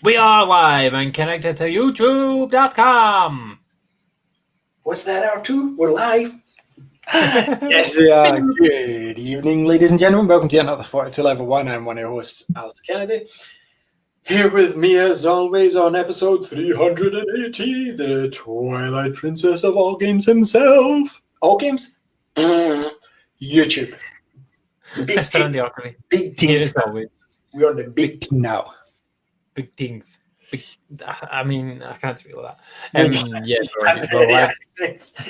We are live and connected to YouTube.com. What's that, R2? We're live. Yes, we are. Good evening, ladies and gentlemen. Welcome to another 42 Level 1. I'm one of your hosts, Alice Kennedy. Here with me, as always, on episode 380, the Twilight Princess of all games himself. All games? YouTube. Big things. Big things. We're on the big thing now. Big things. I can't speak like that. Yes,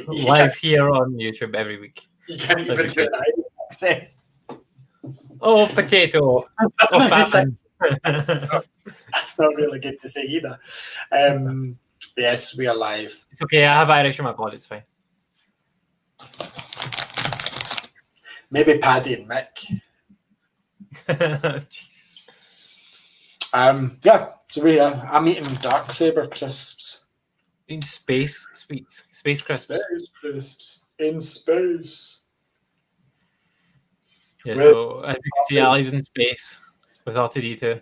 we're live here on YouTube every week. You can't even do an Irish accent. Oh, potato. That's not really good to say either. Yes, we are live. It's okay, I have Irish in my blood, it's fine. Maybe Paddy and Mick. So I'm eating Darksaber crisps. In space sweets. Space crisps. Space crisps. In space. Yeah, so as you can see, Ali's in space with R2-D2.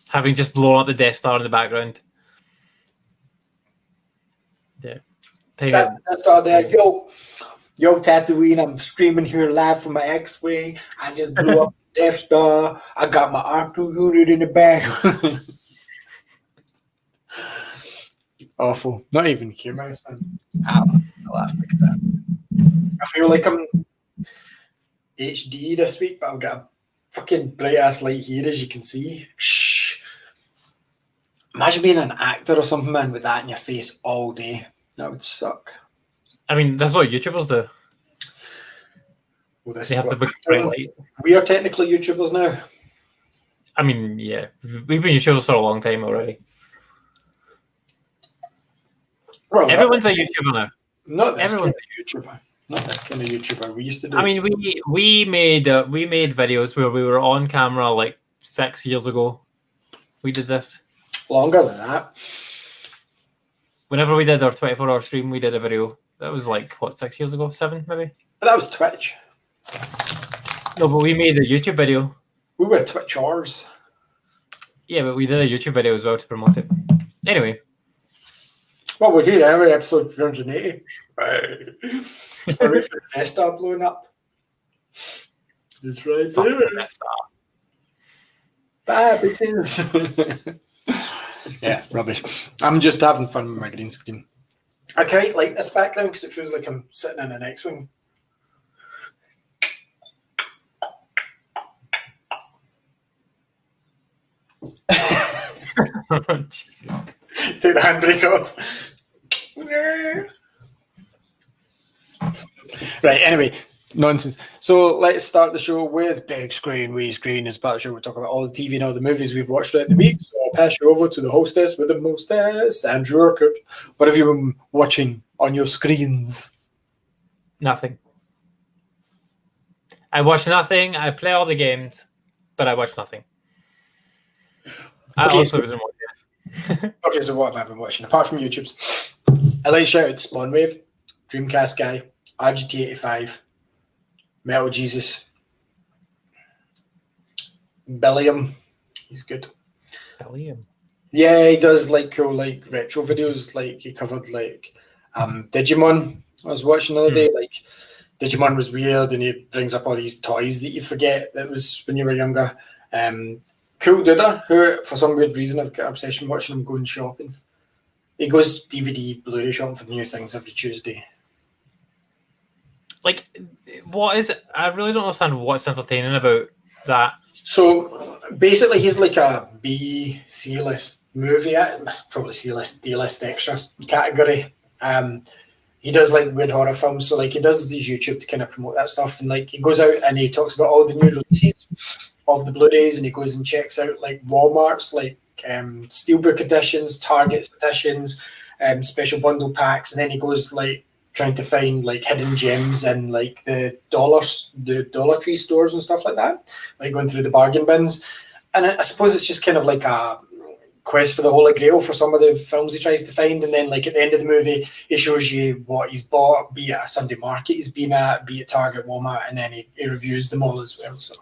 Having just blown up the Death Star in the background. Yeah. That's the Death Star there. Yo, Tatooine, I'm streaming here live from my X-Wing. I just blew up the Death Star. I got my R2 unit in the back. Awful. Not even humorous, man. I laugh because I feel like I'm HD this week, but I've got a fucking bright ass light here, as you can see. Shh. Imagine being an actor or something, man, with that in your face all day. That would suck. I mean, that's what YouTubers do. Well, they have the big bright light. We are technically YouTubers now. I mean, yeah. We've been YouTubers for a long time already. Well, everyone's a YouTuber now. Not this kind of YouTuber. Not this kind of YouTuber. We used to do. I mean, we made videos where we were on camera like 6 years ago. We did this. Longer than that. Whenever we did our 24-hour stream, we did a video. That was like, what, 6 years ago? 7, maybe? But that was Twitch. No, but we made a YouTube video. We were Twitchers. Yeah, but we did a YouTube video as well to promote it. Anyway. Well, we're here anyway, episode 380. We're ready for the Death Star blowing up. It's right Fuck there. The Death Star. Bye, bitches. Yeah, rubbish. I'm just having fun with my green screen. I quite like this background because it feels like I'm sitting in an X-Wing. Jesus. Take the handbrake off. Right, anyway, nonsense. So let's start the show with big screen, wee screen. As part of the show, we'll talk about all the TV and all the movies we've watched throughout the week. So I'll pass you over to the hostess with the mostess, Andrew Urquhart. What have you been watching on your screens? Nothing. I watch nothing. I play all the games, but I watch nothing. Okay, so what have I been watching? Apart from YouTube's, I like to shout out to Spawnwave, Dreamcast Guy, RGT85, Metal Jesus, Billiam. He's good. Billiam? Yeah, he does like cool like retro videos. Like he covered like Digimon. I was watching the other day. Like Digimon was weird, and he brings up all these toys that you forget that was when you were younger. Cool Duder, who for some weird reason I've got an obsession watching him going shopping. He goes DVD, Blu-ray shopping for the new things every Tuesday. Like, what is it? I really don't understand what's entertaining about that. So basically, he's like a B, C-list movie, probably C-list, D-list extra category. He does like weird horror films, so like he does these YouTube to kind of promote that stuff, and like he goes out and he talks about all the new releases of the Blu-rays, and he goes and checks out like Walmart's like Steelbook editions, Target's editions, special bundle packs, and then he goes like trying to find like hidden gems in like the Dollar Tree stores and stuff like that, like going through the bargain bins. And I suppose it's just kind of like a quest for the Holy Grail for some of the films he tries to find, and then like at the end of the movie he shows you what he's bought, be it a Sunday market he's been at, be it Target, Walmart, and then he reviews them all as well. So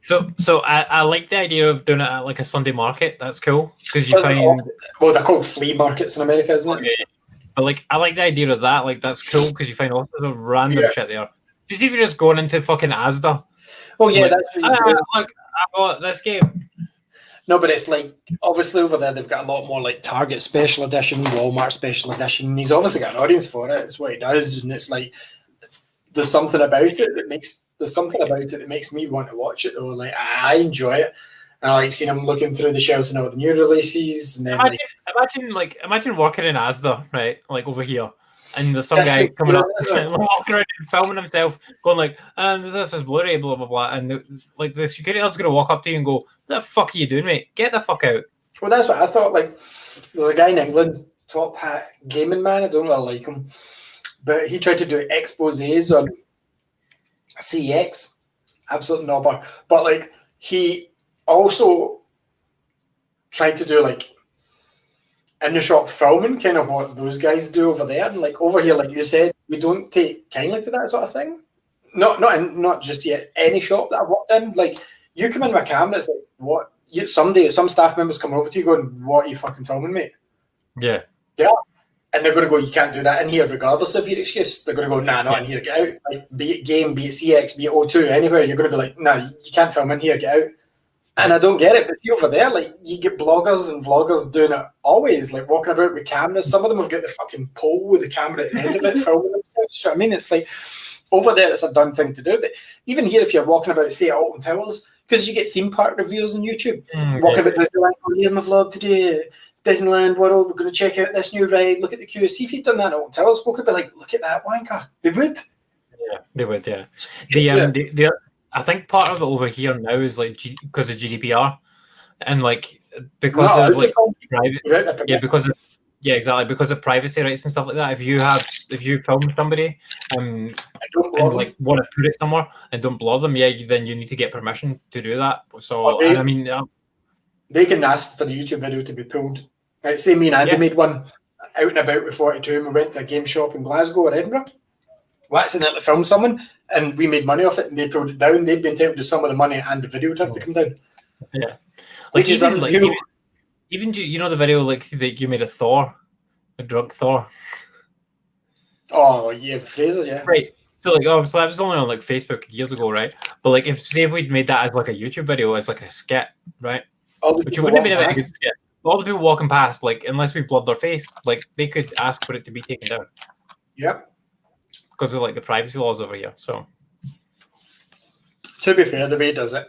So I like the idea of doing it at like a Sunday market. That's cool because you find they're called flea markets in America, isn't it? But like I like the idea of that. Like that's cool because you find all sorts of random shit there. Just if you're just going into fucking Asda. Oh yeah, like, that's what he's doing. Look, I bought this game. No, but it's like obviously over there they've got a lot more like Target special edition, Walmart special edition. He's obviously got an audience for it. It's what he does, and it's like there's something about it that makes me want to watch it though. Like I enjoy it. And I like seeing him looking through the shelves and all the new releases, and then imagine working in Asda, right? Like over here, and there's some guy coming up, walking around and filming himself, going like, "This is Blu-ray, blah blah blah," and the security guard's gonna walk up to you and go, "What the fuck are you doing, mate? Get the fuck out!" Well, that's what I thought. Like, there's a guy in England, top hat gaming man. I don't really like him, but he tried to do exposés on CX. Absolute knobber. But like he also tried to do like in the shop filming, kind of what those guys do over there, and like over here, like you said, we don't take kindly to that sort of thing. Not just yet. Any shop that I've worked in, like you come in with a camera, it's like what? Some staff members come over to you going, "What are you fucking filming, mate?" Yeah. And they're going to go, "You can't do that in here, regardless of your excuse." They're going to go, "Nah, not in here, get out." Like, be it game, be it CX, be it O2, anywhere, you're going to be like, "Nah, you can't film in here, get out." And I don't get it, but see over there, like you get bloggers and vloggers doing it always, like walking about with cameras. Some of them have got the fucking pole with the camera at the end of it, filming themselves. You know what I mean? It's like over there, it's a done thing to do. But even here, if you're walking about, say, at Alton Towers, because you get theme park reviews on YouTube, walking about Disneyland, here's my vlog today. Disneyland World, we're going to check out this new ride. Look at the queue. See if you'd done that at Alton Towers, folk would be like, "Look at that wanker." They would. Yeah, they would. Yeah. I think part of it over here now is like because of GDPR and like because of like because of privacy rights and stuff like that. If you film somebody and like want to put it somewhere and don't blur them, then you need to get permission to do that. So they can ask for the YouTube video to be pulled. Like, say me and Andy made one out and about with 42 and we went to a game shop in Glasgow or Edinburgh. We accidentally filmed someone and we made money off it and they pulled it down. They'd be entitled to some of the money and the video would have to come down. Yeah. Like even you know the video like that you made of Thor, a drug Thor. Oh yeah, Fraser, yeah. Right. So like obviously I was only on like Facebook years ago, right? But like if we'd made that as like a YouTube video, as like a skit, right? Which it wouldn't have been a very good skit. All the people walking past, like unless we blurred their face, like they could ask for it to be taken down. Yep. Because of like the privacy laws over here. So to be fair, the way he does it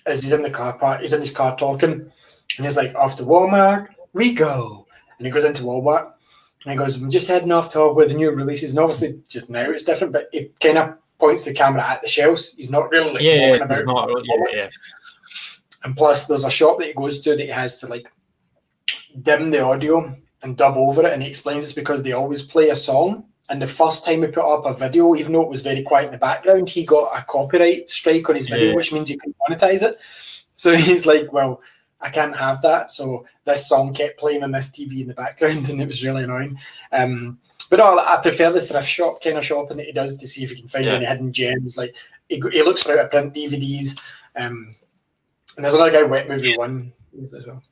is he's in the car park, he's in his car talking, and he's like, "Off to Walmart we go." And he goes into Walmart and he goes, "I'm just heading off to where the new releases," and obviously just now it's different, but he kind of points the camera at the shelves. He's not really like walking about. And plus there's a shop that he goes to that he has to like dim the audio and dub over it, and he explains it's because they always play a song. And the first time he put up a video, even though it was very quiet in the background, he got a copyright strike on his video, which means he couldn't monetize it. So he's like, "Well, I can't have that." So this song kept playing on this TV in the background, and it was really annoying. But I prefer the thrift shop kind of shopping that he does to see if he can find any hidden gems. Like he looks for out of print DVDs. And there's another guy, Wet Movie One, as well.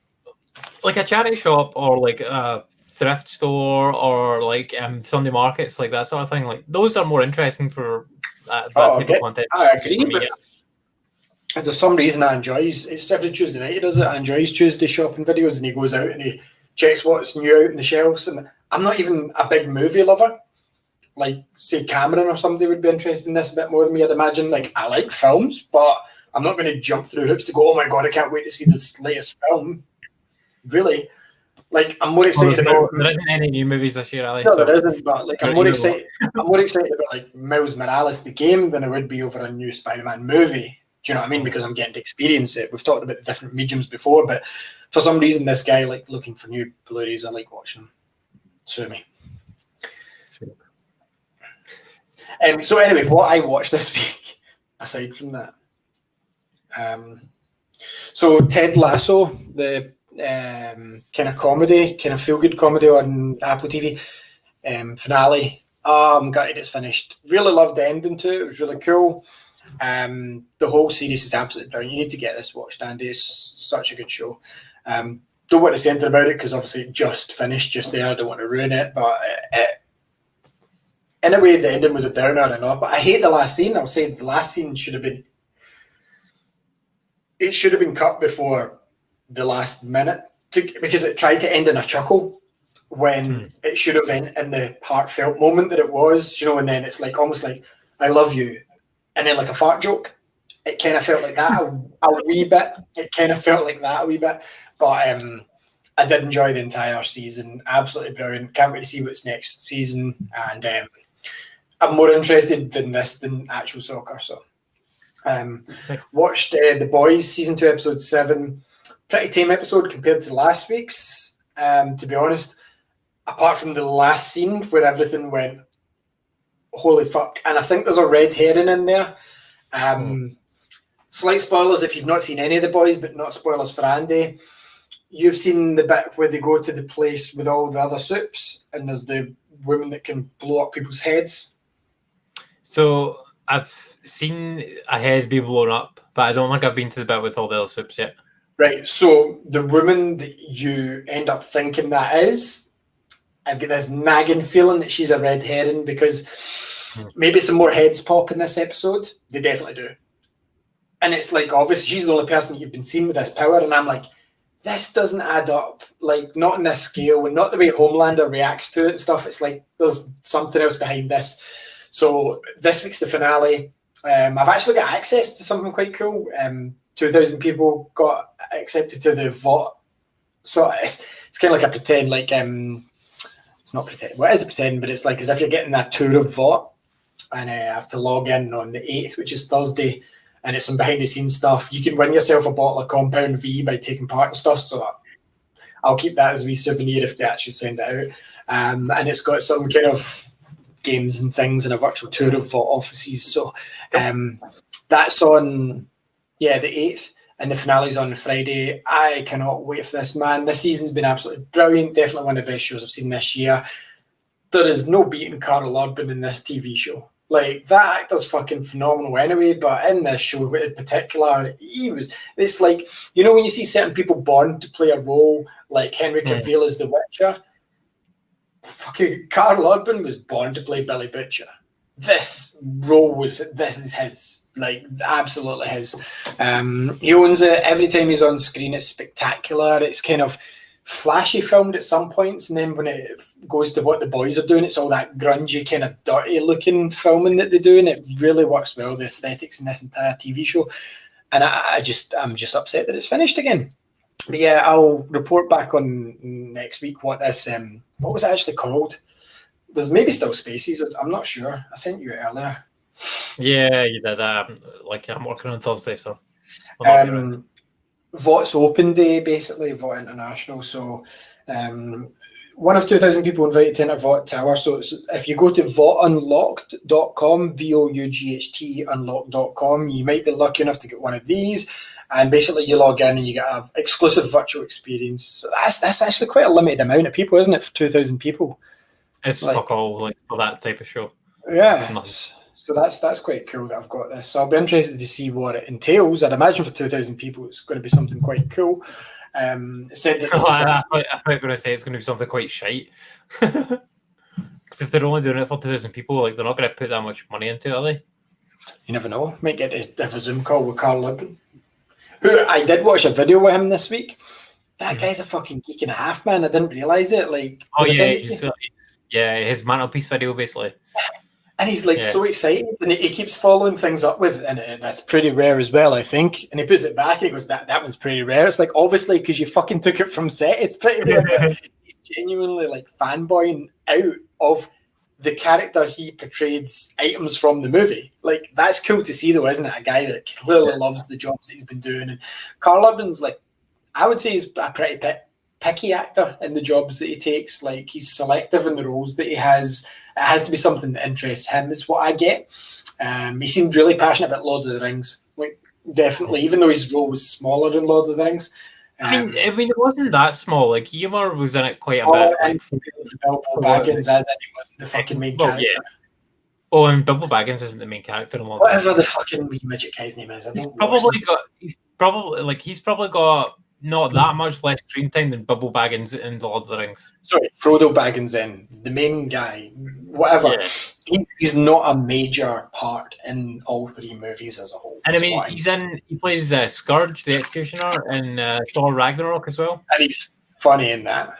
Like a charity shop or like a thrift store or like Sunday markets, like that sort of thing. Like those are more interesting for that type of content. I agree, but there's some reason I enjoy. It's every Tuesday night he does it. I enjoy his Tuesday shopping videos, and he goes out and he checks what's new out in the shelves. And I'm not even a big movie lover. Like say Cameron or somebody would be interested in this a bit more than me, I'd imagine. Like I like films, but I'm not going to jump through hoops to go, "Oh my god, I can't wait to see this latest film." Really. Like I'm more excited about. There isn't any new movies this year, Ali. No, there isn't. But like I'm more excited. I'm more excited about like Miles Morales, the game, than I would be over a new Spider-Man movie. Do you know what I mean? Because I'm getting to experience it. We've talked about the different mediums before, but for some reason, this guy like looking for new Blu-rays. I like watching them. Sue me. So anyway, what I watched this week, aside from that, so Ted Lasso, the kind of comedy, kind of feel-good comedy on Apple TV finale. I'm gutted it's finished. Really loved the ending to it. It was really cool. The whole series is absolutely brilliant. You need to get this watched, Andy. It's such a good show. Don't want to say anything about it because obviously it just finished just there. I don't want to ruin it, but in a way, the ending was a downer and all. But I hate the last scene. I'll say the last scene should have been. It should have been cut before the last minute because it tried to end in a chuckle when it should have been in the heartfelt moment that it was, and then it's like almost like I love you, and then like a fart joke. It kind of felt like that a wee bit. It kind of felt like that a wee bit, but I did enjoy the entire season. Absolutely brilliant. Can't wait to see what's next season, and I'm more interested in this than actual soccer. So, watched The Boys season 2 episode 7. Pretty tame episode compared to last week's. To be honest, apart from the last scene where everything went holy fuck, and I think there's a red herring in there. Slight spoilers if you've not seen any of The Boys, but not spoilers for Andy. You've seen the bit where they go to the place with all the other soups, and there's the woman that can blow up people's heads. So I've seen a head be blown up, but I don't think I've been to the bit with all the other soups yet. Right, so the woman that you end up thinking that is, I've got this nagging feeling that she's a red herring because maybe some more heads pop in this episode. They definitely do. And it's like, obviously, she's the only person that you've been seeing with this power, and I'm like, this doesn't add up. Like, not in this scale, and not the way Homelander reacts to it and stuff. It's like, there's something else behind this. So this week's the finale. I've actually got access to something quite cool. 2,000 people got accepted to the VOT. So it's kind of like a pretend, like, it's not pretend. Well, it is a pretend, but it's like as if you're getting that tour of VOT, and I have to log in on the 8th, which is Thursday, and it's some behind-the-scenes stuff. You can win yourself a bottle of Compound V by taking part in stuff, so I'll keep that as a wee souvenir if they actually send it out. And it's got some kind of games and things and a virtual tour of VOT offices. So that's on, the 8th, and the finale's on Friday. I cannot wait for this, man. This season's been absolutely brilliant. Definitely one of the best shows I've seen this year. There is no beating Carl Urban in this TV show. Like, that actor's fucking phenomenal anyway, but in this show in particular, it's like, when you see certain people born to play a role, like Henry Cavill as The Witcher, fucking Carl Urban was born to play Billy Butcher. This is his. Like, absolutely his. He owns it. Every time he's on screen, it's spectacular. It's kind of flashy filmed at some points, and then when it goes to what the boys are doing, it's all that grungy, kind of dirty looking filming that they do, and it really works well, the aesthetics in this entire TV show. And I'm just upset that it's finished again. But yeah, I'll report back on next week what this what was it actually called. There's maybe still Spaces, I'm not sure. I sent you it earlier. Yeah, you did. Like, I'm working on Thursday, so VOT's open day, basically, VOT International. So one of 2,000 people invited to enter VOT Tower. So if you go to votunlocked.com, VOUGHT unlocked.com, you might be lucky enough to get one of these. And basically you log in and you get an exclusive virtual experience. So that's actually quite a limited amount of people, isn't it, for 2,000 people? It's like, fuck all, like, for that type of show. Yeah. So that's quite cool that I've got this. So I'll be interested to see what it entails. I'd imagine for 2,000 people, it's going to be something quite cool. It said that I thought you were going to say it's going to be something quite shite. Because if they're only doing it for 2,000 people, like, they're not going to put that much money into it, are they? You never know. Might get to have a Zoom call with Carl Urban, who I did watch a video with him this week. That guy's a fucking geek and a half, man. I didn't realise it. Like, his mantelpiece video, basically. And he's like so excited, and he keeps following things up with, and that's pretty rare as well, I think. And he puts it back, and he goes, that one's pretty rare. It's like, obviously, because you fucking took it from set, it's pretty rare. But he's genuinely like fanboying out of the character he portrays items from the movie. Like, that's cool to see, though, isn't it? A guy that clearly loves the jobs that he's been doing. And Carl Urban's, like, I would say he's a pretty picky actor in the jobs that he takes. Like, he's selective in the roles that he has. It has to be something that interests him, is what I get. He seemed really passionate about Lord of the Rings. Like, definitely, even though his role was smaller than Lord of the Rings. I mean, it wasn't that small. Like, humor was in it quite a bit. And Bilbo Baggins, as in he wasn't the fucking main character. Oh, and Bilbo Baggins isn't the main character in Lord of the Whatever Rings. the fucking wee midget guy's name is, He's probably got not that much less screen time than Bilbo Baggins in the Lord of the Rings. Sorry, Frodo Baggins in, the main guy, whatever. Yeah. He's not a major part in all three movies as a whole. And I mean, he plays Scourge, the Executioner, in Thor Ragnarok as well. And he's funny in that.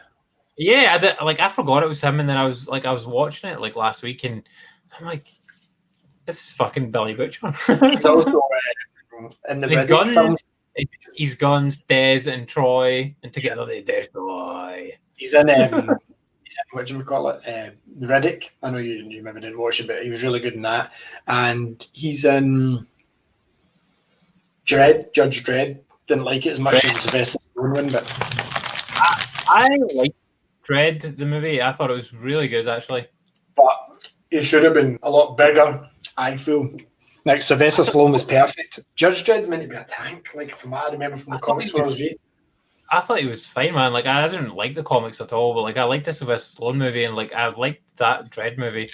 Yeah, I forgot it was him, and then I was watching it like last week, and I'm like, this is fucking Billy Butcher. He's also in the Riddick films. He's Guns, Dez, and Troy, and together they destroy. He's in what do we call it? Riddick. I know you maybe didn't watch it, but he was really good in that. And he's in Dredd, Judge Dredd. Didn't like it as much as the Sylvester Stallone one, but I like Dredd, the movie. I thought it was really good, actually. But it should have been a lot bigger, I feel. Like, Sylvester Stallone was perfect. Judge Dredd's meant to be a tank, like, from what I remember from the comics when I was 8. I thought he was fine, man. Like, I didn't like the comics at all, but, like, I liked the Sylvester Stallone movie, and, like, I liked that Dredd movie.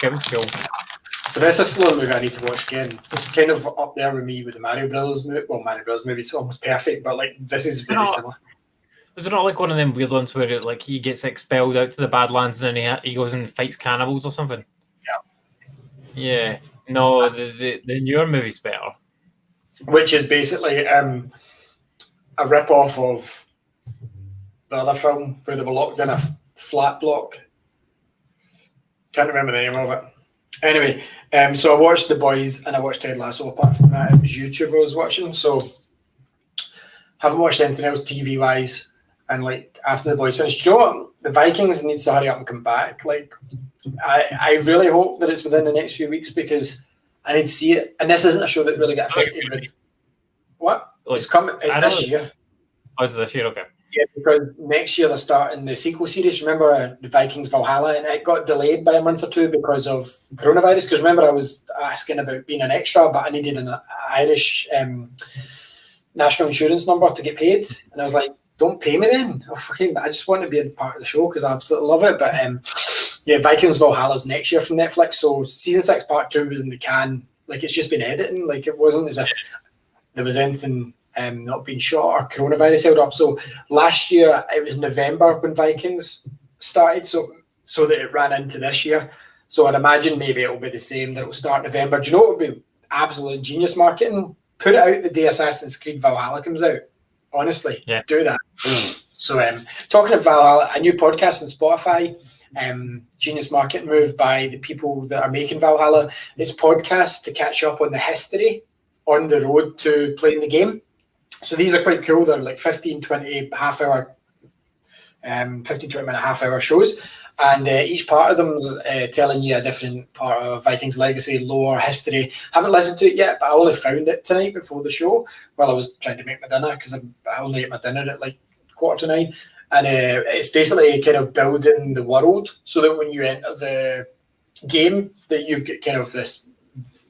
It was cool. Sylvester Stallone movie I need to watch again. It's kind of up there with me with the Mario Brothers movie. Well, Mario Brothers movie is almost perfect, but, like, this is very similar. Was it not like one of them weird ones where it, like, he gets expelled out to the Badlands and then he goes and fights cannibals or something? Yeah. Yeah. No, the newer movie's better. Which is basically a rip-off of the other film where they were locked in a flat block. Can't remember the name of it. Anyway, so I watched The Boys and I watched Ted Lasso. Apart from that, it was YouTube I was watching. So haven't watched anything else TV-wise. And, like, after The Boys finished, do you know what? The Vikings needs to hurry up and come back. Like, I really hope that it's within the next few weeks because I need to see it. And this isn't a show that really got affected with what? Like, it's coming. It's this year. Oh, it's this year? Okay. Yeah, because next year they're starting the sequel series. Remember the Vikings Valhalla, and it got delayed by a month or two because of coronavirus. Because remember, I was asking about being an extra, but I needed an Irish national insurance number to get paid, and I was like, "Don't pay me then. I just want to be a part of the show because I absolutely love it." But yeah, Vikings Valhalla's next year from Netflix. So season 6 part 2 was in the can. Like, it's just been editing. Like, it wasn't as if there was anything not being shot or coronavirus held up. So last year it was November when Vikings started, so that it ran into this year. So I'd imagine maybe it'll be the same, that it'll start November. Do you know what would be absolute genius marketing? Put it out the day Assassin's Creed Valhalla comes out. Honestly, yeah. Do that. So talking of Valhalla, a new podcast on Spotify, genius marketing move by the people that are making Valhalla. It's podcasts to catch up on the history on the road to playing the game. So these are quite cool. They're like 15, 20 half-hour, 15, 20-minute half-hour shows. And each part of them is telling you a different part of Vikings legacy, lore, history. Haven't listened to it yet, but I only found it tonight before the show while I was trying to make my dinner because I only ate my dinner at like 8:45. And it's basically kind of building the world so that when you enter the game that you've got kind of this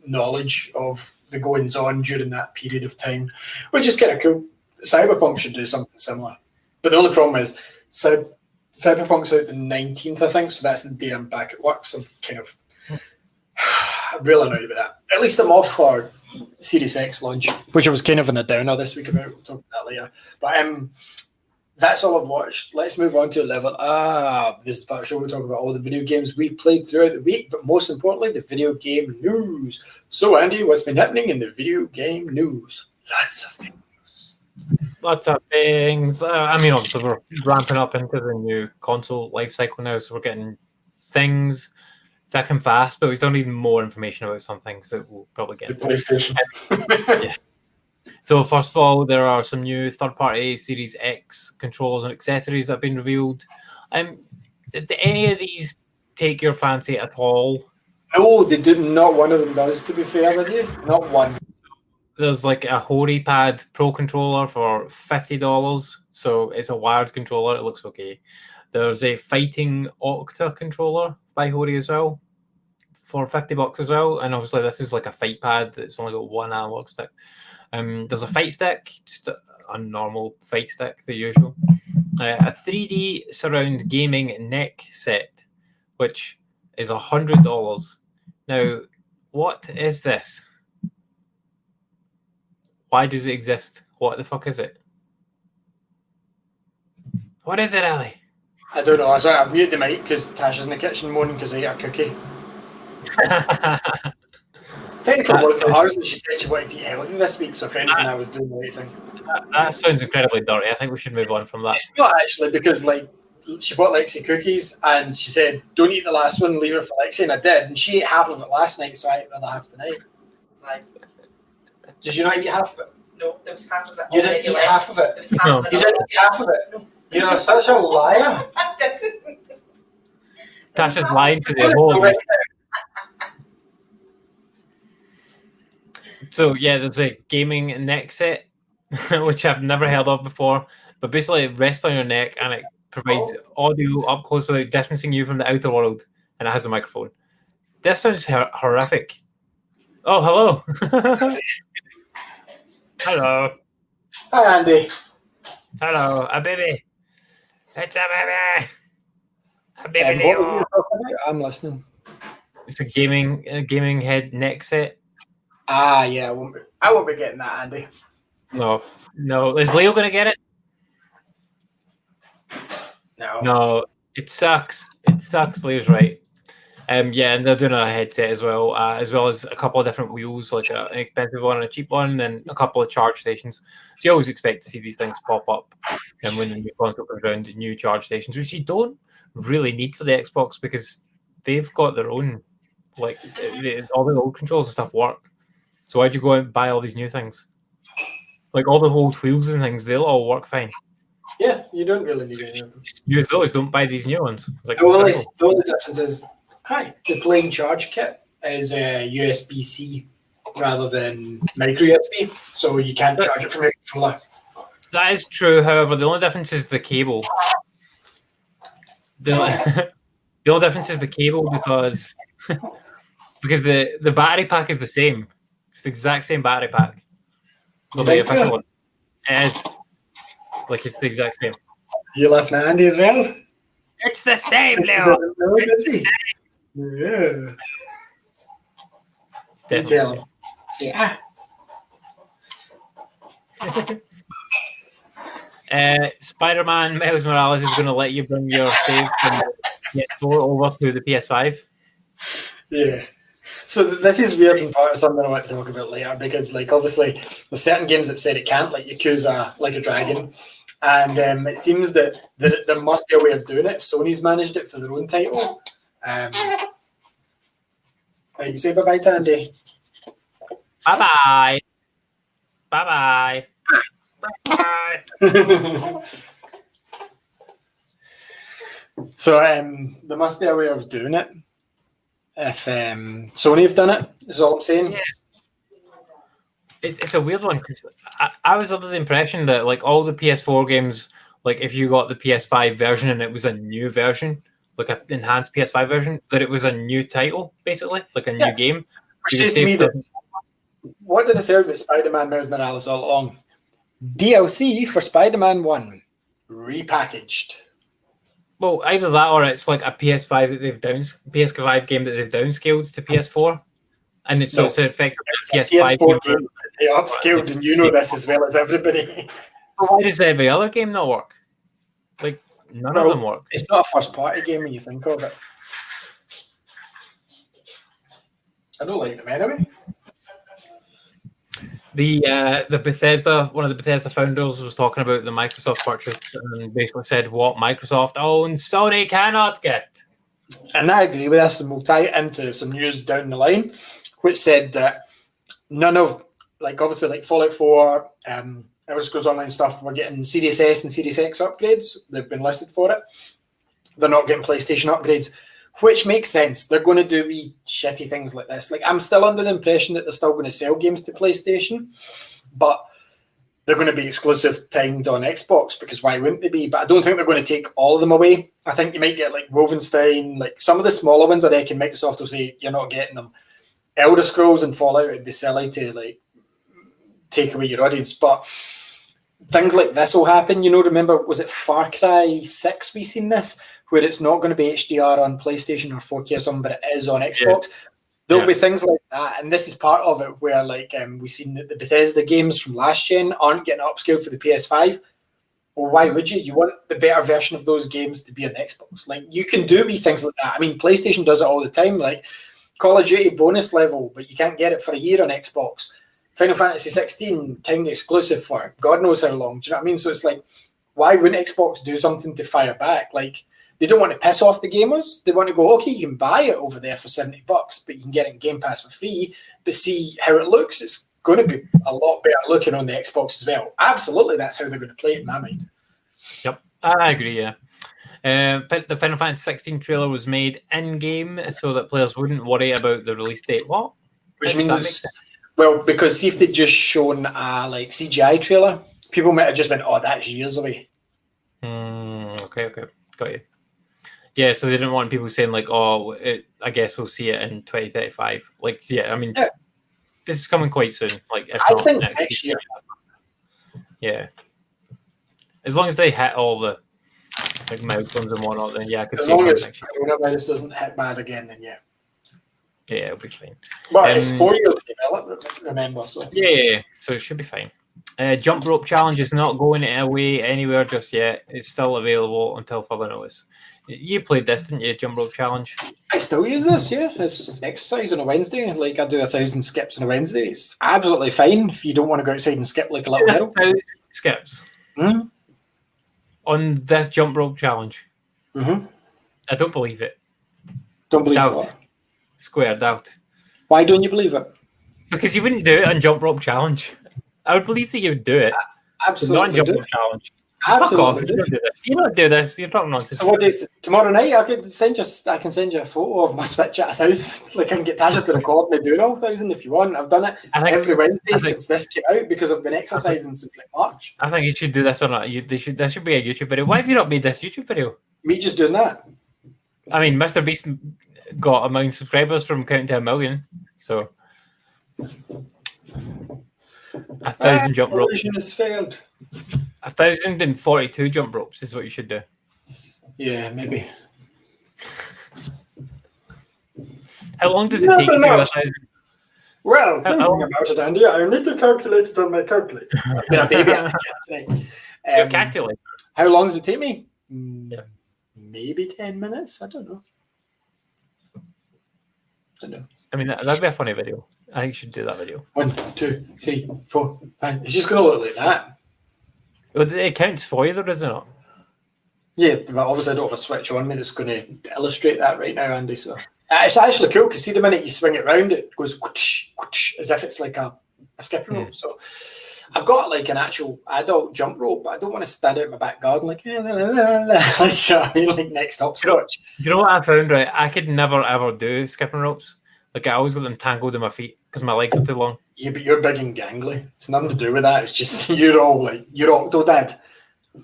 knowledge of the goings on during that period of time, which is kind of cool. Cyberpunk should do something similar. But the only problem is Cyberpunk's out the 19th, I think, so that's the day I'm back at work, so I'm kind of real annoyed about that. At least I'm off for Series X launch, which I was kind of in a downer this week about. We'll talk about that later. But that's all I've watched. Let's move on to level up. This is the part of the show we talk about all the video games we've played throughout the week, but most importantly, the video game news. So, Andy, what's been happening in the video game news? Lots of things. Lots of things. I mean, obviously, we're ramping up into the new console life cycle now, so we're getting things thick and fast, but we still need more information about some things that we'll probably get into. PlayStation. Yeah. So, first of all, there are some new third-party Series X controllers and accessories that have been revealed. Did any of these take your fancy at all? No, they did not. One of them does, to be fair with you. Not one. There's like a HoriPad Pro controller for $50. So it's a wired controller. It looks okay. There's a Fighting Octa controller by Hori as well for $50 as well. And obviously this is like a fight pad that's only got one analog stick. There's a fight stick, just a normal fight stick, the usual. A 3D surround gaming neck set, which is $100. Now, what is this? Why does it exist? What the fuck is it? What is it, Ali? I don't know. I've muted the mic because Tasha's in the kitchen moaning because I ate a cookie. Technically, it wasn't hers, and she said she wanted to eat healthy this week, so if anything, I was doing the right thing. That sounds incredibly dirty. I think we should move on from that. It's not actually, because like she bought Lexi cookies and she said, "Don't eat the last one, leave it for Lexi," and I did, and she ate half of it last night, so I ate the other half tonight. Nice. Did you not eat half of it? No, there was half of it. You didn't eat half of it. There was half of it. You didn't eat half of it. No. You're such a liar. I didn't. Tasha's lying to the whole. So yeah, there's a gaming neck set, which I've never heard of before. But basically, it rests on your neck and it provides audio up close without distancing you from the outer world, and it has a microphone. This sounds horrific. Oh, hello. Hello. Hi, Andy. Hello, a baby. It's a baby. A baby. What was you talking about? I'm listening. It's a gaming head neck set. Ah, yeah. I won't be getting that, Andy. No. Is Leo going to get it? No. It sucks. Leo's right. Yeah, and they're doing a headset as well as a couple of different wheels, like an expensive one and a cheap one, and then a couple of charge stations. So you always expect to see these things pop up, and when the new console comes around, new charge stations, which you don't really need for the Xbox because they've got their own, like all the old controls and stuff work. So why'd you go out and buy all these new things? Like all the old wheels and things, they'll all work fine. Yeah, you don't really need any of them. Use those, don't buy these new ones. Like, the only difference is, the plain charge kit is USB-C rather than micro USB, so you can't charge it from your controller. That is true. However, the only difference is the cable. The only difference is the cable because the battery pack is the same. It's the exact same battery pack. You think so? One. It is. Like it's the exact same. You laughing at Andy as well? It's the same, Leo. It's the same. Yeah. It's definitely Spider-Man Miles Morales is going to let you bring your save from the PS4 over to the PS5. Yeah. So this is weird and part of something I want to talk about later because, like, obviously, there's certain games that said it can't, like Yakuza, Like a Dragon, and it seems that there must be a way of doing it. Sony's managed it for their own title. You say bye-bye to Andy. Bye-bye. Bye-bye. Bye-bye. So there must be a way of doing it. If Sony have done it, is all I'm saying. Yeah. It's a weird one because I was under the impression that like all the PS4 games, like if you got the PS5 version and it was a new version, like an enhanced PS5 version, that it was a new title, basically, like a new game. Which is to me that, what did I tell you about Spider-Man Miles Morales all along? DLC for Spider-Man 1, repackaged. Well, either that or it's like a PS5 that they've PS5 game that they've downscaled to PS4, and it's so it's effectively a PS5 game. They upscaled, and you know this as well as everybody. Why does every other game not work? Like none of them work. It's not a first-party game when you think of it. I don't like them anyway. The Bethesda, one of the Bethesda founders was talking about the Microsoft purchase and basically said what Microsoft owns, Sony cannot get. And I agree with this, and we'll tie it into some news down the line, which said that none of, like obviously like Fallout 4, Elder Scrolls Online stuff, we're getting Series S and Series X upgrades. They've been listed for it. They're not getting PlayStation upgrades, which makes sense. They're going to do wee shitty things like this. Like I'm still under the impression that they're still going to sell games to PlayStation, but they're going to be exclusive timed on Xbox because why wouldn't they be? But I don't think they're going to take all of them away. I think you might get like Wolfenstein, like some of the smaller ones. I reckon Microsoft will say you're not getting them. Elder Scrolls and Fallout would be silly to like take away your audience, but things like this will happen. You know, remember, was it Far Cry 6 we seen this, where it's not going to be HDR on PlayStation or 4K or something, but it is on Xbox. There'll be things like that, and this is part of it where like we've seen that the Bethesda games from last gen aren't getting upscaled for the PS5. Well, why would you? You want the better version of those games to be on Xbox. Like you can do wee things like that. I mean, PlayStation does it all the time. Like Call of Duty bonus level, but you can't get it for a year on Xbox. Final Fantasy 16 timed exclusive for God knows how long. Do you know what I mean? So it's like, why wouldn't Xbox do something to fire back? Like they don't want to piss off the gamers. They want to go, okay, you can buy it over there for $70, but you can get it in Game Pass for free. But see how it looks. It's going to be a lot better looking on the Xbox as well. Absolutely, that's how they're going to play it in my mind. Yep, I agree. Yeah, the Final Fantasy 16 trailer was made in game so that players wouldn't worry about the release date. What? Which means it's, well, because see if they'd just shown a like CGI trailer, people might have just been, oh, that's years away. Okay, got you. Yeah, so they didn't want people saying like, oh, I guess we'll see it in 2035. Like, yeah, I mean, this is coming quite soon. Like, if I not think next year. Yeah. As long as they hit all the like milestones and whatnot, then yeah, I could as see it long as next year. coronavirus doesn't hit bad again, then yeah. Yeah, it'll be fine. But it's 4 years to develop, remember. So Yeah, so it should be fine. Jump rope challenge is not going away anywhere just yet. It's still available until further notice. You played this, didn't you? Jump rope challenge. I still use this, yeah. It's exercise on a Wednesday. Like I do 1,000 skips on a Wednesday. It's absolutely fine if you don't want to go outside and skip like a little girl. 1,000 skips on this jump rope challenge. I don't believe it. Don't believe Doubt. what? Square doubt. Why don't you believe it? Because you wouldn't do it on jump rope challenge. I would believe that you would do it. Absolutely. Not on jump rope challenge. Absolutely. Fuck off. You don't do this. You don't do this. You're talking nonsense. So what days? Tomorrow night I can send you a photo of my Switch at 1,000. Like I can get Tasha to record me doing all 1,000 if you want. I've done it every Wednesday since this came out because I've been exercising since like March. I think you should do this or not. This should be a YouTube video. Why have you not made this YouTube video? Me just doing that. I mean, Mr. Beast got 1 million subscribers from counting to 1 million. So 1,000 jump ropes. Has failed. 1,042 jump ropes is what you should do. Yeah, maybe. How long does it take you to do 1,000? Well, thinking about it, Andy, I need to calculate it on my calculator. I've been a baby at the cat today. Your calculator. How long does it take me? Yeah. Maybe 10 minutes. I don't know. I mean, that'd be a funny video. I think you should do that video. 1, 2, 3, 4, 5. It's just going to look like that. Well, it counts for you, though, does it not? Yeah, but obviously I don't have a switch on me that's going to illustrate that right now, Andy. So it's actually cool because see the minute you swing it round, it goes whoosh, whoosh, as if it's like a skipping rope. So I've got like an actual adult jump rope, but I don't want to stand out in my back garden like, like, you know what I mean, like next hopscotch. You know what I found, right? I could never, ever do skipping ropes. Like, I always got them tangled in my feet because my legs are too long. Yeah, but you're big and gangly. It's nothing to do with that. It's just you're Octodad.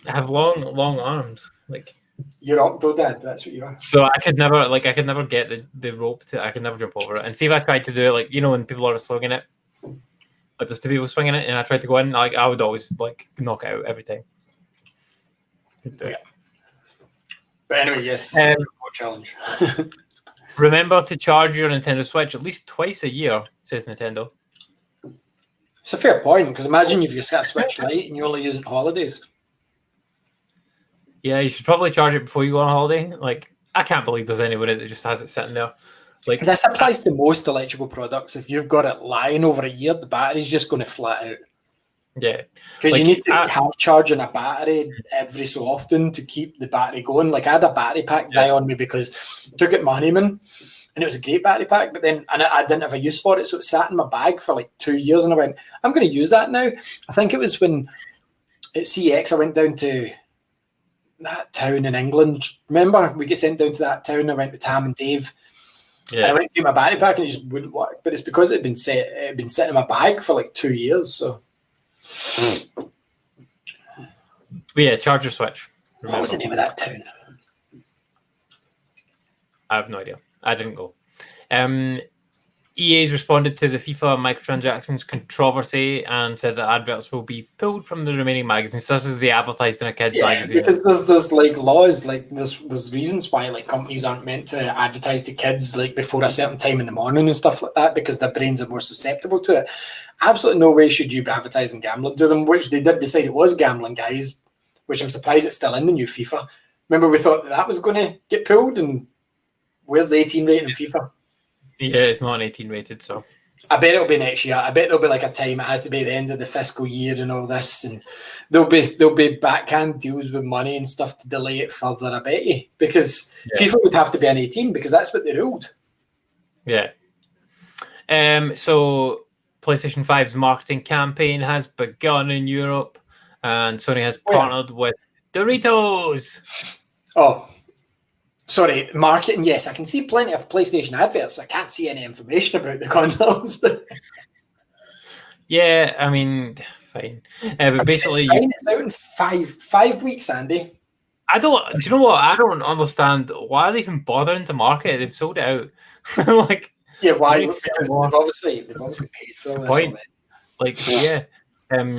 I have long arms. Like, you're Octodad. That's what you are. So I could never get the rope I could never jump over it. And see if I tried to do it, like, you know, when people are swinging it, like there's two people swinging it, and I tried to go in, like I would always like knock it out every time. Yeah. But anyway, yes, more challenge. Remember to charge your Nintendo Switch at least twice a year, says Nintendo. It's a fair point, because imagine if you've got a Switch Lite and you only use it on holidays. Yeah, you should probably charge it before you go on holiday. Like, I can't believe there's anybody that just has it sitting there. Like, this applies to most electrical products. If you've got it lying over a year, the battery's just going to flat out. Yeah. Because like, you need to have charging a battery every so often to keep the battery going. Like, I had a battery pack die on me because I took it to my honeymoon, and it was a great battery pack, but then I didn't have a use for it, so it sat in my bag for like 2 years, and I went, I'm going to use that now. I think it was when at CX I went down to that town in England. Remember, we get sent down to that town. I went with Tam and Dave. Yeah. And I went to my battery pack and it just wouldn't work. But it's because it had been sitting in my bag for like 2 years. So, but yeah, charge your Switch. Remember. What was the name of that town? I have no idea. I didn't go. EA's responded to the FIFA microtransactions controversy and said that adverts will be pulled from the remaining magazines. So this is the advertised in a kids magazine. Because there's like laws, like there's reasons why like companies aren't meant to advertise to kids like before a certain time in the morning and stuff like that because their brains are more susceptible to it. Absolutely no way should you be advertising gambling to them, which they did decide it was gambling, guys, which I'm surprised it's still in the new FIFA. Remember we thought that was going to get pulled, and where's the 18 rating in FIFA? Yeah, it's not an 18 rated, so I bet it'll be next year. I bet there'll be like a time it has to be the end of the fiscal year and all this, and there'll be backhand deals with money and stuff to delay it further. I bet you, because FIFA would have to be an 18 because that's what they ruled. Yeah. So PlayStation 5's marketing campaign has begun in Europe, and Sony has partnered with Doritos. Oh. Sorry, marketing, yes. I can see plenty of PlayStation adverts. I can't see any information about the consoles. Yeah, I mean, fine. But basically... It's out in 5 weeks, Andy. Do you know what? I don't understand why they even bothering to market it. They've sold it out. Like, yeah, why? Because they've obviously paid for all this. Like, yeah.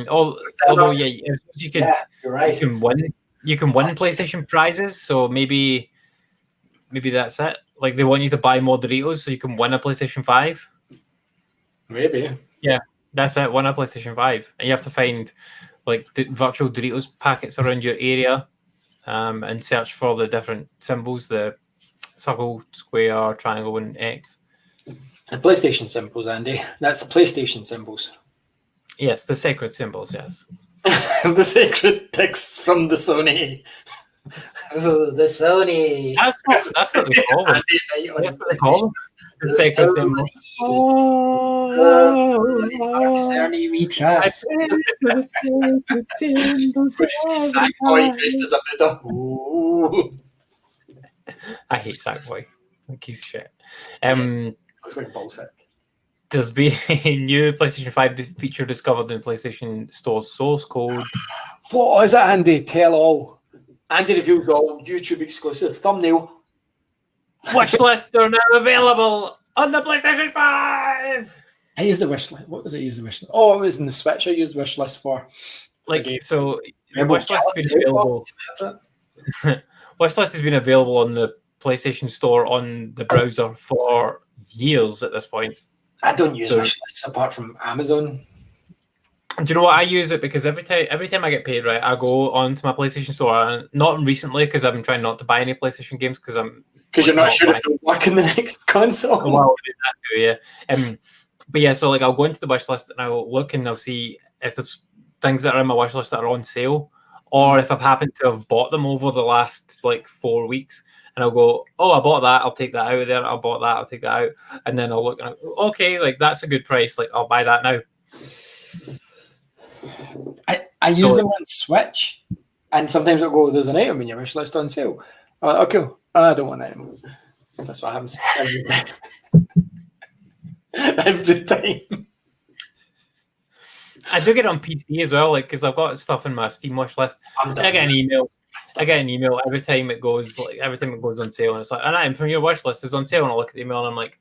Although, yeah, you could, you're right. You can win PlayStation prizes, so maybe that's it. Like, they want you to buy more Doritos so you can win a PlayStation 5. Maybe. Yeah, that's it. Win a PlayStation 5. And you have to find, like, virtual Doritos packets around your area and search for the different symbols, the circle, square, triangle, and X. The PlayStation symbols, Andy. That's the PlayStation symbols. Yes, the sacred symbols, yes. The sacred texts from the Sony. Oh, the Sony. That's what they call them. That's what they call them. The sacred symbol. Sony, we trust. Sackboy dressed as a Buddha. Ooh. I hate Sackboy. Like, he's shit. Looks like bullshit. There's been a new PlayStation 5 feature discovered in PlayStation Store's source code. What is it, Andy? Tell all. Andy reveals all. YouTube exclusive. Thumbnail. Wish lists are now available on the PlayStation 5. I used the wish list. What was I use the wish list? Oh, it was in the Switch. I used the wish list for. Like, so wish list has been available. Wish list has been available on the PlayStation Store on the browser for years at this point. I don't use wish lists apart from Amazon. Do you know what? I use it because every time I get paid, right, I go onto my PlayStation Store, and not recently because I've been trying not to buy any PlayStation games because you're not sure if they'll work in the next console. Well, I'll do that too, yeah. But yeah, so like I'll go into the wish list and I'll look and I'll see if there's things that are in my wish list that are on sale, or if I've happened to have bought them over the last like 4 weeks. And I'll go, oh, I bought that. I'll take that out of there. I bought that. I'll take that out. And then I'll look and I'll go, okay, like that's a good price. Like I'll buy that now. I use them on Switch, and sometimes it'll go, there's an item in your wish list on sale. Okay, I don't want that anymore. That's what happens every time. Every time. I do get it on PC as well, like because I've got stuff in my Steam wish list. I get an email. Every time it goes on sale, and it's like an item from your wish list is on sale, and I look at the email and I'm like,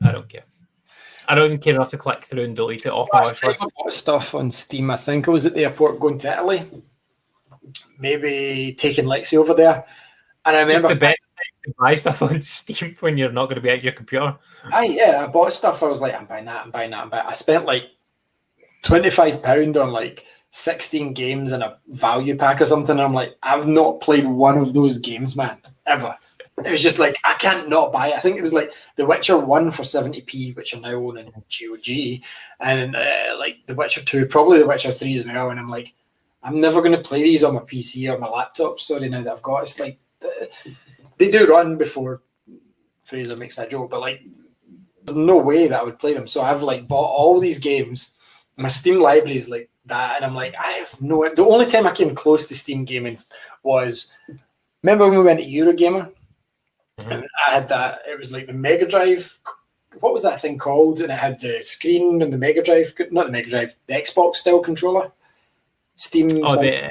I don't care. I don't even care enough to click through and delete it off my wish list. I bought stuff on Steam. I think I was at the airport going to Italy, maybe taking Lexi over there, and I remember the best thing to buy stuff on Steam when you're not going to be at your computer. I bought stuff. I was like, I'm buying that. I spent like £25 on like 16 games and a value pack or something. And I'm like, I've not played one of those games, man, ever. It was just like, I can't not buy it. I think it was like The Witcher 1 for 70p, which I'm now owning GOG, and like The Witcher 2, probably The Witcher 3 as well. And I'm like, I'm never going to play these on my PC or my laptop. Sorry, now that I've got it's like, they do run before Fraser makes that joke, but like, there's no way that I would play them. So I've like bought all these games. My Steam library is like that, and I'm like, I have no. The only time I came close to Steam gaming was, remember when we went to Eurogamer? And I had that. It was like the Mega Drive. What was that thing called? And it had the screen and the Mega Drive, not the Mega Drive, the Xbox style controller. Steam. Oh, it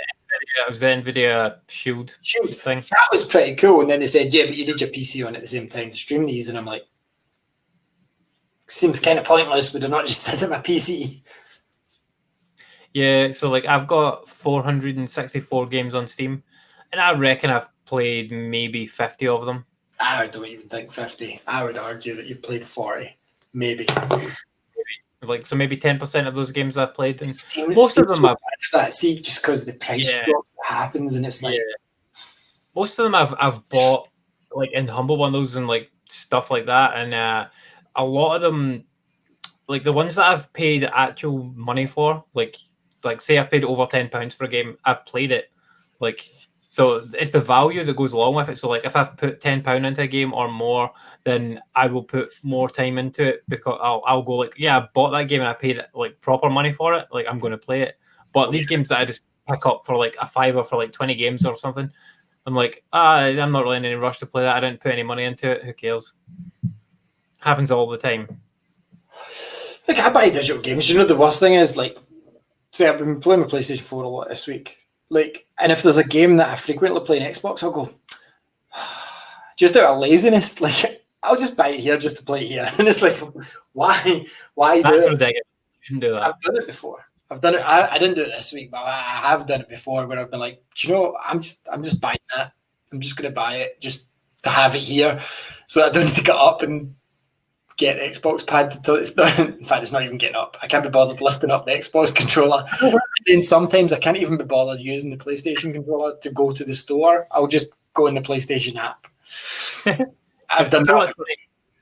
was the NVIDIA Shield thing. That was pretty cool. And then they said, yeah, but you need your PC on at the same time to stream these. And I'm like, seems kind of pointless. Would I not just sit at my PC? Yeah, so like I've got 464 games on Steam, and I reckon I've played maybe 50 of them. I don't even think 50. I would argue that you've played 40, maybe. Like, so maybe 10% of those games I've played, and Steam, most of Steam's them so I've bad for that. See, just because the price Yeah. drops that happens, and it's like, most of them I've bought like in Humble Bundles and like stuff like that, and a lot of them, like the ones that I've paid actual money for, like say I've paid over £10 for a game, I've played it, like. So it's the value that goes along with it. So like if I've put £10 into a game or more, then I will put more time into it, because I'll go like, yeah, I bought that game and I paid like proper money for it. Like I'm going to play it. But these games that I just pick up for like a $5 for like 20 games or something, I'm like, I'm not really in any rush to play that. I didn't put any money into it. Who cares? Happens all the time. like I buy digital games. You know, the worst thing is, like, say I've been playing my PlayStation 4 a lot this week. Like, and if there's a game that I frequently play on Xbox, I'll go, just out of laziness, like, I'll just buy it here just to play it here. And it's like, why do That's it? ridiculous. You shouldn't do that. I've done it before. I've done it. I didn't do it this week, but I have done it before, where I've been like, do you know, I'm just buying that. I'm just going to buy it just to have it here, so I don't need to get up and get the Xbox pad until it's done. In fact, it's not even getting up. I can't be bothered lifting up the Xbox controller. And sometimes I can't even be bothered using the PlayStation controller to go to the store. I'll just go in the PlayStation app. I've done that.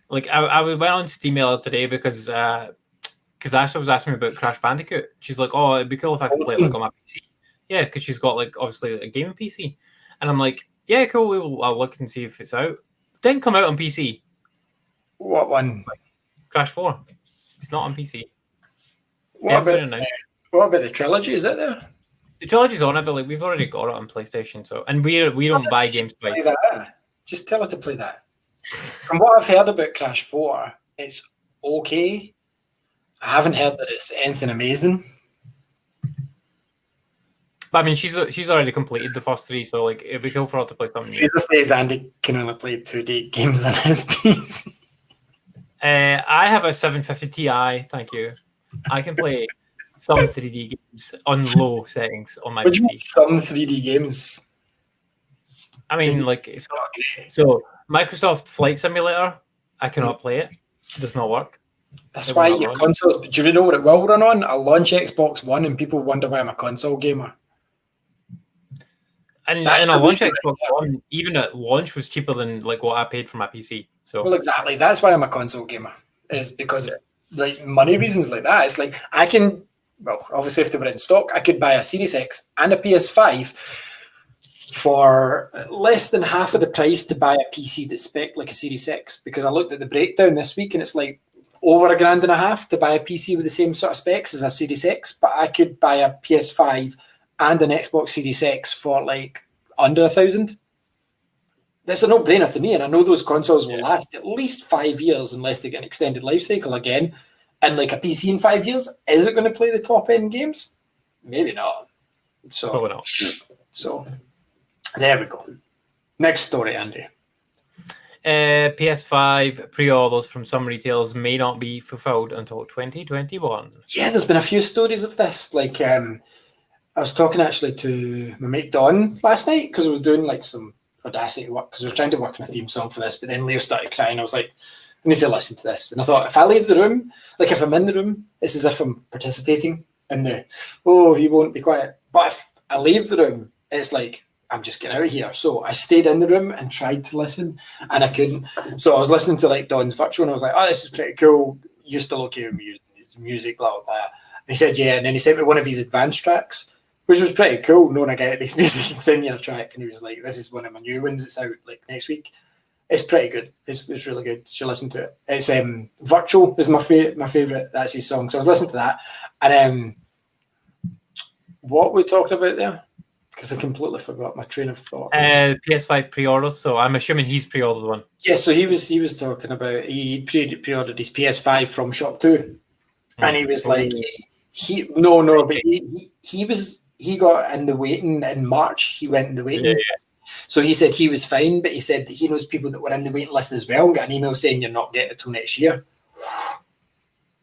Like I went on Steam today because Ashley was asking me about Crash Bandicoot. She's like, "Oh, it'd be cool if I could play it like on my PC." Yeah, because she's got like obviously a gaming PC, and I'm like, "Yeah, cool. I'll look and see if it's out." Didn't come out on PC. What one? Crash 4. It's not on PC. What about the trilogy? Is it there? The trilogy's on it, but like we've already got it on PlayStation, so and we don't buy games twice. Just tell her to play that. From what I've heard about Crash 4, it's okay. I haven't heard that it's anything amazing. But I mean, she's already completed the first 3, so like it'd be cool for her to play something new. Fraser says Andy can only play 2D games on his PC. I have a 750 Ti, thank you. I can play some 3D games on low settings on my What do you PC. mean some 3D games? I mean, like, so Microsoft Flight Simulator, I cannot play it. It does not work. That's why your consoles. Do you know what it will run on? I'll launch Xbox One and people wonder why I'm a console gamer. And a launch Xbox One, even at launch, was cheaper than like what I paid for my PC. So well, exactly. That's why I'm a console gamer. Is because of like money reasons like that. It's like I can. Well, obviously, if they were in stock, I could buy a Series X and a PS5 for less than half of the price to buy a PC that's spec like a Series X. Because I looked at the breakdown this week and it's like over $1,500 to buy a PC with the same sort of specs as a Series X. But I could buy a PS5 and an Xbox Series X for like under $1,000. That's a no-brainer to me, and I know those consoles will last at least 5 years unless they get an extended life cycle again. And like a PC in 5 years, is it going to play the top-end games? Maybe not. probably not. So there we go. Next story, Andy. PS5 pre-orders from some retailers may not be fulfilled until 2021. Yeah, there's been a few stories of this. Like, I was talking actually to my mate Don last night because I was doing like some Audacity work because I was trying to work on a theme song for this, but then Leo started crying. I was like, I need to listen to this. And I thought, if I leave the room, like if I'm in the room, it's as if I'm participating in the, oh, he won't be quiet. But if I leave the room, it's like, I'm just getting out of here. So I stayed in the room and tried to listen and I couldn't. So I was listening to like Don's virtual and I was like, oh, this is pretty cool. You're still okay with music, blah, blah, blah. And he said, yeah. And then he sent me one of his advanced tracks, which was pretty cool, knowing a guy that makes music and send you a track. And he was like, this is one of my new ones. It's out like next week. It's pretty good. It's really good. You should listen to it. It's Virtual is my favorite. That's his song. So I was listening to that. And what were we talking about there? Because I completely forgot my train of thought. PS5 pre-orders. So I'm assuming he's pre-ordered one. Yeah, so he was talking about he pre-ordered his PS5 from Shop 2. And he was like, he got in the waiting in March. He went in the waiting. Yeah. So he said he was fine, but he said that he knows people that were in the waiting list as well and got an email saying you're not getting it till next year.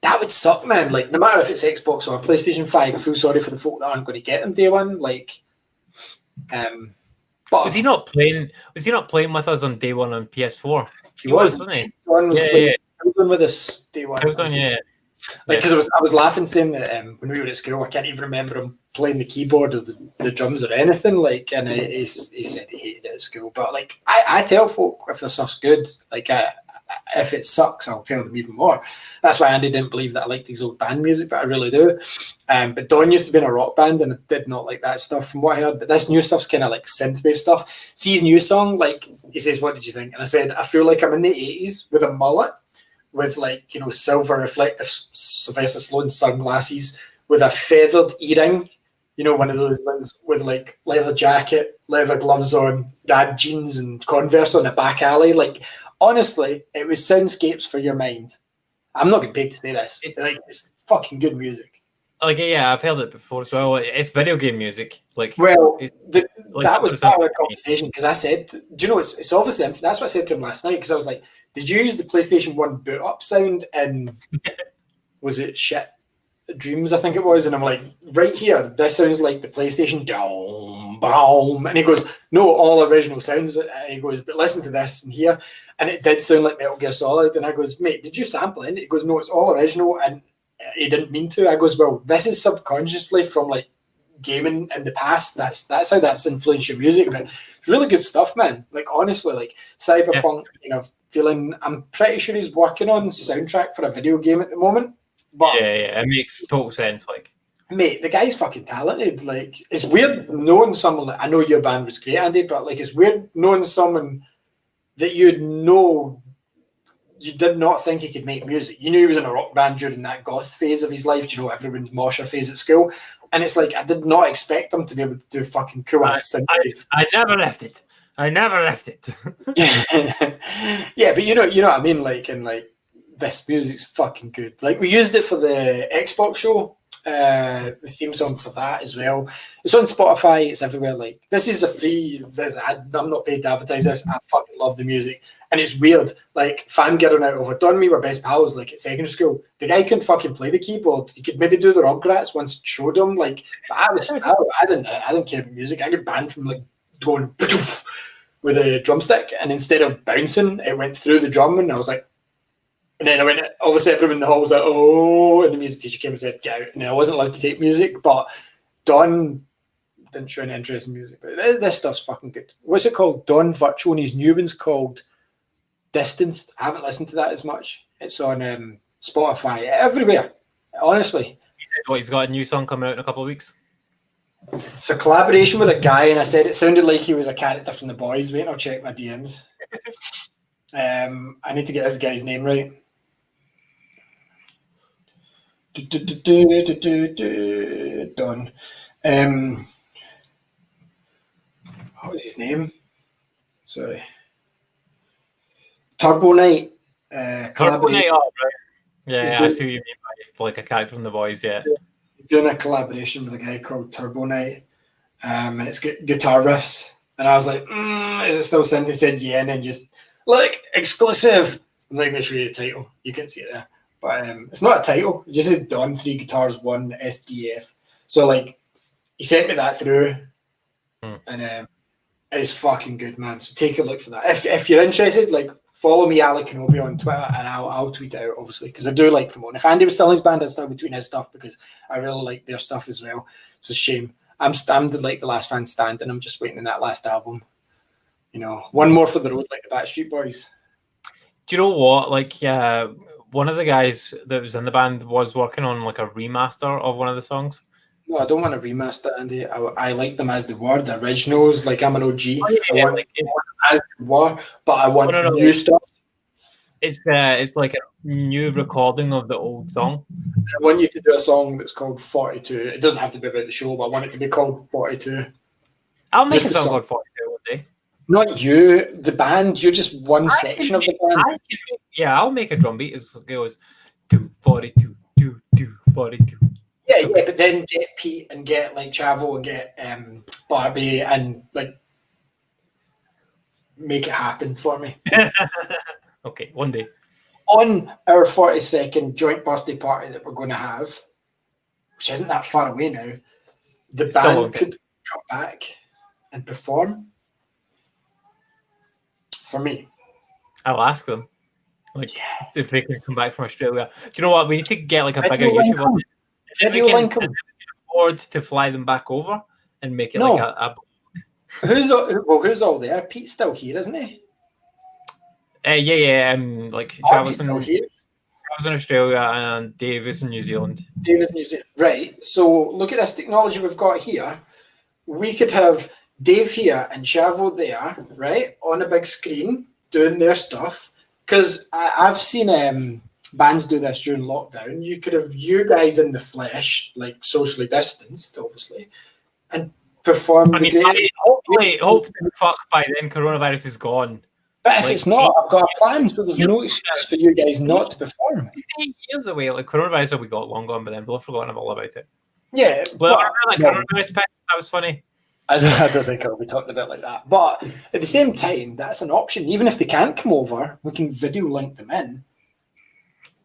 That would suck, man. Like, no matter if it's Xbox or PlayStation 5, I feel sorry for the folk that aren't going to get them day one. Like, but Was he not playing? Was he not playing with us on day one on PS4? he was, wasn't he? Don was Yeah, playing. yeah. He was on with us day one. He was on, yeah. Like, because I was laughing saying that when we were at school, I can't even remember him playing the keyboard or the drums or anything. Like, and he said he hated it at school. But like, I tell folk if the stuff's good, like, if it sucks, I'll tell them even more. That's why Andy didn't believe that I liked these old band music, but I really do. But Don used to be in a rock band, and I did not like that stuff from what I heard. But this new stuff's kind of like synthwave stuff. See his new song, like he says, "What did you think?" And I said, "I feel like I'm in the '80s with a mullet." With like, you know, silver reflective Sylvester Stallone sunglasses with a feathered earring, you know, one of those ones with like leather jacket, leather gloves on, dad jeans and Converse on a back alley. Like, honestly, it was soundscapes for your mind. I'm not getting paid to say this. It's fucking good music. Like, yeah, I've heard it before as well. It's video game music. Like, well, like, that was part of the conversation because I said, do you know, it's obviously, that's what I said to him last night because I was like, did you use the PlayStation 1 boot up sound in, was it Shit Dreams, I think it was? And I'm like, right here, this sounds like the PlayStation, down, boom. And he goes, no, all original sounds. And he goes, but listen to this and here. And it did sound like Metal Gear Solid. And I goes, mate, did you sample it? He goes, no, it's all original. And he didn't mean to. I goes, well, this is subconsciously from like gaming in the past. That's how that's influenced your music. But it's really good stuff, man. Like, honestly, like Cyberpunk, you know, feeling, I'm pretty sure he's working on the soundtrack for a video game at the moment. But yeah, it makes total sense. Like, mate, the guy's fucking talented. Like, it's weird knowing someone. Like, I know your band was great, Andy, but like, it's weird knowing someone that you know you did not think he could make music. You knew he was in a rock band during that goth phase of his life, you know, everyone's mosher phase at school. And it's like, I did not expect him to be able to do fucking cool ass synthwave. I never left it. I never left it. Yeah, but you know what I mean? Like, and like, this music's fucking good. Like, we used it for the Xbox show, the theme song for that as well. It's on Spotify, it's everywhere. Like, this is a free, I'm not paid to advertise this. I fucking love the music. And it's weird, like, fangirling out over Don. We were best pals, like, at secondary school. The guy couldn't fucking play the keyboard. He could maybe do the Rugrats once it showed him. Like, but I didn't care about music. I got banned from like going with a drumstick, and instead of bouncing, it went through the drum, and I was like, and then I went, obviously everyone in the hall was like, oh, and the music teacher came and said, get out. And I wasn't allowed to take music, but Don didn't show any interest in music. But this stuff's fucking good. What's it called? Don Virtual, and his new one's called Distanced. I haven't listened to that as much. It's on Spotify, everywhere, honestly. He said, he's got a new song coming out in a couple of weeks. It's a collaboration with a guy, and I said it sounded like he was a character from The Boys. Wait, I'll check my DMs. I need to get this guy's name right. Don. What was his name? Sorry. Turbo Knight. Turbo Knight, right? Yeah, I see what you mean by like a character from The Boys, yeah. He's doing a collaboration with a guy called Turbo Knight. And it's guitar riffs. And I was like, is it still synth? He said, yeah, and then just, like, exclusive. I'm not even sure the title. You can see it there. But it's not a title. It just says Don 3 Guitars 1 SDF. So, like, he sent me that through. And it's fucking good, man. So take a look for that. If you're interested, like, follow me, Alec Kenobi, on Twitter, and I'll tweet it out, obviously, because I do like promoting. If Andy was still in his band, I'd still be tweeting his stuff because I really like their stuff as well. It's a shame. I'm like the last fan standing. I'm just waiting on that last album. You know, one more for the road, like the Backstreet Boys. Do you know what? Like, one of the guys that was in the band was working on like a remaster of one of the songs. No, I don't want to remaster, Andy. I like them as they were, the originals. Like, I'm an OG. Oh, yeah, I want them as they were, but I want new stuff. It's like a new recording of the old song. I want you to do a song that's called 42. It doesn't have to be about the show, but I want it to be called 42. I'll make a song called 42 one day. Not you, the band. You're just one section of the band. I'll make a drum beat. It goes 242, 242. Yeah, but then get Pete and get like Chavo and get Barbie and like make it happen for me. Okay, one day. on our 42nd joint birthday party that we're going to have, which isn't that far away now, the It's still band could come back and perform for me. I'll ask them, like, if they can come back from Australia. Do you know what? We need to get like a bigger Video link YouTube. them. Video link them. Afford to fly them back over and make it No. like a Who's all there? Pete's still here, isn't he? like He's Travis still here. in Australia and Dave is in New Zealand. David's New Zealand. Right. So look at this technology we've got here. We could have Dave here and Chavo there, right, on a big screen doing their stuff. Because I've seen bands do this during lockdown. You could have you guys in the flesh, like socially distanced, obviously, and perform the great. Hopefully, fuck, by then coronavirus is gone. But if it's not, I've got a plan, so there's no excuse for you guys not to perform. It's 8 years away. Like coronavirus will be got long gone, but then we'll have forgotten all about it. Yeah, but coronavirus, that was funny. I don't think I'll be talking about it like that. But at the same time, that's an option. Even if they can't come over, we can video link them in.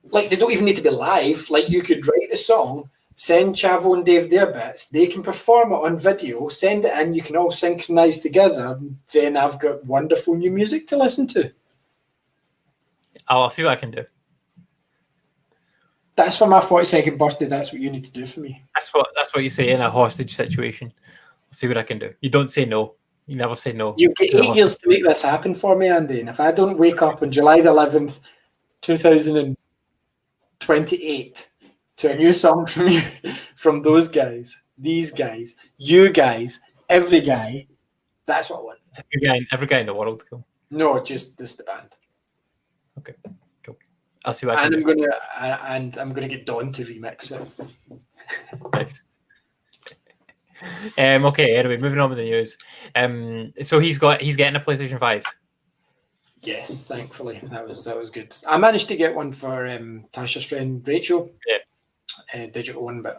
Like, they don't even need to be live. Like, you could write the song, send Chavo and Dave their bits. They can perform it on video, send it in. You can all synchronize together. Then I've got wonderful new music to listen to. I'll see what I can do. That's for my 42nd birthday. That's what you need to do for me. That's what you say in a hostage situation. I'll see what I can do. You don't say no. You never say no. You've got 8 years to make this happen for me, Andy. And if I don't wake up on July the 11th, 2028, to a new song from you, from those guys, these guys, you guys, every guy, that's what I want. Every guy in the world, cool. No, just the band. Okay, cool. I'll see what I can do. I'm gonna get Don to remix it. Nice. Okay, anyway, moving on with the news. So he's getting a PlayStation 5. Yes, thankfully. That was good. I managed to get one for Tasha's friend Rachel. Yeah. Digital one, but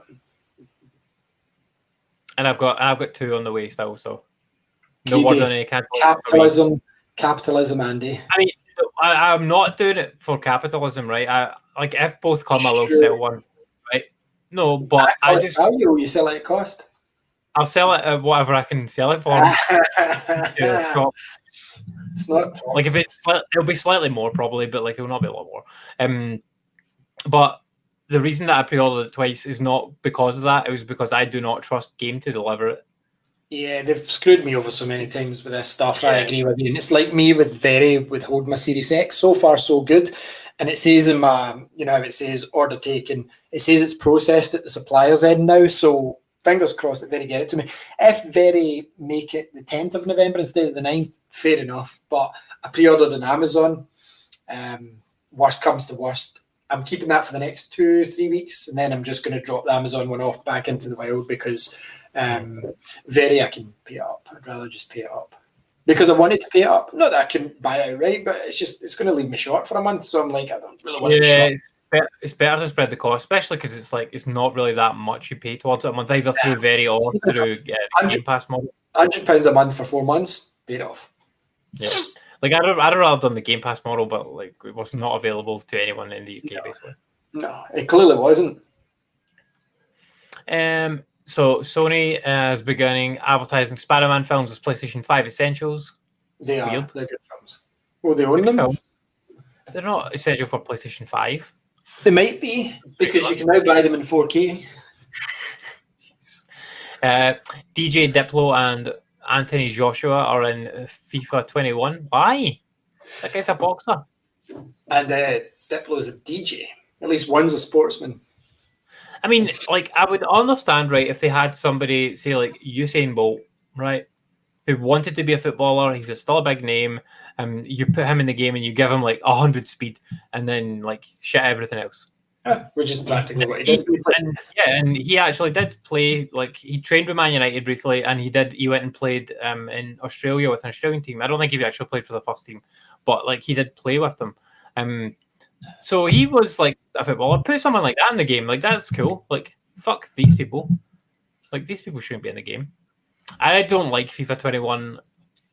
and I've got 2 on the way still, so no word on any capitalism, Andy. I mean, I'm not doing it for capitalism, right? Like if both come, I will sell one, right? No, but you sell it at cost. I'll sell it at whatever I can sell it for. It's not like if it'll be slightly more probably, but like it will not be a lot more. But the reason that I pre-ordered it twice is not because of that. It was because I do not trust Game to deliver it. Yeah, they've screwed me over so many times with this stuff. Yeah. I agree with you. And it's like me with holding my Series X. So far, so good. And it says in my, it says order taken. It says it's processed at the supplier's end now. So fingers crossed that Very get it to me. If Very make it the 10th of November instead of the 9th, fair enough. But I pre-ordered on Amazon. Worst comes to worst, I'm keeping that for the next 2-3 weeks, and then I'm just going to drop the Amazon one off back into the wild because Very I can pay it up. I'd rather just pay it up because I wanted to pay it up. Not that I can buy it outright, but it's going to leave me short for a month. So I'm like, I don't really want to. Yeah, it's better to spread the cost, especially because it's not really that much you pay towards it a month, either through Very or through Game Pass model. £100 a month for 4 months, paid off. Yeah. Like I'd rather done the Game Pass model, but like it was not available to anyone in the UK, basically. No, it clearly wasn't. So Sony is beginning advertising Spider-Man films as PlayStation 5 essentials. They are. Weird. They're good films. Well, they own them. Films. They're not essential for PlayStation 5. They might be because you can now buy them in 4K. DJ Diplo and Anthony Joshua are in FIFA 21. Why? That guy's a boxer. And Diplo's a DJ. At least one's a sportsman. I mean, like, I would understand, right, if they had somebody, say, like Usain Bolt, right, who wanted to be a footballer. He's still a big name. You put him in the game and you give him, like, 100 speed and then, like, shit everything else. Yeah, which is practically what he did. And he actually did play, like, he trained with Man United briefly, and he went and played in Australia with an Australian team. I don't think he actually played for the first team, but, like, he did play with them. So he was, like, a footballer. Put someone like that in the game. Like, that's cool. Like, fuck these people. Like, these people shouldn't be in the game. I don't like FIFA 21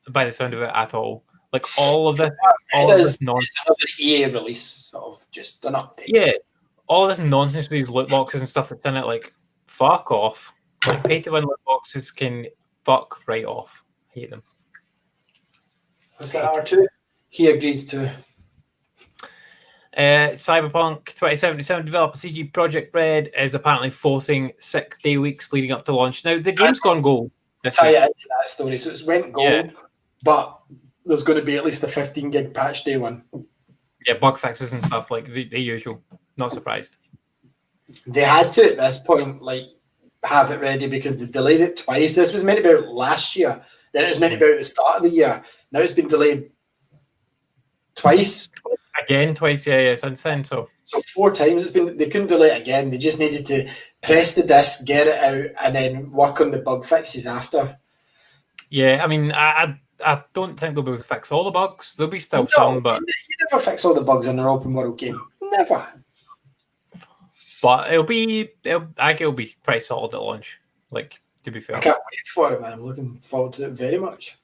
by the sound of it at all. Like all of this nonsense. It's another EA release, sort of just an update. Yeah, all this nonsense with these loot boxes and stuff that's in it. Like, fuck off. Like, pay to win loot boxes can fuck right off. Hate them. Was that R2? He agrees to. Cyberpunk 2077 developer CG Projekt Red is apparently forcing 6-day weeks leading up to launch. Now, the game's gone gold. Tie it into that story. So it's went gold, but there's going to be at least a 15 gig patch day one. Yeah, bug fixes and stuff, like the usual. Not surprised. They had to, at this point, like, have it ready because they delayed it twice. This was meant to be out last year. Then it was meant to be out at the start of the year. Now it's been delayed twice. Again, twice, yeah, since then. So 4 times it's been. They couldn't delay it again. They just needed to press the disc, get it out, and then work on the bug fixes after. Yeah, I mean, I don't think they'll be able to fix all the bugs. There'll be still some, but you never fix all the bugs in an open world game. Never. But I think it'll be pretty solid at launch. Like, to be fair, I can't wait for it, man. I'm looking forward to it very much.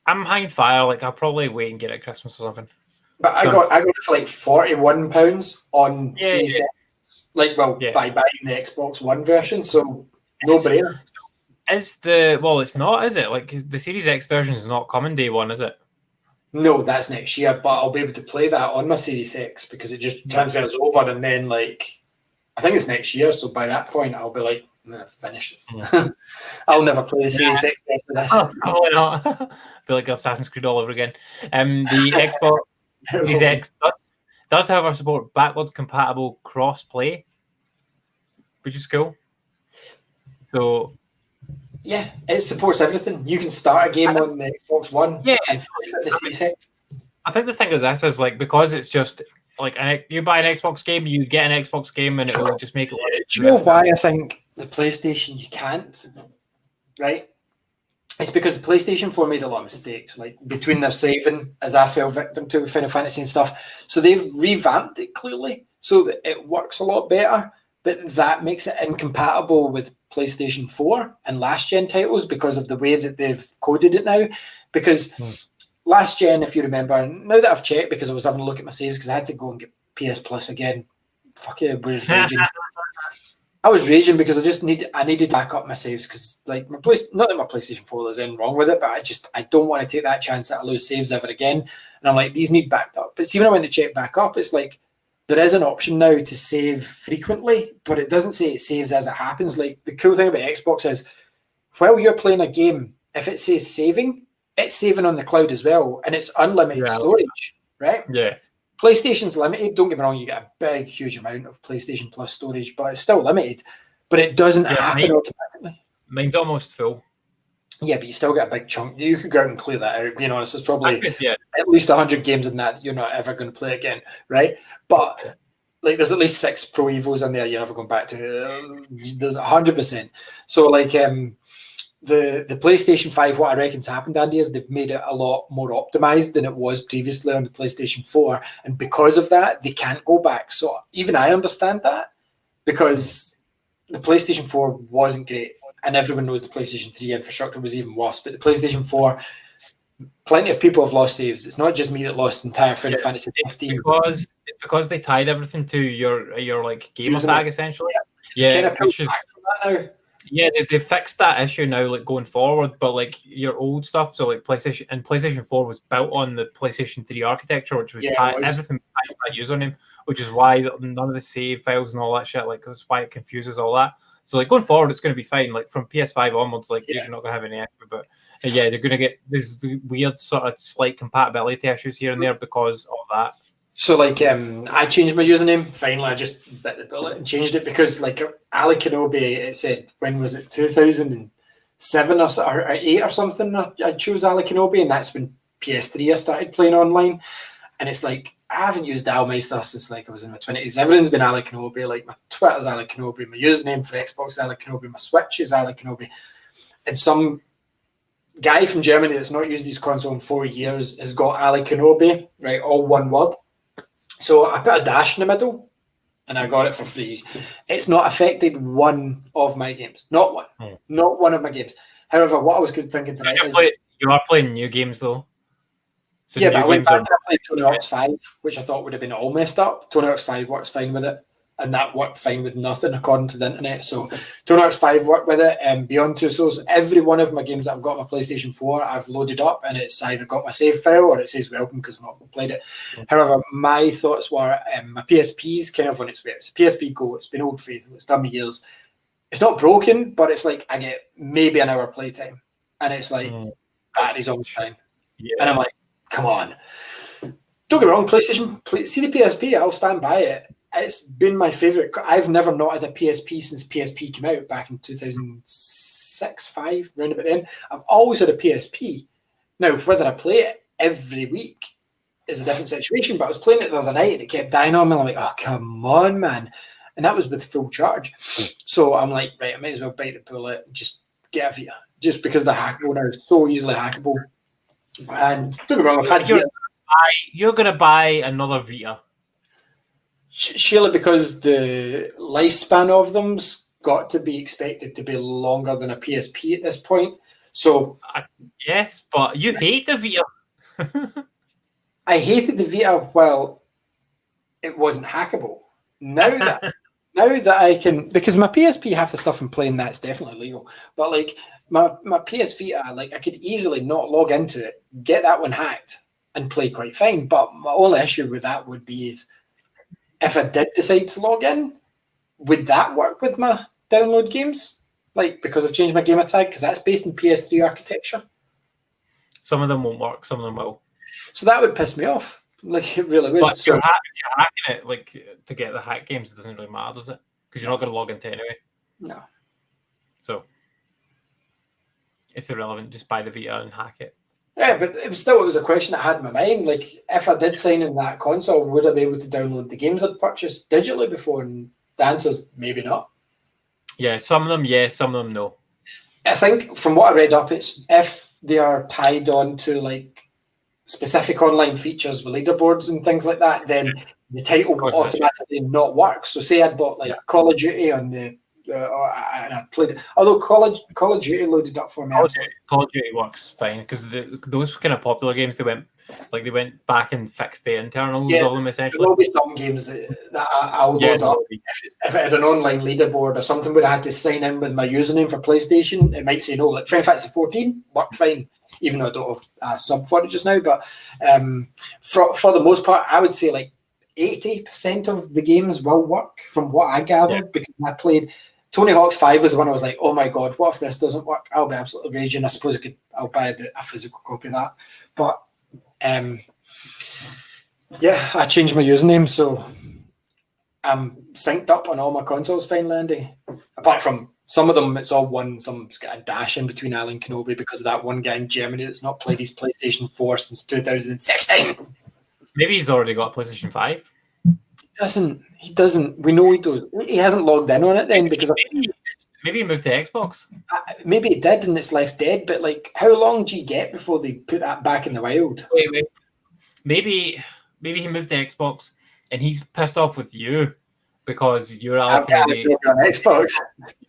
I'm hanging fire. Like, I'll probably wait and get it at Christmas or something. But I got it for like £41 on Series X. Like, by buying the Xbox One version, so no brainer. It's not, is it? Like, the Series X version is not coming day one, is it? No, that's next year, but I'll be able to play that on my Series X because it just transfers over, and then, like, I think it's next year, so by that point I'll be like, finished it. I'll never play the Series X after this. Probably not. Be like Assassin's Creed all over again. The Xbox Series X does however support backwards compatible cross-play, which is cool. So yeah, it supports everything. You can start a game on the Xbox One and finish it on the Series X. I think the thing with this is, like, because it's just like you buy an Xbox game, you get an Xbox game, and it will just make it work. Do you know why I think the PlayStation you can't? Right? It's because the PlayStation 4 made a lot of mistakes, like between their saving, as I fell victim to with Final Fantasy and stuff. So they've revamped it clearly so that it works a lot better, but that makes it incompatible with PlayStation 4 and last gen titles because of the way that they've coded it now. Because last gen, if you remember, now that I've checked because I was having a look at my saves because I had to go and get PS Plus again. Fuck yeah, I was raging. I was raging because I needed to back up my saves because, like, not that my PlayStation 4 there's anything wrong with it, but I don't want to take that chance that I lose saves ever again. And I'm like, these need backed up. But see, when I went to check back up, it's like there is an option now to save frequently, but it doesn't say it saves as it happens. Like, the cool thing about Xbox is while you're playing a game, if it says saving, it's saving on the cloud as well, and it's unlimited storage, right? Yeah. PlayStation's limited. Don't get me wrong, you get a big, huge amount of PlayStation Plus storage, but it's still limited. But it doesn't happen automatically. Mine's almost full. Yeah, but you still get a big chunk. You could go out and clear that out. Being honest, there's probably at least 100 games in that you're not ever going to play again, right? But like, there's at least 6 Pro Evos in there you're never going back to. There's 100%. So, like, the PlayStation 5, what I reckon's happened, Andy, is they've made it a lot more optimized than it was previously on the PlayStation 4. And because of that, they can't go back. So even I understand that because the PlayStation 4 wasn't great. And everyone knows the PlayStation 3 infrastructure was even worse. But the PlayStation 4, plenty of people have lost saves. It's not just me that lost entire Final Fantasy 15. It's because they tied everything to your like gamer tag, essentially. Kind of pulled back from that now. Yeah, they fixed that issue now, like, going forward. But, like, your old stuff, so like PlayStation 4 was built on the PlayStation 3 architecture, which was everything tied to that username, which is why none of the save files and all that shit, like, that's why it confuses all that. So, like, going forward, it's going to be fine. Like, from PS5 onwards, like, you're not going to have any extra. But they're going to get these weird sort of slight compatibility issues here and there because of that. So, like, I changed my username. Finally, I just bit the bullet and changed it because, like, Ali Kenobi, it said, when was it, 2007 or 8 or something? I chose Ali Kenobi, and that's when PS3 I started playing online. And it's like, I haven't used Almeister since, like, I was in my 20s. Everything's been Ali Kenobi. Like, my Twitter's Ali Kenobi, my username for Xbox is Ali Kenobi, my Switch is Ali Kenobi. And some guy from Germany that's not used his console in 4 years has got Ali Kenobi, right, all one word. So I put a dash in the middle, and I got it for free. It's not affected one of my games. Not one. Not one of my games. However, what I was thinking tonight is... You are playing new games, though. So Yeah, new but I went games back are and I played Tony Hawk's 5, which I thought would have been all messed up. Tony Hawk's 5 works fine with it, and that worked fine with nothing, according to the internet. So Tony Hawk's 5 worked with it, and Beyond Two Souls, every one of my games that I've got on my PlayStation 4, I've loaded up, and it's either got my save file or it says welcome because I've not played it. However, my thoughts were my PSP's kind of on its way. It's a PSP Go. It's been old faithful. It's done me years. It's not broken, but it's like I get maybe an hour playtime, and it's like battery's almost fine. Yeah. And I'm like, come on. Don't get me wrong, see the PSP, I'll stand by it. It's been my favourite. I've never not had a PSP since PSP came out back in 2006, 5, round about then. I've always had a PSP. Now, whether I play it every week is a different situation, but I was playing it the other night and it kept dying on me. I'm like, oh, come on, man. And that was with full charge. So I'm like, right, I might as well bite the bullet and just get a Vita. Just because they're hackable now, so easily hackable. And don't get me wrong, I've had Vita. You're going to buy another Vita. Surely because the lifespan of them's got to be expected to be longer than a PSP at this point. So yes, but you hate the Vita. I hated the Vita while it wasn't hackable. Now that I can, because my PSP, half the stuff I'm playing that's definitely legal. But like my PS Vita, like I could easily not log into it, get that one hacked, and play quite fine. But my only issue with that would be is if I did decide to log in, would that work with my download games? Like, because I've changed my gamer tag, because that's based in PS3 architecture. Some of them won't work, some of them will. So that would piss me off. Like, it really would. But if you're hacking it, like, to get the hack games, it doesn't really matter, does it? Because you're not going to log into it anyway. No. So, it's irrelevant. Just buy the Vita and hack it. Yeah, but it was a question I had in my mind. Like, if I did sign in that console, would I be able to download the games I'd purchased digitally before? And the answer's maybe not. Yeah, some of them, yes, some of them, no. I think from what I read up, it's if they are tied on to like specific online features with leaderboards and things like that, then the title will automatically not work. So say I'd bought like Call of Duty on the and I played it. Although Call of Duty loaded up for me. Call of Duty works fine because those kind of popular games they went back and fixed the internals of them essentially. There will be some games that I'll load up. If it had an online leaderboard or something where I had to sign in with my username for PlayStation, it might say no. Like Final Fantasy 14 worked fine, even though I don't have a sub for it just now. But for the most part, I would say like 80% of the games will work from what I gathered because I played. Tony Hawk's 5 was the one I was like, oh my god, what if this doesn't work? I'll be absolutely raging. I suppose I'll buy a physical copy of that. But I changed my username, so I'm synced up on all my consoles finally, Andy. Apart from some of them, it's all one. Some's got a dash in between Alan Kenobi because of that one guy in Germany that's not played his PlayStation 4 since 2016. Maybe he's already got a PlayStation 5. He doesn't. We know he does. He hasn't logged in on it then because maybe he moved to Xbox. Maybe it did and it's left dead. But like, how long do you get before they put that back in the wild? Wait. Maybe he moved to Xbox and he's pissed off with you because you're on Xbox.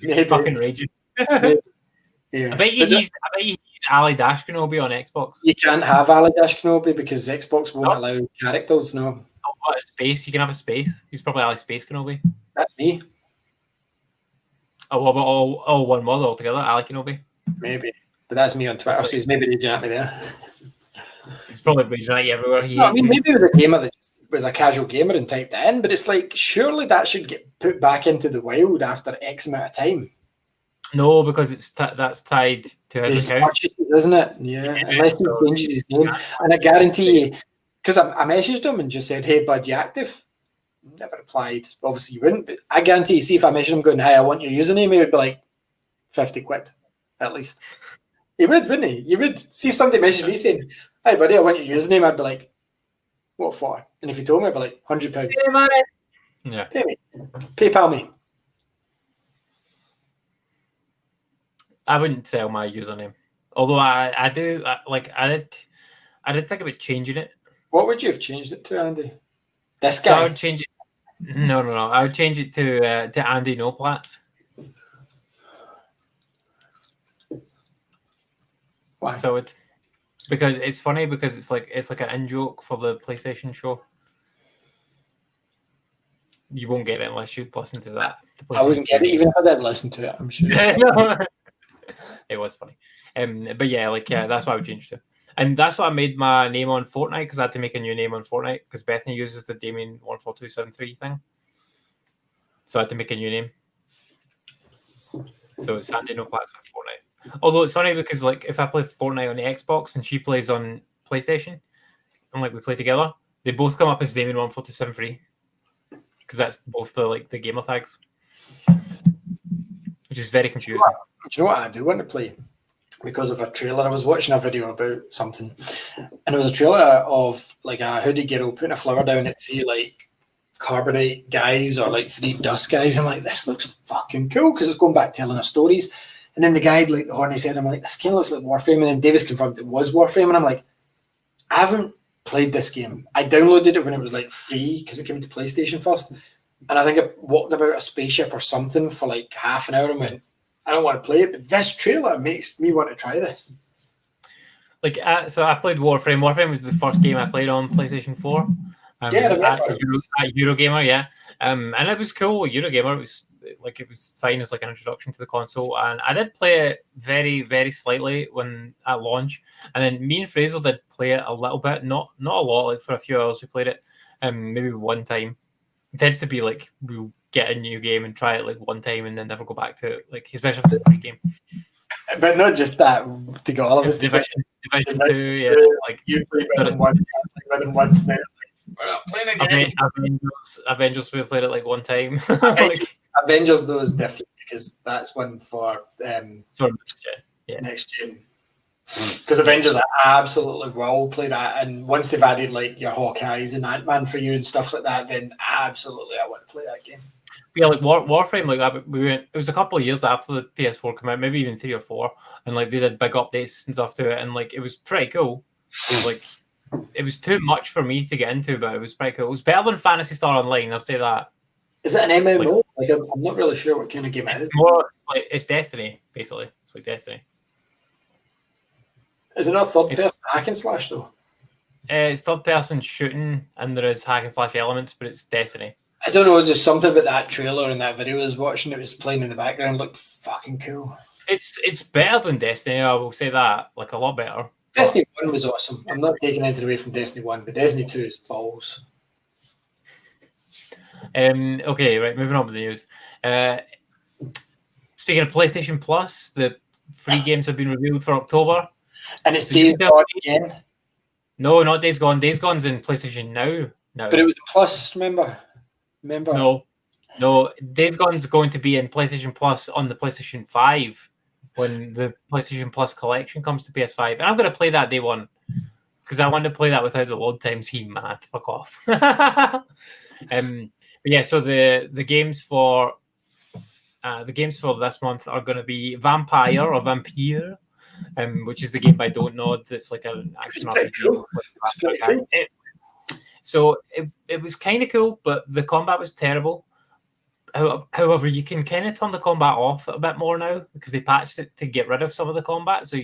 Maybe. Fucking raging. Yeah. I bet he's Ali Dash Kenobi on Xbox. You can't have Ali Dash Kenobi because Xbox won't allow characters. No. What, a space? You can have a space. He's probably Ali Space Kenobi. That's me. Oh, what about all one mod altogether? Ali Kenobi? Maybe. But that's me on Twitter, so he's maybe raging at me there. He's probably raging at you everywhere. Maybe it was a gamer that was a casual gamer and typed it in, but it's like, surely that should get put back into the wild after X amount of time. No, because that's tied to his account. Purchases, isn't it? Yeah, unless he changes his name. And I guarantee you, because I messaged him and just said, hey, bud, you active? Never replied. Obviously, you wouldn't, but I guarantee you, see if I messaged him going, hey, I want your username, he would be like, 50 quid, at least. He would, wouldn't he? You would. See if somebody messaged me saying, hey, buddy, I want your username, I'd be like, what for? And if he told me, I'd be like, £100. Yeah. Pay me. PayPal me. I wouldn't sell my username. Although I did think about changing it. What would you have changed it to, Andy? This guy? So I would change it. No. I would change it to Andy No Plats. Why? So it. because it's funny because it's like an in joke for the PlayStation show. You won't get it unless you listen to that. I wouldn't get it even if I did listen to it. I'm sure. It was funny. But yeah, that's why I would change to. And that's why I made my name on Fortnite, because I had to make a new name on Fortnite because Bethany uses the Damien 14273 thing. So I had to make a new name. So it's Sandy No Plats on Fortnite. Although it's funny because like if I play Fortnite on the Xbox and she plays on PlayStation and like we play together, they both come up as Damien 14273. Because that's both the gamer tags. Which is very confusing. Do you know what I do want to play? Because of a trailer. I was watching a video about something, and it was a trailer of like a hooded girl putting a flower down at 3 like carbonite guys or like 3 dust guys. I'm like, this looks fucking cool because it's going back telling her stories. And then the guy had like the horny head. I'm like, this game looks like Warframe. And then Davis confirmed it was Warframe, and I'm like, I haven't played this game. I downloaded it when it was like free because it came to PlayStation first, and I think I walked about a spaceship or something for like half an hour and went, I don't want to play it, but this trailer makes me want to try this. So I played Warframe. Warframe was the first game I played on PlayStation 4. At Eurogamer, yeah. And it was cool. Eurogamer it was fine as like an introduction to the console, and I did play it very, very slightly when at launch. And then me and Fraser did play it a little bit, not a lot. Like for a few hours, we played it, maybe one time. It tends to be like we'll get a new game and try it like one time and then never go back to it, like especially if it's a free game. But not just that, to go all of us. Division 2, yeah. Like you play once now. We're not playing again. Avengers, we played it like one time. Avengers though is different because that's one for next gen. Yeah. Next gen. Because Avengers, I absolutely will play that, and once they've added like your Hawkeyes and Ant-Man for you and stuff like that, then absolutely I want to play that game. Yeah, like Warframe, like that. It was a couple of years after the PS4 came out, maybe even 3 or 4, and like they did big updates and stuff to it, and like it was pretty cool. It was too much for me to get into, but it was pretty cool. It was better than Phantasy Star Online, I'll say that. Is it an MMO? I'm not really sure what kind of game it is. It's Destiny, basically. It's like Destiny. Is it not third-person hack and slash though? It's third-person shooting, and there is hack and slash elements, but it's Destiny. I don't know, just something about that trailer and that video I was watching. It was playing in the background, looked fucking cool. It's better than Destiny, I will say that, like a lot better. Destiny 1 was awesome. I'm not taking anything away from Destiny 1, but Destiny 2 is balls. Okay, right, moving on with the news. Speaking of PlayStation Plus, the free games have been revealed for October. And it's Days Gone again? No, not Days Gone. Days Gone's in PlayStation Now. But it was Plus, remember? No. Days Gone's going to be in PlayStation Plus on the PlayStation 5 when the PlayStation Plus collection comes to PS5. And I'm going to play that day one because I want to play that without the load times. Mad. Fuck off. But yeah, so the games for this month are going to be Vampire, which is the game by Don't Nod. It's like an action RPG. Cool. So it was kind of cool, but the combat was terrible. However, you can kind of turn the combat off a bit more now because they patched it to get rid of some of the combat. So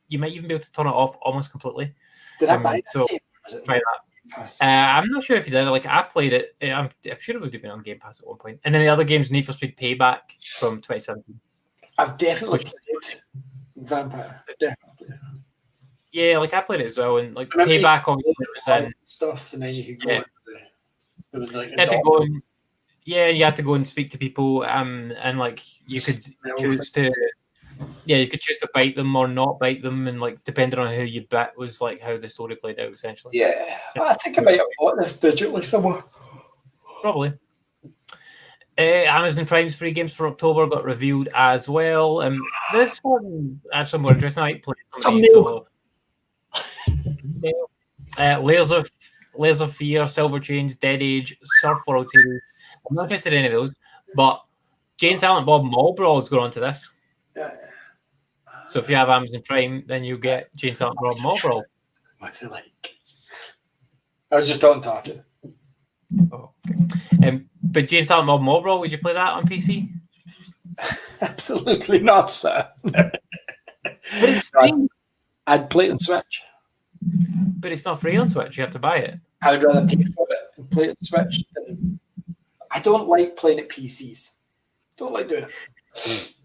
you might even be able to turn it off almost completely. Did I buy this game? Try that. I'm not sure if you did. Like I played it. I'm sure it would have been on Game Pass at one point. And then the other game's Need for Speed Payback from 2017. I've definitely played Vampire. Definitely. Yeah, like I played it as well, and like Payback obviously was in stuff, and then you could go. Yeah. It was like you had to go and, you had to go and speak to people, and like you could choose to, you could choose to bite them or not bite them, and like depending on who you bit was like how the story played out essentially. Yeah, I think I might have bought this digitally somewhere. Probably. Amazon Prime's free games for October got revealed as well. This one's actually more interesting. I played some Layers of Fear, Silver Chains, Dead Age, Surf World Series. I'm not interested in any of those, but Jane Silent Bob Mall Brawl is going on to this. Yeah. So if you have Amazon Prime, then you get Jane Silent Bob Mall Brawl. What's it like? I was just talking to it. Oh, okay. But Jane Silent Bob Mall Brawl, would you play that on PC? Absolutely not, sir. But it's free. I'd play it on Switch. But it's not free on Switch. You have to buy it. I would rather pay for it and play it on Switch than. I don't like playing at PCs. Don't like doing it.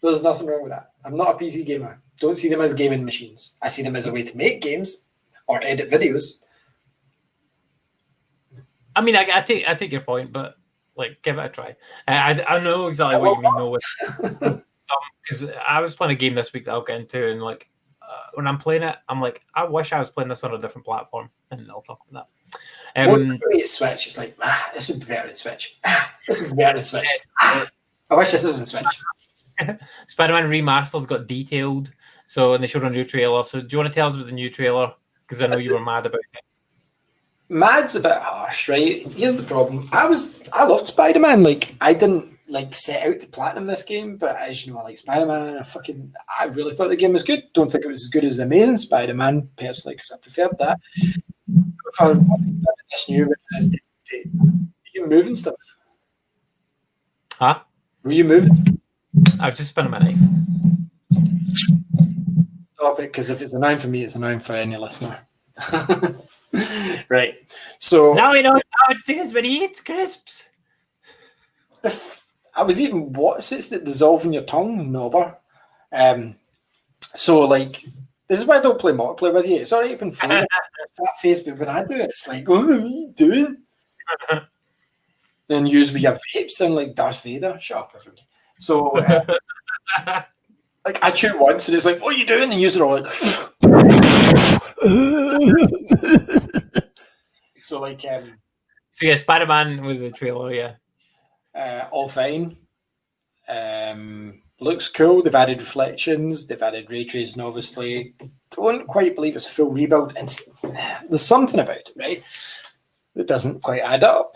There's nothing wrong with that. I'm not a PC gamer. Don't see them as gaming machines. I see them as a way to make games or edit videos. I mean, I take your point, but like, give it a try. I know exactly what you mean though. With because I was playing a game this week that I'll get into, and like when I'm playing it, I'm like, I wish I was playing this on a different platform, and I'll talk about that. For me, it's Switch. It's like, this would be better in Switch. This would be better in Switch. I wish this was in Switch. Spider-Man Remastered got detailed, and they showed a new trailer. So do you want to tell us about the new trailer? Because I know you were mad about it. Mad's a bit harsh, right? Here's the problem. I loved Spider-Man. Like, I didn't set out to platinum this game, but as you know, I like Spider-Man. I really thought the game was good. Don't think it was as good as Amazing Spider-Man personally, because I preferred that. If I wanted this new, were you moving stuff? Huh? Were you moving stuff? I was just spinning my knife. Stop it, because if it's a 9 for me, it's a 9 for any listener. Right. So now he knows how it feels when he eats crisps. I was eating what's that dissolve in your tongue, Nobber. So like, this is why I don't play multiplayer with you. It's alright you can fat face, but when I do it, it's like, oh, what are you doing? And use with your vape sound like Darth Vader. Shut up, everybody. So like I chew once and it's like, what are you doing? And use it all like so like so yeah, Spider-Man with the trailer, yeah. All fine. Looks cool. They've added reflections. They've added ray tracing, obviously. Don't quite believe it's a full rebuild. And there's something about it, right, that doesn't quite add up.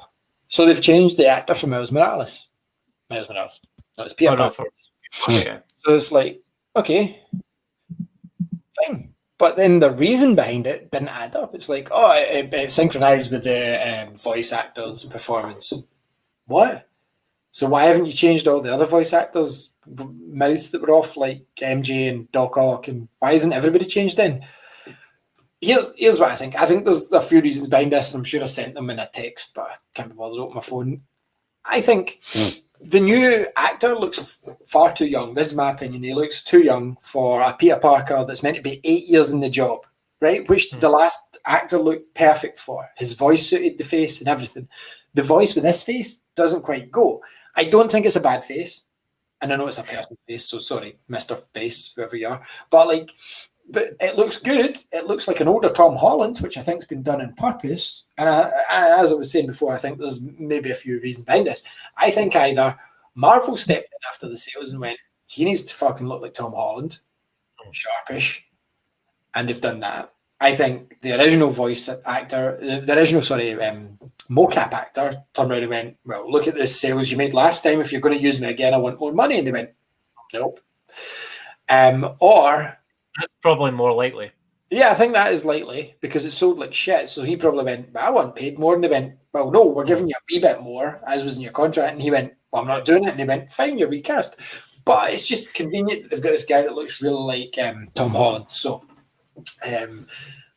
So they've changed the actor for Miles Morales. No, it's Peter Parker. Okay. So it's like, okay, fine. But then the reason behind it didn't add up. It's like, it synchronized with the voice actor's performance. What? So why haven't you changed all the other voice actors' mouths that were off, like MJ and Doc Ock, and why isn't everybody changed in? Here's what I think. I think there's a few reasons behind this, and I'm sure I sent them in a text, but I can't be bothered to open my phone. I think the new actor looks far too young. This is my opinion. He looks too young for a Peter Parker that's meant to be 8 years in the job, right? Which the last actor looked perfect for. His voice suited the face and everything. The voice with this face doesn't quite go. I don't think it's a bad face. And I know it's a person's face, so sorry, Mr. Face, whoever you are. But like, it looks good. It looks like an older Tom Holland, which I think's been done on purpose. And as I was saying before, I think there's maybe a few reasons behind this. I think either Marvel stepped in after the sales and went, he needs to fucking look like Tom Holland, sharpish, and they've done that. I think the original voice actor, the original mocap actor turned around and went, well, look at the sales you made last time. If you're going to use me again, I want more money. And they went, nope. Or that's probably more likely. Yeah, I think that is likely because it sold like shit. So he probably went, but I want paid more. And they went, well, no, we're giving you a wee bit more, as was in your contract. And he went, well, I'm not doing it. And they went, fine, you're recast. But it's just convenient that they've got this guy that looks really like Tom Holland. So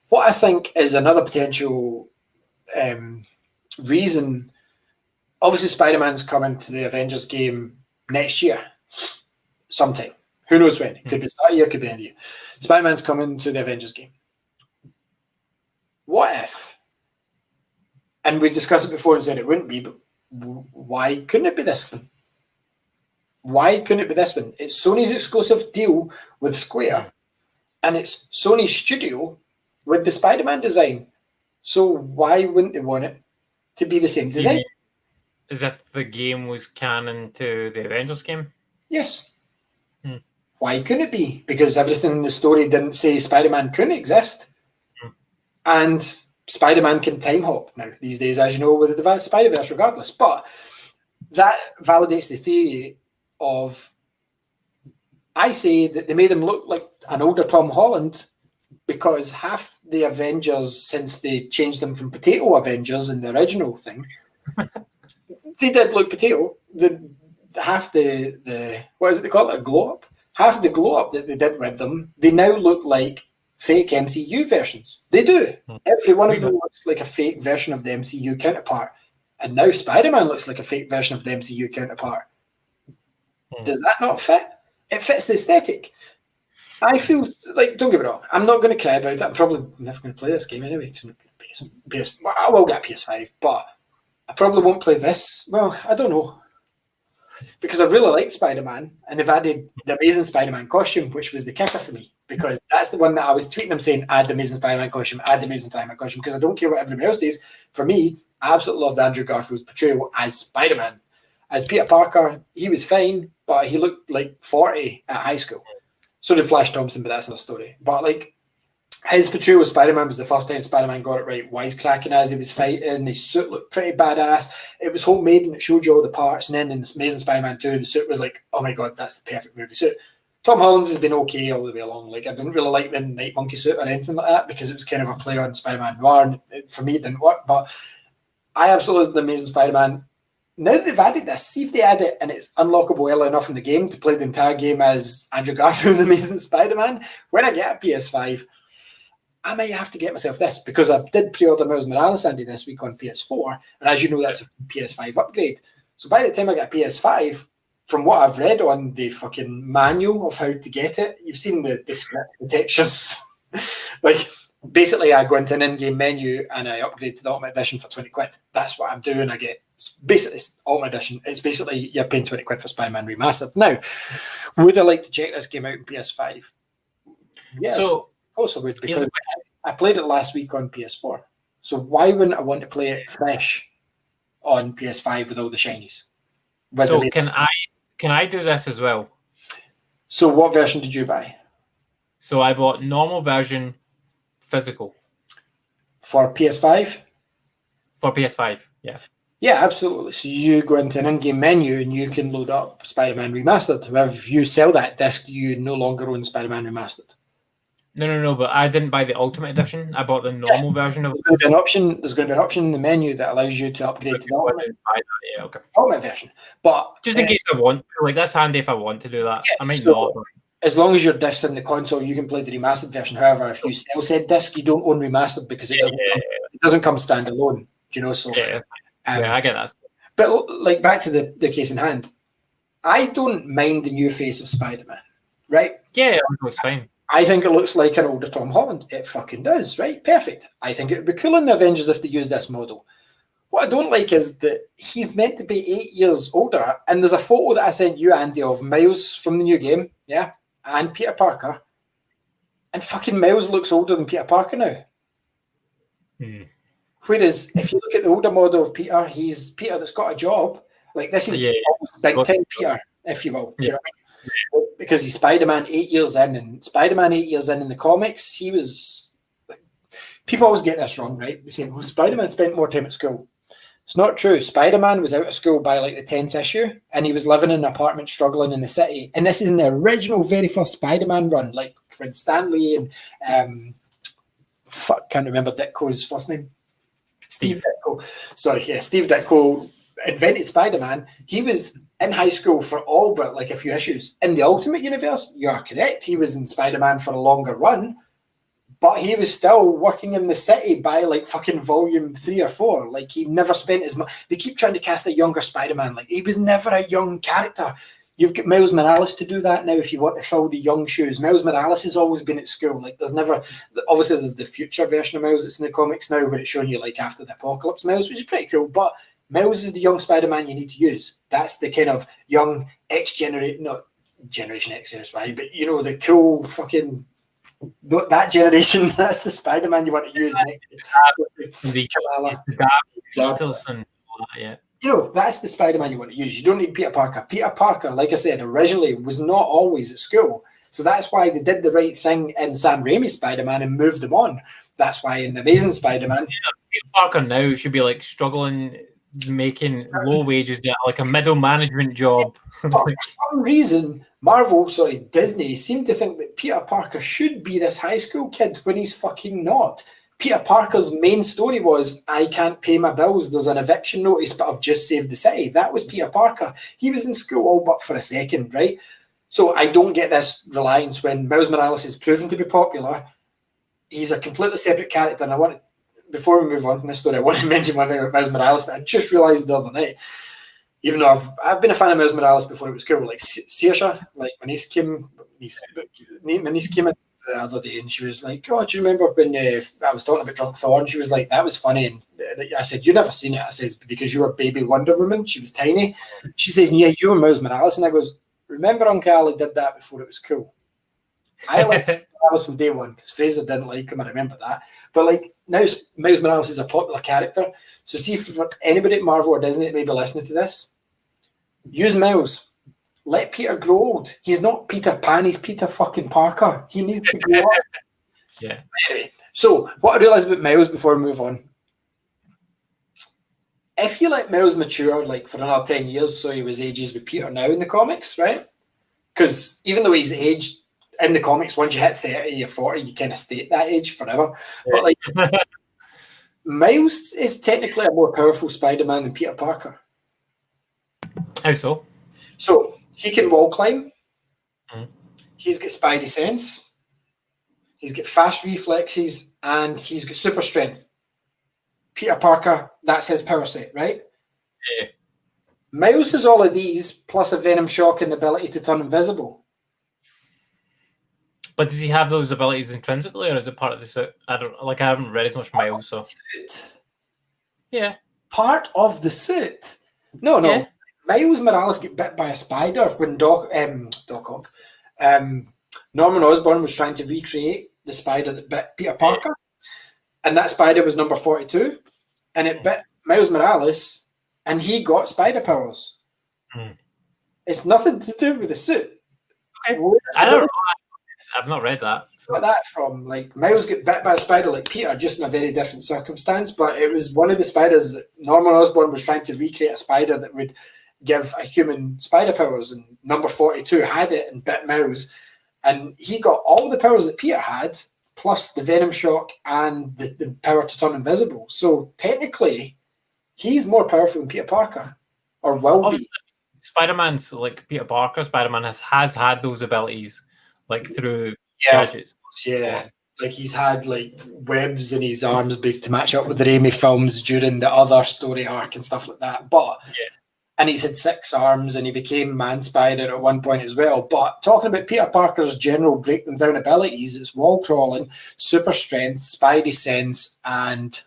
what I think is another potential reason, obviously Spider-Man's coming to the Avengers game next year sometime. Who knows when? It could be start of the year, could be the end of the year. Spider-Man's coming to the Avengers game. What if, and we discussed it before and said it wouldn't be, but why couldn't it be this one? Why couldn't it be this one? It's Sony's exclusive deal with Square, and it's Sony's studio with the Spider-Man design. So why wouldn't they want it to be the same design? As if the game was canon to the Avengers game? Yes. Why couldn't it be? Because everything in the story didn't say Spider-Man couldn't exist. And Spider-Man can time hop now these days, as you know, with the Spider-Verse regardless. But that validates the theory of, I say that they made him look like an older Tom Holland because half the Avengers, since they changed them from Potato Avengers in the original thing, they did look potato. Half the what is it they call it, a glow up? Half the glow up that they did with them, they now look like fake MCU versions. They do. Every one of them looks like a fake version of the MCU counterpart. And now Spider-Man looks like a fake version of the MCU counterpart. Does that not fit? It fits the aesthetic. I feel like, don't get me wrong, I'm not going to cry about it. I'm probably never going to play this game anyway. Because I will get a PS5, but I probably won't play this. Well, I don't know. Because I really liked Spider-Man, and they've added the Amazing Spider-Man costume, which was the kicker for me. Because that's the one that I was tweeting them saying, add the Amazing Spider-Man costume, add the Amazing Spider-Man costume, because I don't care what everybody else says. For me, I absolutely loved Andrew Garfield's portrayal as Spider-Man. As Peter Parker, he was fine, but he looked like 40 at high school. So did Flash Thompson, but that's another story. But like, his portrayal of Spider-Man was the first time Spider-Man got it right, wisecracking as he was fighting. His suit looked pretty badass. It was homemade and it showed you all the parts. And then in Amazing Spider-Man 2, the suit was like, oh my God, that's the perfect movie suit. Tom Holland's has been okay all the way along. Like, I didn't really like the Night Monkey suit or anything like that because it was kind of a play on Spider-Man Noir. And for me, it didn't work. But I absolutely love the Amazing Spider-Man. Now that they've added this, see if they add it and it's unlockable early enough in the game to play the entire game as Andrew Garfield's Amazing Spider-Man. When I get a PS5, I might have to get myself this because I did pre-order Miles Morales, Andy, this week on PS4. And as you know, that's a PS5 upgrade. So by the time I get a PS5, from what I've read on the fucking manual of how to get it, you've seen the script, the textures. Like, basically, I go into an in-game menu and I upgrade to the Ultimate Edition for 20 quid. That's what I'm doing. I get basically Ultimate Edition. It's basically you're paying 20 quid for Spider-Man Remastered. Now, would I like to check this game out on PS5? Yeah, so, of course I would, because I played it last week on PS4. So why wouldn't I want to play it fresh on PS5 with all the shinies? So can I do this as well? So what version did you buy? So I bought normal version, physical. For PS5? For PS5, yeah. Yeah, absolutely. So you go into an in-game menu and you can load up Spider-Man Remastered. However, if you sell that disc, you no longer own Spider-Man Remastered. No, but I didn't buy the Ultimate Edition. I bought the normal version of. There's going to be an option in the menu that allows you to upgrade to the Ultimate version. But just in case I want to, like, that's handy if I want to do that. Yeah, I might not. As long as your disc's in the console, you can play the remastered version. However, if you sell said disc, you don't own remastered because it doesn't come standalone. Do you know? So I get that. But like, back to the case in hand, I don't mind the new face of Spider-Man, right? Yeah, it's fine. I think it looks like an older Tom Holland. It fucking does, right? Perfect. I think it would be cool in the Avengers if they use this model. What I don't like is that he's meant to be 8 years older, and there's a photo that I sent you, Andy, of Miles from the new game, yeah, and Peter Parker, and fucking Miles looks older than Peter Parker now. Whereas if you look at the older model of Peter, he's Peter that's got a job. Like, this is almost Big Time Peter, if you will. Do you know what I mean? Because he's Spider-Man 8 years in, and Spider-Man 8 years in the comics, he was... People always get this wrong, right? They say, well, Spider-Man spent more time at school. It's not true. Spider-Man was out of school by like the 10th issue, and he was living in an apartment struggling in the city. And this is in the original very first Spider-Man run, like when Stan Lee and... can't remember Ditko's first name. Steve Ditko. Sorry, yeah, Steve Ditko invented Spider-Man. He was in high school for all but like a few issues. In the Ultimate Universe, you're correct. He was in Spider-Man for a longer run, but he was still working in the city by like fucking volume 3 or 4. Like, he never spent as much. They keep trying to cast a younger Spider-Man. Like, he was never a young character. You've got Miles Morales to do that now if you want to fill the young shoes. Miles Morales has always been at school. Like, there's never... Obviously, there's the future version of Miles that's in the comics now, where it's showing you like after the apocalypse Miles, which is pretty cool, but Miles is the young Spider-Man you need to use. That's the kind of young X-generation, not Generation X, but you know, the cool fucking... That generation, that's the Spider-Man you want to use next. You know, that's the Spider-Man you want to use. You don't need Peter Parker. Peter Parker, like I said, originally was not always at school. So that's why they did the right thing in Sam Raimi's Spider-Man and moved them on. That's why in Amazing Spider-Man... Peter Parker now should be like struggling, making low wages, like a middle management job. But for some reason, Disney seemed to think that Peter Parker should be this high school kid when he's fucking not. Peter Parker's main story was, I can't pay my bills, there's an eviction notice, but I've just saved the city. That was Peter Parker. He was in school all but for a second, right? So I don't get this reliance when Miles Morales is proven to be popular. he's a completely separate character. And before we move on from this story, I want to mention one thing about Miles Morales that I just realised the other night. Even though I've been a fan of Miles Morales before it was cool, like Saoirse, like my niece came in the other day and she was like, "Oh, do you remember when I was talking about Drunk Thor?" And she was like, "That was funny." And I said, "You never seen it?" I says, "Because you were baby Wonder Woman." She was tiny. She says, "Yeah, you were Miles Morales." And I goes, "Remember Uncle Ali did that before it was cool." I like Morales from day one because Fraser didn't like him. I remember that. But like now, Miles Morales is a popular character. So see, for anybody at Marvel or Disney that may be listening to this, use Miles. Let Peter grow old. He's not Peter Pan. He's Peter fucking Parker. He needs to grow up. Yeah. Anyway, so what I realised about Miles before we move on, if you let Miles mature like for another 10 years, so he was ages with Peter now in the comics, right? Because even though he's aged in the comics, once you hit 30 or 40, you kind of stay at that age forever. Yeah. But like Miles is technically a more powerful Spider-Man than Peter Parker. How so? So he can wall climb. Mm. He's got spidey sense. He's got fast reflexes, and he's got super strength. Peter Parker, that's his power set, right? Yeah. Miles has all of these, plus a venom shock and the ability to turn invisible. But does he have those abilities intrinsically, or is it part of the suit? I haven't read as much Miles, so Suit. yeah. Part of the suit. No. Yeah. Miles Morales get bit by a spider when Norman Osborn was trying to recreate the spider that bit Peter Parker, and that spider was number 42, and it bit Miles Morales, and he got spider powers. Mm. It's nothing to do with the suit. Okay. I don't know. I've not read that. Got that from like Miles get bit by a spider like Peter, just in a very different circumstance. But it was one of the spiders that Norman Osborn was trying to recreate a spider that would give a human spider powers, and number 42 had it and bit Miles, and he got all the powers that Peter had, plus the venom shock and the power to turn invisible. So technically, he's more powerful than Peter Parker, or will be. Spider-Man's like Peter Parker. Spider-Man has had those abilities like through Yeah, gadgets. yeah. Like he's had like webs in his arms to match up with the Raimi films during the other story arc and stuff like that. But and he's had 6 arms, and he became Man Spider at one point as well. But talking about Peter Parker's general break them down abilities, it's wall crawling, super strength, spidey sense, and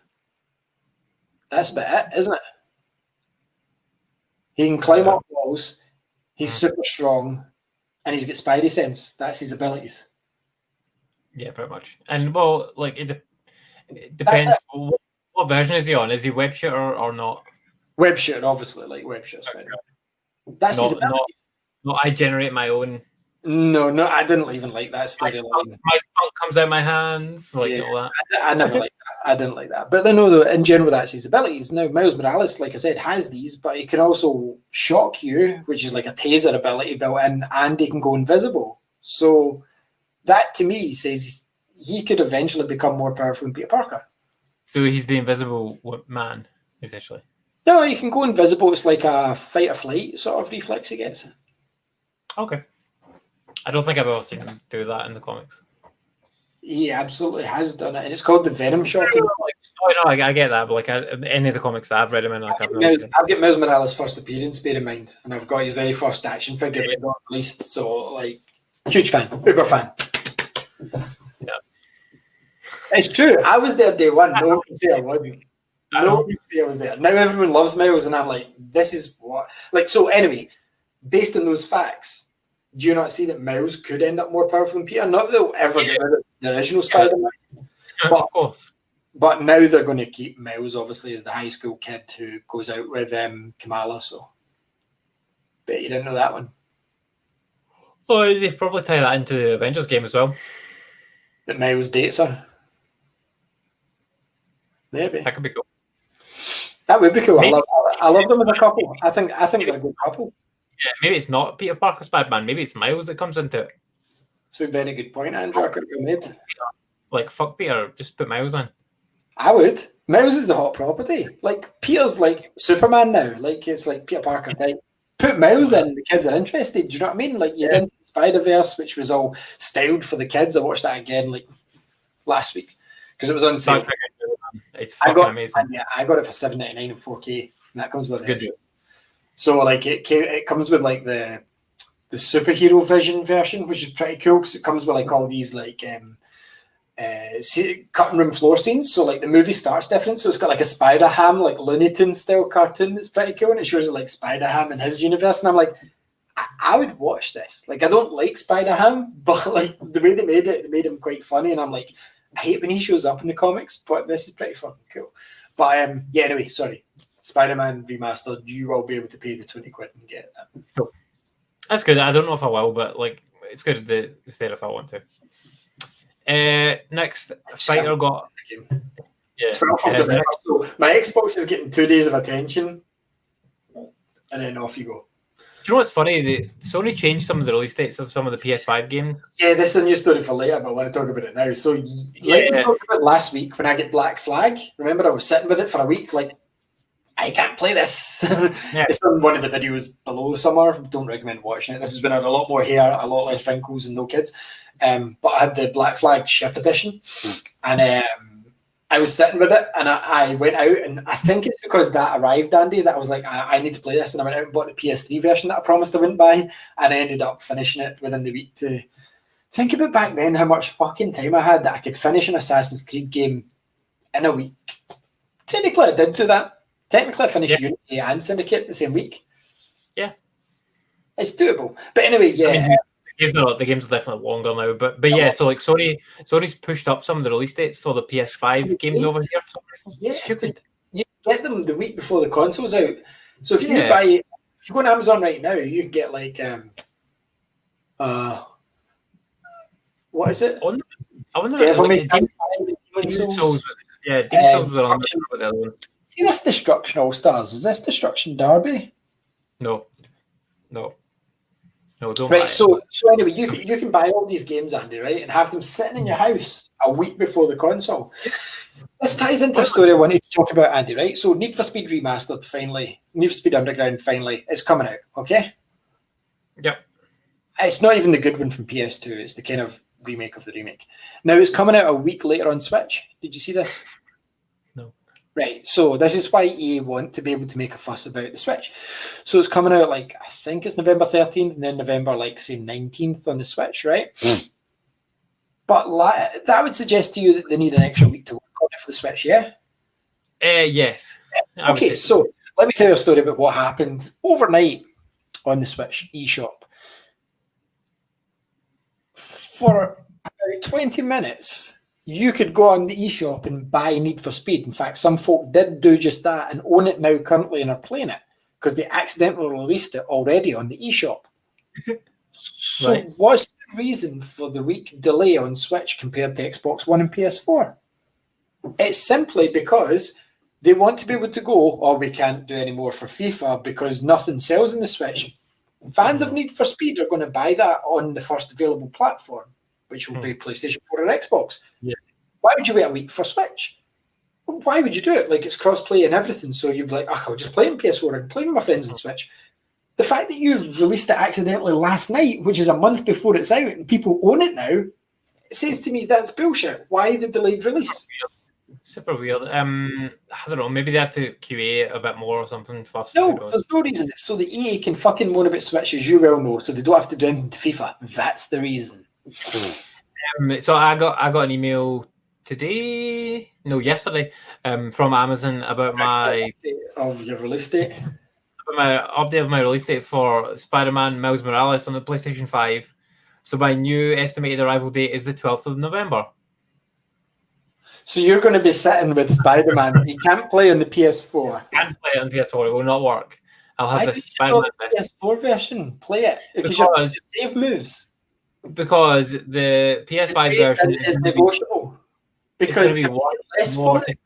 that's about it, isn't it? He can climb up walls, he's super strong, and he's got spidey sense. That's his abilities. Yeah, pretty much. And well, like it depends. What version is he on? Is he web shooter or not? Web shooter, obviously, like web shooter Spider. That's his abilities. Not I generate my own. No, I didn't even like that storyline. My spunk comes out my hands, like all that. I never liked that. I didn't like that. But then, no, though, in general, that's his abilities. Now, Miles Morales, like I said, has these, but he can also shock you, which is like a taser ability built in, and he can go invisible. So that, to me, says he could eventually become more powerful than Peter Parker. So he's the invisible man, essentially. No, he can go invisible. It's like a fight or flight sort of reflex he gets. Okay. I don't think I've ever seen him do that in the comics. He absolutely has done it, and it's called the venom shock. I get that, but like any of the comics that I've read him in, like I've got Miles Morales' first appearance, bear in mind, and I've got his very first action figure that got released. So, like, huge fan, uber fan. Yeah, it's true. I was there day one. No one can say I wasn't. No one can say I was there. Now everyone loves Miles, and I'm like, this is what. Like, so anyway, based on those facts, do you not see that Miles could end up more powerful than Peter? Not that they'll ever get rid of the original Spider-Man. But, of course. But now they're going to keep Miles, obviously, as the high school kid who goes out with Kamala. So, bet you didn't know that one. Oh, they probably tie that into the Avengers game as well. That Miles dates her. Maybe that could be cool. That would be cool. I love them as a couple. I think they're a good couple. Yeah, maybe it's not Peter Parker Spider-Man. Maybe it's Miles that comes into it. It's a very good point, Andrew. I could have made. Like, fuck Peter, just put Miles in. I would. Miles is the hot property. Like, Peter's like Superman now. Like, it's like Peter Parker, right? Put Miles in, the kids are interested. Do you know what I mean? Like, you're into the Spider-Verse, which was all styled for the kids. I watched that again, like, last week because it was on sale. It's fucking amazing. Yeah, I got it for $7.99 in 4K, and that comes with It's good. So like it comes with like the superhero vision version, which is pretty cool because it comes with like all these like cutting room floor scenes. So like the movie starts different, so it's got like a Spider-Ham like Looney Tunes style cartoon that's pretty cool, and it shows it like Spider-Ham in his universe, and I'm like, I would watch this. Like, I don't like Spider-Ham, but like the way they made him quite funny, and I'm like, I hate when he shows up in the comics, but this is pretty fucking cool. But yeah, anyway, sorry. Spider-Man Remastered, you will be able to pay the 20 quid and get that. Cool. That's good. I don't know if I will, but like it's good to stay if I want to. Next, Fighter got 12th of November. So my Xbox is getting 2 days of attention, and then off you go. Do you know what's funny? Sony changed some of the release dates of some of the PS5 games. Yeah, this is a new story for later, but I want to talk about it now. So, like we talked about last week when I get Black Flag, remember I was sitting with it for a week, like, I can't play this. It's on one of the videos below somewhere. Don't recommend watching it. This has been a lot more hair, a lot less wrinkles, and no kids. But I had the Black Flag Ship Edition, and I was sitting with it, and I went out, and I think it's because that arrived, Andy, that I was like, I need to play this, and I went out and bought the PS3 version that I promised I wouldn't buy, and I ended up finishing it within the week. To think about back then, how much fucking time I had that I could finish an Assassin's Creed game in a week. Technically, I did do that. Technically, I finished Unity and Syndicate the same week. Yeah. It's doable. But anyway, yeah. I mean, the games are definitely longer now, but yeah. So like Sony's pushed up some of the release dates for the PS5 games over here. For some reason. Yeah, stupid. You get them the week before the console's out. So if you go on Amazon right now, you can get like what is it? I wonder if Demon Souls. Yeah, Demon Souls were on the other one. See this Destruction All Stars? Is this Destruction Derby? No, don't. Right, so anyway, you can buy all these games, Andy, right, and have them sitting in your house a week before the console. This ties into a story I wanted to talk about, Andy, right? So Need for Speed Remastered, finally. Need for Speed Underground, finally. It's coming out, okay? Yep. It's not even the good one from PS2. It's the kind of remake of the remake. Now, it's coming out a week later on Switch. Did you see this? No. Right, so this is why EA want to be able to make a fuss about the Switch. So it's coming out, like, I think it's November 13th, and then November, like, say, 19th on the Switch, right? But that would suggest to you that they need an extra week to work on it for the Switch, yeah? Yes. Okay, so let me tell you a story about what happened overnight on the Switch eShop. For about 20 minutes, you could go on the eShop and buy Need for Speed. In fact, some folk did do just that and own it now currently and are playing it because they accidentally released it already on the eShop. So what's the reason for the week delay on Switch compared to Xbox One and PS4? It's simply because they want to be able to go, oh, we can't do any more for FIFA because nothing sells in the Switch. Fans of Need for Speed are going to buy that on the first available platform, which will be PlayStation 4 or Xbox. Yeah. Why would you wait a week for Switch? Why would you do it? Like, it's cross-play and everything, so you'd be like, oh, I'll just play on PS4 and play with my friends on Switch. The fact that you released it accidentally last night, which is a month before it's out, and people own it now, it says to me that's bullshit. Why the delayed release? Super weird. I don't know. Maybe they have to QA a bit more or something first. No, there's no reason. It's so the EA can fucking moan about Switch, as you well know, so they don't have to do anything to FIFA. That's the reason. So I got an email yesterday, from Amazon about my of your release date. My update of my release date for Spider-Man Miles Morales on the PlayStation 5. So my new estimated arrival date is the 12th of November. So you're going to be sitting with Spider-Man. You can't play on the PS4. I can't play it on PS4. It will not work. I'll have this Spider-Man PS4 version. Play it because save moves. Because the PS5 version is negotiable. Because it's going to be less for it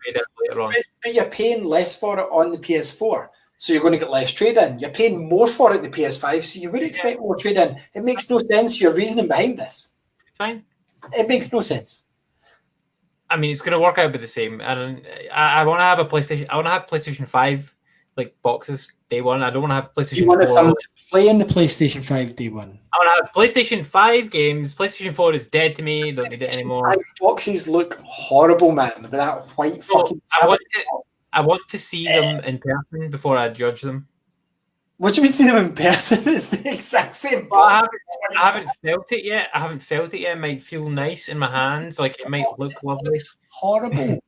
later on. But you're paying less for it on the PS4. So you're going to get less trade-in. You're paying more for it in the PS5, so you would expect more trade-in. It makes no sense. Your reasoning behind this. Fine. It makes no sense. I mean, it's going to work out be the same. And I want to have a PlayStation. I want to have PlayStation 5 like boxes day one. I don't want to have PlayStation You want 4. them to play in the PlayStation 5 day one. I want to have PlayStation 5 games. PlayStation 4 is dead to me. Don't need it anymore. 5 boxes look horrible, man. With that white fucking. I want to see them in person before I judge them. What do you mean see them in person? It's the exact same. Well, I haven't felt it yet. It might feel nice in my hands. Like it might look lovely. It's horrible. It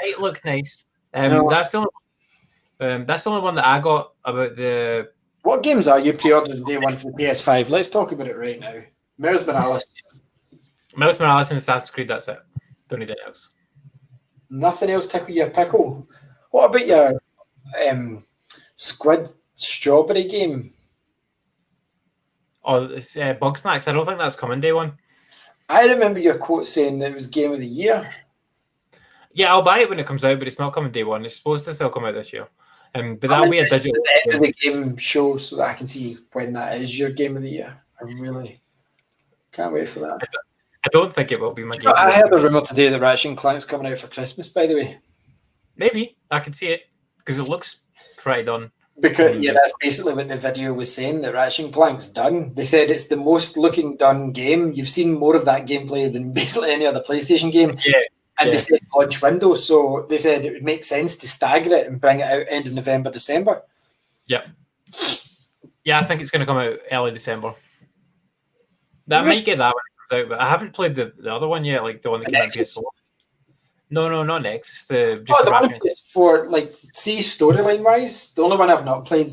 might look nice. No. That's the only one that I got about the. What games are you pre-ordering day one for the PS5? Let's talk about it right now. Miles Morales. Miles Morales and Assassin's Creed. That's it. Don't need anything else. Nothing else tickle your pickle. What about your Squid Strawberry game? Oh, it's Bug Snacks. I don't think that's coming day one. I remember your quote saying that it was Game of the Year. Yeah, I'll buy it when it comes out, but it's not coming day one. It's supposed to still come out this year. But that'll be a digital. At the end of the game show, so that I can see when that is your Game of the Year. I really can't wait for that. I don't think it will be my game. I heard a rumor today that Ratchet and Clank's coming out for Christmas. By the way, maybe I can see it because it looks pretty done. Because that's basically what the video was saying, that Ratchet and Clank's done. They said it's the most looking done game. You've seen more of that gameplay than basically any other PlayStation game. Yeah. And they said launch window, so they said it would make sense to stagger it and bring it out end of November, December. Yep. Yeah, I think it's going to come out early December. That might get that when it comes out, but I haven't played the other one yet, like the one that came out PS4. No, not Nexus. The one for see storyline wise, the only one I've not played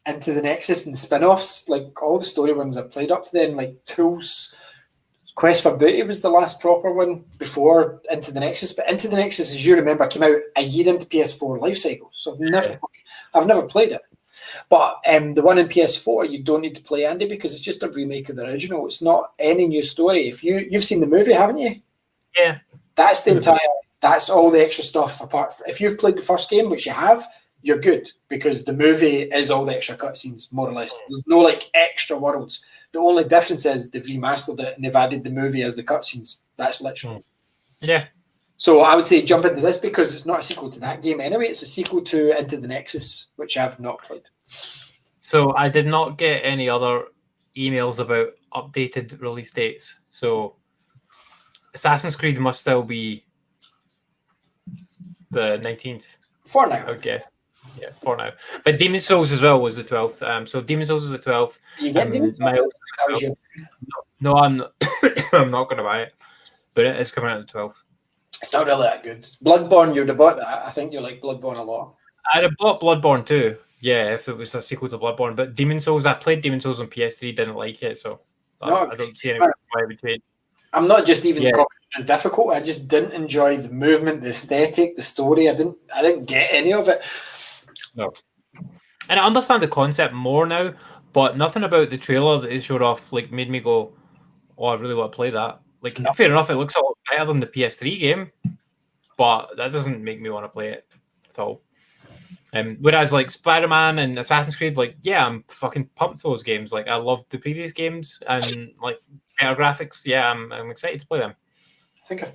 Into the Nexus and the spin-offs. Like all the story ones I've played up to then, like Tools. Quest for Booty was the last proper one before Into the Nexus, but Into the Nexus, as you remember, came out a year into PS4 life cycle, so I've never played it. But the one in PS4, you don't need to play, Andy, because it's just a remake of the original. It's not any new story. If you've seen the movie, haven't you? Yeah, that's the entire. That's all the extra stuff. Apart from if you've played the first game, which you have, you're good because the movie is all the extra cutscenes, more or less. There's no extra worlds. The only difference is they've remastered it and they've added the movie as the cutscenes. That's literal. Yeah. So I would say jump into this because it's not a sequel to that game anyway. It's a sequel to Into the Nexus, which I've not played. So I did not get any other emails about updated release dates. So Assassin's Creed must still be the 19th. For now. I would guess. Yeah, for now. But Demon's Souls as well was the 12th. So Demon's Souls is the 12th. You get Demon's Souls? No, I'm not. I'm not going to buy it. But it is coming out on the 12th. It's not really that good. Bloodborne, you'd have bought that. I think you like Bloodborne a lot. I'd have bought Bloodborne too. Yeah, if it was a sequel to Bloodborne. But Demon's Souls, I played Demon's Souls on PS3, didn't like it. So I don't see any why it would change. I'm not just even difficult. I just didn't enjoy the movement, the aesthetic, the story. I didn't get any of it. No. And I understand the concept more now, but nothing about the trailer that it showed off made me go, oh, I really want to play that. Fair enough, it looks a lot better than the PS3 game, but that doesn't make me want to play it at all. Whereas Spider-Man and Assassin's Creed, I'm fucking pumped for those games. I loved the previous games and better graphics. Yeah, I'm excited to play them. I think I've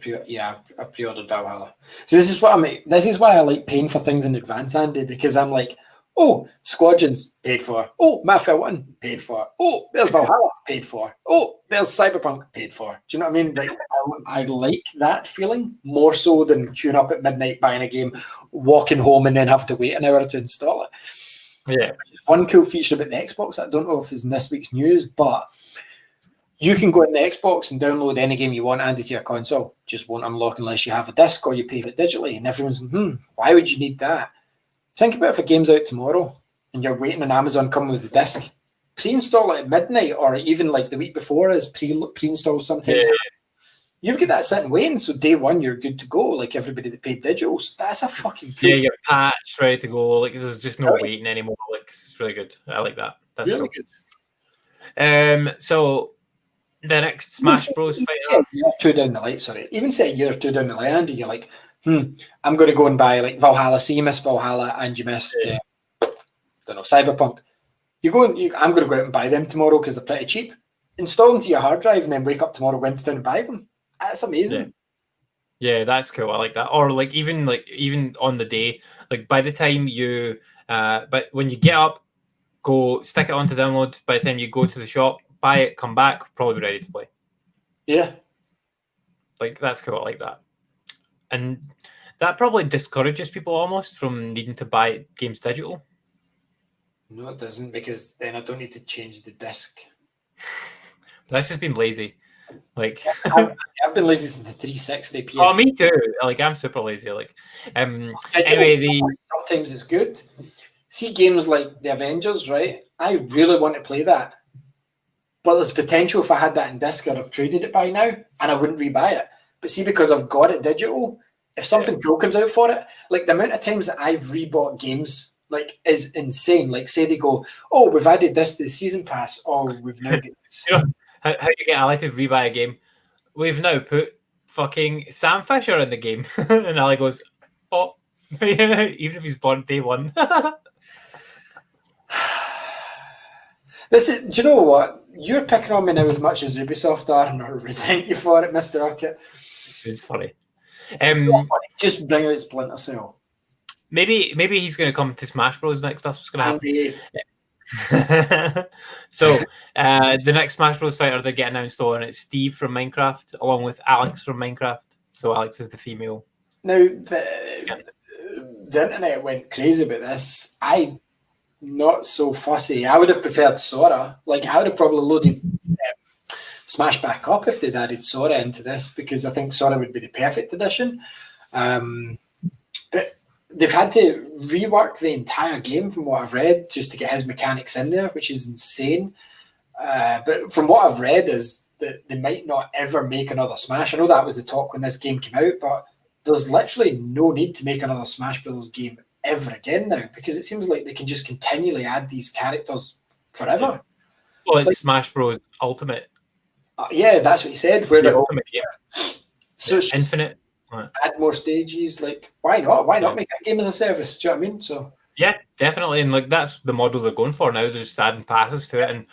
pre-ordered Valhalla. So this is what I mean. This is why I like paying for things in advance, Andy, because I'm like, oh, Squadrons paid for. Oh, Mafia 1 paid for. Oh, there's Valhalla paid for. Oh, there's Cyberpunk paid for. Do you know what I mean? I like that feeling more so than queuing up at midnight buying a game, walking home, and then have to wait an hour to install it. Yeah. One cool feature about the Xbox, I don't know if it's in this week's news, but you can go in the Xbox and download any game you want and to your console. Just won't unlock unless you have a disc or you pay for it digitally. And everyone's why would you need that? Think about if a game's out tomorrow and you're waiting on Amazon coming with the disc. Pre-install it at midnight or even the week before is pre-install sometimes. Yeah. You've got that sitting waiting, so day one you're good to go, like everybody that paid digital. So that's a fucking cool you get patched, ready to go. There's just no waiting anymore. It's really good. I like that. That's really good. So the next Smash Bros. Fighter. Even say a year or two down the line, Andy, you're like, I'm going to go and buy Valhalla. So you missed Valhalla and you missed, Cyberpunk. I'm going to go out and buy them tomorrow because they're pretty cheap. Install them to your hard drive and then wake up tomorrow, go into town and buy them. That's amazing. Yeah, that's cool. I like that. Or even on the day, by the time you But when you get up, go stick it onto download. By the time you go to the shop, buy it, come back, probably be ready to play. Yeah. Like, that's cool. I like that. And that probably discourages people almost from needing to buy games digital. No, it doesn't, because then I don't need to change the disc. That's just been lazy. Like, I've been lazy since the 360 PS. oh, me too. Like, I'm super lazy. Like, anyway, sometimes it's good. See games like the Avengers, right? I really want to play that, but there's potential if I had that in disc, I'd have traded it by now, and I wouldn't rebuy it. But see, because I've got it digital, if something cool comes out for it, like the amount of times that I've rebought games, like, is insane. Like, say they go, "Oh, we've added this to the season pass," or "We've now got this." you know, how you get Ali to rebuy a game? We've now put fucking Sam Fisher in the game, and Ali goes, "Oh, even if he's born day one." This is. Do you know what? You're picking on me now as much as Ubisoft are, and I resent you for it, Mr. Rocket. It's funny. It's not funny. Just bring out Splinter Cell. Maybe he's going to come to Smash Bros next. That's what's going to happen. So the next Smash Bros fighter they get announced on, it's Steve from Minecraft, along with Alex from Minecraft. So Alex is the female. Now the internet went crazy about this. I'm not so fussy. I would have preferred Sora. Like, I would have probably loaded Smash back up if they'd added Sora into this, because I think Sora would be the perfect addition. But they've had to rework the entire game, from what I've read, just to get his mechanics in there, which is insane. But from what I've read is that they might not ever make another Smash. I know that was the talk when this game came out, but there's literally no need to make another Smash Bros. Game ever again now, because it seems like they can just continually add these characters forever. Well, it's like Smash Bros. Ultimate. Yeah, that's what you said. Where the ultimate game. So it's infinite. Add more stages. Like, why not? Why not make a game as a service? Do you know what I mean? So yeah, definitely, and like that's the model they're going for now. They're just adding passes to it, and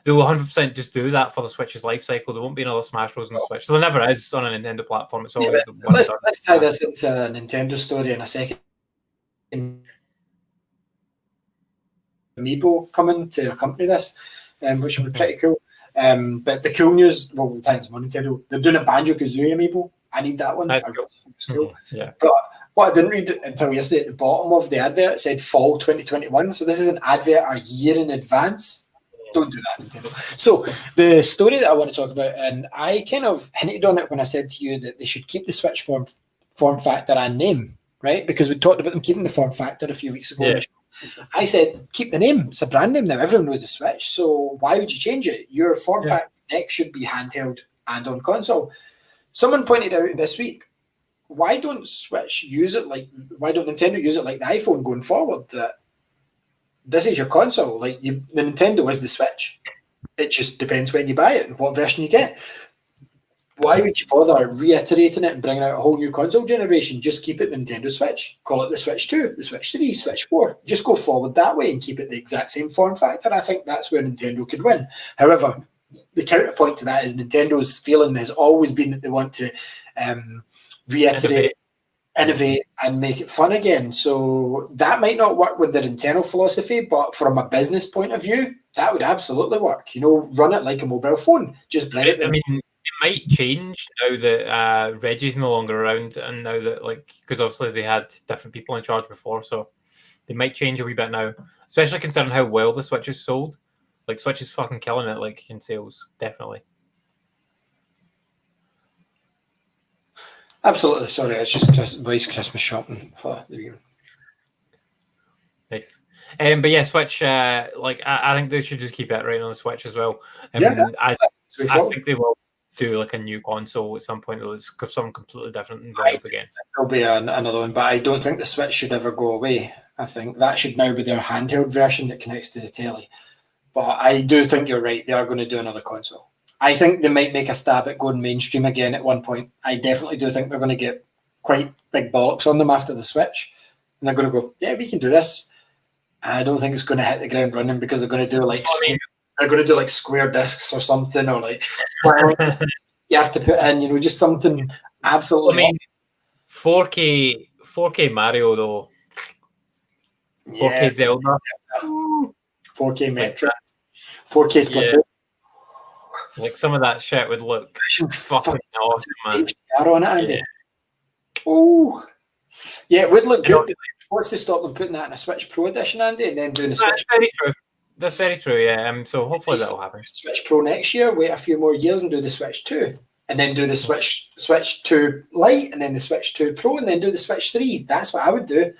they will 100% just do that for the Switch's life cycle. There won't be another Smash Bros. On the Switch. So there never is on a Nintendo platform. It's always the one. Let's tie this into a Nintendo story in a second. Amiibo coming to accompany this, which would be pretty cool. But the cool news, well, we'll tie into Nintendo. They're doing a Banjo-Kazooie Amiibo. I need that one. That's cool. It's cool. Mm-hmm. Yeah. But what I didn't read until yesterday, at the bottom of the advert, it said fall 2021. So this is an advert a year in advance. Don't do that, Nintendo. So the story that I want to talk about, and I kind of hinted on it when I said to you that they should keep the Switch form factor and name, right? Because we talked about them keeping the form factor a few weeks ago. Yeah. I said, keep the name. It's a brand name now. Everyone knows the Switch. So why would you change it? Your form factor next should be handheld and on console. Someone pointed out this week, why don't Switch use it like, why don't Nintendo use it like the iPhone going forward? That this is your console. Like, the Nintendo is the Switch. It just depends when you buy it and what version you get. Why would you bother reiterating it and bringing out a whole new console generation? Just keep it the Nintendo Switch. Call it the Switch 2, the Switch 3, Switch 4. Just go forward that way and keep it the exact same form factor. I think that's where Nintendo could win. However, the counterpoint to that is Nintendo's feeling has always been that they want to reiterate, innovate, and make it fun again. So that might not work with their internal philosophy, but from a business point of view, that would absolutely work. You know, run it like a mobile phone. Just bring it. I mean, it might change now that Reggie's no longer around, and now that, like, because obviously they had different people in charge before, so they might change a wee bit now, especially considering how well the Switch is sold. Like, Switch is fucking killing it, like, in sales, definitely. Absolutely. Sorry, it's just Christmas shopping for the year. Nice. But yeah, Switch, like, I think they should just keep it right on the Switch as well. I think they will do like a new console at some point, though. It's something completely different involved again. There'll be another one, but I don't think the Switch should ever go away. I think that should now be their handheld version that connects to the telly. But I do think you're right. They are going to do another console. I think they might make a stab at going mainstream again at one point. I definitely do think they're going to get quite big bollocks on them after the Switch. And they're going to go, yeah, we can do this. I don't think it's going to hit the ground running, because they're going to do like square discs or something, or like you have to put in, you know, just something absolutely. I mean, 4K Mario though. 4K Zelda. 4K Like Metro. 4K Splatoon. Like some of that shit would look fucking awesome, man. HDR on it, Andy. Oh, yeah, it would look good. What's to stop them putting that in a Switch Pro edition, Andy, and then doing the Switch? That's very true. That's very true. Yeah. So hopefully that'll happen. Switch Pro next year. Wait a few more years and do the Switch 2, and then do the Switch 2 Lite, and then the Switch 2 Pro, and then do the Switch 3. That's what I would do.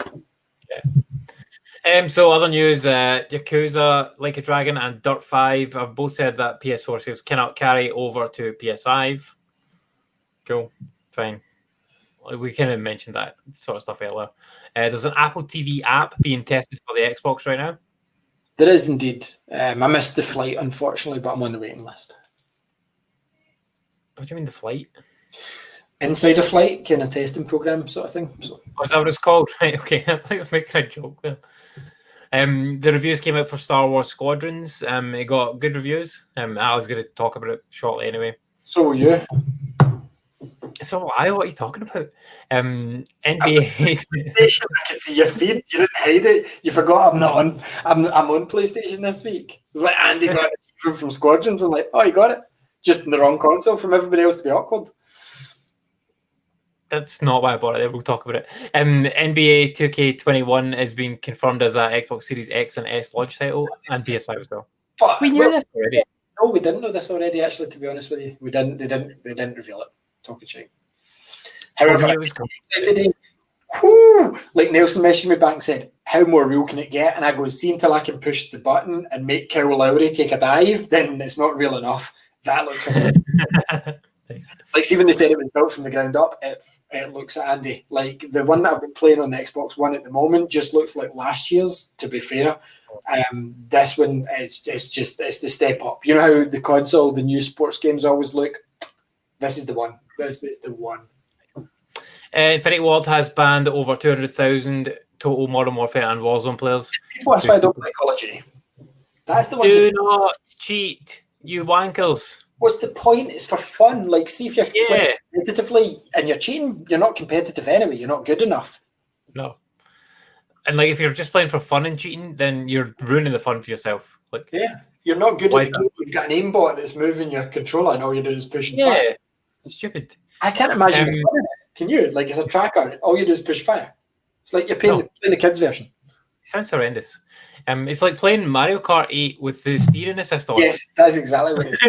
Yeah. So other news: Yakuza, Like a Dragon, and Dirt 5 have both said that PS4 sales cannot carry over to PS5. Cool, fine. We kind of mentioned that sort of stuff earlier. There's an Apple TV app being tested for the Xbox right now. There is indeed. I missed the flight, unfortunately, but I'm on the waiting list. What do you mean the flight? Inside a flight, kind of testing program sort of thing. So. Oh, is that what it's called? Right, okay. I think I'm making a joke there. The reviews came out for Star Wars Squadrons. It got good reviews. I was going to talk about it shortly anyway. So were you. So what are you talking about? NBA. I can see your feed. You didn't hide it. You forgot I'm not on. I'm on PlayStation this week. It was like Andy got it from Squadrons. I'm like, oh, you got it. Just in the wrong console from everybody else to be awkward. That's not why I bought it. We'll talk about it. NBA 2K21 is being confirmed as a Xbox Series X and S launch title, and PS5 as well. But we knew this already. No, we didn't know this already. Actually, to be honest with you, we didn't. They didn't reveal it. Talking shit. However, today, like Nelson messaged me back and said, "How more real can it get?" And I go, "See, until I can push the button and make Kyle Lowry take a dive, then it's not real enough." That looks like, see, when they said it was built from the ground up, it looks at Andy like the one that I've been playing on the Xbox One at the moment just looks like last year's. To be fair, this one it's the step up. You know how the console, the new sports games always look. This is the one. This is the one. Infinity Ward has banned over 200,000 total Modern Warfare and Warzone players. That's why I don't play Call of Duty. That's the one. Do not cheat, you wankers. What's the point? It's for fun. Like, see if you're playing competitively and you're cheating, you're not competitive anyway. You're not good enough. No. And like, if you're just playing for fun and cheating, then you're ruining the fun for yourself. Like, yeah, you're not good at the game. You've got an aimbot that's moving your controller, and all you do is push and fire. It's stupid. I can't imagine the fun in it. Can you? Like, as a tracker, all you do is push fire. It's like you're playing the kids' version. It sounds horrendous. It's like playing Mario Kart 8 with the steering assist on. Yes, that's exactly what it's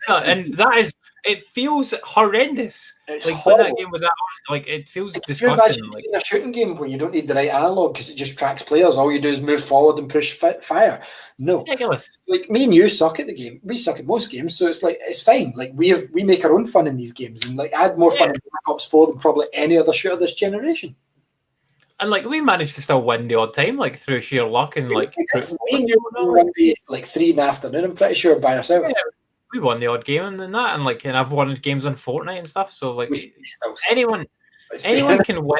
like. And that is, it feels horrendous. It's like horrible. playing that game with that on, like it feels disgusting. Like in a shooting game where you don't need the right analog because it just tracks players. All you do is move forward and push fire. No, ridiculous. Like me and you suck at the game. We suck at most games, so it's like it's fine. Like we make our own fun in these games, and like I had more fun in Black Ops 4 than probably any other shooter this generation. And like we managed to still win the odd time, like through sheer luck and like. We knew one day, like 3 in the afternoon. I'm pretty sure by ourselves. Yeah, we won the odd game and that, and like, and I've won games on Fortnite and stuff. So like, anyone can win.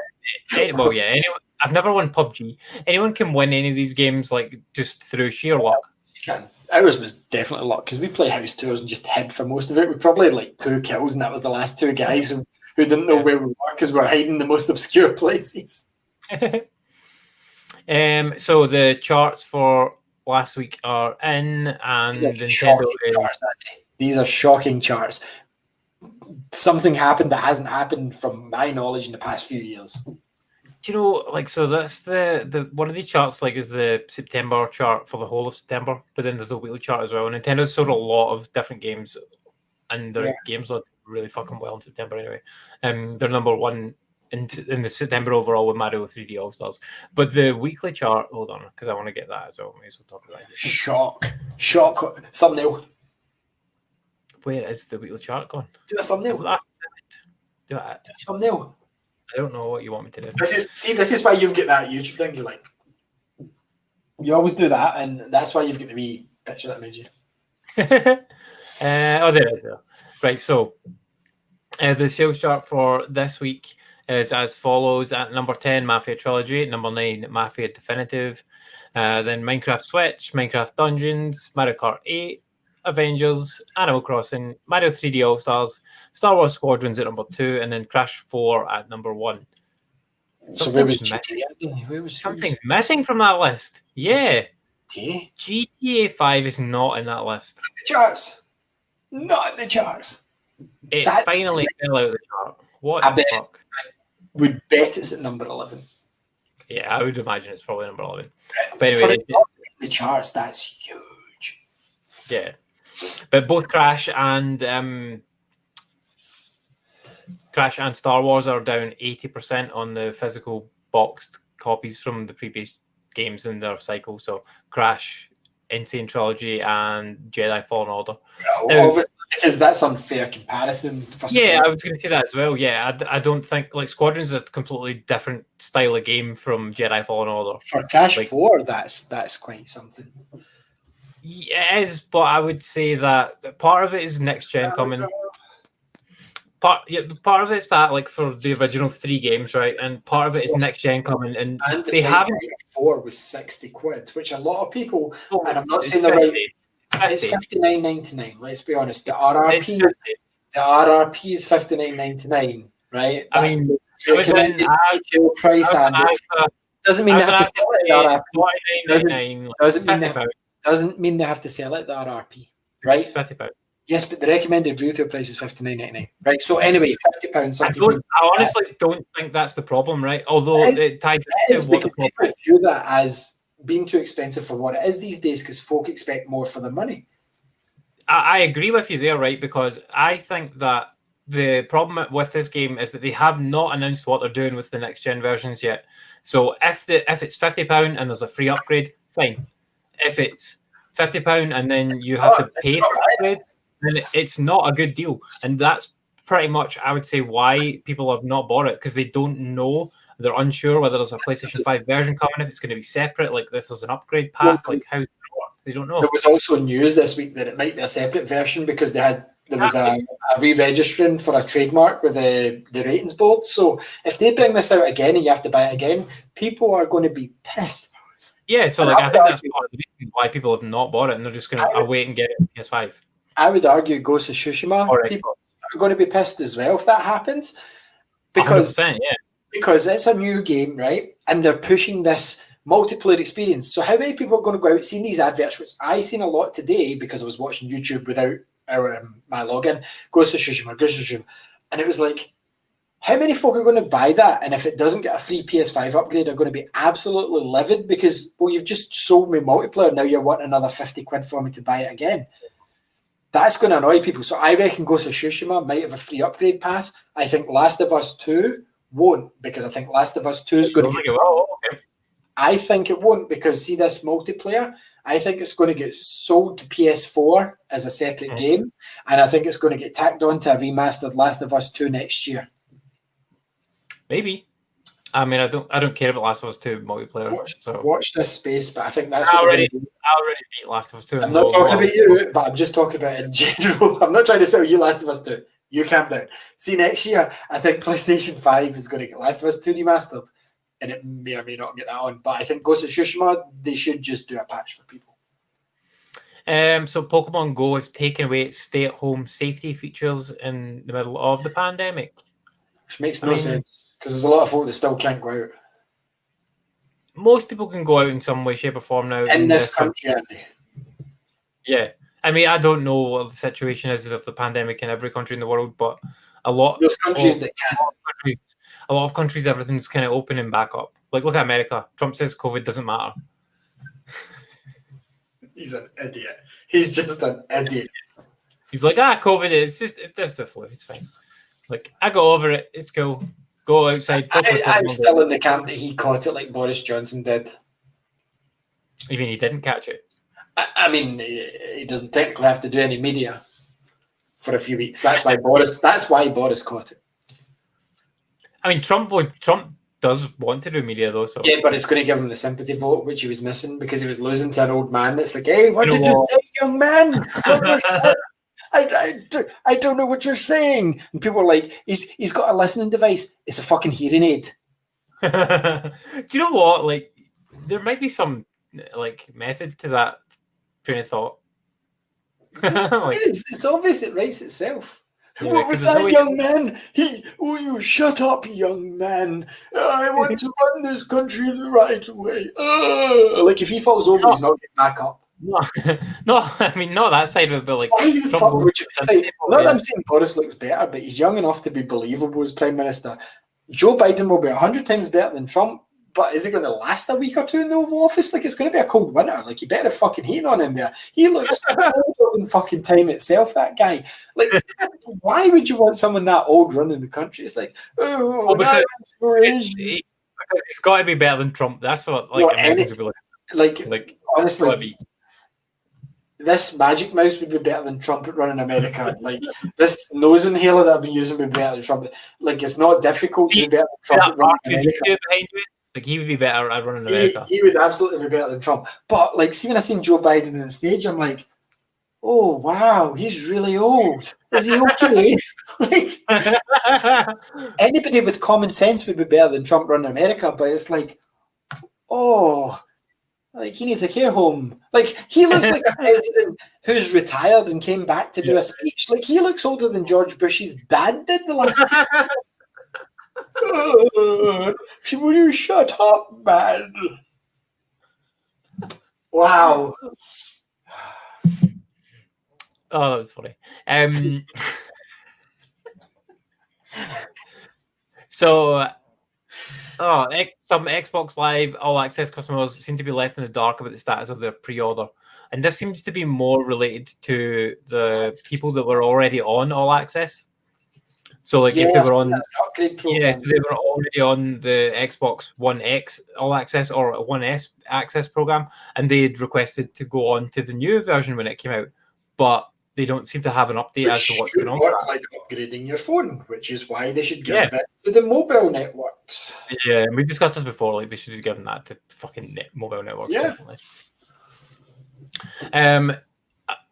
Well, yeah, anyone. I've never won PUBG. Anyone can win any of these games, like just through sheer luck. You can. Ours was definitely luck because we play house tours and just hid for most of it. We probably had like 2 kills, and that was the last 2 guys who didn't know where we were because we were hiding in the most obscure places. So the charts for last week are in, and Nintendo these are shocking charts. Something happened that hasn't happened from my knowledge in the past few years. Do you know, like, so that's the one of these charts, like, is the September chart for the whole of September, but then there's a weekly chart as well. Nintendo's sold a lot of different games, and their games are really fucking well in September anyway. They're number 1 in the September overall with Mario 3D All Stars. But the weekly chart, hold on, because I want to get that as well. May as well talk about it. Shock thumbnail. Where is the weekly chart gone? Do a thumbnail. Do a thumbnail. I don't know what you want me to do. This is why you've got that YouTube thing. You're like, you always do that, and that's why you've got the wee picture that made you. There it is. Right, so the sales chart for this week is as follows. At number 10, Mafia Trilogy. Number 9, Mafia Definitive. Then Minecraft Switch, Minecraft Dungeons, Mario Kart 8, Avengers, Animal Crossing, Mario 3D All Stars, Star Wars Squadrons at number 2, and then Crash 4 at number 1. So where was Something's GTA? Where was Something's missing from that list. Yeah. GTA? GTA 5 is not in that list. The charts. Not in the charts. It That- finally fell out of the chart. What I the bet fuck? Would bet it's at number 11. Yeah, I would imagine it's probably number 11. But For anyway, it not to be in the charts, that's huge. yeah. But both Crash and Star Wars are down 80% on the physical boxed copies from the previous games in their cycle. So Crash, Insane Trilogy, and Jedi Fallen Order. Now, Obviously, because that's unfair comparison. For yeah, I was going to say that as well. Yeah, I don't think like Squadron's a completely different style of game from Jedi Fallen Order. For Crash Like- 4, that's quite something. Yeah, it is, but I would say that part of it is next gen coming. Part of it's that like for the original 3 games, right? And part of it is next gen coming, and And the they price haven't. point of 4 was 60 quid, which a lot of people, Oh, and I'm not it's saying the right. 50. It's 50. $59.99. Let's be honest. The It's RRP, 50. the RRP is $59.99, right? I That's mean, the I was in recommended retail price, and doesn't mean they have to sell it at the RRP. Doesn't mean they have to sell it at the RRP, right? It's £50. Yes, but the recommended retail price is $59.99, right? So anyway, £50. I honestly don't think that's the problem, right? Although it ties It's into what the because people problem is. view that as being too expensive for what it is these days, because folk expect more for their money. I agree with you there, right? Because I think that the problem with this game is that they have not announced what they're doing with the next gen versions yet. So if it's £50 and there's a free upgrade, fine. If it's £50 and then you have to pay for the upgrade, then it's not a good deal. And that's pretty much, I would say, why people have not bought it, because they don't know. They're unsure whether there's a PlayStation 5 version coming, if it's going to be separate, like if there's an upgrade path, like how's it going to work? They don't know. There was also news this week that it might be a separate version because there was a re-registering for a trademark with the ratings board. So if they bring this out again and you have to buy it again, people are going to be pissed. Yeah, so like I think that's part of the reason why people have not bought it, and they're just going to wait and get it on PS5. I would argue Ghost of Tsushima. People are going to be pissed as well if that happens, because 100%, yeah. Because it's a new game, right? And they're pushing this multiplayer experience. So how many people are going to go out seeing these adverts, which I seen a lot today because I was watching YouTube without my login, Ghost of Tsushima, and it was like, how many folk are going to buy that? And if it doesn't get a free PS5 upgrade, are going to be absolutely livid because, well, you've just sold me multiplayer. Now you're wanting another 50 quid for me to buy it again. That's going to annoy people. So I reckon Ghost of Tsushima might have a free upgrade path. I think Last of Us 2 won't, because I think Last of Us 2 is going to get... Okay. I think it won't, because see this multiplayer, I think it's going to get sold to PS4 as a separate game, and I think it's going to get tacked on to a remastered Last of Us 2 next year. Maybe. I mean, I don't care about Last of Us 2 multiplayer. Watch this space, but I think that's I what already beat Last of Us 2. I'm not talking about you, but I'm just talking about in general. I'm not trying to sell you Last of Us 2. You calm down. See, next year, I think PlayStation 5 is going to get Last of Us 2 remastered, and it may or may not get that on. But I think Ghost of Tsushima, they should just do a patch for people. So Pokemon Go has taken away its stay-at-home safety features in the middle of the pandemic. Which makes no sense, because there's a lot of folk that still can't go out. Most people can go out in some way, shape, or form now. In this country, Andy. Yeah. I mean, I don't know what the situation is of the pandemic in every country in the world, but a lot of countries, everything's kind of opening back up. Like, look at America. Trump says COVID doesn't matter. He's an idiot. He's just an idiot. He's like, COVID is just the flu. It's fine. Like, I got over it. It's cool. Go outside. I'm still in the camp that he caught it like Boris Johnson did. You mean he didn't catch it? I mean, he doesn't technically have to do any media for a few weeks. That's why Boris caught it. I mean, Trump does want to do media though. So yeah, but it's going to give him the sympathy vote, which he was missing because he was losing to an old man. That's like, hey, what did you say, young man? I don't know what you're saying. And people are like, he's got a listening device. It's a fucking hearing aid. Do you know what? Like, there might be some like method to that train of thought. It's obvious. It writes itself. Yeah, What was 'cause there's no that, way young man? Oh, you shut up, young man. I want to run this country the right way. Like, if he falls over, he's not getting back up. no, no, I mean not that side of it, but like Why the Trump fuck goes would you? to Like, not that yeah. I'm saying Boris looks better, but he's young enough to be believable as Prime Minister. Joe Biden will be 100 times better than Trump, but is it going to last a week or two in the Oval Office? Like, it's going to be a cold winter. Like, you better have fucking heat on him there. He looks older than fucking time itself, that guy. Like, why would you want someone that old running the country? It's like, oh, Well, because inspiration. because it's got to be better than Trump. That's what like No, Americans will be like honestly, gotta be. this Magic Mouse would be better than Trump at running America. Like, this nose inhaler that I've been using would be better than Trump. Like, it's not difficult to be better than Trump at running America. Behind you, like he would be better at running America. He would absolutely be better than Trump. But like, see, when I seen Joe Biden on stage, I'm like, oh wow, he's really old. Is he okay? Like, anybody with common sense would be better than Trump running America. But it's like, oh, like he needs a care home. Like, he looks like a president who's retired and came back to do a speech. Like, he looks older than George Bush's dad did the last time. Will you shut up, man? Wow. Oh, that was funny. So, some Xbox Live All Access customers seem to be left in the dark about the status of their pre-order, and this seems to be more related to the people that were already on All Access. So, like, if they were on, upgrade program. so they were already on the Xbox One X All Access or One S Access program, and they'd requested to go on to the new version when it came out, but they don't seem to have an update as to what's going on. Work like upgrading your phone, which is why they should give this to the mobile networks. Yeah, and we discussed this before. Like, they should have given that to fucking mobile networks. Yeah. Definitely.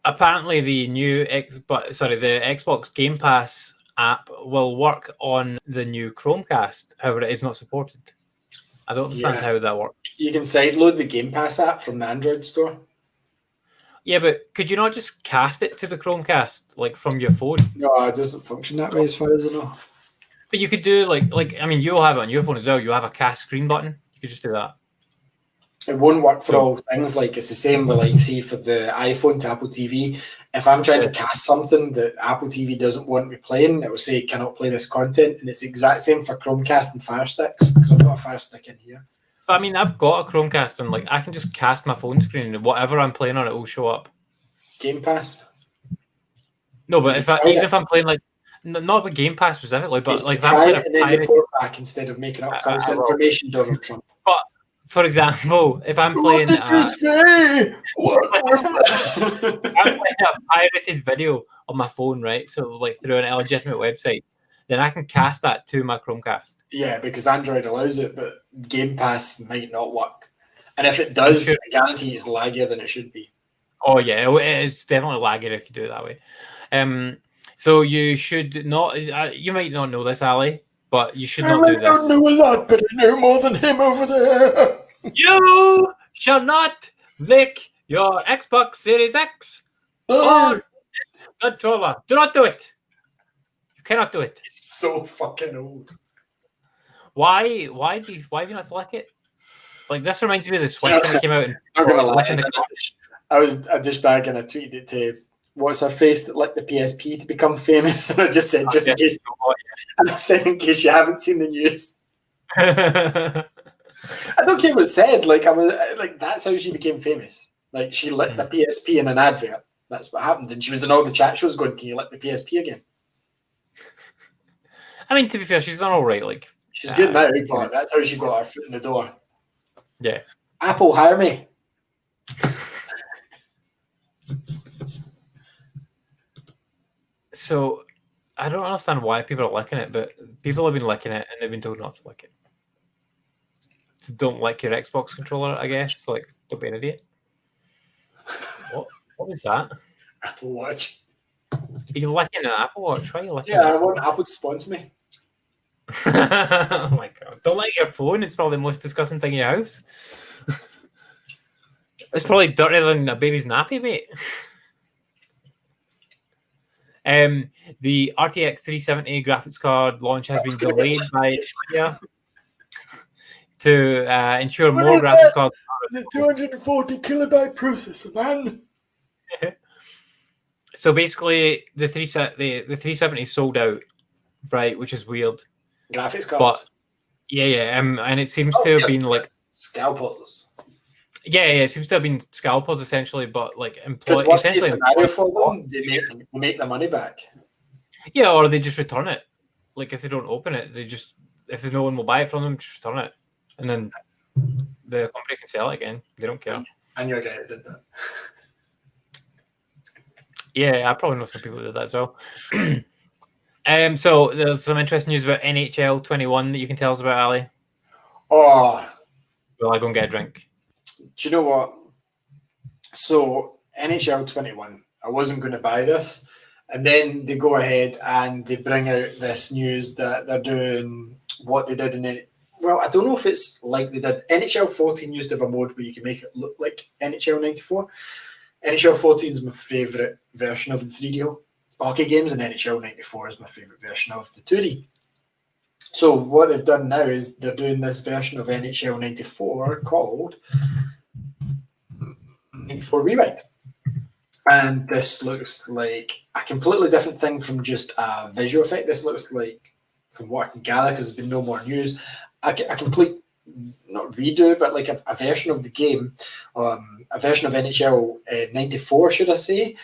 Apparently, the Xbox Game Pass app will work on the new Chromecast. However, it is not supported. I don't understand how that works. You can sideload the Game Pass app from the Android store. Yeah, but could you not just cast it to the Chromecast, like from your phone? No, it doesn't function that way as far as I know. But you could do like I mean, you'll have it on your phone as well. You have a cast screen button. You could just do that. It won't work for all things. Like, it's the same with, like, see, for the iPhone to Apple TV. If I'm trying to cast something that Apple TV doesn't want me playing, it will say cannot play this content, and it's the exact same for Chromecast and Fire Sticks, because I've got a Fire Stick in here. I mean, I've got a Chromecast, and like I can just cast my phone screen, and whatever I'm playing on, it will show up. Game Pass. No, but even if I'm playing, like, not with Game Pass specifically, but like if I'm try playing it and then report back instead of making up false information, Donald Trump. But for example, if I'm playing, what did you say? I'm playing a pirated video on my phone, right? So like through an illegitimate website, then I can cast that to my Chromecast. Yeah, because Android allows it, but Game Pass might not work. And if it does, I guarantee it's laggier than it should be. Oh yeah, it is definitely laggier if you do it that way. So you should not. You might not know this, Ali, but you should not do this. I don't know a lot, but I know more than him over there. You shall not lick your Xbox Series X or controller. Do not do it. You cannot do it. It's so fucking old. Why? Why do you not lick it? Like, this reminds me of the Switch when it came out. And I'm gonna lie. I was a douchebag and I tweeted it to what's her face that licked the PSP to become famous, and I just said in case. And I said in case you haven't seen the news. I don't care what it said. Like, I was like, that's how she became famous. Like, she licked the PSP in an advert. That's what happened, and she was in all the chat shows going, "Can you lick the PSP again?" I mean, to be fair, she's done all right. Like, she's good now, but that's how she got her foot in the door. Yeah. Apple, hire me. So, I don't understand why people are licking it, but people have been licking it and they've been told not to lick it. So don't lick your Xbox controller, I guess. Like, don't be an idiot. What was that? Apple Watch. Are you licking an Apple Watch? Why are you licking it? I want Apple to sponsor me. Oh my god. Don't lick your phone. It's probably the most disgusting thing in your house. It's probably dirtier than a baby's nappy, mate. The RTX 370 graphics card launch has been delayed by Nvidia to ensure more graphics cards. The 240 kilobyte processor, man. So basically, the 370 is sold out, right? Which is weird. Graphics But cards. yeah, and it seems to have been like scalpels. Yeah, it seems to have been scalpers essentially, but like Because what's the essentially scenario for them? They make the money back. Yeah, or they just return it. Like if they don't open it, if no one will buy it from them, just return it, and then the company can sell it again. They don't care. And your guy did that. Yeah, I probably know some people that did that as well. So there's some interesting news about NHL 21 that you can tell us about, Ali. Oh, Will I go and get a drink? Do you know what? So NHL 21, I wasn't going to buy this, and then they go ahead and they bring out this news that they're doing what they did in it. Well, I don't know if it's like they did. NHL 14 used to have a mode where you can make it look like NHL 94. NHL 14 is my favourite version of the 3D hockey games, and NHL 94 is my favourite version of the 2D. So what they've done now is they're doing this version of NHL 94 called 94 Rewind. And this looks like a completely different thing from just a visual effect. This looks like, from what I can gather, because there's been no more news, a complete, not redo, but like a version of the game, a version of NHL 94, should I say,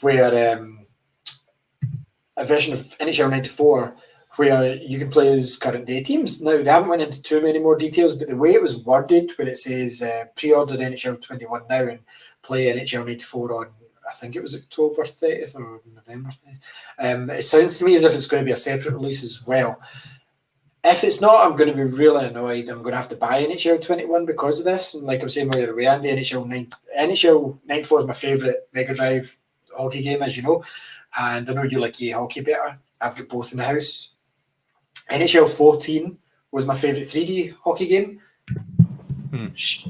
where a version of NHL 94 where you can play as current day teams. Now, they haven't went into too many more details, but the way it was worded, where it says pre-order NHL 21 now and play NHL 94 on, I think it was October 30th or November 30th. It sounds to me as if it's going to be a separate release as well. If it's not, I'm going to be really annoyed. I'm going to have to buy NHL 21 because of this. And like I'm saying earlier, we and the NHL 94 is my favourite Mega Drive hockey game, as you know. And I know you like EA Hockey better. I've got both in the house. NHL 14 was my favourite 3D hockey game.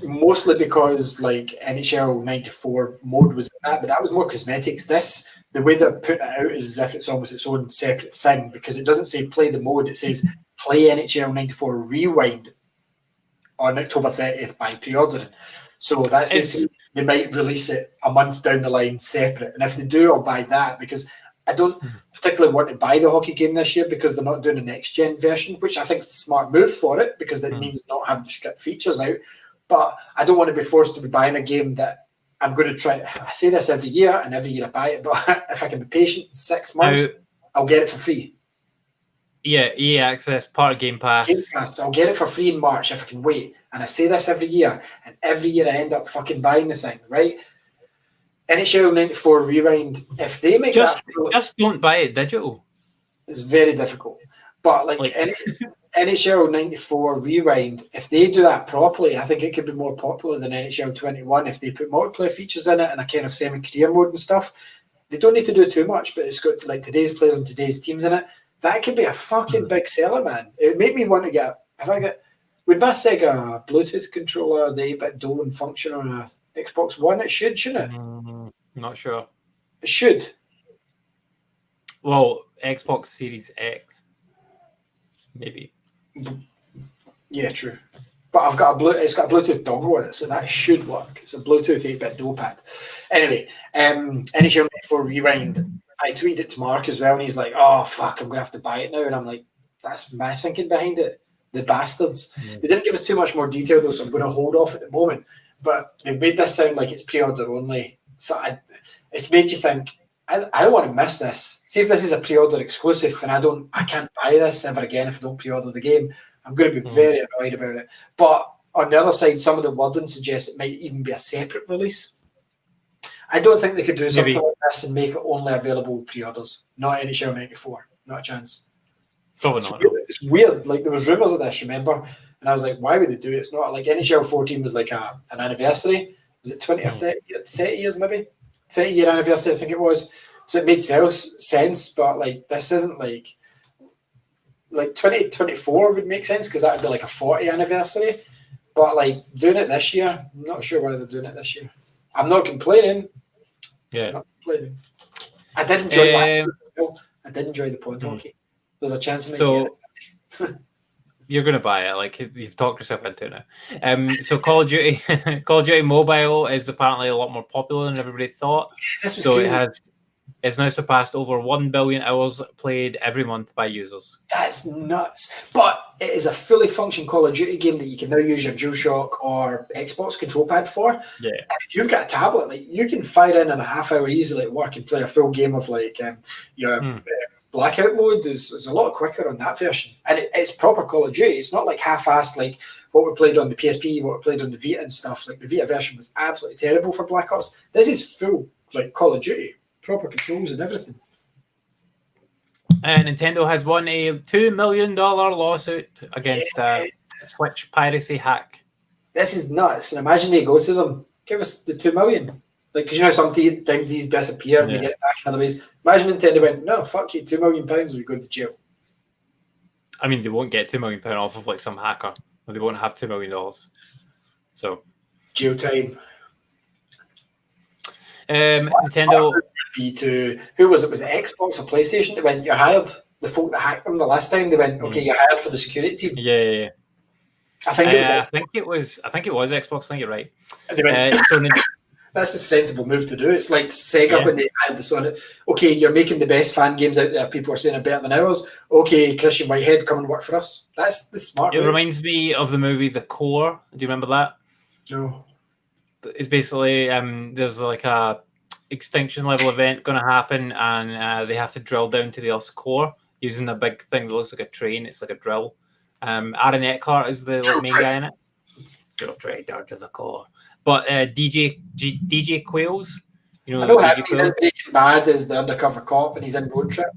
Mostly because like NHL 94 mode was that, but that was more cosmetics. This, the way they're putting it out is as if it's almost its own separate thing, because it doesn't say play the mode, it says play NHL 94 Rewind on October 30th by pre-ordering. So that's they might release it a month down the line separate. And if they do, I'll buy that, because I don't particularly want to buy the hockey game this year because they're not doing a next-gen version, which I think is a smart move for it, because that means not having to strip features out. But I don't want to be forced to be buying a game that I'm going to try. I say this every year, and every year I buy it, but if I can be patient, in 6 months, I'll get it for free. Yeah, EA Access, part of Game Pass. Game Pass. I'll get it for free in March if I can wait. And I say this every year, and every year I end up fucking buying the thing, right? NHL 94 Rewind, if they make just don't buy it digital. It's very difficult. But like NHL 94 Rewind, if they do that properly, I think it could be more popular than NHL 21 if they put multiplayer features in it and a kind of semi-career mode and stuff. They don't need to do too much, but it's got like today's players and today's teams in it. That could be a fucking big seller, man. It would make me want to get. Would my Sega Bluetooth controller, the 8-bit Dolin, function on a Xbox One? It should, shouldn't it? Not sure. It should. Well, Xbox Series X, maybe. Yeah, true. But I've got it's got a Bluetooth dongle with it, so that should work. It's a Bluetooth 8-bit dual pad. Anyway, NHL 94 Rewind. I tweeted it to Mark as well, and he's like, "Oh fuck, I'm gonna have to buy it now." And I'm like, "That's my thinking behind it." The bastards. Yeah. They didn't give us too much more detail though, so I'm going to hold off at the moment. But they've made this sound like it's pre-order only. So it's made you think, I don't want to miss this. See if this is a pre-order exclusive and I can't buy this ever again if I don't pre-order the game. I'm going to be very annoyed about it. But on the other side, some of the wording suggests it might even be a separate release. I don't think they could do something like this and make it only available pre-orders. Not NHL 94. Not a chance. Probably not. It's weird. Like there was rumours of this, remember? And I was like, why would they do it? It's not like NHL 14 was like an anniversary. Was it 20 or 30 years maybe? 30-year anniversary, I think it was. So it made sense, but like this isn't like 2024 would make sense because that would be like a 40 anniversary. But like doing it this year, I'm not sure why they're doing it this year. I'm not complaining. Yeah. I'm not complaining. I did enjoy that. well. I did enjoy the pod hockey. There's a chance I might So- get it. You're gonna buy it, like you've talked yourself into it now. So Call of Duty, Call of Duty Mobile is apparently a lot more popular than everybody thought. This was So crazy. it's now surpassed over 1 billion hours played every month by users. That's nuts. But it is a fully functioning Call of Duty game that you can now use your DualShock or Xbox control pad for. Yeah. And if you've got a tablet, like you can fire in a half hour easily at work and play a full game of like your blackout mode is a lot quicker on that version. And it's proper Call of Duty. It's not like half-assed like what we played on the PSP, what we played on the Vita and stuff. Like the Vita version was absolutely terrible for Black Ops. This is full like Call of Duty. Proper controls and everything. Nintendo has won a $2 million lawsuit against Switch piracy hack. This is nuts. And imagine they go to them, give us the 2 million. Like, because you know, sometimes these disappear and they get it back in other ways. Imagine Nintendo went, no, fuck you, £2 million, or you go to jail. I mean, they won't get £2 million off of like some hacker. Or they won't have $2 million. So, Jail time. Nintendo. Be to, who was it? Was it Xbox or PlayStation? They went, you're hired. The folk that hacked them the last time, they went, okay, you're hired for the security team. Yeah. I think it was. I think it was Xbox. I think you're right. And they went, So that's a sensible move to do. It's like Sega when they had the Sonic. Okay, you're making the best fan games out there. People are saying are better than ours. Okay, Christian Whitehead, come and work for us. That's the smart it move. reminds me of the movie The Core. Do you remember that? No. It's basically there's like a extinction level event going to happen, and they have to drill down to the Earth's core using a big thing that looks like a train. It's like a drill. Aaron Eckhart is the main guy in it. Drill train down to the core. But DJ Quails, you know, I know DJ him. He's in Breaking Bad as the undercover cop, and he's in Road Trip.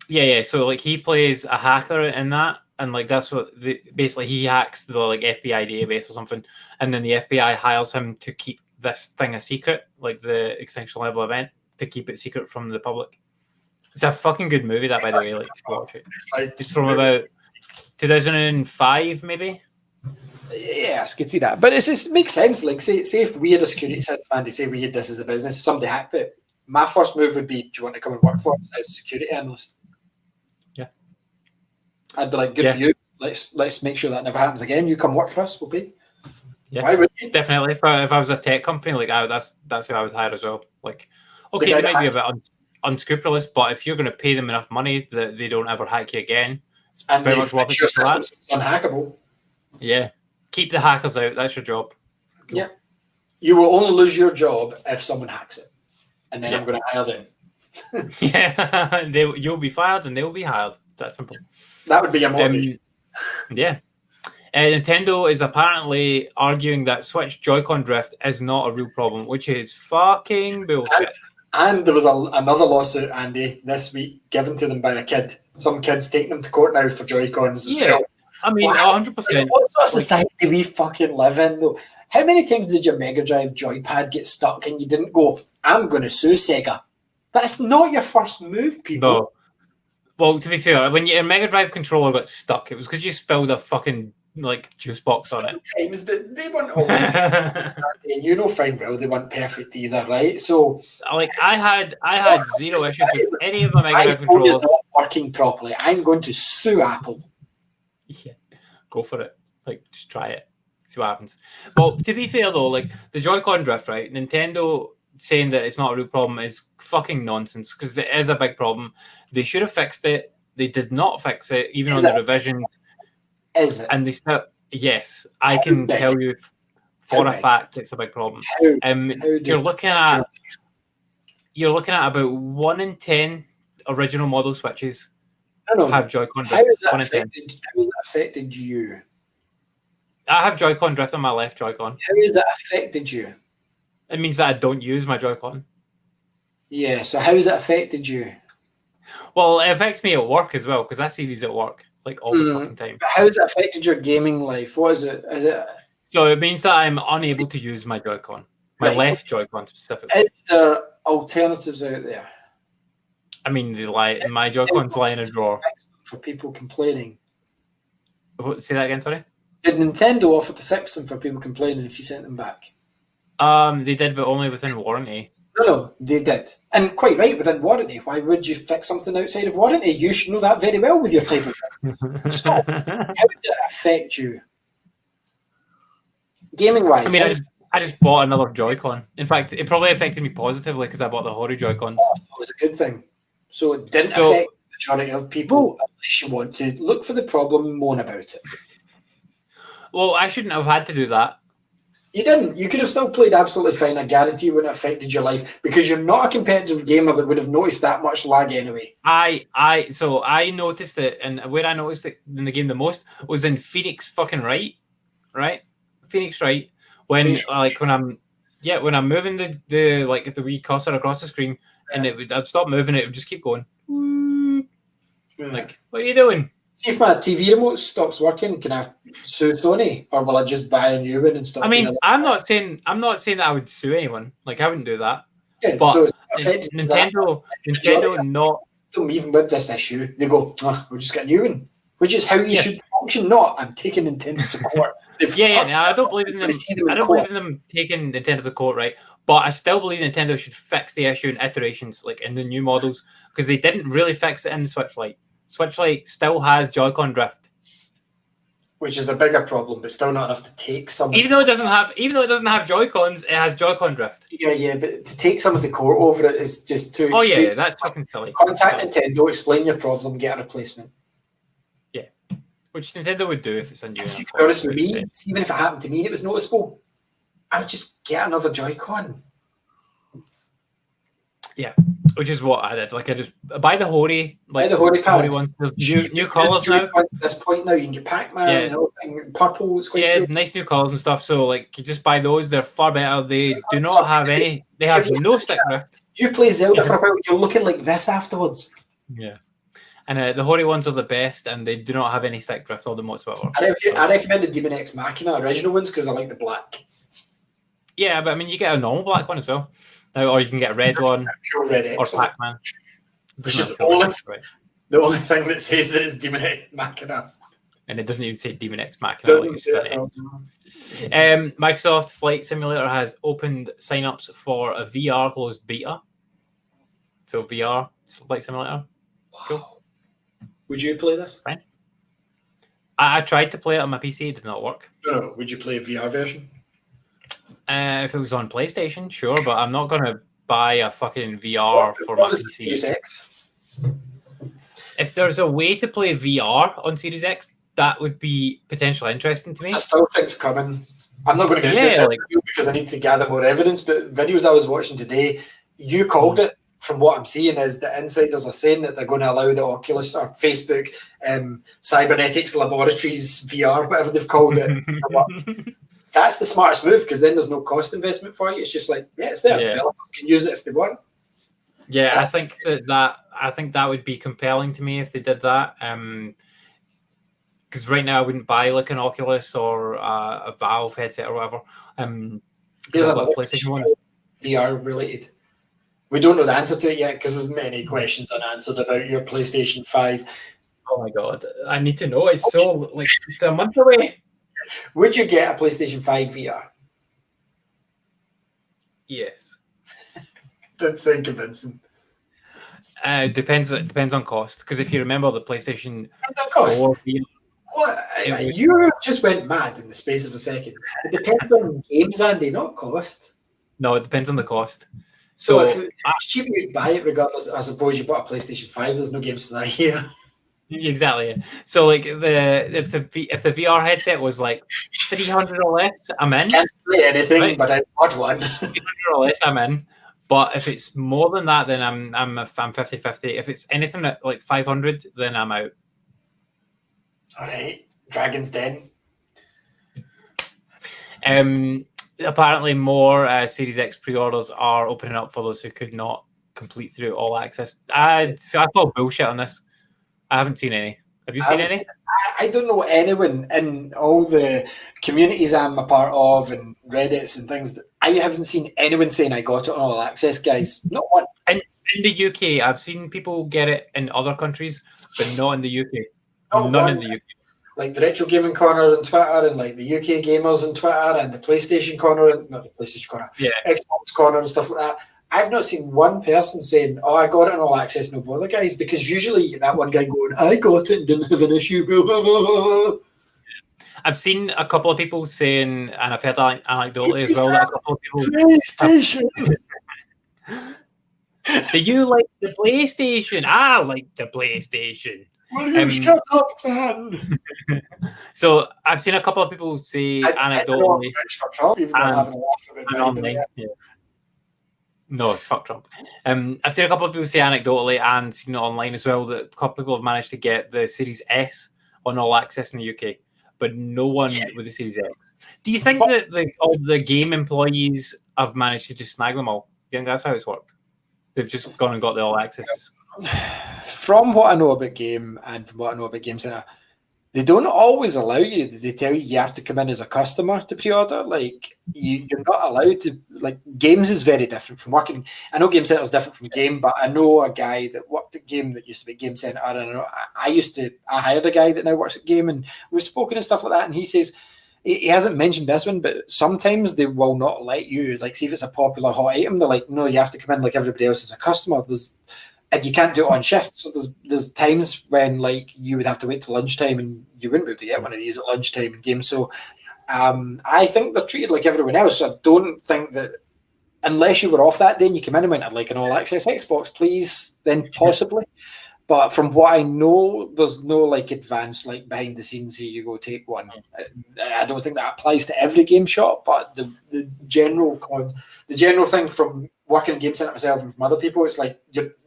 Yeah. So like he plays a hacker in that, and like that's what basically he hacks the like FBI database or something, and then the FBI hires him to keep this thing a secret, like the extinction level event, to keep it secret from the public. It's a fucking good movie, that, by the way. Like, watch it. It's from about 2005, maybe. Yes, I could see that. But it just makes sense. Like, say if we had a security system and they say we had this as a business, somebody hacked it, my first move would be, do you want to come and work for us as a security analyst? Yeah. I'd be like, good for you. Let's make sure that never happens again. You come work for us, we'll pay. Yeah, why would you? Definitely. If I was a tech company, like that's who I would hire as well. Like, okay, they might be a bit unscrupulous, but if you're going to pay them enough money that they don't ever hack you again, it's and very much worth it. Your system so it's unhackable. Yeah, keep the hackers out. That's your job. Yeah, you will only lose your job if someone hacks it, and then I'm going to hire them. Yeah, you'll be fired and they will be hired. It's that simple. That would be a motivation. Yeah. Nintendo is apparently arguing that Switch Joy-Con drift is not a real problem, which is fucking bullshit. And there was another lawsuit, Andy, this week given to them by a kid. Some kid's taking them to court now for Joy-Cons. Yeah, I mean, 100%. What sort of society do we fucking live in, though? How many times did your Mega Drive joypad get stuck and you didn't go, I'm going to sue Sega? That's not your first move, people. No. Well, to be fair, when your Mega Drive controller got stuck, it was because you spilled a fucking like juice box on it. Sometimes, but they weren't always perfect, and you know fine well they weren't perfect either, right? So, like, I had zero issues with any of my Mega Drive iPhone controllers. is not working properly. I'm going to sue Apple. Yeah, go for it. Like, just try it. See what happens. Well, to be fair though, like the Joy-Con drift, right? Nintendo saying that it's not a real problem is fucking nonsense because it is a big problem. They should have fixed it. They did not fix it, even on the revisions. Is it? And they still, yes, I can tell you for a fact it's a big problem. You're looking at about 1 in 10 original model Switches have Joy-Con drift. How has that 1 in 10. affected you? I have Joy-Con drift on my left Joy-Con. How has that affected you? It means that I don't use my Joy-Con. Yeah, so how has it affected you? Well, it affects me at work as well because I see these at work like all the fucking time. How has it affected your gaming life? What is it? Is it? So it means that I'm unable to use my Joy-Con, my left Joy-Con specifically. Is there alternatives out there? I mean, my Joy-Cons lie in a drawer. For people complaining. Say that again, sorry? Did Nintendo offer to fix them for people complaining if you sent them back? They did, but only within warranty. No, they did. And quite right, within warranty. Why would you fix something outside of warranty? You should know that very well with your type of things. So, how did it affect you? Gaming-wise? I mean, I just bought another Joy-Con. In fact, it probably affected me positively because I bought the Hori Joy-Cons. It was a good thing. So it didn't affect the majority of people unless you want to look for the problem and moan about it. Well, I shouldn't have had to do that. You didn't. You could have still played absolutely fine. I guarantee it wouldn't have affected your life because you're not a competitive gamer that would have noticed that much lag anyway. So I noticed it, and where I noticed it in the game the most was in Phoenix fucking right? Phoenix Wright. When I'm moving the wee cursor across the screen, and I'd stop moving it would just keep going. Like, what are you doing? See if my TV remote stops working, can I sue Sony, or will I just buy a new one and stop? I mean, I'm not saying that I would sue anyone. Like, I wouldn't do that. Yeah, but so Nintendo, not them even with this issue. They go, we'll just get a new one, which is how you should function. Not, I'm taking Nintendo to court. I don't believe in them. I don't believe in them taking Nintendo to court, right? But I still believe Nintendo should fix the issue in iterations, like in the new models, because they didn't really fix it in the Switch Lite. Switch Lite still has Joy-Con drift, which is a bigger problem, but still not enough to take someone. Even though it doesn't have Joy-Cons, it has Joy-Con drift. Yeah, but to take someone to court over it is just too. Oh yeah, that's fucking silly. Contact Nintendo, explain your problem, get a replacement. Yeah, which Nintendo would do if it's a new. To be honest with me, even if it happened to me and it was noticeable, I would just get another Joy-Con. Yeah, which is what I did. Like, I just buy the Hori, the Hori ones. There's new colours now. At this point now, you can get Pac-Man and everything. Purple is quite cool. Nice new colours and stuff. So, like, you just buy those. They're far better. They do not have any. They have no stick drift. You play Zelda for about, you're looking like this afterwards. Yeah. And the Hori ones are the best, and they do not have any stick drift on them whatsoever. I recommend the Demon X Machina original ones because I like the black. Yeah, but I mean, you get a normal black one as well. Or you can get a red one, cool red or Pac-Man. Which is the only thing that says that it's Demon X Machina. And it doesn't even say Demon X Machina. Microsoft Flight Simulator has opened sign-ups for a VR closed beta. So VR Flight Simulator. Wow. Cool. Would you play this? Fine. I tried to play it on my PC. It did not work. No. Would you play a VR version? If it was on PlayStation, sure, but I'm not going to buy a fucking VR for my PC. Series X? If there's a way to play VR on Series X, that would be potentially interesting to me. I still think it's coming. I'm not going to get into it because I need to gather more evidence, but videos I was watching today, you called it. From what I'm seeing is the insiders are saying that they're going to allow the Oculus or Facebook Cybernetics Laboratories VR, whatever they've called it. That's the smartest move because then there's no cost investment for you. It's just like, it's there. Developers can use it if they want. Yeah, I think that would be compelling to me if they did that. Because right now I wouldn't buy like an Oculus or a Valve headset or whatever. Here's another PlayStation 1 VR related. We don't know the answer to it yet because there's many questions unanswered about your PlayStation 5. Oh my god, I need to know. It's it's a month away. Would you get a PlayStation 5 VR? Yes. That's so convincing. Depends on cost. Because if you remember the PlayStation depends on cost. 4 VR, what? You just went mad in the space of a second. It depends on games, Andy, not cost. No, it depends on the cost. So if it's cheaper, you'd buy it regardless. I suppose you bought a PlayStation 5. There's no games for that year. Exactly. Yeah. So like if the VR headset was like 300 or less, I'm in. Can't play anything, but I bought one. 300 or less, I'm in. But if it's more than that, then I'm 50-50. If it's anything at like 500, then I'm out. All right, Dragon's Den. Apparently, more Series X pre-orders are opening up for those who could not complete through all access. I call bullshit on this. I haven't seen any. Have you seen any? I don't know anyone in all the communities I'm a part of and Reddits and things. I haven't seen anyone saying I got it on all access, guys. Not one. In the UK, I've seen people get it in other countries, but not in the UK. None in the UK. Like the Retro Gaming Corner on Twitter and like the UK Gamers on Twitter and the PlayStation Corner, not the PlayStation Corner, Xbox Corner and stuff like that. I've not seen one person saying, "Oh, I got it on all access, no bother, guys," because usually you get that one guy going, "I got it and didn't have an issue." I've seen a couple of people saying, and I've heard anecdotally as well, that a couple of people PlayStation. do you like the PlayStation? I like the PlayStation. Will you shut up, man? So I've seen a couple of people say anecdotally, for Trump, even though I'm having a laugh about and online. Yeah. No, fuck Trump. I've seen a couple of people say anecdotally and seen it online as well that a couple of people have managed to get the Series S on all access in the UK, but no one with the Series X. Do you think that all the game employees have managed to just snag them all? Do you think that's how it's worked? They've just gone and got the all accesses. From what I know about Game and from what I know about Game Centre, they don't always allow you. They tell you have to come in as a customer to pre-order. Like you're not allowed to. Like Games is very different from working. I know Game Centre is different from Game, but I know a guy that worked at Game that used to be Game Centre. I don't know. I hired a guy that now works at Game, and we've spoken and stuff like that. And he says he hasn't mentioned this one, but sometimes they will not let you. Like, see if it's a popular hot item, they're like, no, you have to come in like everybody else as a customer. And you can't do it on shift. So there's times when like you would have to wait till lunchtime and you wouldn't be able to get one of these at lunchtime in Game. So I think they're treated like everyone else. So I don't think that unless you were off that day and you come in and went at like an all access Xbox, please, then possibly. But from what I know, there's no like advanced like behind the scenes here you go take one. I don't think that applies to every game shop, but the general thing from working in Game Centre myself and from other people, it's like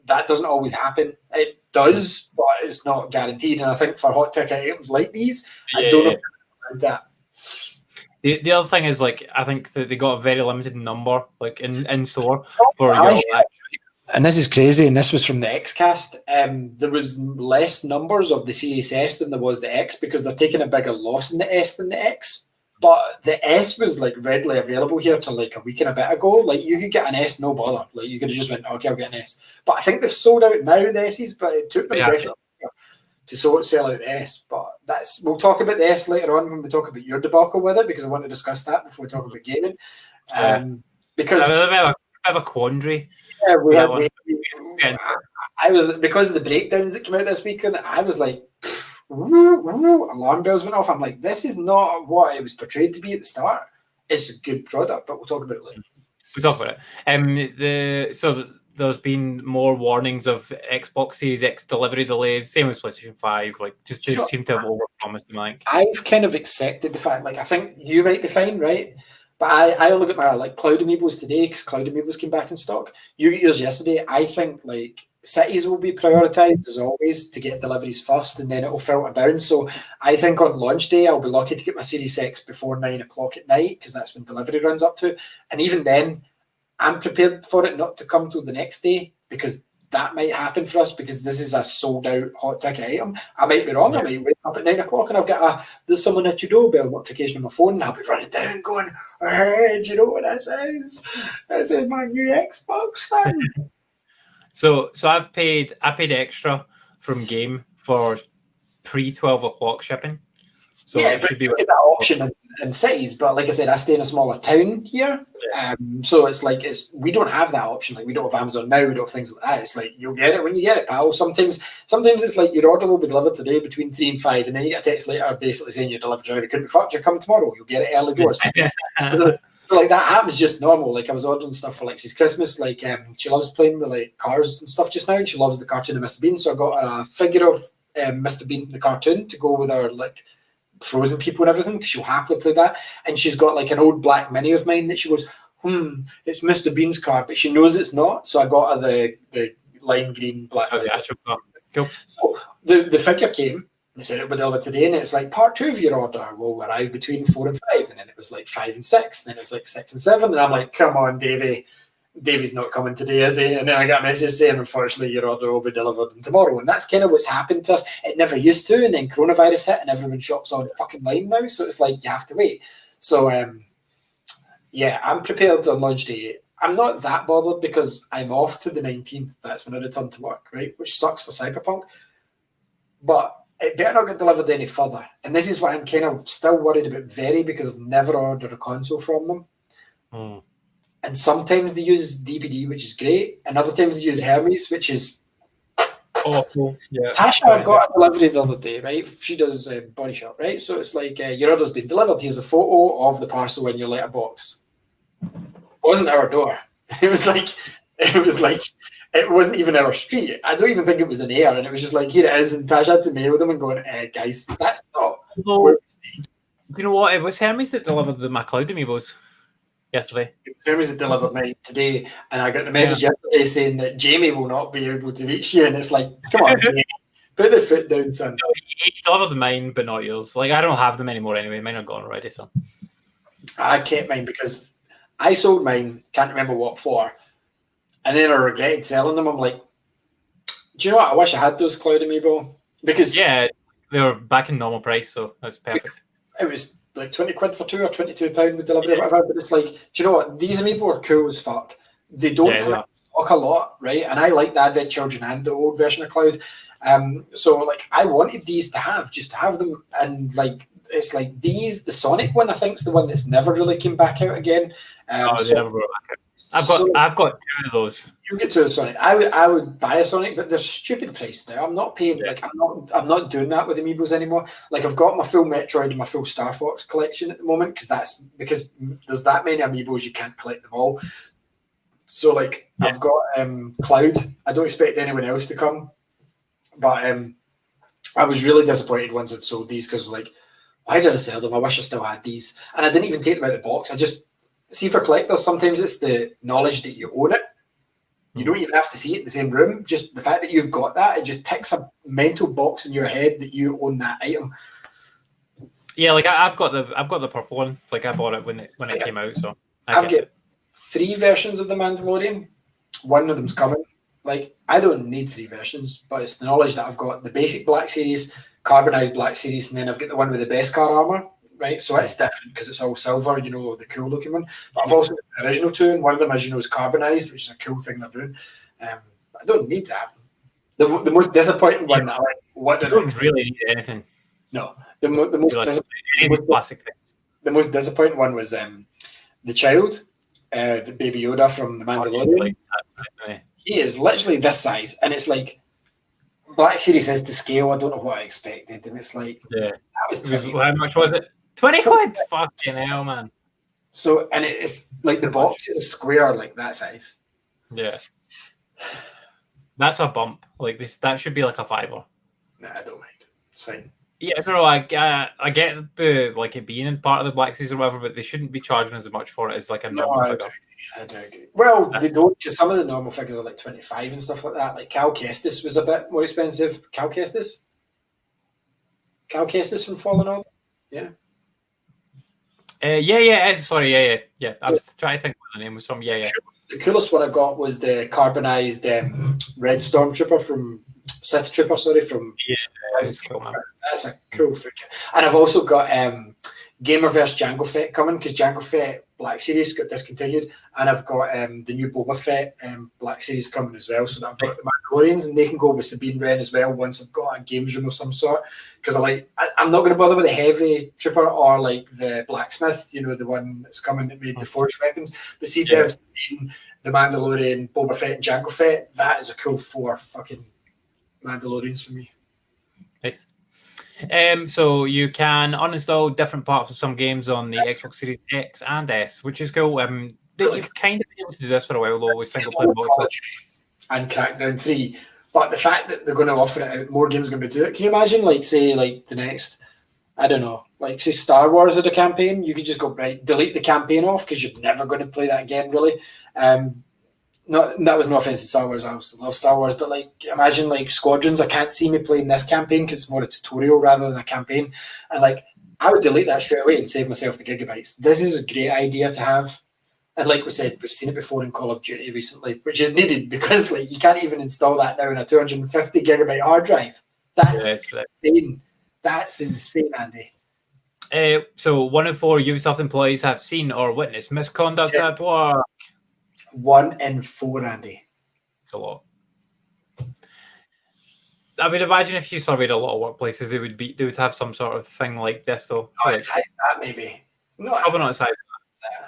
that doesn't always happen. It does, but it's not guaranteed. And I think for hot ticket items like these, I don't know about that. The other thing is like I think that they got a very limited number like in store for and this is crazy, and this was from the Xcast. There was less numbers of the Series S than there was the X because they're taking a bigger loss in the S than the X. But the S was like readily available here till like a week and a bit ago. Like you could get an S, no bother. Like you could have just went, okay, I'll get an S. But I think they've sold out now the S's, but it took them definitely to sell out the S. But we'll talk about the S later on when we talk about your debacle with it because I want to discuss that before we talk about gaming. Because a bit of a quandary. I was because of the breakdowns that came out this weekend. I was like, alarm bells went off. I'm like, this is not what it was portrayed to be at the start. It's a good product, but we'll talk about it later. We'll talk about it. There's been more warnings of Xbox Series X delivery delays. Same as PlayStation 5. Like, just seem to have overpromised them. Like, I've kind of accepted the fact. Like, I think you might be fine, right? But I only got my like Cloud Amiibos today because Cloud Amiibos came back in stock. You got yours yesterday. I think like cities will be prioritised as always to get deliveries first, and then it will filter down. So I think on launch day I'll be lucky to get my Series X before 9 o'clock at night because that's when delivery runs up to. And even then, I'm prepared for it not to come till the next day because that might happen for us because this is a sold out hot ticket item. I might be wrong. I might wake up at 9 o'clock and I've got there's someone at your doorbell notification on my phone and I'll be running down going, hey, do you know what that says? This is my new Xbox, son. So I paid extra from Game for pre 12 o'clock shipping. So yeah, it should be that option in cities, but like I said, I stay in a smaller town here, so it's like we don't have that option. Like we don't have Amazon now, we don't have things like that. It's like you'll get it when you get it, pal. Sometimes it's like your order will be delivered today between 3 and 5, and then you get a text later basically saying your delivery driver couldn't be fucked. You're coming tomorrow. You'll get it early doors. So like that happens just normal. Like I was ordering stuff for Lexi's Christmas. Like she loves playing with like cars and stuff just now, and she loves the cartoon of Mr. Bean. So I got her a figure of Mr. Bean the cartoon to go with her like Frozen people and everything because she'll happily play that. And she's got like an old black mini of mine that she goes, it's Mr. Bean's car, but she knows it's not. So I got her the lime green black. Cool. So the figure came. They said it would deliver today, and it's like part 2 of your order will arrive between 4 and 5, and then it was like 5 and 6, and then it was like 6 and 7, and I'm like, come on, Davey. Davey's not coming today, is he? And then I got a message saying, unfortunately, your order will be delivered tomorrow. And that's kind of what's happened to us. It never used to, and then coronavirus hit, and everyone shops on fucking line now, so it's like you have to wait. So, yeah, I'm prepared on launch day. I'm not that bothered because I'm off to the 19th. That's when I return to work, right? Which sucks for Cyberpunk. But it better not get delivered any further. And this is what I'm kind of still worried about because I've never ordered a console from them. and sometimes they use DPD, which is great, and other times they use Hermes, which is awful. Yeah. Tasha got a delivery the other day, right? She does Body Shop, right? So it's like your order's been delivered. Here's a photo of the parcel in your letterbox. It wasn't our door. It was like it wasn't even our street. I don't even think it was an air, and it was just like, here it is. And Tasha had to mail them and going, guys, that's not. Well, you know what? It was Hermes that delivered the McLeod amiibos yesterday. It was Hermes that delivered mine today, and I got the message yesterday saying that Jamie will not be able to reach you, and it's like, come on, Jamie, put the foot down, son. No, he delivered mine, but not yours. Like, I don't have them anymore anyway. Mine are gone already, so. I kept mine because I sold mine, can't remember what for, and then I regretted selling them. I'm like, do you know what? I wish I had those Cloud amiibo because yeah, they were back in normal price, so that's perfect. It was like 20 quid for 2 or £22 with delivery or whatever. But it's like, do you know what? These amiibo are cool as fuck. They don't collect stock a lot, right? And I like the Advent Children and the old version of Cloud. So like, I wanted these to have them, and like, it's like these. The Sonic one, I think, is the one that's never really came back out again. They never brought back out. I've got 2 of those. You get to a Sonic. I would buy a Sonic, but they're stupid price now. I'm not paying like I'm not doing that with amiibos anymore. Like, I've got my full Metroid and my full Star Fox collection at the moment because there's that many amiibos you can't collect them all. So like I've got Cloud. I don't expect anyone else to come, but I was really disappointed once I'd sold these because like, why did I sell them? I wish I still had these, and I didn't even take them out of the box. I just see, for collectors, sometimes it's the knowledge that you own it. You don't even have to see it in the same room. Just the fact that you've got that, it just ticks a mental box in your head that you own that item. Yeah, like I've got the purple one. Like, I bought it when it came out, so I've got 3 versions of the Mandalorian. One of them's coming. Like, I don't need 3 versions, but it's the knowledge that I've got the basic Black Series, carbonized Black Series, and then I've got the one with the Beskar armor. Right, so it's different because it's all silver, you know, the cool looking one. But I've also got the original 2, and one of them, as you know, is carbonized, which is a cool thing they're doing. I don't need to have them. The most disappointing one, that what I don't really need anything. No, the most disappointing one was the child, the Baby Yoda from the Mandalorian. He is literally this size, and it's like, Black Series is to scale. I don't know what I expected, and it's like, that was 20. How much was it? 20 quid. Fucking hell, man. So, and it's like the box is a square, like that size. Yeah, that's a bump. Like this, that should be like a $5. Nah, I don't mind. It's fine. Yeah, no, I get the like it being in part of the Black Series or whatever, but they shouldn't be charging as much for it as like a normal figure. I do agree. Well, they don't, because some of the normal figures are like 25 and stuff like that. Like Cal Kestis was a bit more expensive. Cal Kestis from Fallen Order. Yeah. Yeah. I was trying to think what the name was from. Yeah. The coolest one I got was the carbonized Red Stormtrooper from Sith Trooper. Sorry, from that's cool, man. That's a cool figure. And I've also got Gamerverse Jango Fett coming, because Jango Fett Black Series got discontinued, and I've got the new Boba Fett Black Series coming as well. So that I've got the Mandalorians, and they can go with Sabine Wren as well once I've got a games room of some sort. Because I'm not going to bother with the Heavy Trooper or like the Blacksmith, you know, the one that's coming that made the Forged weapons. But see, Dev's the Mandalorian, Boba Fett, and Jango Fett. That is a cool 4 fucking Mandalorians for me. Nice. So you can uninstall different parts of some games on the Xbox Series X and S, which is cool. You've kind of been able to do this for a while, though, with single player multiplayer and Crackdown 3. But the fact that they're going to offer it out, more games are going to do it. Can you imagine, like, say, like the next, I don't know, like, say Star Wars had a campaign, you could just go, right, delete the campaign off because you're never going to play that again, really. That was no offense to Star Wars. I obviously love Star Wars, but like, imagine like Squadrons. I can't see me playing this campaign because it's more a tutorial rather than a campaign. And like, I would delete that straight away and save myself the gigabytes. This is a great idea to have. And like we said, we've seen it before in Call of Duty recently, which is needed because like you can't even install that now in a 250 gigabyte hard drive. That's insane. That's insane, Andy. So 1 in 4 Ubisoft employees have seen or witnessed misconduct at work. 1 in 4, Andy. It's a lot. I mean, imagine if you surveyed a lot of workplaces, they would have some sort of thing like this, though. Not as high as that, maybe. Probably not as high as that.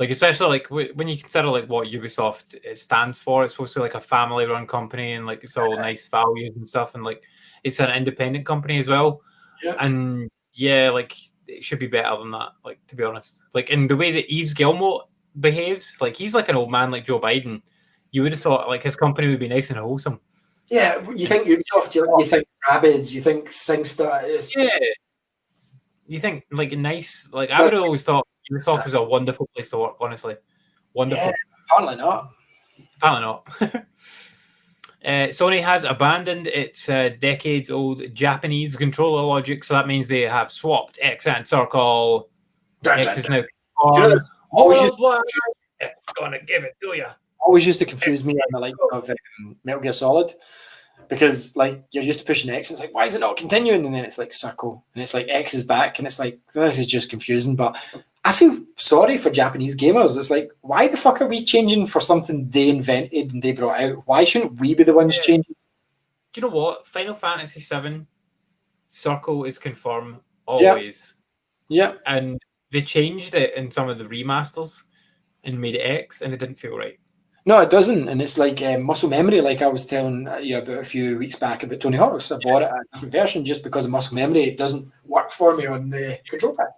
Like especially like when you consider like what Ubisoft it stands for, it's supposed to be like a family-run company and like it's all nice values and stuff, and like it's an independent company as well. Yeah. And yeah, like it should be better than that. Like to be honest, like in the way that Yves Gilmore behaves, like he's like an old man like Joe Biden. You would have thought like his company would be nice and wholesome. Yeah, you think Ubisoft, you think Rabbids, you think SingStar. Yeah, you think like nice. Like I would have always thought Ubisoft was a wonderful place to work. Honestly, wonderful. Yeah, apparently not. Apparently not. Sony has abandoned its decades-old Japanese controller logic, so that means they have swapped X and circle. X is now always gonna give it to you. Always used to confuse me on the likes of Metal Gear Solid, because like you're used to pushing X and it's like, why is it not continuing? And then it's like circle and it's like X is back and it's like, this is just confusing. But I feel sorry for Japanese gamers. It's like, why the fuck are we changing for something they invented and they brought out? Why shouldn't we be the ones changing? Do you know what? Final Fantasy VII circle is confirmed always. Yeah. And they changed it in some of the remasters and made it X, and it didn't feel right. No, it doesn't. And it's like muscle memory, like I was telling you about a few weeks back about Tony Hawk's. I bought it a different version just because of muscle memory. It doesn't work for me on the control pad.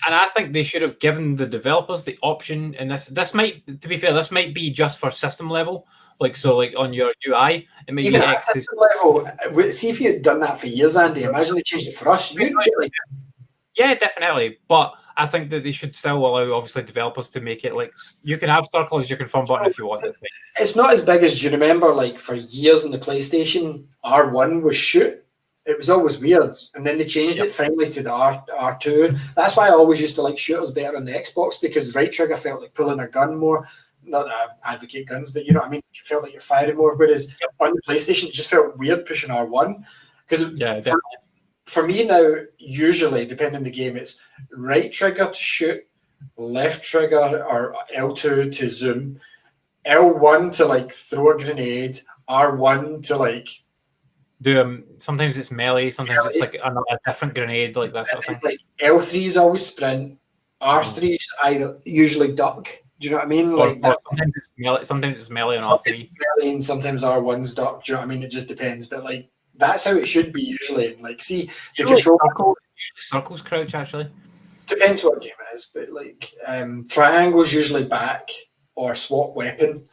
And I think they should have given the developers the option, and this might, to be fair, this might be just for system level. Like, so like on your UI, it may Even be at X. system level, see if you had done that for years, Andy, imagine they changed it for us. You'd be like, yeah, definitely. But I think that they should still allow, obviously, developers to make it like you can have circle as your confirm button if you want it. It's not as big as, do you remember, like for years on the PlayStation, R1 was shoot. It was always weird. And then they changed it finally to the R2. That's why I always used to like shooters better on the Xbox, because right trigger felt like pulling a gun more. Not that I advocate guns, but you know what I mean? It felt like you're firing more. Whereas on the PlayStation, it just felt weird pushing R1. Because for me now, usually, depending on the game, it's right trigger to shoot, left trigger or L2 to zoom, L1 to like throw a grenade, R1 to like do sometimes it's melee, sometimes it's like a different grenade, like that sort of thing. Like L3 is always sprint, R3 is either usually duck. Do you know what I mean? Like sometimes it's melee on R3. Melee and sometimes R1's duck. Do you know what I mean? It just depends, but like that's how it should be usually. Like, see the control. Usually circles crouch actually. Depends what game it is, but like triangle's usually back or swap weapon.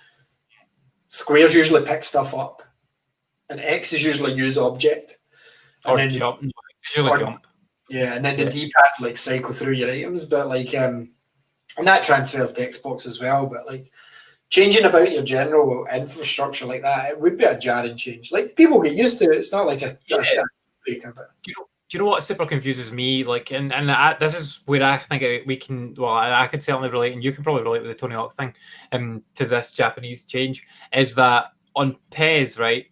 Squares usually pick stuff up. And X is usually use object. Or jump. Jump. Yeah, and then the D-pad's like cycle through your items, but like and that transfers to Xbox as well, but like changing about your general infrastructure like that, it would be a jarring change. Like people get used to it. It's not like a breaker, but do you know what super confuses me? Like, and this is where I think we can. Well, I could certainly relate, and you can probably relate with the Tony Hawk thing, to this Japanese change is that on PES, right?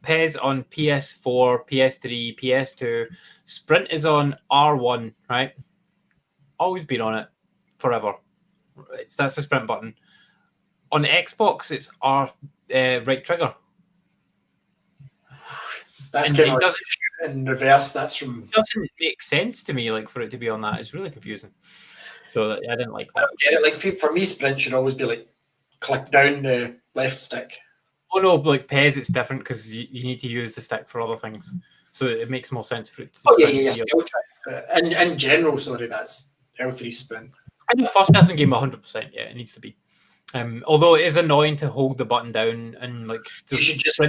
PES on PS4, PS3, PS2, Sprint is on R1, right? Always been on it forever. That's the Sprint button. On the Xbox, it's R right trigger. That's kind of in reverse. That's from. It doesn't make sense to me, like for it to be on that. It's really confusing. So I didn't like that. I don't get it. Like for me, Sprint should always be like click down the left stick. Oh no, like PES, it's different because you need to use the stick for other things. So it makes more sense for it to. And in general, sorry, that's L3 Sprint. In the first person game, 100%. Yeah, it needs to be. Although it is annoying to hold the button down and like you should just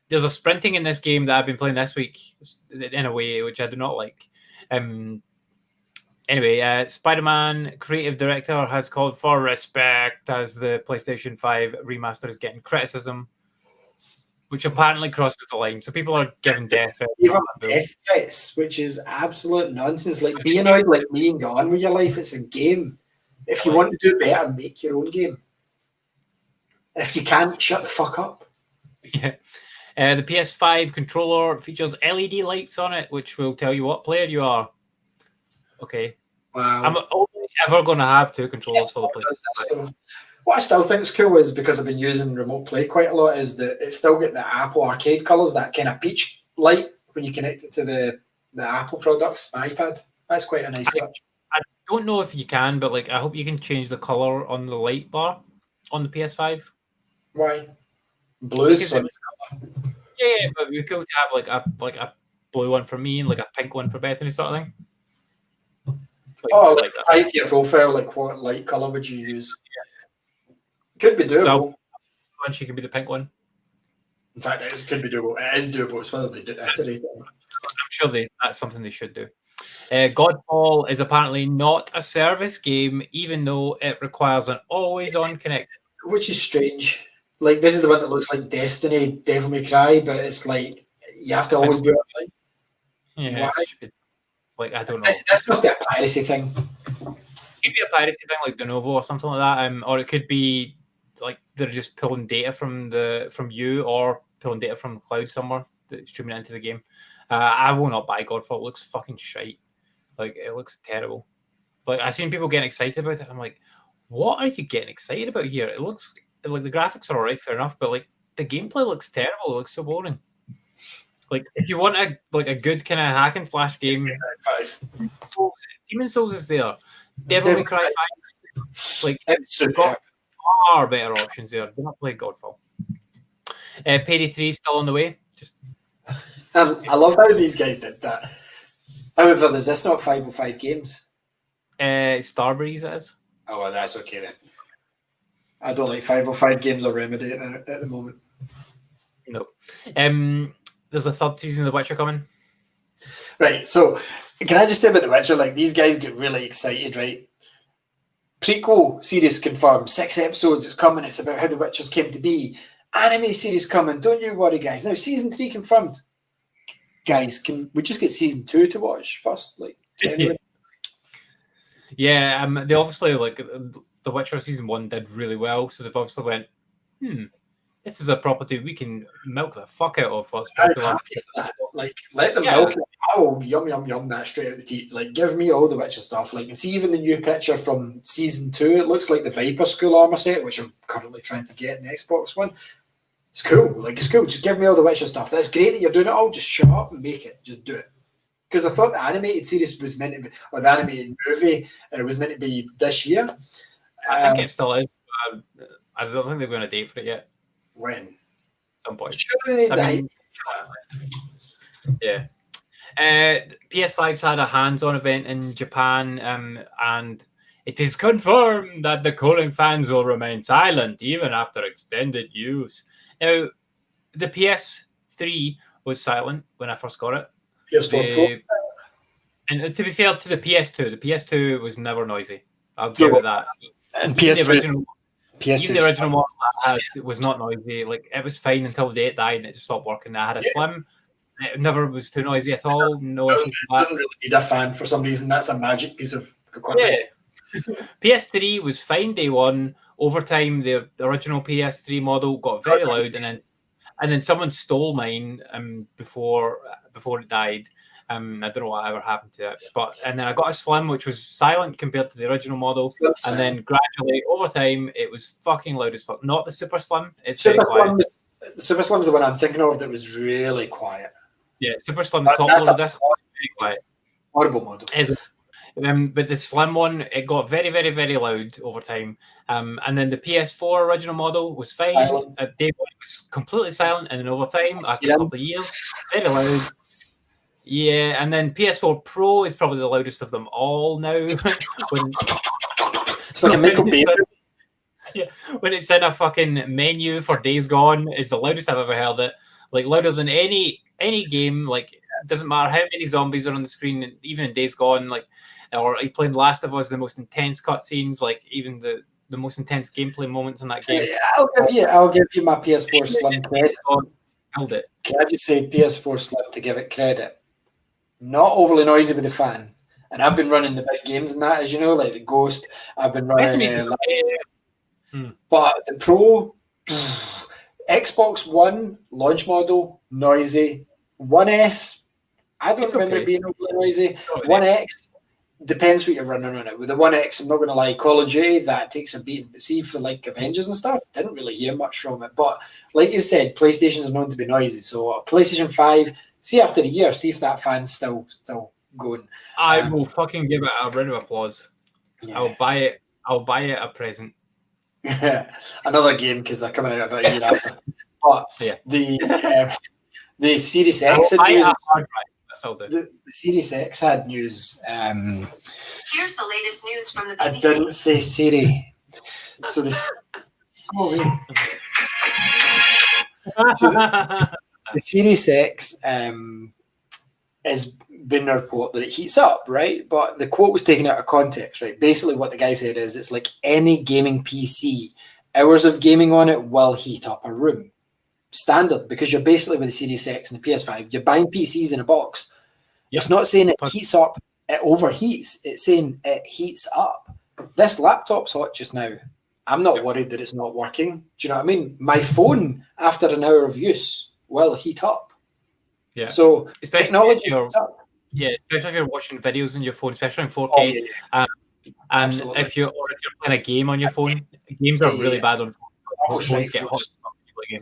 there's a sprinting in this game that I've been playing this week in a way which I do not like. Anyway, Spider-Man creative director has called for respect as the PlayStation 5 remaster is getting criticism, which apparently crosses the line. So people are giving death threats, which is absolute nonsense. Like, be annoyed like me and go on with your life. It's a game. If you want to do better, make your own game. If you can't, shut the fuck up. Yeah. The PS5 controller features LED lights on it, which will tell you what player you are. Okay. Wow. I'm only ever going to have two controllers for the PlayStation. What I still think is cool is, because I've been using Remote Play quite a lot, is that it still get the Apple Arcade colours, that kind of peach light when you connect it to the Apple products, my iPad. That's quite a nice touch. I don't know if you can, but like I hope you can change the color on the light bar on the PS5. Why? Blues. Because yeah, but it'd be cool to have like a blue one for me and like a pink one for Bethany, sort of thing. Like tied to your profile, like what light color would you use? Could be doable. So, one she can be the pink one. In fact, it could be doable. It is doable. It's whether they do iterate. I'm sure that's something they should do. Godfall is apparently not a service game, even though it requires an always-on connection. Which is strange. Like, this is the one that looks like Destiny, Devil May Cry, but it's like you have to always be online. Yeah, like I don't know. This must be a piracy thing. It could be a piracy thing, like Denuvo or something like that, or it could be like they're just pulling data from you, or pulling data from the cloud somewhere, streaming it into the game. I will not buy Godfall. It looks fucking shite. Like, it looks terrible. Like, I've seen people getting excited about it. I'm like, what are you getting excited about here? It looks like the graphics are alright, fair enough, but like the gameplay looks terrible. It looks so boring. Like, if you want a good kind of hack and slash game, Demon Souls is there. Devil May Cry 5, like, it's got far better options there. Do not play Godfall. Payday 3 is still on the way. Just I love how these guys did that. However, is this not 505 games? Starbreeze is. Oh, well, that's okay then. I don't like 505 games or Remedy at the moment. No. There's a third season of The Witcher coming. Right, so can I just say about The Witcher, like, these guys get really excited, right? Prequel series confirmed, 6 episodes, it's coming, it's about how The Witchers came to be. Anime series coming, don't you worry, guys. Now, season 3 confirmed. Guys, can we just get season 2 to watch first? Like, yeah, they obviously, like, The Witcher season 1 did really well, so they've obviously went, this is a property we can milk the fuck out of. I'm happy for that. Like, let them milk it. Oh, yum, that straight out the teeth. Like, give me all the Witcher stuff. Like, and see even the new picture from season 2, it looks like the Viper School armor set, which I'm currently trying to get in the Xbox One. It's cool. Like, it's cool. Just give me all the Witcher stuff. That's great that you're doing it all. Just shut up and make it. Just do it. Because I thought the animated series was meant to be, or the animated movie was meant to be this year. I think it still is. I don't think they're going to date for it yet. When? At some point. Surely they yeah. PS5's had a hands-on event in Japan, and it is confirmed that the cooling fans will remain silent even after extended use. Now, the PS3 was silent when I first got it. PS4 Pro. And to be fair to the PS2 was never noisy. I'll give it that. And PS2, PS2 the original one I had, it was not noisy. Like, it was fine until the day it died and it just stopped working. I had a Slim. It never was too noisy at all. No, doesn't really need a fan for some reason. That's a magic piece of equipment. Yeah. PS3 was fine day one. Over time, the original PS3 model got very loud, and then someone stole mine before it died. I don't know what ever happened to it, and then I got a Slim, which was silent compared to the original model, and then gradually over time it was fucking loud as fuck. Not the Super Slim. It's Super Slim. Super Slim's the one I'm thinking of that was really quiet. Yeah, Super Slim, the top load of this was very quiet. Horrible model. But the Slim one, it got very, very, very loud over time. And then the PS4 original model was fine. Day one it was completely silent, and then over time, after a couple of years, very loud. Yeah, and then PS4 Pro is probably the loudest of them all now. It's like a Michael Bay. Yeah, when it's in a fucking menu for Days Gone, is the loudest I've ever heard it. Like, louder than any game. Like, it doesn't matter how many zombies are on the screen, even in Days Gone, like, or playing Last of Us, the most intense cutscenes, like even the most intense gameplay moments in that game. I'll give you my PS4 Slim credit. Held it. Can I just say PS4 Slim to give it credit? Not overly noisy with the fan. And I've been running the big games in that, as you know, like the Ghost. I've been running but the Pro, Xbox One launch model, noisy. One S, I don't remember it being overly noisy. One X, depends what you're running on it. With the One X, I'm not going to lie, Call of Duty, that takes a beating. But see, for like Avengers and stuff, didn't really hear much from it. But like you said, PlayStations are known to be noisy. So PlayStation 5, see after a year, see if that fan's still going. I will fucking give it a round of applause. Yeah. I'll buy it. I'll buy it a present. Another game because they're coming out about a year after. But Yeah. the Series I will X had buy it news. a hard drive. That's all do. The Series X had news. Here's the latest news from the I BBC. didn't say Siri. So this. Go away. So the Series X has been a report that it heats up, right? But the quote was taken out of context, right? Basically, what the guy said is it's like any gaming PC, hours of gaming on it will heat up a room. Standard, because you're basically with the Series X and the PS5, you're buying PCs in a box. Yep. It's not saying it heats up, it overheats. It's saying it heats up. This laptop's hot just now. I'm not worried that it's not working. Do you know what I mean? My phone, after an hour of use, will heat up. Yeah. So Especially technology if you're- heats up. Yeah, especially if you're watching videos on your phone, especially in 4K. Oh, yeah. And Absolutely. if you're playing a game on your phone, games are really bad on phones. Phones get hot.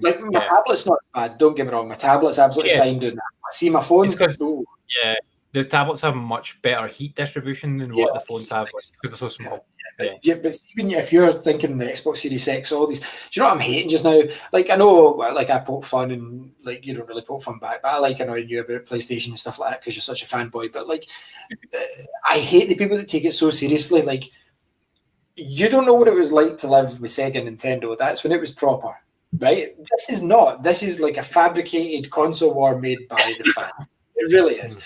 Like my tablet's not bad. Don't get me wrong. My tablet's absolutely fine doing that. See my phone. Yeah, the tablets have much better heat distribution than what the phones have because they're so small. Yeah, but even if you're thinking the Xbox Series X, all these, do you know what I'm hating just now? Like, I know, like, I poke fun and, like, you don't really poke fun back, but I like annoying you about PlayStation and stuff like that because you're such a fanboy. But, like, I hate the people that take it so seriously. Like, you don't know what it was like to live with Sega and Nintendo. That's when it was proper, right? This is not. This is like a fabricated console war made by the fan. It really is.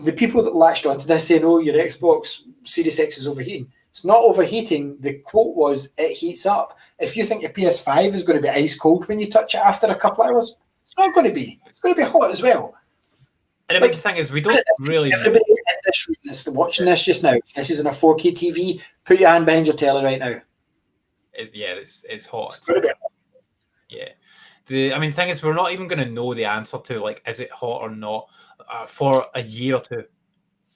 The people that latched onto this saying, oh, your Xbox Series X is overheating. It's not overheating. The quote was, it heats up. If you think your PS5 is going to be ice cold when you touch it after a couple of hours, it's not going to be. It's going to be hot as well. And the big thing is, we don't really. Everybody in this room that's watching this just now, if this is on a 4K TV, put your hand behind your telly right now. It's hot. It's going to be hot. Yeah. The thing is, we're not even going to know the answer to, like, is it hot or not for a year or two.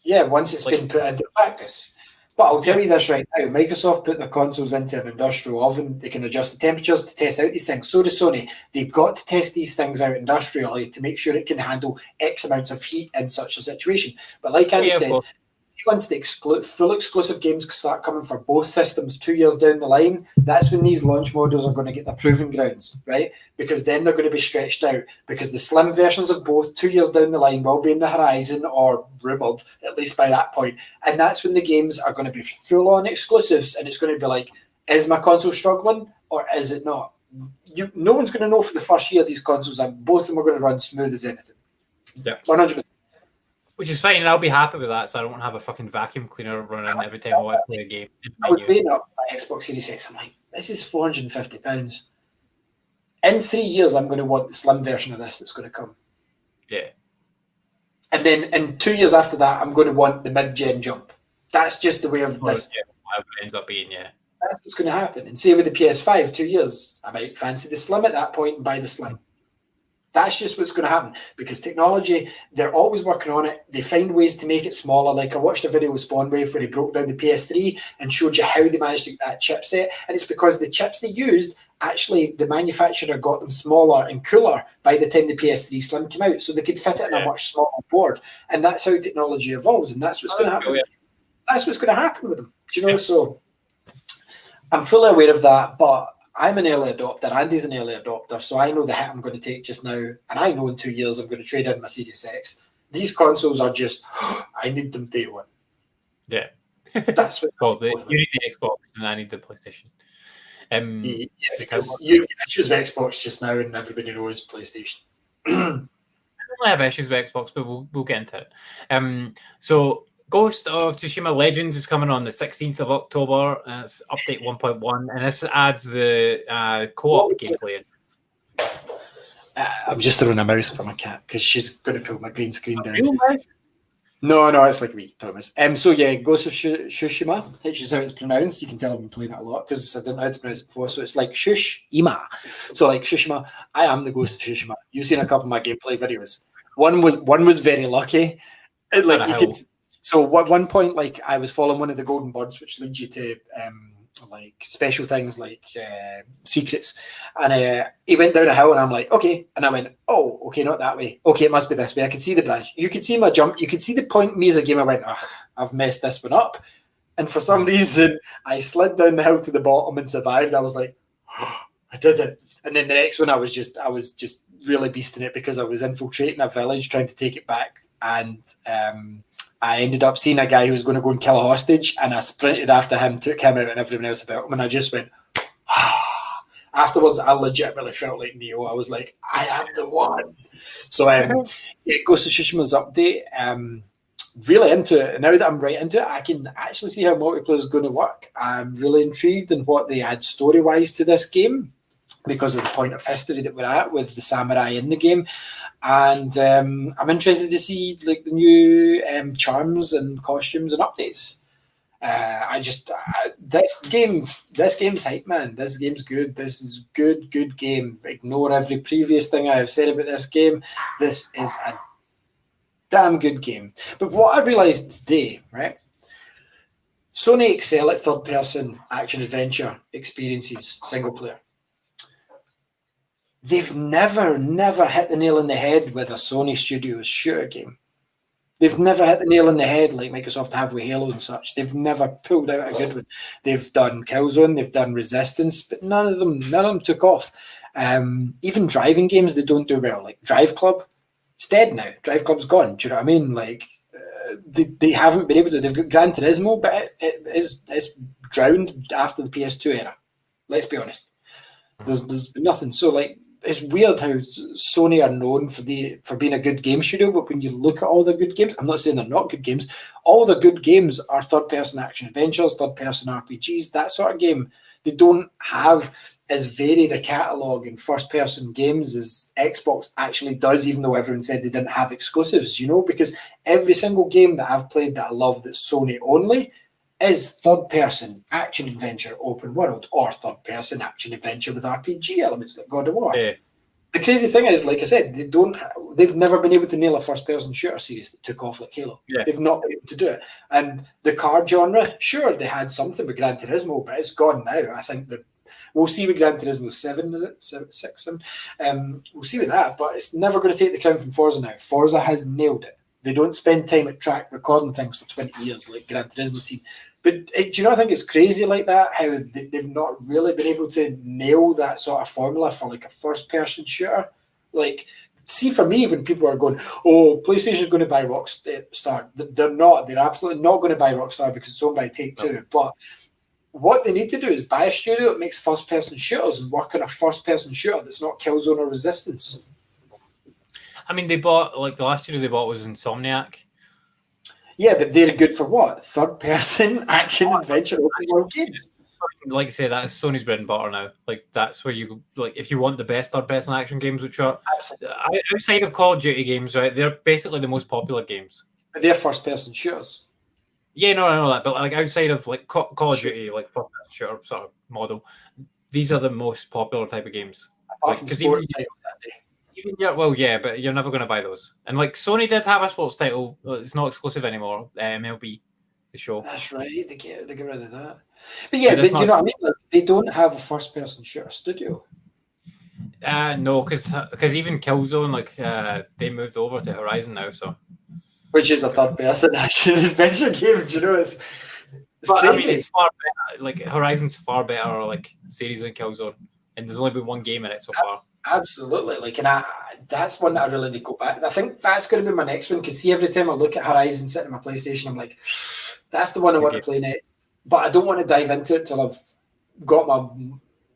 Yeah, once it's been put into practice. But I'll tell you this right now, Microsoft put their consoles into an industrial oven. They can adjust the temperatures to test out these things. So does Sony. They've got to test these things out industrially to make sure it can handle X amounts of heat in such a situation. But like Andy said, once the full exclusive games start coming for both systems 2 years down the line, that's when these launch models are going to get their proving grounds, right? Because then they're going to be stretched out. Because the slim versions of both 2 years down the line will be in the horizon or rumoured, at least by that point. And that's when the games are going to be full-on exclusives. And it's going to be like, is my console struggling or is it not? No one's going to know for the first year these consoles are. Both of them are going to run smooth as anything. Yeah. 100%. Which is fine, and I'll be happy with that, so I don't have a fucking vacuum cleaner running every time I want to play a game. I was weighing up my Xbox Series X. I'm like, this is £450. In 3 years, I'm going to want the slim version of this that's going to come. Yeah. And then in 2 years after that, I'm going to want the mid-gen jump. That's just the way of this. Yeah, whatever it ends up being, yeah. That's what's going to happen. And say with the PS5, 2 years, I might fancy the slim at that point and buy the slim. That's just what's going to happen because technology, they're always working on it. They find ways to make it smaller. Like I watched a video with Spawnwave where he broke down the PS3 and showed you how they managed to get that chipset. And it's because the chips they used, actually, the manufacturer got them smaller and cooler by the time the PS3 Slim came out. So they could fit it in a much smaller board. And that's how technology evolves. And that's what's going to happen. That's what's going to happen with them. Do you know? So I'm fully aware of that, but I'm an early adopter. Andy's an early adopter, so I know the hit I'm going to take just now, and I know in 2 years I'm going to trade in my Series X. These consoles are just, I need them day one. Yeah. That's what. Well, you need the Xbox, and I need the PlayStation. Because you have issues with Xbox just now, and everybody knows PlayStation. I don't really have issues with Xbox, but we'll get into it. So Ghost of Tsushima Legends is coming on the 16th of October. It's update 1.1, and this adds the co-op gameplay. I'm just throwing a mouse for my cat because she's going to pull my green screen down. No, it's like me, Thomas. So yeah, Ghost of Tsushima, which is how it's pronounced. You can tell I've been playing it a lot because I didn't know how to pronounce it before. So it's like Tsushima. So like Tsushima, I am the Ghost of Tsushima. You've seen a couple of my gameplay videos. One was very lucky. Like you could. So at one point, like I was following one of the golden birds, which leads you to for like special things like secrets. And he went down a hill, and I'm like, okay. And I went, oh, okay, not that way. Okay, it must be this way. I could see the branch. You could see my jump. You could see the point me as a game. I went, ugh, I've messed this one up. And for some reason, I slid down the hill to the bottom and survived. I was like, oh, I did it. And then the next one, I was just really beasting it because I was infiltrating a village trying to take it back. And I ended up seeing a guy who was going to go and kill a hostage, and I sprinted after him, took him out and everyone else about him, and I just went, ah. Afterwards, I legitimately felt like Neo. I was like, I am the one. So Ghost of Tsushima's update, really into it. And now that I'm right into it, I can actually see how multiplayer is going to work. I'm really intrigued in what they add story-wise to this game because of the point of history that we're at with the samurai in the game. And I'm interested to see like the new charms and costumes and updates. This game's hype, man. This game's good. This is good game. Ignore every previous thing I have said about this game. This is a damn good game. But what I realised today, right? Sony excel at third-person action-adventure experiences, single-player. They've never hit the nail on the head with a Sony Studios shooter game. They've never hit the nail on the head like Microsoft have with Halo and such. They've never pulled out a good one. They've done Killzone, they've done Resistance, but none of them took off. Even driving games, they don't do well. Like Drive Club, it's dead now. Drive Club's gone. Do you know what I mean? Like they haven't been able to. They've got Gran Turismo, but it's drowned after the PS2 era. Let's be honest. There's nothing. So like. It's weird how Sony are known for being a good game studio, but when you look at all the good games, I'm not saying they're not good games, all the good games are third-person action adventures, third-person RPGs, that sort of game. They don't have as varied a catalogue in first-person games as Xbox actually does, even though everyone said they didn't have exclusives, because every single game that I've played that I love that's Sony only is third-person action-adventure open world or third-person action-adventure with RPG elements like God of War. Yeah. The crazy thing is, like I said, they've never been able to nail a first-person shooter series that took off like Halo. Yeah. They've not been able to do it. And the card genre, sure, they had something with Gran Turismo, but it's gone now. I think that we'll see with Gran Turismo 7, is it? 6? We'll see with that, but it's never going to take the crown from Forza now. Forza has nailed it. They don't spend time at track recording things for 20 years like Gran Turismo team. But do you not think it's crazy like that, how they've not really been able to nail that sort of formula for like a first-person shooter? Like, see, for me, when people are going, oh, PlayStation's going to buy Rockstar, they're not. They're absolutely not going to buy Rockstar because it's owned by Take-Two. But what they need to do is buy a studio that makes first-person shooters and work on a first-person shooter that's not Killzone or Resistance. I mean, they bought, like, the last studio they bought was Insomniac. Yeah, but they're good for what? Third-person action-adventure open world games. Like I say, that's Sony's bread and butter now. Like, that's where you, like, if you want the best third-person action games, which are outside of Call of Duty games, right? They're basically the most popular games. But they're first-person shooters. Yeah, no, I know that, but like outside of like Call of Duty, like first-person shooter sort of model, these are the most popular type of games. Apart from sports titles that day. But you're never going to buy those. And like Sony did have a sports title, it's not exclusive anymore. MLB, the show. That's right. They get rid of that. But yeah, but you know what I mean? Like, they don't have a first-person shooter studio. No, because even Killzone, like they moved over to Horizon now, so which is a third-person action adventure game. Do you know it's crazy. I mean, it's far better. Like Horizon's far better, like series than Killzone, and there's only been one game in it so far. Absolutely, like, and that's one that I really need to go back. I think that's going to be my next one because see, every time I look at Horizon sitting on my PlayStation, I'm like, that's the one I want to play next. But I don't want to dive into it till I've got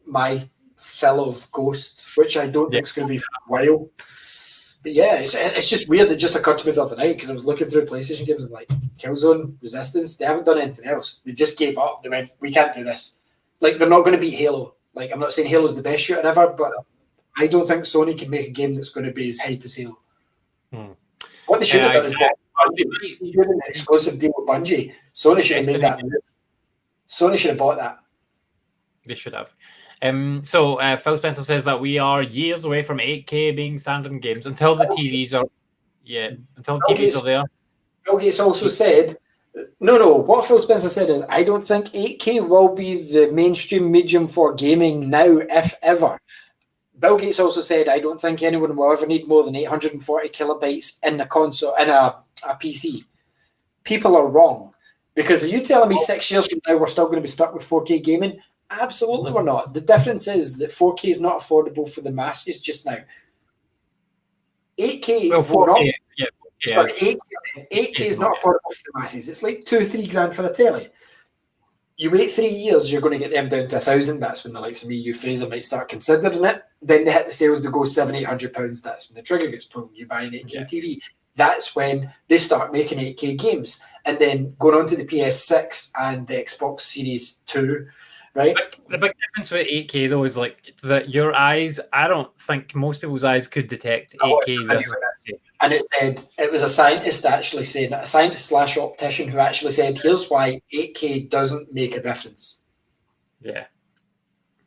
my fill of Ghost, which I don't think is going to be for a while. But yeah, it's just weird. It just occurred to me the other night because I was looking through PlayStation games and like Killzone, Resistance. They haven't done anything else. They just gave up. They went, we can't do this. Like, they're not going to beat Halo. Like, I'm not saying Halo's the best shooter ever, but I don't think Sony can make a game that's going to be as hype as Halo. What they should have done is bought an exclusive deal with Bungie. Sony should have made that. Sony should have bought that. They should have. So Phil Spencer says that we are years away from 8K being standard in games until the TVs are. Yeah, until the TVs are there. Bill Gates also said No. What Phil Spencer said is, I don't think 8K will be the mainstream medium for gaming now, if ever. Bill Gates also said, I don't think anyone will ever need more than 840 kilobytes in a console, in a PC. People are wrong. Because are you telling me 6 years from now we're still going to be stuck with 4K gaming? Absolutely we're not. The difference is that 4K is not affordable for the masses just now. 8K Well, 4K, yeah. 8K is not affordable for the masses. It's like $2-3 grand for a telly. You wait 3 years, you're going to get them down to 1,000. That's when the likes of me, you Fraser, might start considering it. Then they hit the sales to go £700-800. That's when the trigger gets pulled. You buy an 8K TV. That's when they start making 8K games. And then going on to the PS6 and the Xbox Series 2, right? The big difference with 8K though is like that your eyes. I don't think most people's eyes could detect 8K. And it said it was a scientist actually saying, a scientist/optician who actually said, here's why 8K doesn't make a difference. Yeah,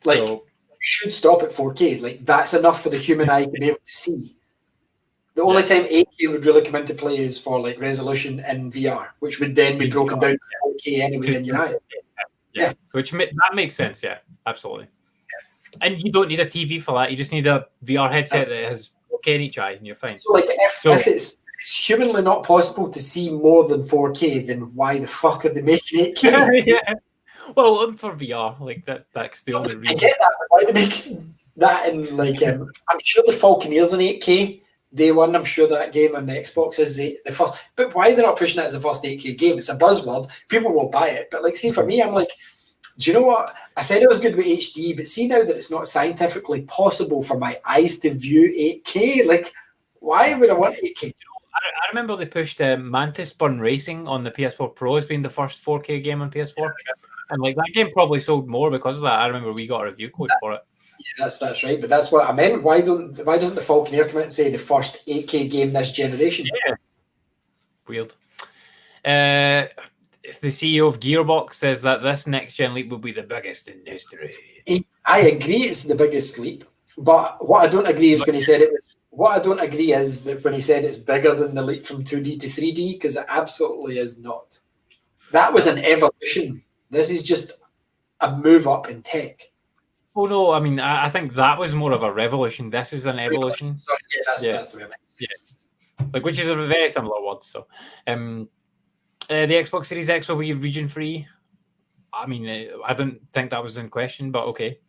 like you should stop at 4K. Like that's enough for the human eye to be able to see. The only time 8K would really come into play is for like resolution in VR, which would then be broken down to 4K anyway in your eye. Yeah, that makes sense. Yeah, absolutely. And you don't need a TV for that. You just need a VR headset that has 4K in each eye, and you're fine. So, like, if it's humanly not possible to see more than 4K, then why the fuck are they making 8K? Yeah. Well, for VR, like that's the only reason. I get that, but why they make that in like? I'm sure the Falconeer's in 8K. Day one, I'm sure that game on the Xbox is the first. But why they're not pushing it as the first 8K game? It's a buzzword. People will buy it. But like, see, for me, I'm like, do you know what? I said it was good with HD, but see now that it's not scientifically possible for my eyes to view 8K, like, why would I want 8K? I remember they pushed Mantis Burn Racing on the PS4 Pro as being the first 4K game on PS4. And like that game probably sold more because of that. I remember we got a review code for it. Yeah, that's right. But that's what I meant. Why doesn't the Falconeer come out and say the first 8K game this generation? Yeah. Weird. The CEO of Gearbox says that this next gen leap will be the biggest in history. I agree, it's the biggest leap. But what I don't agree is when he said it was. What I don't agree is that when he said it's bigger than the leap from 2D to 3D, because it absolutely is not. That was an evolution. This is just a move up in tech. Oh no, I mean I think that was more of a revolution. This is an evolution. Sorry, that's the way I meant. Yeah, like which is a very similar word. So, the Xbox Series X will be region free. I mean, I didn't think that was in question, but okay,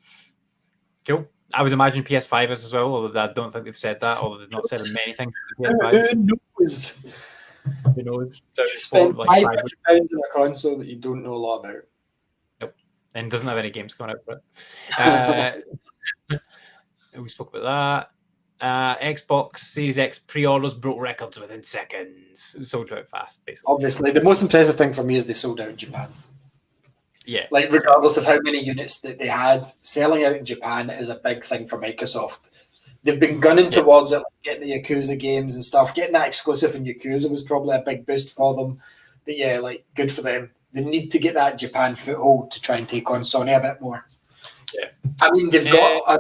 cool. I would imagine PS5 is as well, although I don't think they've said that, although they've not said many things. Who knows? So you spend like £500 on a console that you don't know a lot about. And doesn't have any games coming out for it. We spoke about that. Xbox Series X pre-orders broke records within seconds. Sold out fast, basically. Obviously, the most impressive thing for me is they sold out in Japan. Yeah. Like, regardless of how many units that they had, selling out in Japan is a big thing for Microsoft. They've been gunning towards it, like getting the Yakuza games and stuff. Getting that exclusive in Yakuza was probably a big boost for them. But yeah, like, good for them. They need to get that Japan foothold to try and take on Sony a bit more. Yeah, I mean they've got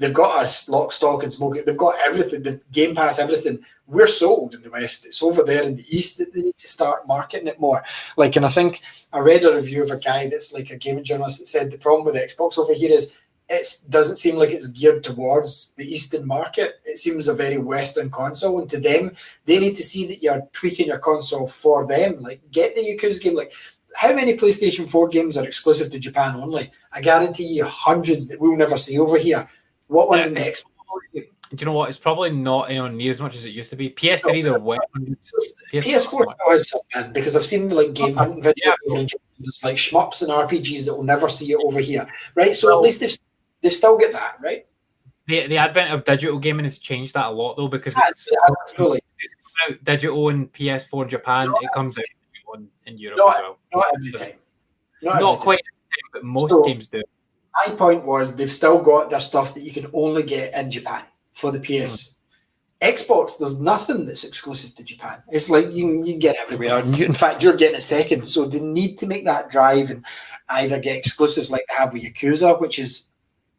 they've got us lock, stock, and smoke. They've got everything. The Game Pass, everything. We're sold in the West. It's over there in the East that they need to start marketing it more. Like, and I think I read a review of a guy that's like a gaming journalist that said the problem with the Xbox over here is it doesn't seem like it's geared towards the Eastern market. It seems a very Western console, and to them, they need to see that you're tweaking your console for them. Like, get the Yakuza game. Like, how many PlayStation 4 games are exclusive to Japan only? I guarantee you hundreds that we'll never see over here. What one's next? Do you know what? It's probably not near as much as it used to be. PS3, there were hundreds. PS4 has something, because I've seen like game hunting videos over in Japan. There's like shmups and RPGs that will never see it over here, right? So at least they've still got that, right? The advent of digital gaming has changed that a lot, though, because it's out digital in PS4 in Japan. It comes out in Europe as well. Not every time. Not quite every time, but most games do. My point was they've still got their stuff that you can only get in Japan for the PS. Xbox, there's nothing that's exclusive to Japan. It's like you can get everywhere. And in fact, you're getting it second. So they need to make that drive and either get exclusives like they have with Yakuza, which is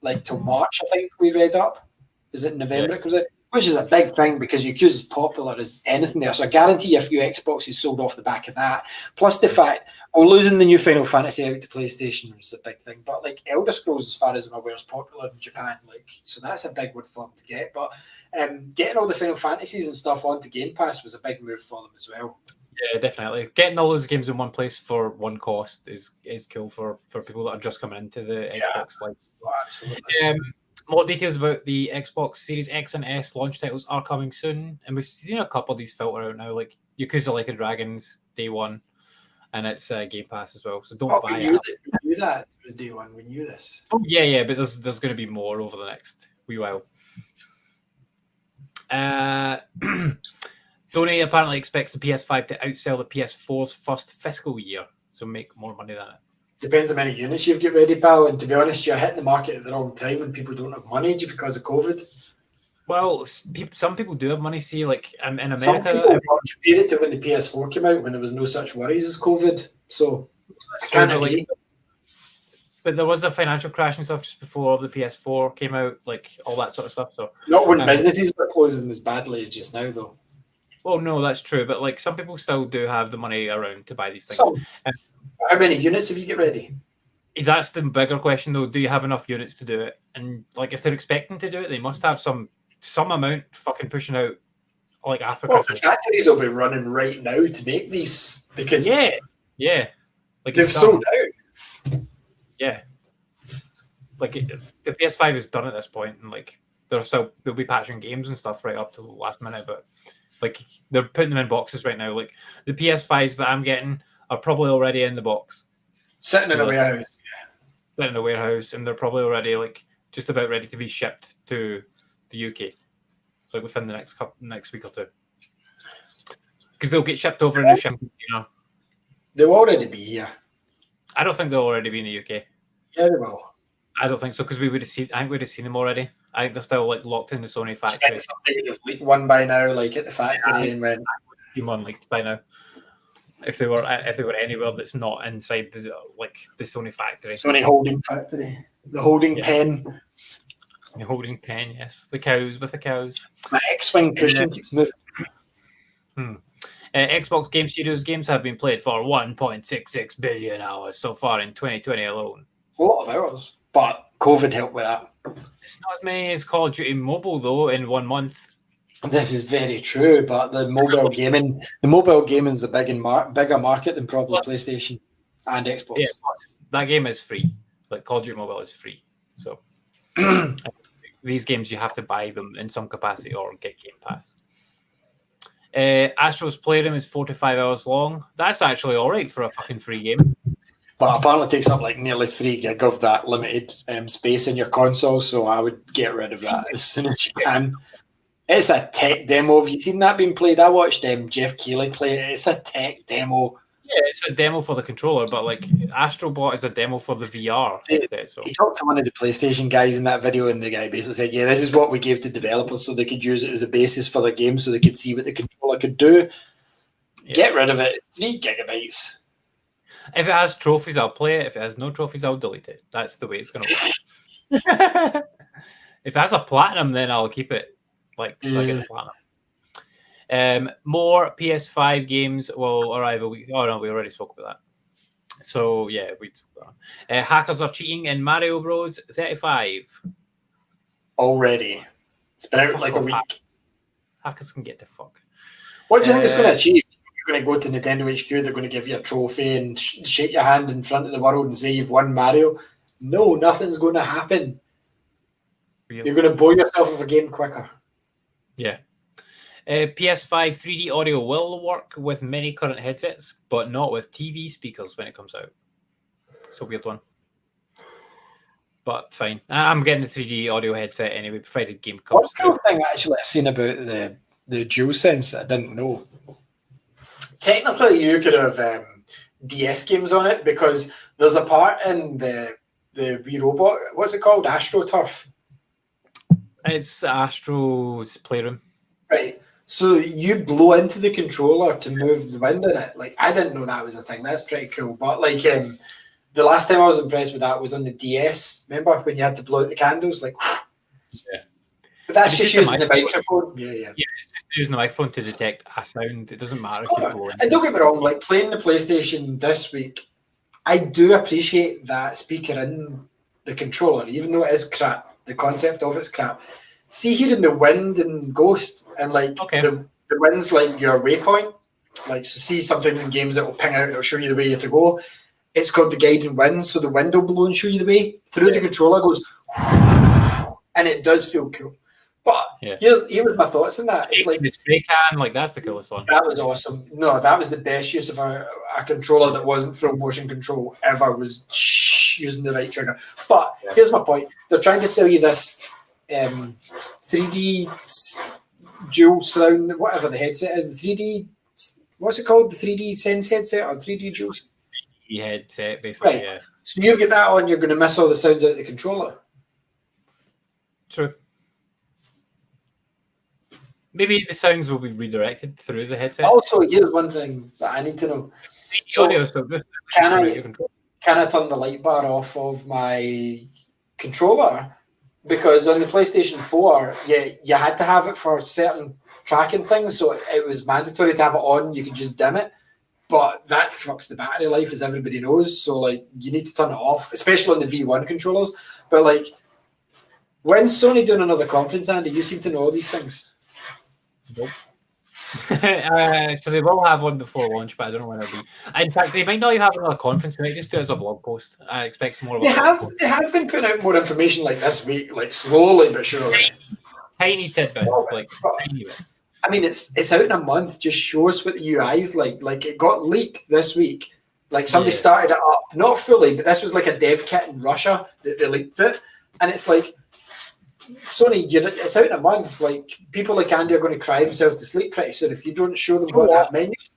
like till March, I think we read up. Is it November? It comes out. which is a big thing because you're as popular as anything there. So I guarantee a few Xboxes sold off the back of that. Plus the fact, losing the new Final Fantasy out to PlayStation is a big thing. But like Elder Scrolls, as far as I'm aware, is popular in Japan. Like, so that's a big one for them to get. But getting all the Final Fantasies and stuff onto Game Pass was a big move for them as well. Yeah, definitely. Getting all those games in one place for one cost is cool for people that are just coming into the Xbox. Like, oh, absolutely. More details about the Xbox Series X and S launch titles are coming soon, and we've seen a couple of these filter out now, like Yakuza Like a Dragon's day one, and it's Game Pass as well. So don't buy it. We knew that it was day one. We knew this. Oh yeah, but there's going to be more over the next wee while. Sony apparently expects the PS5 to outsell the PS4's first fiscal year, so make more money than it. Depends how many units you've got ready, pal. And to be honest, you're hitting the market at the wrong time when people don't have money because of COVID. Well, some people do have money. See, like in America, some people compared it to when the PS4 came out, when there was no such worries as COVID. So I can't agree. But there was a financial crash and stuff just before the PS4 came out, like all that sort of stuff. So not when businesses were closing as badly as just now, though. Well, no, that's true. But like some people still do have the money around to buy these things. How many units have you got ready? That's the bigger question, though. Do you have enough units to do it? And like, if they're expecting to do it, they must have some amount fucking pushing out, like after Christmas. The factories will be running right now to make these because yeah, like they've sold out. Yeah, like the PS5 is done at this point, and like they'll be patching games and stuff right up to the last minute, but like they're putting them in boxes right now. Like the PS5s that I'm getting are probably already in the box, sitting in a warehouse. Sitting in a warehouse, and they're probably already like just about ready to be shipped to the UK, like within the next week or two, because they'll get shipped over in a shipping container. They'll already be here. I don't think they'll already be in the UK. Yeah, they will. I don't think so because we would have seen. I think we'd have seen them already. I think they're still like locked in the Sony factory. Something would have leaked one by now, like at the factory, and when one leaked by now. If they were anywhere that's not inside the Sony factory. Sony holding factory. The holding pen. The holding pen, yes. The cows with the cows. My X-Wing cushion keeps moving. Xbox Game Studios games have been played for 1.66 billion hours so far in 2020 alone. A lot of hours, but COVID helped with that. It's not as many as Call of Duty Mobile, though, in 1 month. This is very true, but the mobile gaming is a bigger market than probably PlayStation and Xbox. Yeah, that game is free. Like Call of Duty Mobile is free. So these games you have to buy them in some capacity or get Game Pass. Astro's Playroom is 4 to 5 hours long. That's actually all right for a fucking free game. But apparently it takes up like nearly 3 gig of that limited space in your console, so I would get rid of that as soon as you can. It's a tech demo. Have you seen that being played? I watched Jeff Keighley play it. It's a tech demo. Yeah, it's a demo for the controller, but like Astrobot is a demo for the VR. He talked to one of the PlayStation guys in that video, and the guy basically said, "Yeah, this is what we gave to developers so they could use it as a basis for the game, so they could see what the controller could do." Yeah. Get rid of it. It's 3 gigabytes. If it has trophies, I'll play it. If it has no trophies, I'll delete it. That's the way it's going to work. If it has a platinum, then I'll keep it. Like the platinum. More PS5 games will arrive a week. Oh no, we already spoke about that. So yeah, we talked about that. Hackers are cheating in Mario Bros. 35. Already. It's been out like a week. Hackers can get the fuck. What do you think it's going to achieve? You're going to go to Nintendo HQ, they're going to give you a trophy and shake your hand in front of the world and say you've won Mario. No, nothing's going to happen. Really? You're going to bore yourself with a game quicker. Yeah. PS5 3D audio will work with many current headsets, but not with TV speakers when it comes out. It's a weird one. But fine. I'm getting the 3D audio headset anyway, provided game comes. One cool thing actually I've seen about the DualSense I didn't know. Technically, you could have DS games on it because there's a part in the Wii Robot. What's it called? AstroTurf. It's Astro's Playroom. Right. So you blow into the controller to move the wind in it. Like, I didn't know that was a thing. That's pretty cool. But like the last time I was impressed with that was on the DS. Remember when you had to blow out the candles? Like, yeah. But that's It's just just a using the microphone. Yeah. Yeah, it's just using the microphone to detect a sound. It doesn't matter if you're blowing. And don't get me wrong, like playing the PlayStation this week, I do appreciate that speaker in the controller, even though it is crap. The concept of it's crap. See, hearing the wind and Ghost, and like the wind's like your waypoint. Like, so see, sometimes in games it will ping out, it'll show you the way you have to go. It's called the guiding wind, so the wind will blow and show you the way. Through the controller goes, and it does feel cool. But here was my thoughts on that. It's like the spray can, like that's the coolest one. That was awesome. No, that was the best use of a controller that wasn't full motion control ever, was using the right trigger. But here's my point. They're trying to sell you this 3D dual surround, whatever the headset is, the 3D, what's it called? The 3D Sense headset or 3D dual? 3D headset, basically, right. Yeah. So you get that on, you're going to miss all the sounds out of the controller. True. Maybe the sounds will be redirected through the headset. Also, here's one thing that I need to know. So, can I turn the light bar off of my controller? Because on the PlayStation 4, you had to have it for certain tracking things, so it was mandatory to have it on. You could just dim it, but that fucks the battery life, as everybody knows. So, like, you need to turn it off, especially on the V1 controllers. But, like, when's Sony doing another conference, Andy? You seem to know all these things. Nope. So they will have one before launch, but I don't know when it'll be. In fact, they might not even have another conference. They might just do it as a blog post. I expect more of a blog post. They have been putting out more information like this week, like slowly but surely. Tiny tidbits, like tiny bit. I mean, it's out in a month. Just show us what the UI is like. Like, it got leaked this week. Like, somebody started it up, not fully, but this was like a dev kit in Russia that they leaked it, and it's like, Sony, it's out in a month. Like, people like Andy are going to cry themselves to sleep pretty soon if you don't show them what that menu is.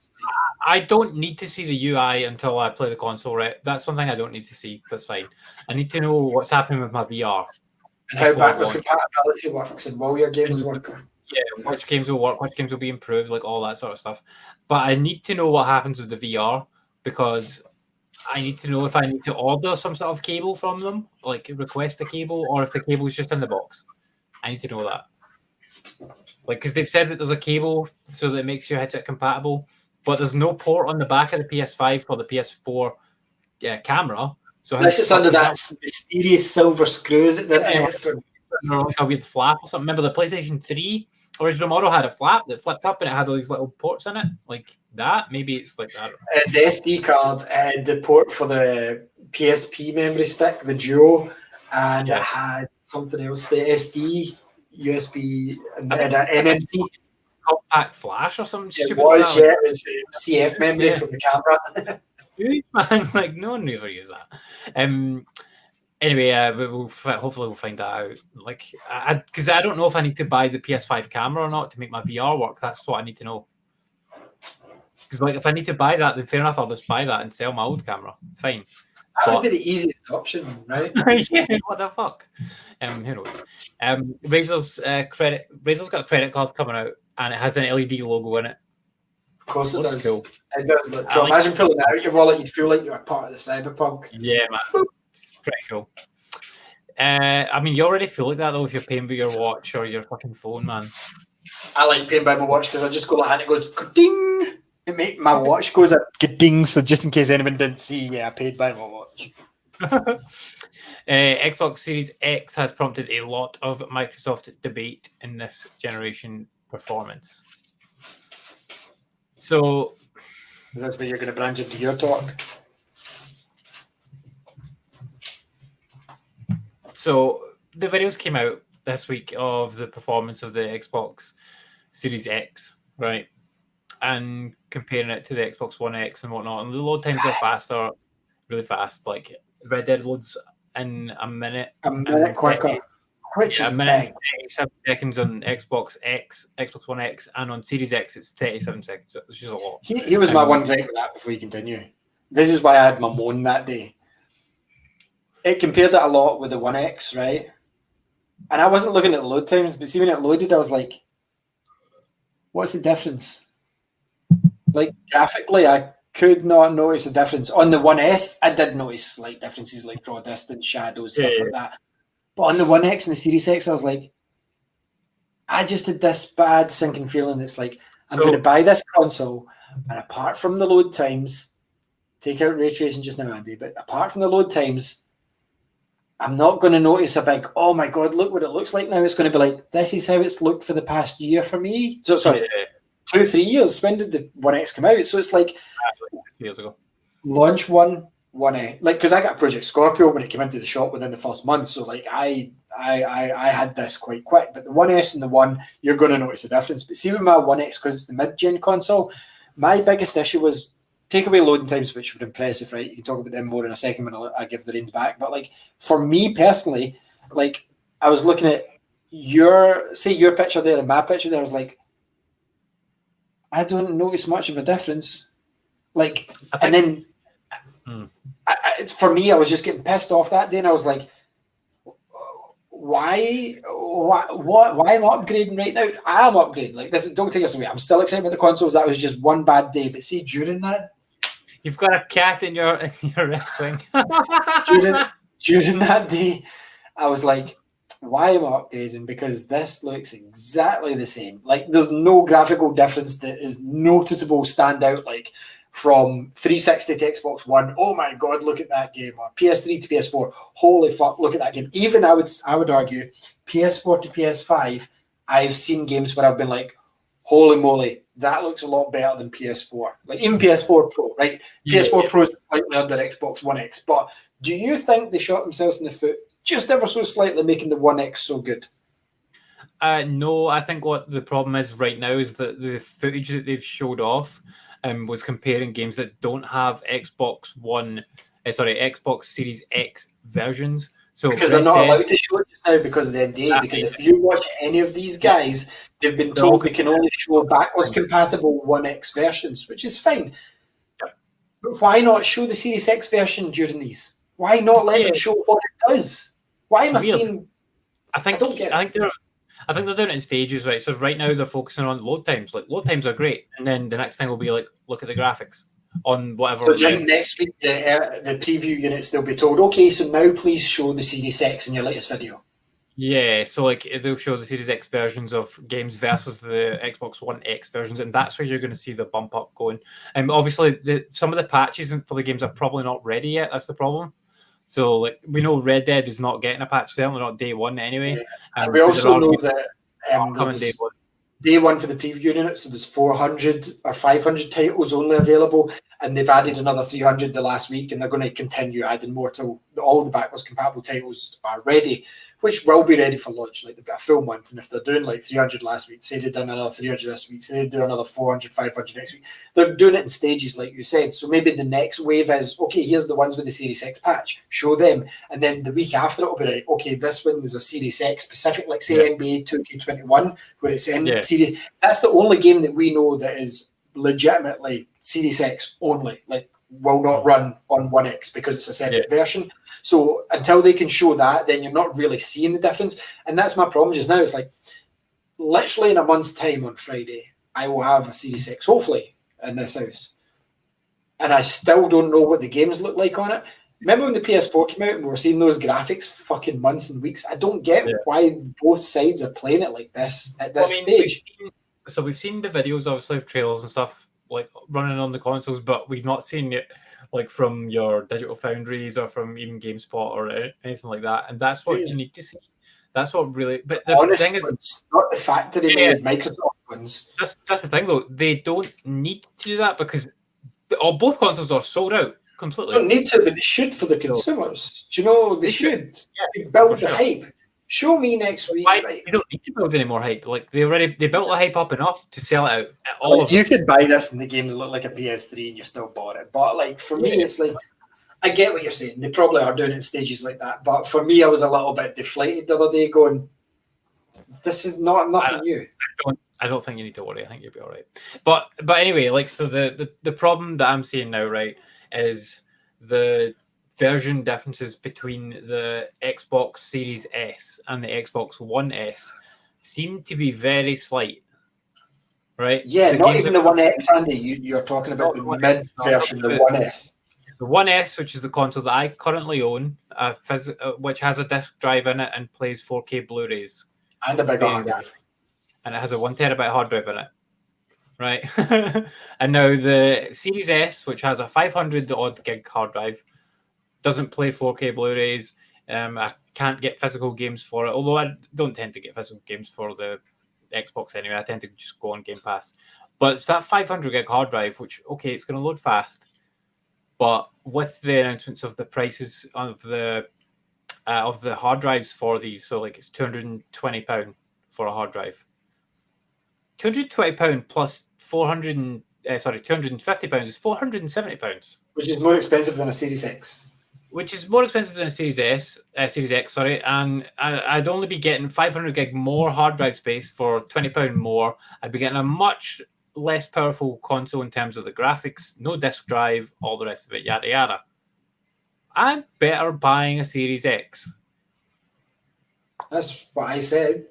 I don't need to see the UI until I play the console, right? That's one thing I don't need to see. That's fine. I need to know what's happening with my VR. And how backwards compatibility works and will your games work. Yeah, which games will work, which games will be improved, like all that sort of stuff. But I need to know what happens with the VR, because I need to know if I need to order some sort of cable from them, like request a cable, or if the cable is just in the box. I need to know that. Like, because they've said that there's a cable so that it makes your headset compatible, but there's no port on the back of the PS5 or the PS4 camera. So unless it's under that mysterious silver screw that like a weird flap or something. Remember the PlayStation 3 original model had a flap that flipped up and it had all these little ports in it, like that. Maybe it's like that. The SD card, the port for the PSP memory stick, the Duo, and it had something else, the SD, USB, and an MMC. Compact flash or something stupid. It was, it was CF memory for the camera. Man, like no one ever used that. Anyway, hopefully we'll find that out. Like, because I don't know if I need to buy the PS5 camera or not to make my VR work. That's what I need to know. Because like, if I need to buy that, then fair enough, I'll just buy that and sell my old camera. Fine. That would be the easiest option, right? Yeah, what the fuck? Who knows? Razer's got a credit card coming out, and it has an LED logo in it. Of course it does. Cool. It does look cool. Imagine pulling that out your wallet, you'd feel like you were part of the cyberpunk. Yeah, man. It's pretty cool. I mean, you already feel like that though if you're paying by your watch or your fucking phone, man. I like paying by my watch because I just go like that and it goes ding. My watch goes up ding. So just in case anyone didn't see, I paid by my watch. Xbox Series X has prompted a lot of Microsoft debate in this generation performance. So, is that where you're going to branch into your talk? So the videos came out this week of the performance of the Xbox Series X, right? And comparing it to the Xbox One X and whatnot. And the load times are faster, really fast. Like Red Dead loads in a minute. A minute quicker. Which is a minute 37 seconds on Xbox One X, and on Series X it's 37 seconds. So it's just a lot. Here was my one gripe with that before you continue. This is why I had my moan that day. It compared it a lot with the One X, right? And I wasn't looking at the load times, but see when it loaded, I was like, what's the difference? Like graphically, I could not notice a difference. On the One S, I did notice slight differences like draw distance, shadows, stuff like that. But on the One X and the Series X, I was like, I just had this bad sinking feeling. It's like, I'm So- going to buy this console, and apart from the load times, take out ray tracing just now, Andy, but apart from the load times, I'm not going to notice a big, oh my God, look what it looks like now. It's going to be like, this is how it's looked for the past year for me. So, sorry, 2-3 years. When did the One X come out? So it's like, years ago. launch One X, like, because I got Project Scorpio when it came into the shop within the first month. So like, I had this quite quick. But the One S and the One, you're going to notice a difference. But see with my One X, because it's the mid-gen console, my biggest issue was take away loading times, which were impressive, right? You can talk about them more in a second when I give the reins back. But like, for me personally, like, I was looking at your picture there and my picture there. I was like, I don't notice much of a difference. Like, and then for me, I was just getting pissed off that day, and I was like, why am I upgrading right now? I am upgrading. Like, this, don't take us away. I'm still excited about the consoles. That was just one bad day. But see, during that, you've got a cat in your wrestling. during that day, I was like, why am I upgrading? Because this looks exactly the same. Like, there's no graphical difference that is noticeable, stand out, like from 360 to Xbox One. Oh my God, look at that game. Or PS3 to PS4. Holy fuck, look at that game. Even I would argue PS4 to PS5. I've seen games where I've been like, holy moly, that looks a lot better than PS4. Like even PS4 Pro, right? Yeah, PS4 Pro is slightly under Xbox One X. But do you think they shot themselves in the foot just ever so slightly, making the One X so good? No, I think what the problem is right now is that the footage that they've showed off was comparing games that don't have Xbox Series X versions. So because they're not allowed to show it just now because of the NDA. Because if you watch any of these guys, they've been told they can only show backwards compatible One X versions, which is fine. But why not show the Series X version during these? Why not let them show what it does? Why am I seeing? I don't get it. I think they're doing it in stages, right? So right now they're focusing on load times. Like load times are great, and then the next thing will be like, look at the graphics on whatever. So during next week, the preview units, they'll be told, okay, so now please show the Series X in your latest video. Yeah, so like they'll show the Series X versions of games versus the Xbox One X versions, and that's where you're going to see the bump up going. And obviously, some of the patches for the games are probably not ready yet. That's the problem. So, like, we know Red Dead is not getting a patch there. They're not day one anyway. Yeah. And we also know that day one. Day one for the preview units, it was 400 or 500 titles only available, and they've added another 300 the last week, and they're going to continue adding more till all the backwards compatible titles are ready, which will be ready for launch. Like, they've got a full month, and if they're doing like 300 last week, say they've done another 300 this week, say they do another 400, 500 next week, they're doing it in stages, like you said. So maybe the next wave is, okay, here's the ones with the Series X patch, show them, and then the week after it'll be like, okay, this one was a Series X specific, like say NBA 2K21, where it's in Series. That's the only game that we know that is legitimately Series X only, like will not run on One X because it's a separate version. So until they can show that, then you're not really seeing the difference. And that's my problem just now. It's like literally in a month's time on Friday, I will have a Series X, hopefully, in this house. And I still don't know what the games look like on it. Remember when the PS4 came out and we were seeing those graphics fucking months and weeks? I don't get why both sides are playing it like this at this stage. We've seen the videos, obviously, of trailers and stuff like running on the consoles, but we've not seen it like from your digital foundries or from even GameSpot or anything like that. And that's what you need to see. That's what really. But the thing is, it's not the factory made Microsoft ones. That's the thing, though. They don't need to do that because both consoles are sold out completely. They don't need to, but they should for the consumers. Do you know they should build the hype? Show me next week. You don't need to build any more hype. Like they built the hype up enough to sell it out. You could buy this and the games look like a PS3 and you've still bought it. But like for me, it's like I get what you're saying. They probably are doing it in stages like that. But for me, I was a little bit deflated the other day, going, "This is nothing new." I don't think you need to worry. I think you'll be all right. But anyway, like so the problem that I'm seeing now, right, is the version differences between the Xbox Series S and the Xbox One S seem to be very slight, right? Yeah, not even the One X, Andy. You're talking about the mid version, the One S. The One S, which is the console that I currently own, which has a disc drive in it and plays 4K Blu-rays. And a big hard drive. and it has a 1 terabyte hard drive in it, right? And now the Series S, which has a 500 odd gig hard drive, doesn't play 4K Blu-rays. I can't get physical games for it, although I don't tend to get physical games for the Xbox anyway. I tend to just go on Game Pass. But it's that 500 gig hard drive, which, okay, it's going to load fast. But with the announcements of the prices of the hard drives for these, so like it's £220 for a hard drive. £220 plus £250 is £470. Which is more expensive than a Series X. Which is more expensive than a Series X, and I'd only be getting 500 gig more hard drive space for £20 more. I'd be getting a much less powerful console in terms of the graphics, no disk drive, all the rest of it, yada yada. I'm better buying a Series X. That's what I said.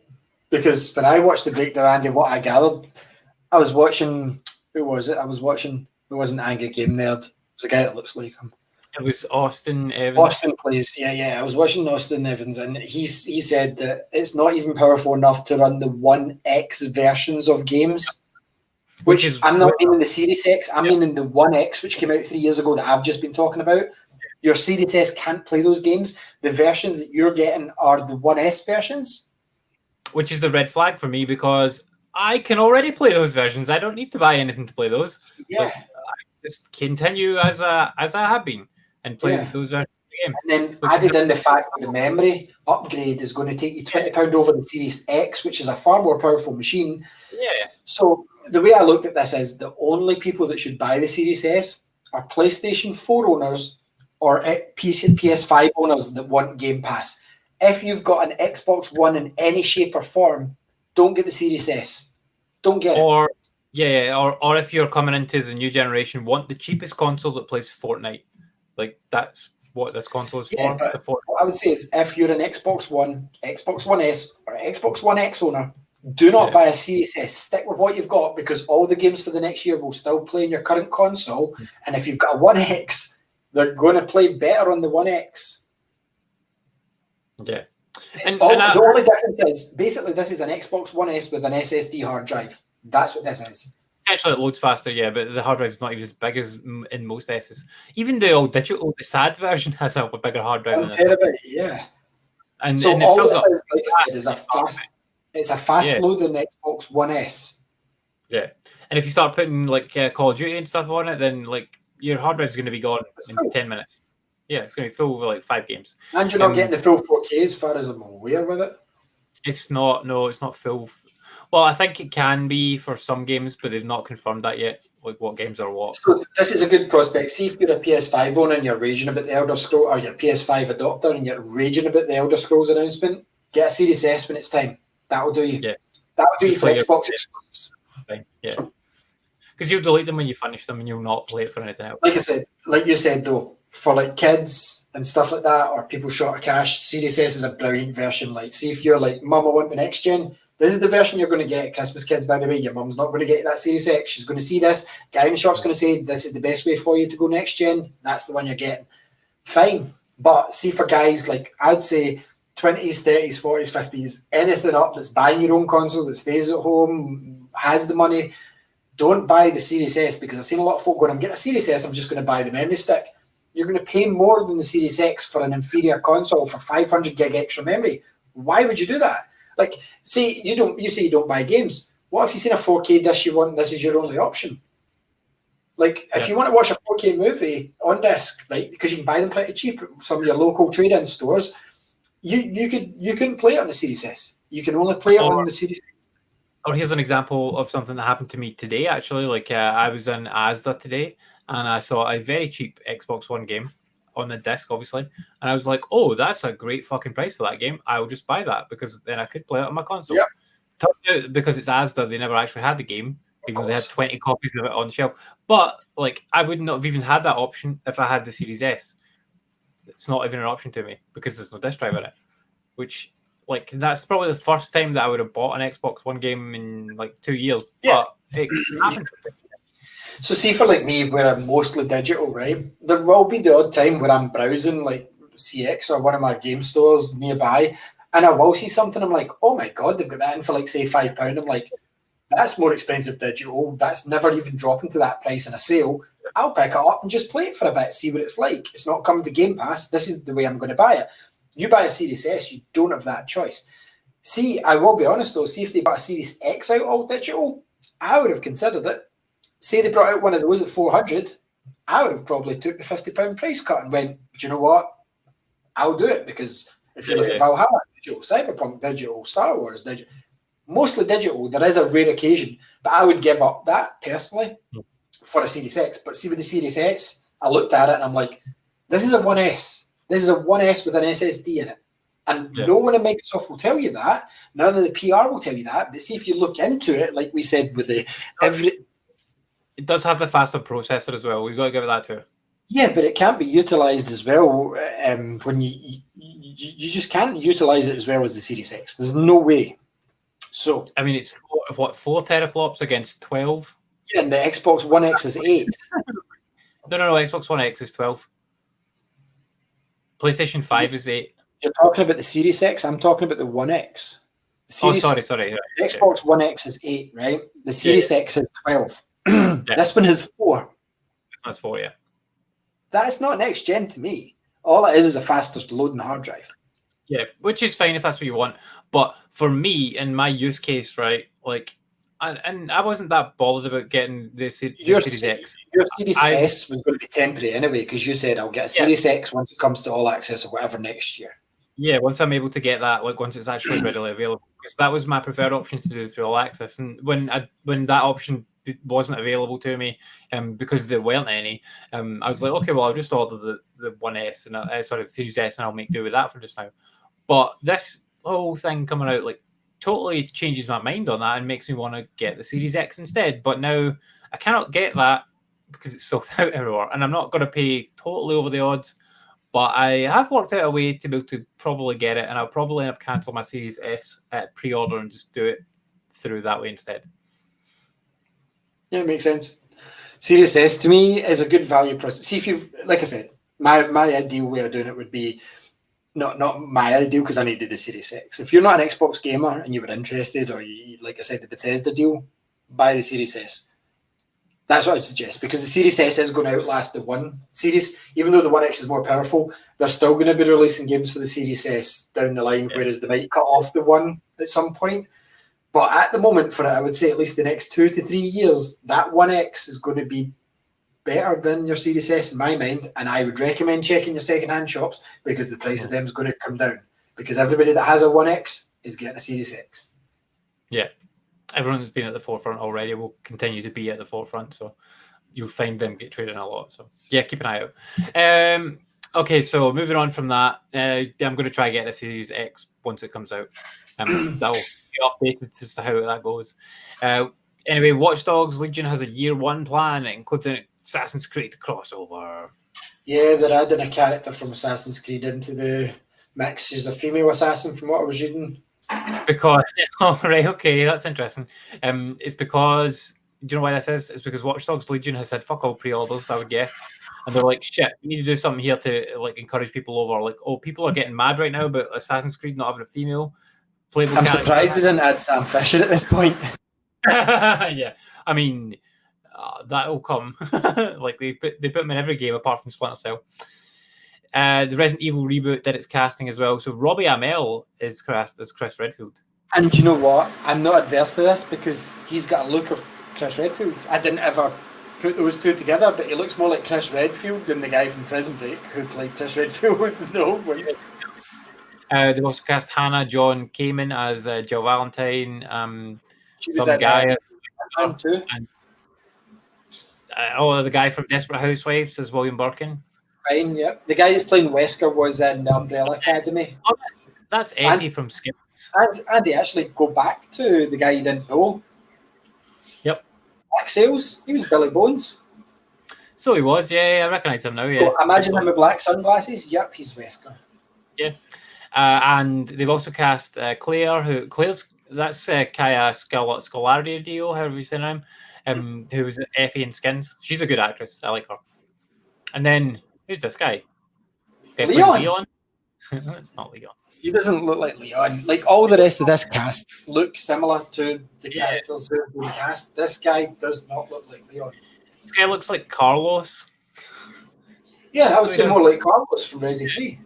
Because when I watched the breakdown, Andy, what I gathered, I was watching, who was it? It wasn't Angry Game Nerd. It was a guy that looks like him. It was Austin Evans. Austin plays, yeah. I was watching Austin Evans, and he said that it's not even powerful enough to run the 1X versions of games. Which is, I'm not meaning the Series X, I'm meaning the 1X, which came out 3 years ago that I've just been talking about. Your Series S can't play those games. The versions that you're getting are the 1S versions. Which is the red flag for me, because I can already play those versions. I don't need to buy anything to play those. Yeah. But I just continue as I have been and play those versions of the game. And then added in the fact that the memory upgrade is going to take you £20 over the Series X, which is a far more powerful machine. Yeah. So the way I looked at this is the only people that should buy the Series S are PlayStation 4 owners or PS5 owners that want Game Pass. If you've got an Xbox One in any shape or form, don't get the Series S. Don't get it. Or if you're coming into the new generation, want the cheapest console that plays Fortnite. Like, that's what this console is for. But what I would say is, if you're an Xbox One, Xbox One S, or Xbox One X owner, do not buy a Series S. Stick with what you've got, because all the games for the next year will still play in your current console. And if you've got a One X, they're going to play better on the One X. Yeah. The only difference is, basically, this is an Xbox One S with an SSD hard drive. That's what this is. Actually, it loads faster, yeah, but the hard drive is not even as big as in most S's. Even the old digital, the SAD version has a bigger hard drive. 1 terabyte, yeah. And so and all this is, like I said, is a fast loading Xbox One S. Yeah, and if you start putting like Call of Duty and stuff on it, then like your hard drive is going to be gone in 10 minutes. Yeah, it's going to be full with like 5 games. And you're not getting the full 4K as far as I'm aware with it. It's not. No, it's not full. Well, I think it can be for some games, but they've not confirmed that yet, like what games are what. So this is a good prospect. See if you're a PS5 owner and you're raging about the Elder Scrolls, or you're a PS5 adopter and you're raging about the Elder Scrolls announcement, get a Series S when it's time. That'll do you. Yeah. That'll do you for Xbox exclusives. Yeah. Because you'll delete them when you finish them and you'll not play it for anything else. Like I said, like you said though, for like kids and stuff like that, or people short of cash, Series S is a brilliant version. Like, see if you're like, Mum, I want the next gen. This is the version you're going to get at Christmas, kids, by the way. Your mum's not going to get that Series X. She's going to see this. Guy in the shop's going to say, this is the best way for you to go next gen. That's the one you're getting. Fine. But see, for guys, like, I'd say 20s, 30s, 40s, 50s, anything up that's buying your own console, that stays at home, has the money, don't buy the Series S, because I've seen a lot of folk going, I'm getting a Series S, I'm just going to buy the memory stick. You're going to pay more than the Series X for an inferior console for 500 gig extra memory. Why would you do that? Like, say you don't buy games. What if you've seen a 4K disc you want, and this is your only option? Like, if you want to watch a 4K movie on disc, like, because you can buy them pretty cheap at some of your local trade-in stores, you couldn't play it on the Series S. You can only play it on the Series S. Or here's an example of something that happened to me today, actually. Like, I was in Asda today, and I saw a very cheap Xbox One game on the disc, obviously, and I was like, oh, that's a great fucking price for that game. I will just buy that, because then I could play it on my console. Yep. Turns out, because it's Asda, they never actually had the game, even though they had 20 copies of it on the shelf. But like, I would not have even had that option if I had the Series S. It's not even an option to me, because there's no disc drive in it, which, like, that's probably the first time that I would have bought an Xbox One game in like 2 years. Yeah. But it happened. So see, for like me, where I'm mostly digital, right, there will be the odd time where I'm browsing like CX or one of my game stores nearby, and I will see something, I'm like, oh my God, they've got that in for like, say, £5. I'm like, that's more expensive digital. That's never even dropping to that price in a sale. I'll pick it up and just play it for a bit, see what it's like. It's not coming to Game Pass. This is the way I'm going to buy it. You buy a Series S, you don't have that choice. See, I will be honest though, see if they brought a Series X out all digital, I would have considered it. Say they brought out one of those at 400, I would have probably took the £50 price cut and went, do you know what? I'll do it, because if you look at Valhalla digital, Cyberpunk digital, Star Wars digital, mostly digital, there is a rare occasion, but I would give up that personally for a Series X. But see, with the Series S, I looked at it and I'm like, this is a 1S. This is a 1S with an SSD in it. And no one in Microsoft will tell you that. None of the PR will tell you that. But see, if you look into it, like we said, with the it does have the faster processor as well. We've got to give it that too. Yeah, but it can't be utilised as well when you just can't utilise it as well as the Series X. There's no way. So I mean, it's what, 4 teraflops against 12? Yeah, and the Xbox One X is 8. No, Xbox One X is 12. PlayStation 5 is 8. You're talking about the Series X. I'm talking about the One X. Sorry. The Xbox One X is 8, right? The Series X is 12. This one has 4. That's 4, yeah. That is not next gen to me. All it is a faster loading hard drive. Yeah, which is fine if that's what you want. But for me, in my use case, right, like, and I wasn't that bothered about getting the Series X. Your Series S was going to be temporary anyway, because you said I'll get a Series X once it comes to all access or whatever next year. Yeah, once I'm able to get that, like once it's actually readily available, because that was my preferred option to do through all access. And when that option wasn't available to me, because there weren't any, I was like, okay, well, I'll just order the 1S and the Series S, and I'll make do with that for just now. But this whole thing coming out like totally changes my mind on that and makes me want to get the Series X instead. But now I cannot get that because it's sold out everywhere, and I'm not going to pay totally over the odds. But I have worked out a way to be able to probably get it, and I'll probably end up cancelling my Series S at pre-order and just do it through that way instead. Yeah, it makes sense. Series S to me is a good value price. See, if you've, like I said, my ideal way of doing it would be not my ideal, because I needed the Series X. If you're not an Xbox gamer and you were interested, or you, like I said, the Bethesda deal, buy the Series S. That's what I'd suggest, because the Series S is going to outlast the One series. Even though the One X is more powerful, they're still going to be releasing games for the Series S down the line, whereas they might cut off the One at some point. But at the moment, for it, I would say at least the next 2 to 3 years, that One X is going to be better than your Series S in my mind, and I would recommend checking your second-hand shops, because the price of them is going to come down, because everybody that has a One X is getting a Series X. Yeah. Everyone that's been at the forefront already will continue to be at the forefront, so you'll find them get traded a lot. So yeah, keep an eye out. Okay, so moving on from that, I'm going to try getting a Series X once it comes out. That will be updated as to how that goes. Anyway, Watch Dogs Legion has a year one plan. It includes an Assassin's Creed crossover. Yeah, they're adding a character from Assassin's Creed into the mix. She's a female assassin from what I was reading. It's because, oh, right, okay, that's interesting. It's because, do you know why this is? It's because Watch Dogs Legion has said fuck all pre-orders, I would guess. And they're like, shit, we need to do something here to like encourage people over. Like, oh, people are getting mad right now about Assassin's Creed not having a female playable character. I'm surprised they didn't add Sam Fisher at this point. Yeah, I mean, that'll come. Like they put them in every game apart from Splinter Cell. The Resident Evil reboot did its casting as well. So Robbie Amell is cast as Chris Redfield. And you know what? I'm not adverse to this, because he's got a look of Chris Redfield. I didn't ever put those two together, but he looks more like Chris Redfield than the guy from Prison Break who played Chris Redfield in the old ones. They've also cast Hannah John Kamen as Jill Valentine. She was some guy too. And, the guy from Desperate Housewives as William Birkin. Fine, yeah. The guy who's playing Wesker was in the Umbrella Academy. Oh, that's Eddie from Skips. And they actually go back to the guy you didn't know. Yep. Black Sails. He was Billy Bones. So he was, yeah. I recognise him now, yeah. So imagine him with black sunglasses. Yep, he's Wesker. Yeah. And they've also cast Claire, that's Kaya Scolario, however you say her name, who was Effie in Skins. She's a good actress. I like her. And then, who's this guy? Leon. It's not Leon. He doesn't look like Leon. Like all the rest of this cast look similar to the characters who have been cast. This guy does not look like Leon. This guy looks like Carlos. Yeah, I would So say he more like Carlos from Resi 3.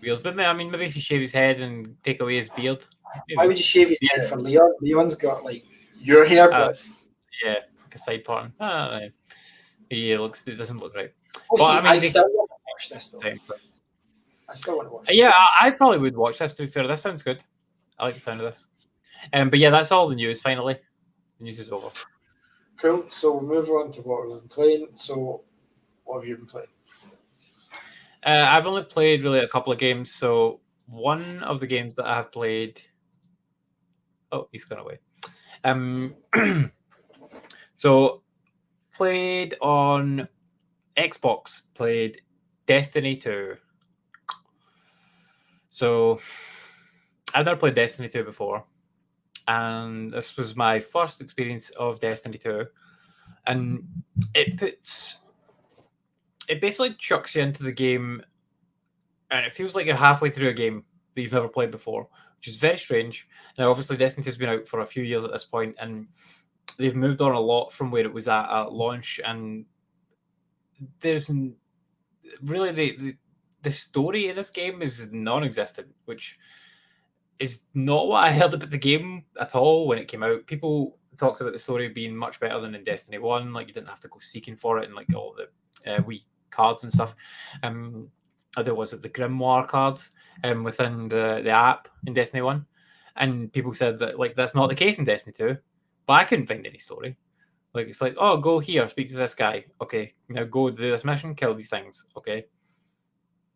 Wheels, but I mean, maybe if you shave his head and take away his beard. Maybe. Why would you shave his head for Leon? Leon's got like your hair, but yeah, like a side pattern. It doesn't look right. oh, But, see, I mean, I still want to watch this though. I still want to watch it. Yeah, I probably would watch this, to be fair. This sounds good. I like the sound of this. But yeah, that's all the news, finally. The news is over. Cool. So we'll move on to what we've been playing. So what have you been playing? I've only played really a couple of games. So one of the games that I have played... Oh, he's gone away. So played on Xbox, played Destiny 2. So I've never played Destiny 2 before, and this was my first experience of Destiny 2, and it basically chucks you into the game, and it feels like you're halfway through a game that you've never played before, which is very strange. Now, obviously, Destiny 2 has been out for a few years at this point, and they've moved on a lot from where it was at launch, and there's really the story in this game is non-existent, which is not what I heard about the game at all when it came out. People talked about the story being much better than in Destiny 1. Like, you didn't have to go seeking for it and like all the wee cards and stuff. There was the Grimoire cards within the app in Destiny 1. And people said that like that's not the case in Destiny 2. But I couldn't find any story. Like, it's like, oh, go here, speak to this guy. Okay, now go do this mission, kill these things. Okay.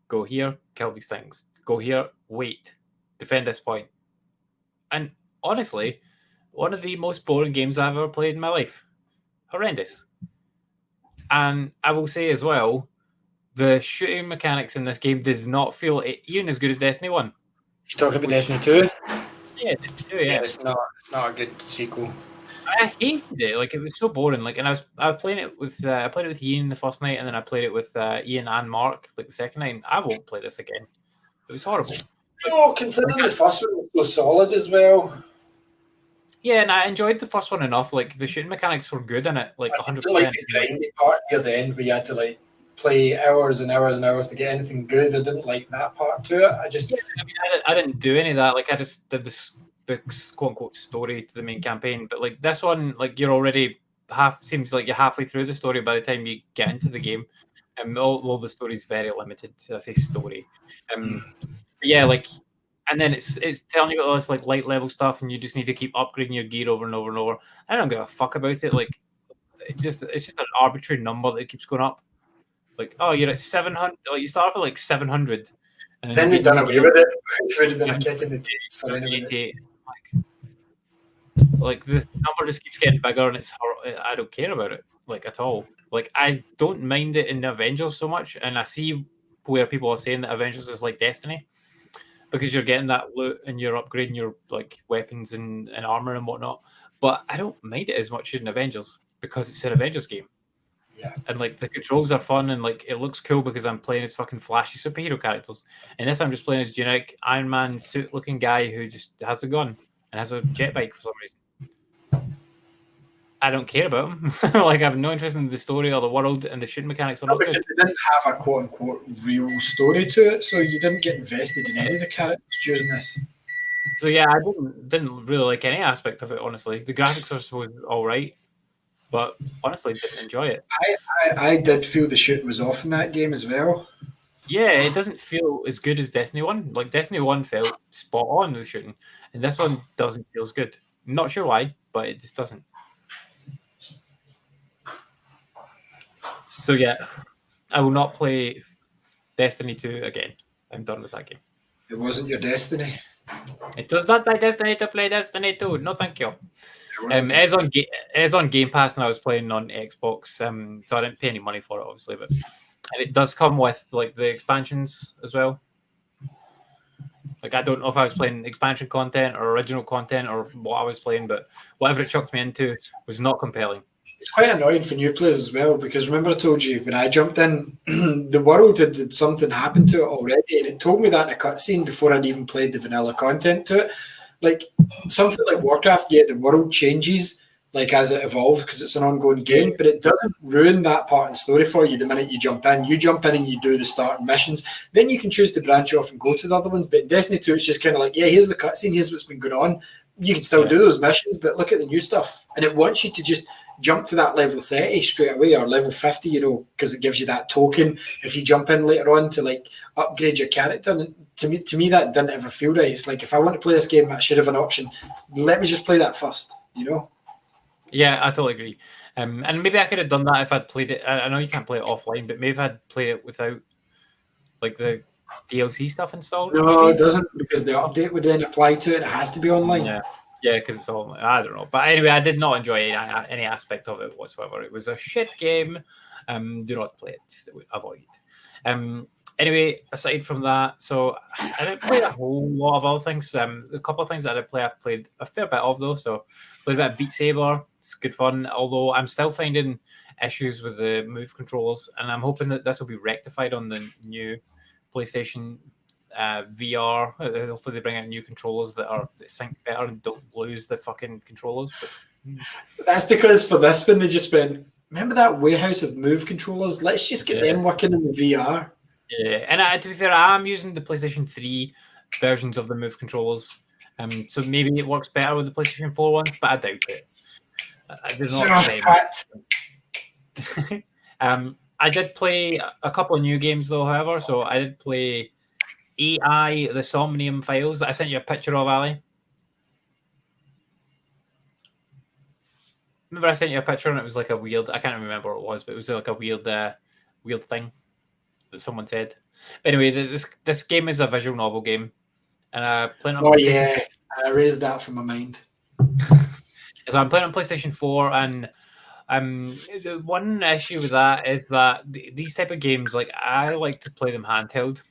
Go here, kill these things. Go here, wait, defend this point. And honestly, one of the most boring games I've ever played in my life. Horrendous. And I will say as well, the shooting mechanics in this game did not feel even as good as Destiny 1. You talking about Destiny 2? Yeah, Destiny 2, yeah. It's not a good sequel. I hated it. Like, it was so boring. Like, and I was playing it with I played it with Ian the first night, and then I played it with Ian and Mark like the second night. And I won't play this again. It was horrible. No, considering the first one was so solid as well. Yeah, and I enjoyed the first one enough. Like, the shooting mechanics were good in it, like 100%. Like the grindy part near the end, where you had to like play hours and hours and hours to get anything good. I didn't like that part to it. I didn't do any of that. Like, I just did the quote unquote story to the main campaign. But like this one, like you're already seems like you're halfway through the story by the time you get into the game. And all the story's very limited. I say story. Yeah, like, and then it's telling you about all this like light level stuff, and you just need to keep upgrading your gear over and over and over. I don't give a fuck about it. Like, it's just an arbitrary number that keeps going up. Like, oh, you're at 700. Like, you start off at like 700, and then you done away with it. It would have been a kick in the teeth for anyone. Like this number just keeps getting bigger, and I don't care about it like at all. Like, I don't mind it in Avengers so much, and I see where people are saying that Avengers is like Destiny because you're getting that loot and you're upgrading your like weapons and armor and whatnot. But I don't mind it as much in Avengers because it's an Avengers game. Yeah. And like the controls are fun and like it looks cool because I'm playing as fucking flashy superhero characters. And this I'm just playing as generic Iron Man suit looking guy who just has a gun and has a jet bike for some reason. I don't care about him. Like, I have no interest in the story or the world, and the shooting mechanics are not because good. they didn't have a quote unquote real story to it, so you didn't get invested in any of the characters during this. So yeah, I didn't really like any aspect of it, honestly. The graphics are supposed to be all right, but honestly, didn't enjoy it. I did feel the shooting was off in that game as well. Yeah, it doesn't feel as good as Destiny 1. Like, Destiny 1 felt spot on with shooting, and this one doesn't feel as good. I'm not sure why, but it just doesn't. So yeah, I will not play Destiny 2 again. I'm done with that game. It wasn't your destiny. It was not my destiny to play Destiny 2. No, thank you. It is on Game Pass, and I was playing on Xbox, so I didn't pay any money for it, obviously. But and it does come with like the expansions as well. Like, I don't know if I was playing expansion content or original content or what I was playing, but whatever it chucked me into was not compelling. It's quite annoying for new players as well, because remember I told you when I jumped in, the world had something happened to it already, and it told me that in a cutscene before I'd even played the vanilla content to it. Like something like Warcraft, yeah, the world changes like as it evolves because it's an ongoing game, but it doesn't ruin that part of the story for you the minute you jump in. You jump in and you do the starting missions, then you can choose to branch off and go to the other ones. But in Destiny 2, it's just kind of like, yeah, here's the cutscene, here's what's been going on. You can still do those missions, but look at the new stuff, and it wants you to just jump to that level 30 straight away, or level 50, because it gives you that token if you jump in later on to like upgrade your character. And to me that didn't ever feel right. It's like, if I want to play this game, I should have an option. Let me just play that first, Yeah, I totally agree. And maybe I could have done that if I'd played it. I know you can't play it offline, but maybe if I'd played it without like the DLC stuff installed. No, it doesn't, because the update would then apply to it. It has to be online. Yeah, because it's all, I don't know. But anyway, I did not enjoy any aspect of it whatsoever. It was a shit game. Do not play it. Avoid. Anyway, aside from that, so I didn't play a whole lot of other things. A couple of things that I played a fair bit of, though. So played a bit of Beat Saber. It's good fun, although I'm still finding issues with the move controls, and I'm hoping that this will be rectified on the new PlayStation VR. Hopefully they bring out new controllers that sync better and don't lose the fucking controllers. But that's because for this one they just went, remember that warehouse of move controllers? Let's just get them working in the VR. Yeah, and to be fair, I'm using the PlayStation 3 versions of the move controllers, so maybe it works better with the PlayStation 4 ones, but I doubt it. I did not. I did play a couple of new games though, however. So I did play AI, the Somnium Files that I sent you a picture of, Ali. Remember I sent you a picture and it was like a weird, I can't remember what it was, but it was like a weird thing that someone said. But anyway, this game is a visual novel game. And I erased that from my mind. So I'm playing on PlayStation 4, and the one issue with that is that these type of games, like, I like to play them handheld.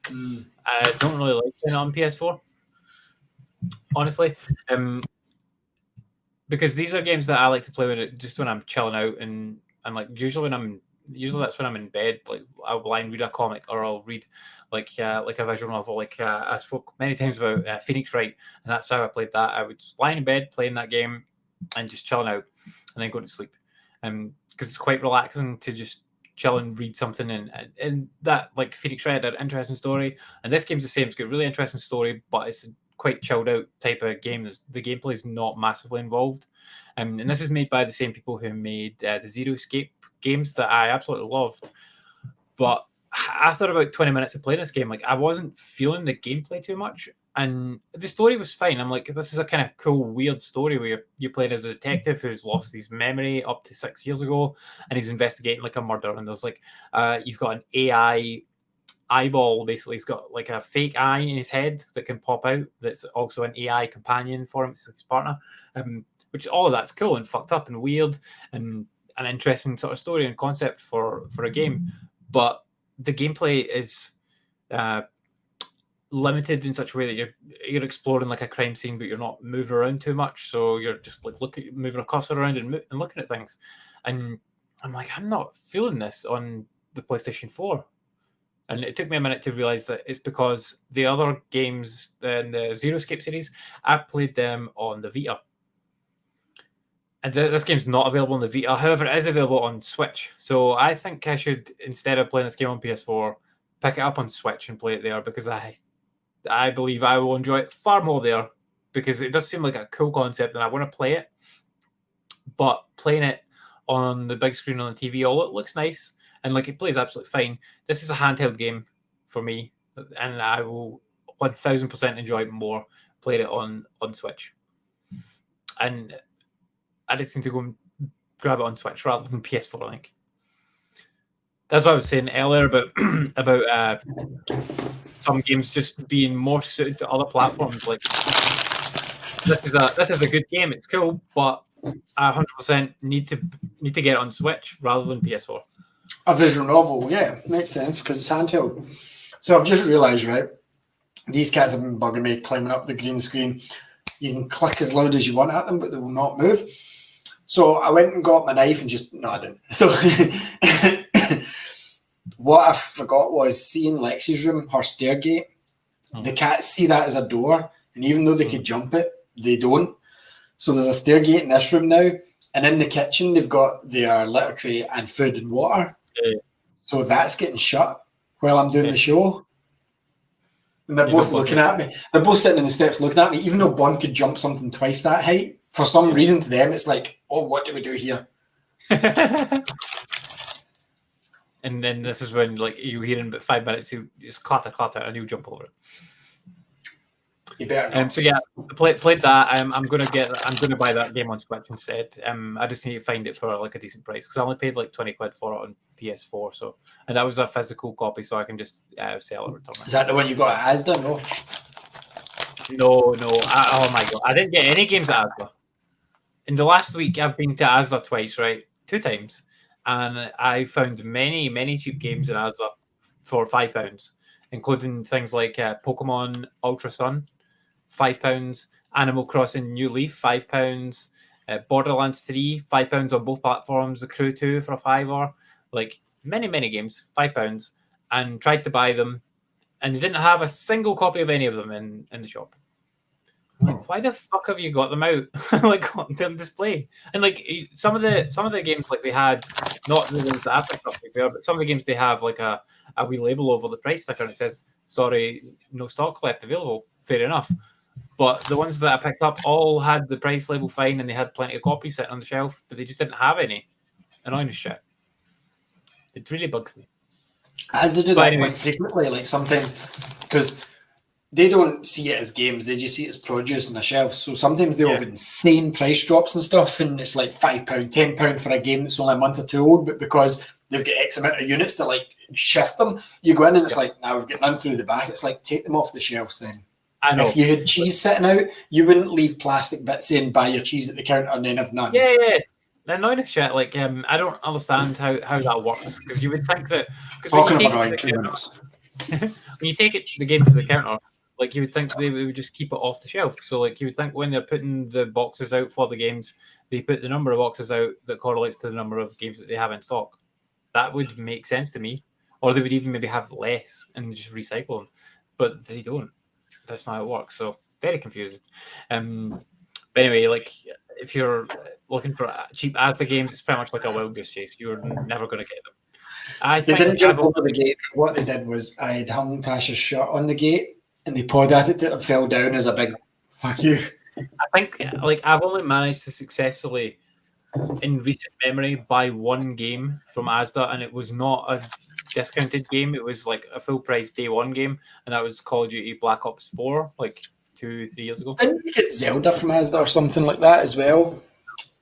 I don't really like playing on PS4, honestly, because these are games that I like to play when I'm chilling out, and like usually that's when I'm in bed. Like I'll lie and read a comic, or I'll read like a visual novel. Like I spoke many times about Phoenix Wright, and that's how I played that. I would just lie in bed playing that game and just chilling out, and then go to sleep. Because it's quite relaxing to just chill and read something, and that, like, Phoenix Wright had an interesting story, and this game's the same. It's got a really interesting story, but it's a quite chilled out type of game. The gameplay is not massively involved, and this is made by the same people who made the Zero Escape games that I absolutely loved. But after about 20 minutes of playing this game, like, I wasn't feeling the gameplay too much, and the story was fine. I'm like, this is a kind of cool, weird story where you're playing as a detective who's lost his memory up to 6 years ago, and he's investigating like a murder. And there's like, he's got an AI eyeball. Basically, he's got like a fake eye in his head that can pop out. That's also an AI companion for him. It's his partner. Which all of that's cool and fucked up and weird and an interesting sort of story and concept for a game. But the gameplay is limited in such a way that you're exploring like a crime scene, but you're not moving around too much. So you're just like moving a cursor around and looking at things. And I'm like, I'm not feeling this on the PlayStation 4. And it took me a minute to realize that it's because the other games in the Zero Escape series, I played them on the Vita. And this game's not available on the Vita. However, it is available on Switch. So I think I should, instead of playing this game on PS4, pick it up on Switch and play it there, because I believe I will enjoy it far more there, because it does seem like a cool concept and I want to play it. But playing it on the big screen on the TV, it looks nice and like it plays absolutely fine. This is a handheld game for me, and I will 1000% enjoy it more playing it on Switch. And I just need to go and grab it on Switch rather than PS4, I think. That's what I was saying earlier about some games just being more suited to other platforms. Like, this is a good game. It's cool, but I 100% need to get it on Switch rather than PS4. A visual novel, yeah, makes sense because it's handheld. So I've just realised, right? These cats have been bugging me, climbing up the green screen. You can click as loud as you want at them, but they will not move. So I went and got my knife and just no, I didn't. So what I forgot was seeing Lexi's room, her stairgate. The cats see that as a door, and even though they could jump it, they don't. So there's a stairgate in this room now, and in the kitchen they've got their litter tray and food and water. Yeah. So that's getting shut while I'm doing the show. And they're both looking at me. They're both sitting in the steps looking at me, even though Bond could jump something twice that height. For some reason to them, it's like, oh, what do we do here? And then this is when, like, you hear in about 5 minutes, you just clatter, and you jump over it. You better not. So yeah, played that. I'm gonna buy that game on Switch instead. I just need to find it for like a decent price because I only paid like 20 quid for it on PS4. So, and that was a physical copy, so I can just sell it, return it. Is that the one you got at Asda? No. Oh my god, I didn't get any games at Asda. In the last week, I've been to Asda twice, right? 2 times, and I found many cheap games in Asda for £5, including things like Pokemon Ultra Sun. £5, Animal Crossing New Leaf, £5, Borderlands 3, £5 on both platforms, The Crew 2 for a £5, like many games, £5, and tried to buy them, and they didn't have a single copy of any of them in the shop. Like, why the fuck have you got them out like on display? And like some of the games, like they had not the ones that I picked up before, but some of the games they have like a wee label over the price sticker and it says, "Sorry, no stock left available." Fair enough. But the ones that I picked up all had the price label fine and they had plenty of copies sitting on the shelf, but they just didn't have any. Annoying as shit. It really bugs me. As they do that quite frequently, like sometimes, because they don't see it as games, they just see it as produce on the shelf. So sometimes they'll have insane price drops and stuff, and it's like £5, £10 for a game that's only a month or two old, but because they've got X amount of units to like shift them, you go in and it's like, now we've got none through the back. It's like, take them off the shelves then. I know. If you had cheese sitting out, you wouldn't leave plastic bits saying buy your cheese at the counter and then have none. Yeah. The annoying shit, like I don't understand how that works because you would think that talking of annoying 2 minutes. When you take the game to the counter, like you would think they would just keep it off the shelf. So like you would think when they're putting the boxes out for the games, they put the number of boxes out that correlates to the number of games that they have in stock. That would make sense to me. Or they would even maybe have less and just recycle them, but they don't. That's not how it works. So very confused. But anyway, like if you're looking for cheap Asda games, it's pretty much like a wild goose chase. You're never going to get them. They didn't jump over the gate. What they did was I had hung Tasha's shirt on the gate, and they pawed at it till it fell down as a big fuck you. I think like I've only managed to successfully, in recent memory, buy one game from Asda, and it was not a discounted game. It was like a full price day one game, and that was Call of Duty Black Ops 4, like 2-3 years ago. Didn't you get Zelda from Asda or something like that as well?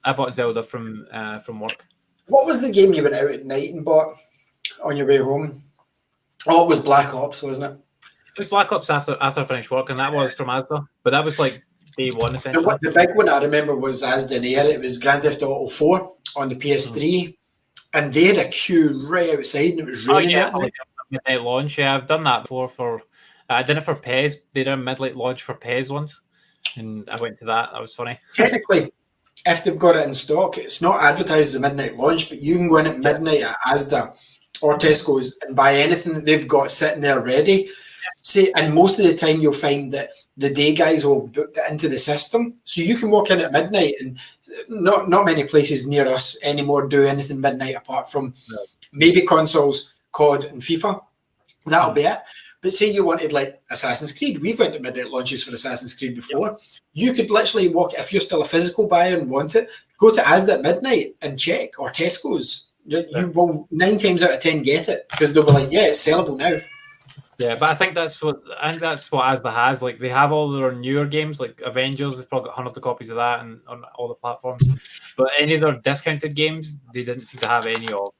I bought Zelda from work. What was the game you went out at night and bought on your way home? Oh, it was Black Ops, wasn't it? It was Black Ops after I finished work, and that was from Asda, but that was like day one essentially. The big one I remember was Asda in Air. It was Grand Theft Auto 4 on the PS3, and they had a queue right outside, and it was raining. Like a midnight launch. Yeah, I've done that before. I did it for PES. They did a midnight launch for PES once, and I went to that. That was funny. Technically, if they've got it in stock, it's not advertised as a midnight launch, but you can go in at midnight at Asda or Tesco's and buy anything that they've got sitting there ready. See, and most of the time you'll find that the day guys will book it into the system, so you can walk in at midnight, and not many places near us anymore do anything midnight apart from maybe consoles, COD and FIFA. That'll be it. But say you wanted like Assassin's Creed, we've went to midnight launches for Assassin's Creed before. You could literally walk, if you're still a physical buyer and want it, go to Asda at midnight and check, or Tesco's. You will 9 times out of 10 get it because they'll be like, yeah, it's sellable now. Yeah, but I think that's what Asda has. Like they have all their newer games, like Avengers. They've probably got hundreds of copies of that and on all the platforms. But any of their discounted games, they didn't seem to have any of.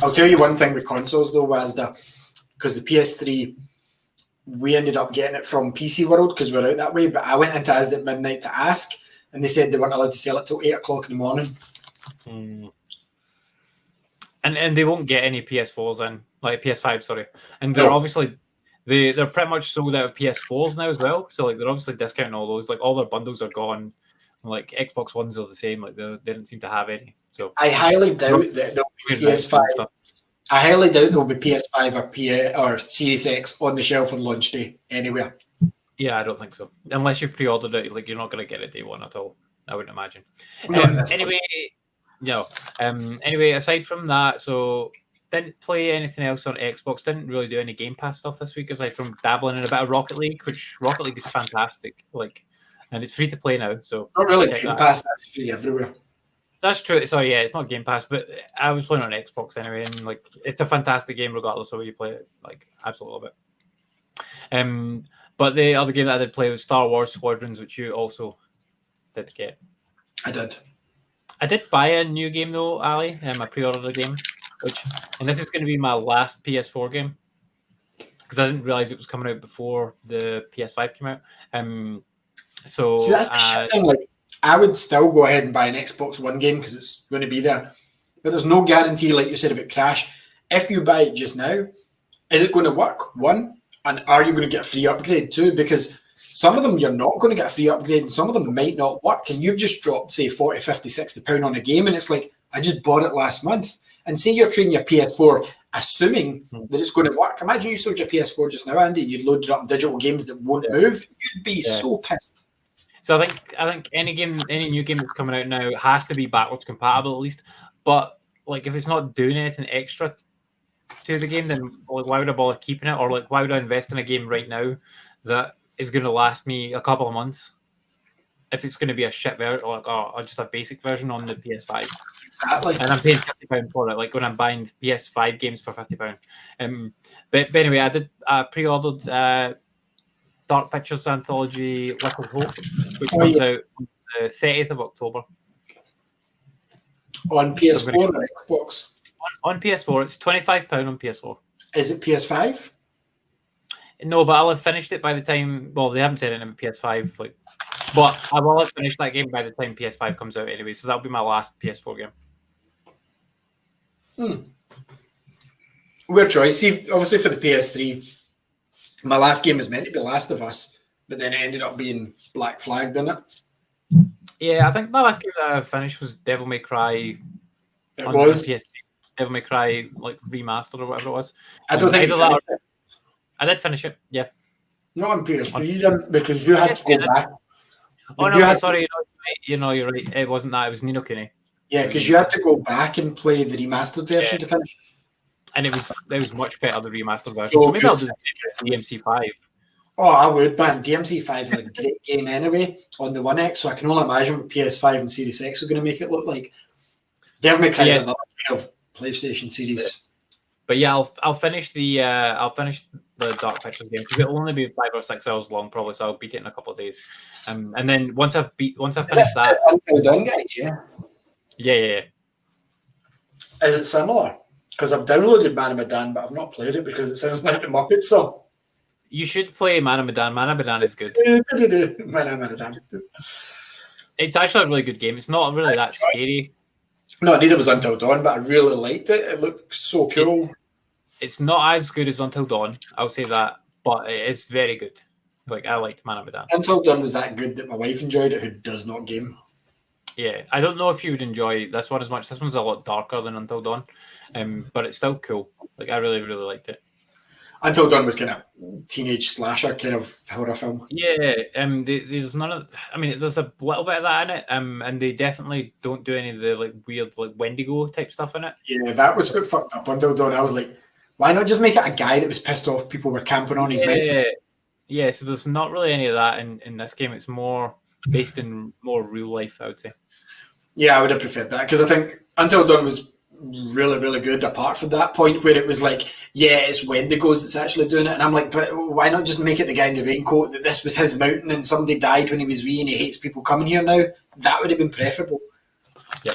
I'll tell you one thing with consoles though, Asda, because the PS3, we ended up getting it from PC World because we're out that way. But I went into Asda at midnight to ask, and they said they weren't allowed to sell it till 8 o'clock in the morning. And they won't get any PS4s in, like PS5, sorry. And they're obviously they're pretty much sold out of PS4s now as well. So like they're obviously discounting all those. Like all their bundles are gone. Like Xbox Ones are the same. Like they don't seem to have any. So I highly doubt that there'll be PS5. I highly doubt there'll be PS5 or Series X on the shelf on launch day anywhere. Yeah, I don't think so. Unless you've pre-ordered it, like you're not going to get it day one at all. I wouldn't imagine. Anyway, no. Anyway, aside from that, so didn't play anything else on Xbox. Didn't really do any Game Pass stuff this week, aside from dabbling in a bit of Rocket League, which Rocket League is fantastic. Like, and it's free to play now. So not really Game Pass. That's free everywhere. That's true. Sorry, yeah, it's not Game Pass, but I was playing on Xbox anyway, and like it's a fantastic game regardless of where you play it. Like, absolutely love it. But the other game that I did play was Star Wars Squadrons, which you also did get. I did. I did buy a new game though, Ali. I pre-ordered a game, and this is going to be my last PS4 game because I didn't realize it was coming out before the PS5 came out. So see, that's the shit thing. Like, I would still go ahead and buy an Xbox One game because it's going to be there, but there's no guarantee, like you said about Crash. If you buy it just now, is it going to work? One, and are you going to get a free upgrade? Two, because some of them you're not going to get a free upgrade, and some of them might not work, and you've just dropped, say, 40, 50, 60 pound on a game, and it's like, I just bought it last month. And say you're trading your PS4, assuming that it's going to work. Imagine you sold your PS4 just now, Andy, and you'd loaded up digital games that won't move. You'd be so pissed. So I think any new game that's coming out now has to be backwards compatible at least. But like if it's not doing anything extra to the game, then like, why would I bother keeping it? Or like why would I invest in a game right now that is going to last me a couple of months if it's going to be a shit version, like just a basic version on the PS5? Exactly. And I'm paying £50 for it, like when I'm buying PS5 games for £50. But anyway, I pre-ordered Dark Pictures anthology Little Hope, which comes out on the 30th of October. On PS4 or Xbox? On PS4. It's £25 on PS4. Is it PS5? No, but I'll have finished it by the time... Well, they haven't said it in PS5. But I will have finished that game by the time PS5 comes out anyway, so that'll be my last PS4 game. Weird choice. See, obviously for the PS3... my last game was meant to be Last of Us, but then it ended up being Black Flag, didn't it? Yeah, I think my last game that I finished was Devil May Cry. It was? PS3. Devil May Cry, like, remastered or whatever it was. I don't think I did finish it, yeah. Not on PS3, because you had to go back. Oh, no, sorry, you're right. It wasn't that, it was Ni no Kuni. Yeah, because you had to go back and play the remastered version to finish. And it was much better, the remastered version. So maybe I'll do DMC5. Oh, I would, man. DMC5 is a great game anyway on the One X, so I can only imagine what PS5 and Series X are going to make it look like. Devil May Cry is another kind of PlayStation series. But yeah, I'll finish the Dark Pictures game because it'll only be 5 or 6 hours long probably, so I'll beat it in a couple of days. And then once I've finished that, Until Dawn, guys, yeah. Is it similar? Because I've downloaded Man of Medan, but I've not played it because it sounds like the Muppets song. You should play Man of Medan. Man of Medan is good. Man of Medan. It's actually a really good game. It's not really that scary. No, neither was Until Dawn, but I really liked it. It looked so cool. It's not as good as Until Dawn, I'll say that, but it is very good. Like, I liked Man of Medan. Until Dawn was that good that my wife enjoyed it, who does not game. Yeah, I don't know if you would enjoy this one as much. This one's a lot darker than Until Dawn, but it's still cool. Like, I really, really liked it. Until Dawn was kind of teenage slasher kind of horror film. Yeah, there's none of. I mean, there's a little bit of that in it, and they definitely don't do any of the like weird like Wendigo type stuff in it. Yeah, that was a bit fucked up. Until Dawn, I was like, why not just make it a guy that was pissed off people were camping on his mountain? Yeah. So there's not really any of that in this game. It's more based in more real life, I would say. Yeah, I would have preferred that because I think Until Dawn was really, really good apart from that point where it was like, yeah, it's Wendigos that's actually doing it. And I'm like, but why not just make it the guy in the raincoat that this was his mountain and somebody died when he was wee and he hates people coming here now? That would have been preferable. Yeah.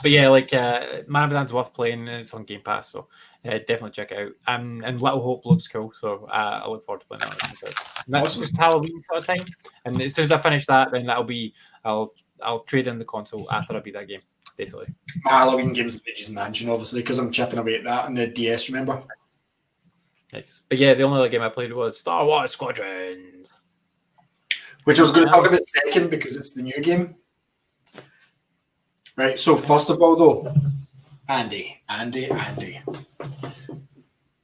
But yeah, like Man of Medan's worth playing. It's on Game Pass, so definitely check it out. And Little Hope looks cool, so I look forward to playing that. And that's just Halloween sort of time. And as soon as I finish that, then that'll be I'll trade in the console after I beat that game, basically. My Halloween game's Luigi's Mansion, obviously, because I'm chipping away at that on the DS. Remember? Nice. But yeah, the only other game I played was Star Wars Squadrons. which I was going to talk about second because it's the new game. Right, so first of all, though, Andy,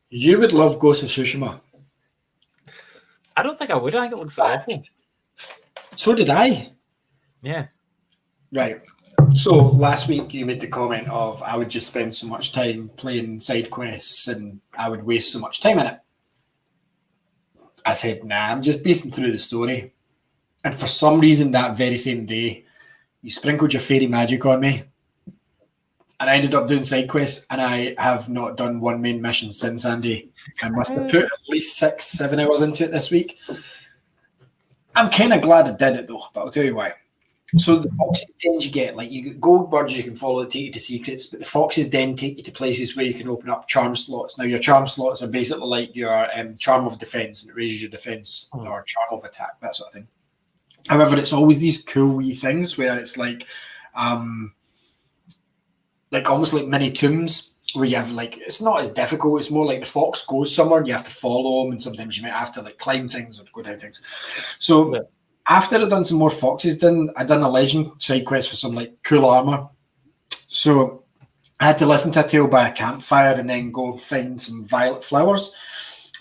you would love Ghost of Tsushima. I don't think I would. I think it looks awful. So did I. Yeah. Right. So last week you made the comment of I would just spend so much time playing side quests and I would waste so much time in it. I said, nah, I'm just beasting through the story. And for some reason that very same day, you sprinkled your fairy magic on me. And I ended up doing side quests, and I have not done one main mission since, Andy. I must have put at least 6-7 hours into it this week. I'm kind of glad I did it, though, but I'll tell you why. So the foxes tend you get, like, you get gold birds you can follow that take you to secrets, but the foxes then take you to places where you can open up charm slots. Now, your charm slots are basically like your charm of defense, and it raises your defense, or charm of attack, that sort of thing. However, it's always these cool wee things where it's like almost like mini tombs where you have like, it's not as difficult. It's more like the fox goes somewhere and you have to follow him, and sometimes you might have to like climb things or go down things. So after I'd done some more foxes, I'd done a legend side quest for some like cool armor. So I had to listen to a tale by a campfire and then go find some violet flowers.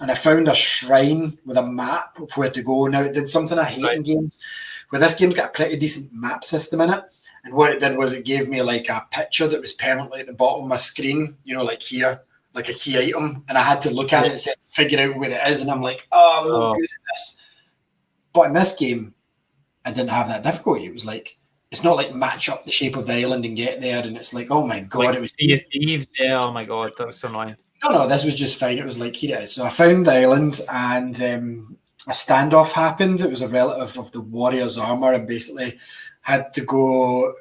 And I found a shrine with a map of where to go. Now, it did something I hate in games, where this game's got a pretty decent map system in it. And what it did was it gave me like a picture that was permanently at the bottom of my screen, you know, like here, like a key item. And I had to look at it and say, figure out where it is. And I'm like, oh, I'm not good at this. But in this game, I didn't have that difficulty. It was like, it's not like match up the shape of the island and get there. And it's like, oh my God, like it was Sea of Thieves. Yeah, oh my God, that was so annoying. No, this was just fine. It was like, here it is. So I found the island and a standoff happened. It was a relative of the warrior's armor and basically had to go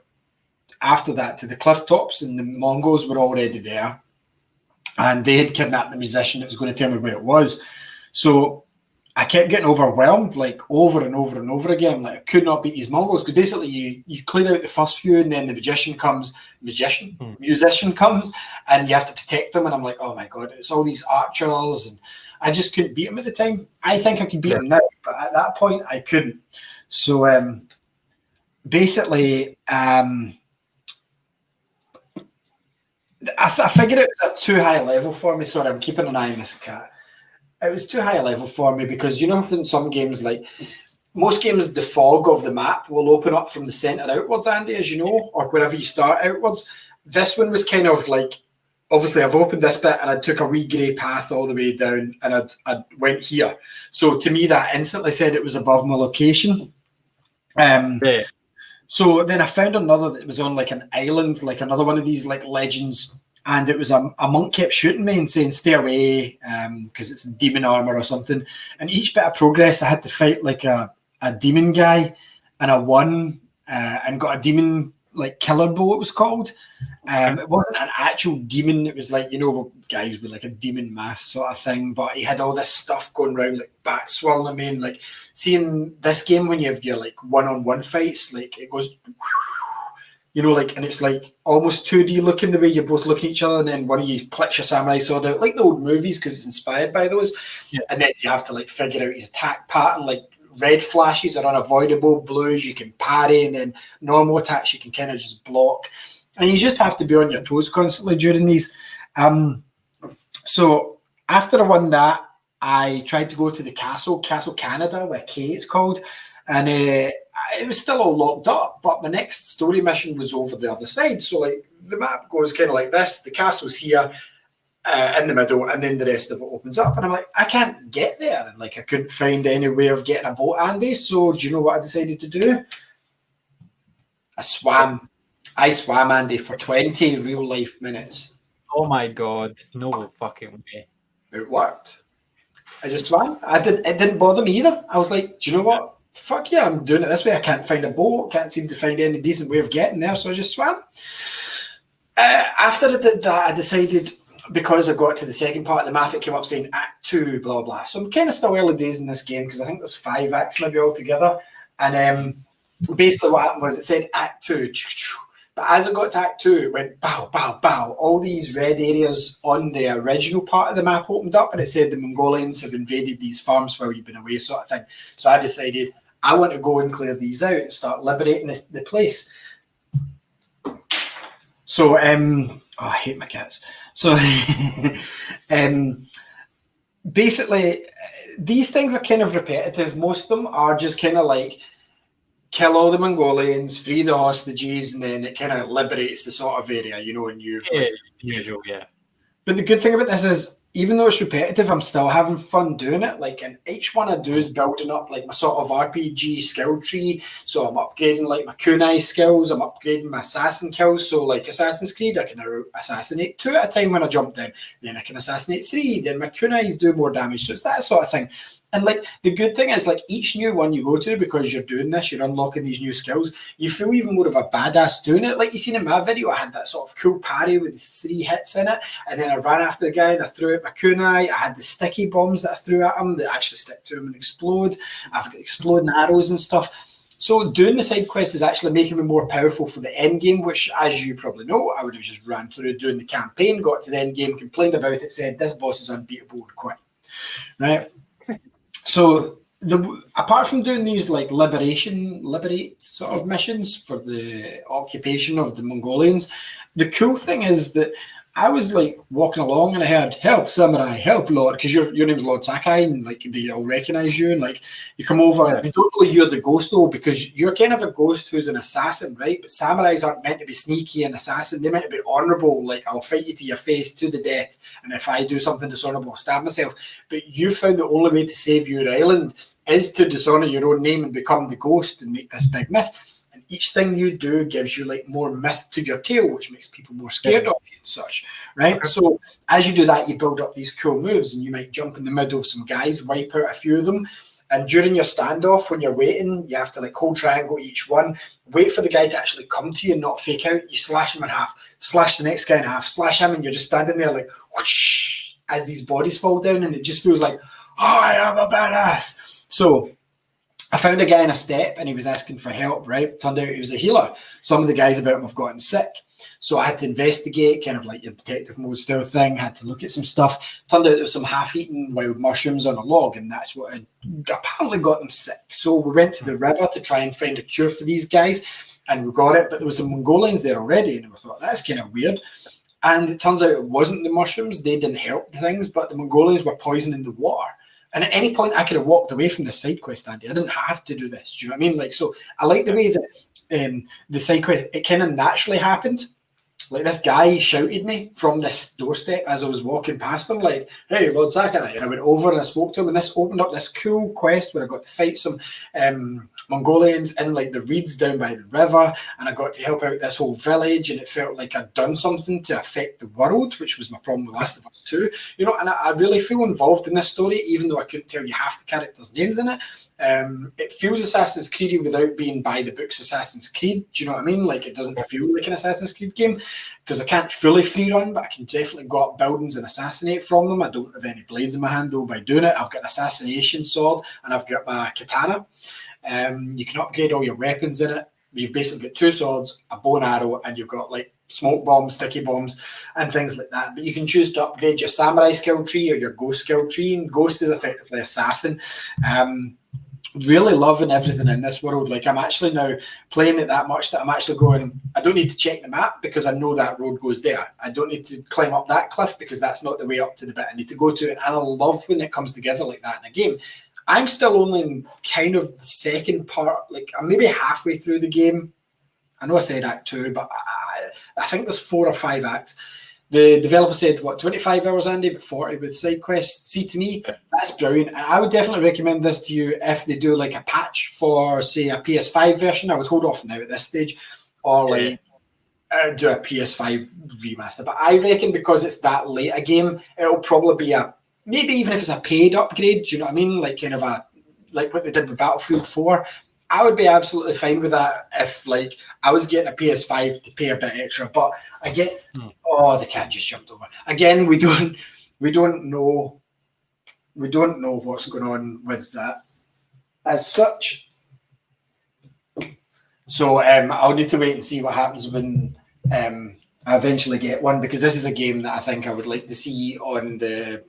after that to the cliff tops, and the Mongols were already there. And they had kidnapped the musician that was going to tell me where it was. So I kept getting overwhelmed, like over and over and over again. Like I could not beat these Mongols because basically you clear out the first few, and then the musician comes, and you have to protect them. And I'm like, oh my God, it's all these archers, and I just couldn't beat them at the time. I think I could beat them now, but at that point I couldn't. So basically, I figured it was a too high level for me. Sorry, I'm keeping an eye on this cat. It was too high a level for me because, you know, in some games, like most games, the fog of the map will open up from the center outwards, Andy, as you know, or wherever you start outwards. This one was kind of like, obviously I've opened this bit and I took a wee grey path all the way down and I went here. So to me, that instantly said it was above my location. So then I found another that was on like an island, like another one of these like legends. And it was a monk kept shooting me and saying, stay away, because it's demon armor or something. And each bit of progress, I had to fight like a demon guy, and I won and got a demon, like killer bow, it was called. It wasn't an actual demon. It was like, you know, guys with like a demon mask sort of thing. But he had all this stuff going around, like bat swirling. I mean, like seeing this game when you have your like one-on-one fights, like it goes... You know, like, and it's like almost 2D looking the way you both look at each other, and then one of you clicks your samurai sword out, like the old movies, because it's inspired by those. Yeah. And then you have to like figure out his attack pattern. Like red flashes are unavoidable, blues you can parry, and then normal attacks you can kind of just block. And you just have to be on your toes constantly during these. So after I won that, I tried to go to the Castle Canada, where K it's called, and it was still all locked up, but my next story mission was over the other side. So like the map goes kind of like this, the castle's here in the middle, and then the rest of it opens up. And I'm like, I can't get there. And like I couldn't find any way of getting a boat, Andy. So do you know what I decided to do? I swam, Andy, for 20 real life minutes. Oh my God, no fucking way. It worked. I just swam. It didn't bother me either. I was like, do you know what? Fuck yeah, I'm doing it this way. I can't find a boat, can't seem to find any decent way of getting there, so I just swam. After I did that, I decided, because I got to the second part of the map, it came up saying Act 2, blah, blah. So I'm kind of still early days in this game, because I think there's 5 acts maybe altogether. And basically what happened was it said Act 2, but as I got to Act 2, it went bow, bow, bow. All these red areas on the original part of the map opened up, and it said the Mongolians have invaded these farms while you've been away, sort of thing. So I decided I want to go and clear these out and start liberating the place. So, I hate my cats. So, basically, these things are kind of repetitive. Most of them are just kind of like kill all the Mongolians, free the hostages, and then it kind of liberates the sort of area, you know, and you've like, usual, yeah. But the good thing about this is, even though it's repetitive, I'm still having fun doing it. Like, and each one I do is building up like my sort of RPG skill tree. So I'm upgrading like my kunai skills. I'm upgrading my assassin kills. So like Assassin's Creed, I can now assassinate 2 at a time when I jump down. Then I can assassinate 3. Then my kunais do more damage. So it's that sort of thing. And like the good thing is, like each new one you go to, because you're doing this, you're unlocking these new skills, you feel even more of a badass doing it. Like you seen in my video, I had that sort of cool parry with 3 hits in it, and then I ran after the guy and I threw out my kunai. I had the sticky bombs that I threw at him that actually stick to him and explode. I've got exploding arrows and stuff. So doing the side quest is actually making me more powerful for the end game, which, as you probably know, I would have just ran through doing the campaign, got to the end game, complained about it, said this boss is unbeatable and quit. Right? So apart from doing these like liberate sort of missions for the occupation of the Mongolians, the cool thing is that I was like walking along and I heard, "Help, samurai, help, Lord," because your name's Lord Sakai, and like they all recognize you, and like you come over. Yeah. They don't know you're the ghost though, because you're kind of a ghost who's an assassin, right? But samurais aren't meant to be sneaky and assassin. They're meant to be honourable. Like, I'll fight you to your face to the death, and if I do something dishonourable, I'll stab myself. But you found the only way to save your island is to dishonour your own name and become the ghost and make this big myth. Each thing you do gives you like more myth to your tale, which makes people more scared of you and such, right? Okay. So as you do that, you build up these cool moves, and you might jump in the middle of some guys, wipe out a few of them. And during your standoff, when you're waiting, you have to like hold triangle each one, wait for the guy to actually come to you and not fake out. You slash him in half, slash the next guy in half, slash him, and you're just standing there like whoosh, as these bodies fall down, and it just feels like, oh, I am a badass. So I found a guy in a step and he was asking for help, right? Turned out he was a healer. Some of the guys about him have gotten sick. So I had to investigate, kind of like your detective mode style thing, had to look at some stuff. Turned out there was some half-eaten wild mushrooms on a log, and that's what had apparently got them sick. So we went to the river to try and find a cure for these guys, and we got it, but there was some Mongolians there already, and we thought, that's kind of weird. And it turns out it wasn't the mushrooms. They didn't help the things, but the Mongolians were poisoning the water. And at any point, I could have walked away from the side quest, Andy. I didn't have to do this. Do you know what I mean? Like, so I like the way that the side quest, it kind of naturally happened. Like, this guy shouted me from this doorstep as I was walking past him, like, "Hey, Lord Sakai." And I went over and I spoke to him, and this opened up this cool quest where I got to fight some Mongolians in like the reeds down by the river, and I got to help out this whole village, and it felt like I'd done something to affect the world, which was my problem with Last of Us 2, you know. And I really feel involved in this story, even though I couldn't tell you half the characters' names in it. It feels Assassin's Creed without being by the books Assassin's Creed. Do you know what I mean? Like, it doesn't feel like an Assassin's Creed game, because I can't fully free run, but I can definitely go up buildings and assassinate from them. I don't have any blades in my hand though by doing it. I've got an assassination sword, and I've got my katana. You can upgrade all your weapons in it. You've basically got 2 swords, a bow and arrow, and you've got like smoke bombs, sticky bombs, and things like that. But you can choose to upgrade your samurai skill tree or your ghost skill tree, and ghost is effectively assassin. Really loving everything in this world. Like, I'm actually now playing it that much that I'm actually going, I don't need to check the map because I know that road goes there. I don't need to climb up that cliff because that's not the way up to the bit I need to go to. And I love when it comes together like that in a game. I'm still only in kind of the second part, like I'm maybe halfway through the game. I know I said Act 2, but I think there's 4 or 5 acts. The developer said, 25 hours, Andy, but 40 with side quests. See, to me, that's brilliant. And I would definitely recommend this to you if they do like a patch for, say, a PS5 version. I would hold off now at this stage, or like do a PS5 remaster. But I reckon because it's that late a game, it'll probably be maybe even if it's a paid upgrade, do you know what I mean? Like kind of like what they did with Battlefield 4. I would be absolutely fine with that if, like, I was getting a PS5 to pay a bit extra. But again, oh, the cat just jumped over. Again, we don't know what's going on with that as such. So I'll need to wait and see what happens when I eventually get one, because this is a game that I think I would like to see on the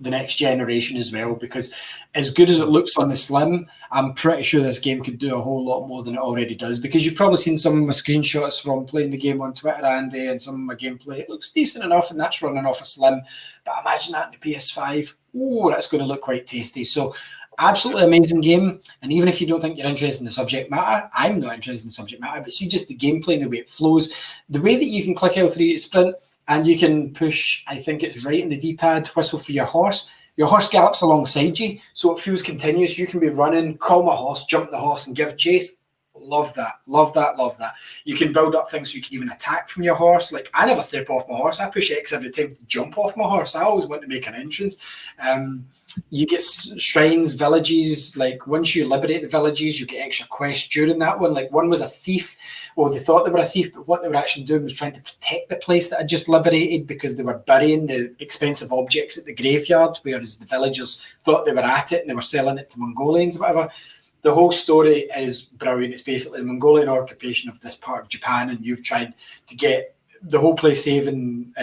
the next generation as well, because as good as it looks on the Slim, I'm pretty sure this game could do a whole lot more than it already does, because you've probably seen some of my screenshots from playing the game on Twitter, Andy, and some of my gameplay. It looks decent enough, and that's running off a Slim, but imagine that in the PS5. Oh, that's going to look quite tasty. So absolutely amazing game, and even if you don't think you're interested in the subject matter, I'm not interested in the subject matter, but see just the gameplay and the way it flows, the way that you can click L3 to sprint, and you can push, I think it's right in the D-pad, whistle for your horse. Your horse gallops alongside you, so it feels continuous. You can be running, call my horse, jump the horse, and give chase. Love that, love that, love that. You can build up things so you can even attack from your horse. Like, I never step off my horse. I push X every time to jump off my horse. I always want to make an entrance. You get shrines, villages. Like, once you liberate the villages, you get extra quests during that one. Like, one was a thief. Well, they thought they were a thief, but what they were actually doing was trying to protect the place that had just liberated, because they were burying the expensive objects at the graveyard, whereas the villagers thought they were at it and they were selling it to Mongolians or whatever. The whole story is brilliant. It's basically the Mongolian occupation of this part of Japan, and you've tried to get the whole place saving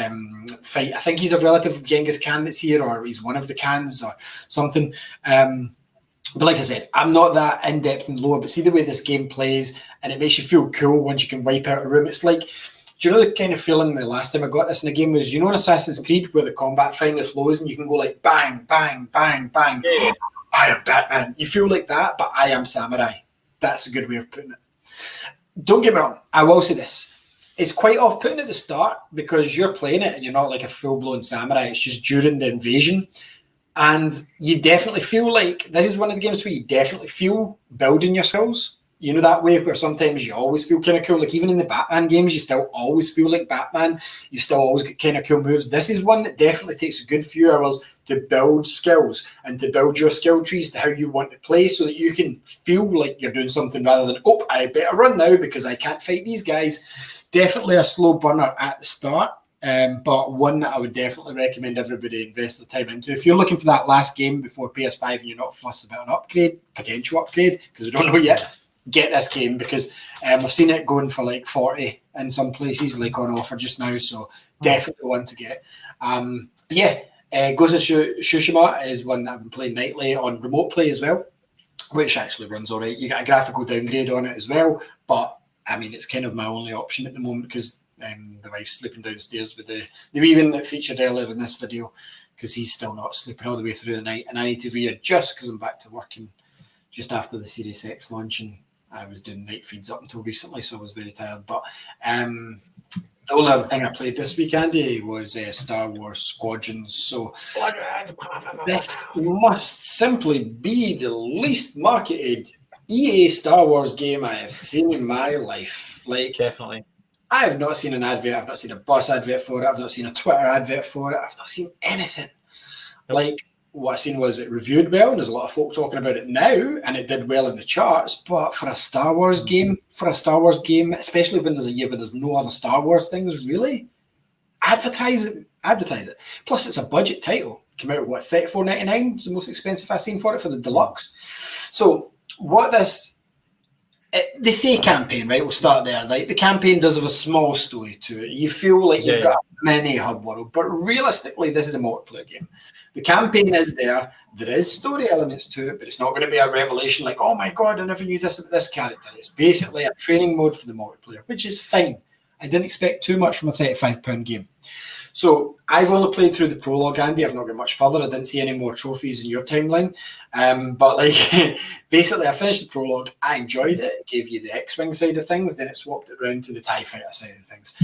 fight. I think he's a relative of Genghis Khan that's here, or he's one of the Khans or something. But like I said, I'm not that in-depth in the lore, but see the way this game plays, and it makes you feel cool once you can wipe out a room. It's like, do you know the kind of feeling the last time I got this in a game was, you know, in Assassin's Creed, where the combat finally flows and you can go like bang, bang, bang, bang. Yeah. I am Batman. You feel like that, but I am Samurai. That's a good way of putting it. Don't get me wrong, I will say this. It's quite off-putting at the start, because you're playing it and you're not like a full-blown samurai. It's just during the invasion. And you definitely feel like, this is one of the games where you definitely feel building your skills. You know, that way where sometimes you always feel kind of cool. Like, even in the Batman games, you still always feel like Batman. You still always get kind of cool moves. This is one that definitely takes a good few hours to build skills and to build your skill trees to how you want to play, so that you can feel like you're doing something rather than, oh, I better run now because I can't fight these guys. Definitely a slow burner at the start, but one that I would definitely recommend everybody invest their time into. If you're looking for that last game before PS5 and you're not fussed about an upgrade, potential upgrade, because we don't know yet, get this game, because I've seen it going for like 40 in some places, like on offer just now, so definitely one to get. But yeah, Ghost of Tsushima is one that I've been playing nightly on remote play as well, which actually runs all right. You get a graphical downgrade on it as well, but I mean, it's kind of my only option at the moment, because the wife's sleeping downstairs with the wee one that featured earlier in this video, because he's still not sleeping all the way through the night, and I need to readjust because I'm back to working just after the Series X launch, and I was doing night feeds up until recently, so I was very tired. But the only other thing I played this week, Andy, was Star Wars Squadrons. So this must simply be the least marketed EA Star Wars game I have seen in my life. Like, definitely. I have not seen an advert. I've not seen a bus advert for it. I've not seen a Twitter advert for it. I've not seen anything. Nope. Like, what I seen was it reviewed well, and there's a lot of folk talking about it now, and it did well in the charts. But for a Star Wars game, especially when there's a year where there's no other Star Wars things, really, advertise it. Plus, it's a budget title. It came out at what, $34.99? It's the most expensive I've seen for it, for the deluxe. So what this, they say campaign, right? We'll start there. Right, the campaign does have a small story to it. You feel like you've got a mini hub world, but realistically, this is a multiplayer game. The campaign is there. There is story elements to it, but it's not going to be a revelation like, oh my God, I never knew this about this character. It's basically a training mode for the multiplayer, which is fine. I didn't expect too much from a £35 game. So I've only played through the prologue, Andy. I've not got much further. I didn't see any more trophies in your timeline. But like, basically, I finished the prologue. I enjoyed it. It gave you the X-Wing side of things. Then it swapped it around to the TIE Fighter side of things.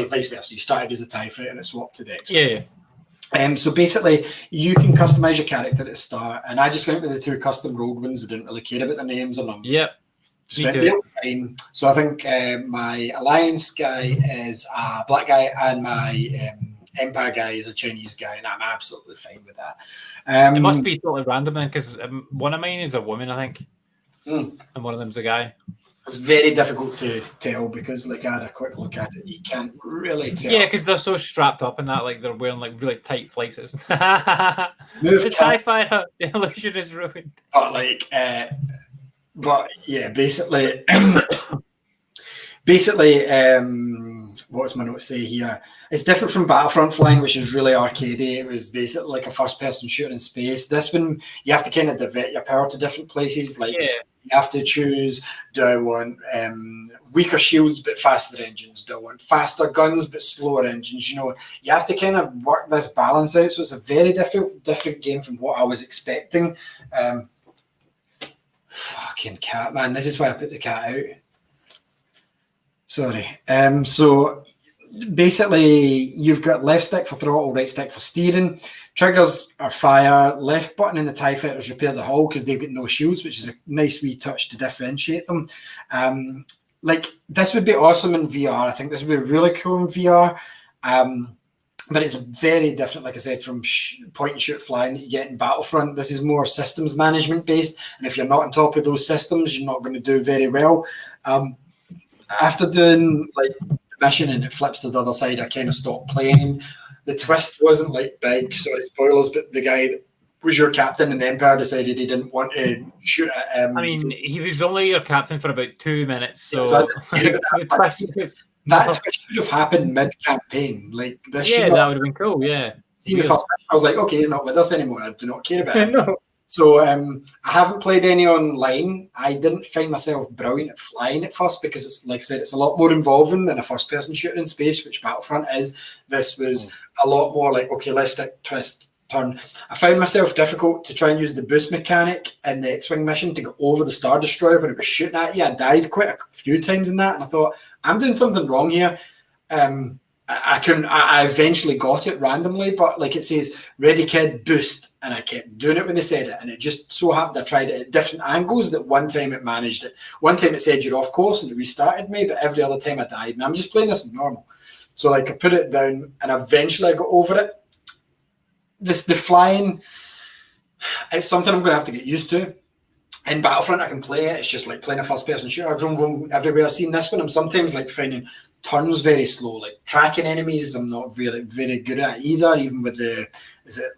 Vice versa. You started as a TIE Fighter and it swapped to the X-Wing. Yeah. So basically, you can customize your character at the start, and I just went with the two custom rogue ones. I didn't really care about the names or numbers. Yep. So I think my Alliance guy is a black guy, and my Empire guy is a Chinese guy, and I'm absolutely fine with that. It must be totally random then, because one of mine is a woman, I think, and one of them's a guy. It's very difficult to tell, because, like, I had a quick look at it. You can't really tell. Yeah, because they're so strapped up in that, like, they're wearing, like, really tight flight suits. The TIE Fighter, the illusion is ruined. But yeah, basically, what's my notes say here? It's different from Battlefront flying, which is really arcadey. It was basically like a first-person shooter in space. This one, you have to kind of divert your power to different places. Like you have to choose: do I want weaker shields but faster engines? Do I want faster guns but slower engines? You know, you have to kind of work this balance out. So it's a very different game from what I was expecting. Fucking cat, man! This is why I put the cat out. Sorry. So basically, you've got left stick for throttle, right stick for steering. Triggers are fire. Left button in the TIE fighters repair the hull because they've got no shields, which is a nice wee touch to differentiate them. Like this would be awesome in VR. I think this would be really cool in VR. But it's very different, like I said, from point and shoot flying that you get in Battlefront. This is more systems management based, and if you're not on top of those systems, you're not going to do very well. After doing like the mission and it flips to the other side, I kind of stopped playing. The twist wasn't like big, sorry spoilers, but the guy that was your captain in the Empire decided he didn't want to shoot at I mean, he was only your captain for about 2 minutes, so that twist should have happened mid-campaign. Like this, that would have been cool. Yeah, seeing the first mission, I was like, okay, he's not with us anymore. I do not care about him. No. So I haven't played any online. I didn't find myself brilliant at flying at first because it's like I said, it's a lot more involving than a first-person shooter in space, which Battlefront is. This was a lot more like, okay, let's stick, twist, turn. I found myself difficult to try and use the boost mechanic in the X-Wing mission to go over the Star Destroyer when it was shooting at you. I died quite a few times in that, and I thought, I'm doing something wrong here. I eventually got it randomly, but like it says, ready kid, boost. And I kept doing it when they said it. And it just so happened I tried it at different angles that one time it managed it. One time it said you're off course and it restarted me, but every other time I died. And I'm just playing this normal. So like I put it down and eventually I got over it. The flying, it's something I'm going to have to get used to. In Battlefront, I can play it. It's just like playing a first-person shooter. Vroom, everywhere. I've seen this one. I'm sometimes like finding turns very slow. Like tracking enemies, I'm not really very good at either. Even with the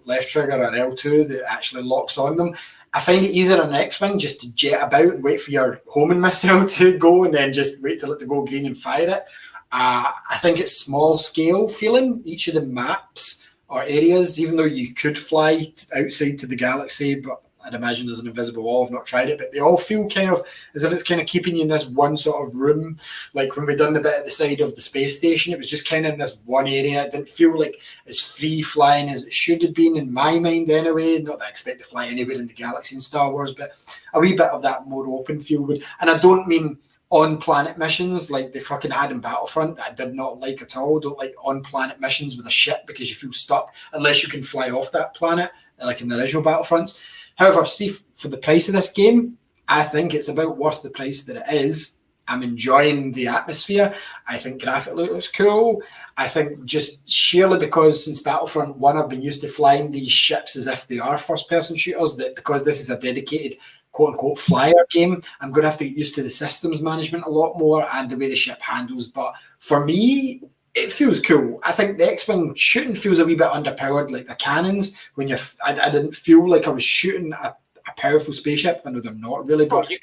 left trigger or L2 that actually locks on them. I find it easier on X-Wing just to jet about and wait for your homing missile to go and then just wait till it to go green and fire it. I think it's small scale feeling. Each of the maps or areas, even though you could fly outside to the galaxy, but I'd imagine there's an invisible wall. I've not tried it, but they all feel kind of as if it's kind of keeping you in this one sort of room. Like when we done the bit at the side of the space station, it was just kind of in this one area. It didn't feel like as free flying as it should have been in my mind anyway. Not that I expect to fly anywhere in the galaxy in Star Wars, but a wee bit of that more open feel would. And I don't mean on-planet missions like they fucking had in Battlefront that I did not like at all. I don't like on-planet missions with a ship because you feel stuck unless you can fly off that planet, like in the original Battlefronts. However, see, for the price of this game, I think it's about worth the price that it is. I'm enjoying the atmosphere. I think graphically looks cool. I think just sheerly because since Battlefront 1, I've been used to flying these ships as if they are first-person shooters, that because this is a dedicated quote-unquote flyer game, I'm going to have to get used to the systems management a lot more and the way the ship handles. But for me, it feels cool. I think the X-Wing shooting feels a wee bit underpowered, like the cannons. When I didn't feel like I was shooting a powerful spaceship. I know they're not really, but you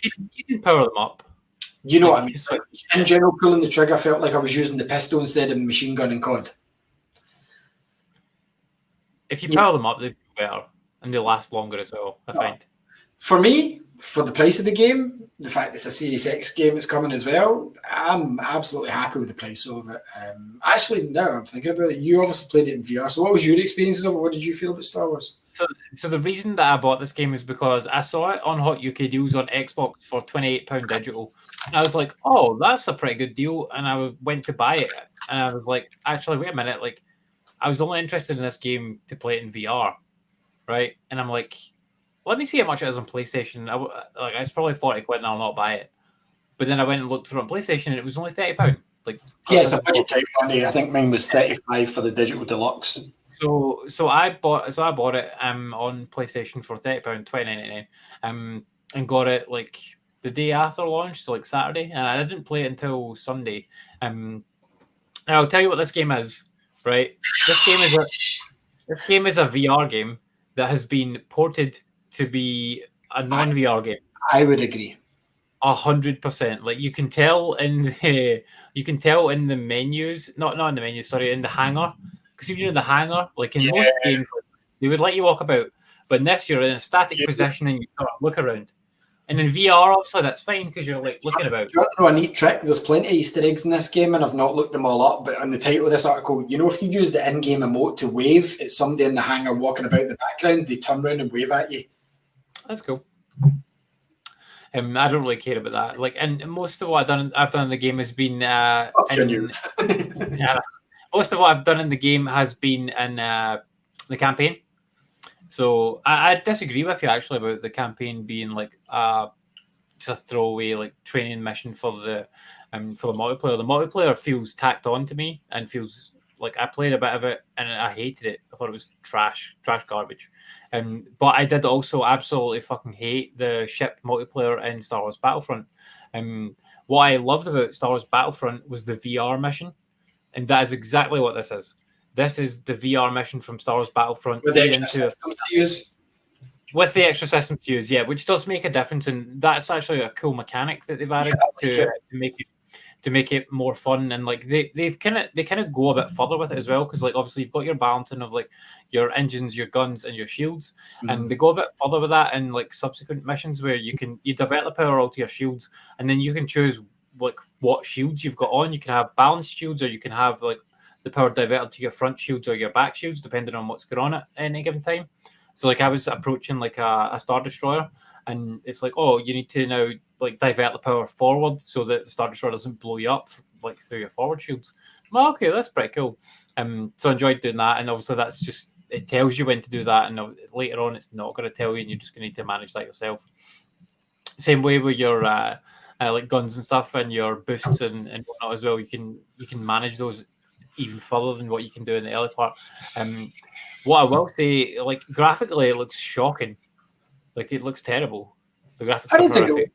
can power them up. You know what I mean? In general, pulling the trigger felt like I was using the pistol instead of machine gun and COD. If you power them up, they feel better and they last longer as well, I find. For me, for the price of the game, the fact it's a Series X game that's coming as well, I'm absolutely happy with the price of it. Actually, now I'm thinking about it, you obviously played it in VR, so what was your experiences of it? What did you feel about Star Wars? So the reason that I bought this game is because I saw it on Hot UK Deals on Xbox for £28 digital. And I was like, oh, that's a pretty good deal. And I went to buy it. And I was like, actually, wait a minute. Like, I was only interested in this game to play it in VR, right? And I'm like, let me see how much it is on PlayStation. It's probably 40 quid and I'll not buy it. But then I went and looked for it on PlayStation and it was only £30. Like, yeah, it's a budget type money. I think mine was 35 for the digital deluxe. So I bought it on PlayStation for £30, $29.99, and got it like the day after launch, so like Saturday, and I didn't play it until Sunday. Now I'll tell you what this game is, right? This game is a VR game that has been ported to be a non-VR game. I would agree. 100%. Like you can tell in the menus, not in the menus, sorry, in the hangar. Because if you're in the hangar, like in most games, they would let you walk about, but in this you're in a static position and you sort of look around. And in VR, obviously, that's fine because you're like looking about. Do you want to know a neat trick? There's plenty of Easter eggs in this game, and I've not looked them all up. But on the title of this article, you know, if you use the in-game emote to wave at somebody in the hangar walking about the background, they turn around and wave at you. That's cool. I don't really care about that. Like, and most of what I've done in the game has been most of what I've done in the game has been in the campaign. So I disagree with you actually about the campaign being like just a throwaway like training mission for the multiplayer. The multiplayer feels tacked on to me and feels like I played a bit of it and I hated it. I thought it was trash garbage. But I did also absolutely fucking hate the ship multiplayer in Star Wars Battlefront. What I loved about Star Wars Battlefront was the VR mission, and that is exactly what this is. This is the VR mission from Star Wars Battlefront. With the extra systems to use. With the extra system to use, yeah, which does make a difference, and that's actually a cool mechanic that they've added to make it more fun. And like they kind of go a bit further with it as well, because like obviously you've got your balancing of like your engines, your guns, and your shields, and they go a bit further with that in like subsequent missions where you divert the power all to your shields, and then you can choose like what shields you've got on. You can have balanced shields, or you can have like the power diverted to your front shields or your back shields, depending on what's going on at any given time. So like I was approaching like a Star Destroyer, and it's like, oh, you need to now like divert the power forward so that the Star Destroyer doesn't blow you up like through your forward shields. Well, okay, that's pretty cool. So I enjoyed doing that, and obviously that's just, it tells you when to do that, and later on it's not going to tell you, and you're just going to need to manage that yourself. Same way with your like guns and stuff and your boosts and whatnot as well. You can manage those even further than what you can do in the early part. What I will say, like graphically, it looks shocking. Like it looks terrible. The graphics. I didn't think it was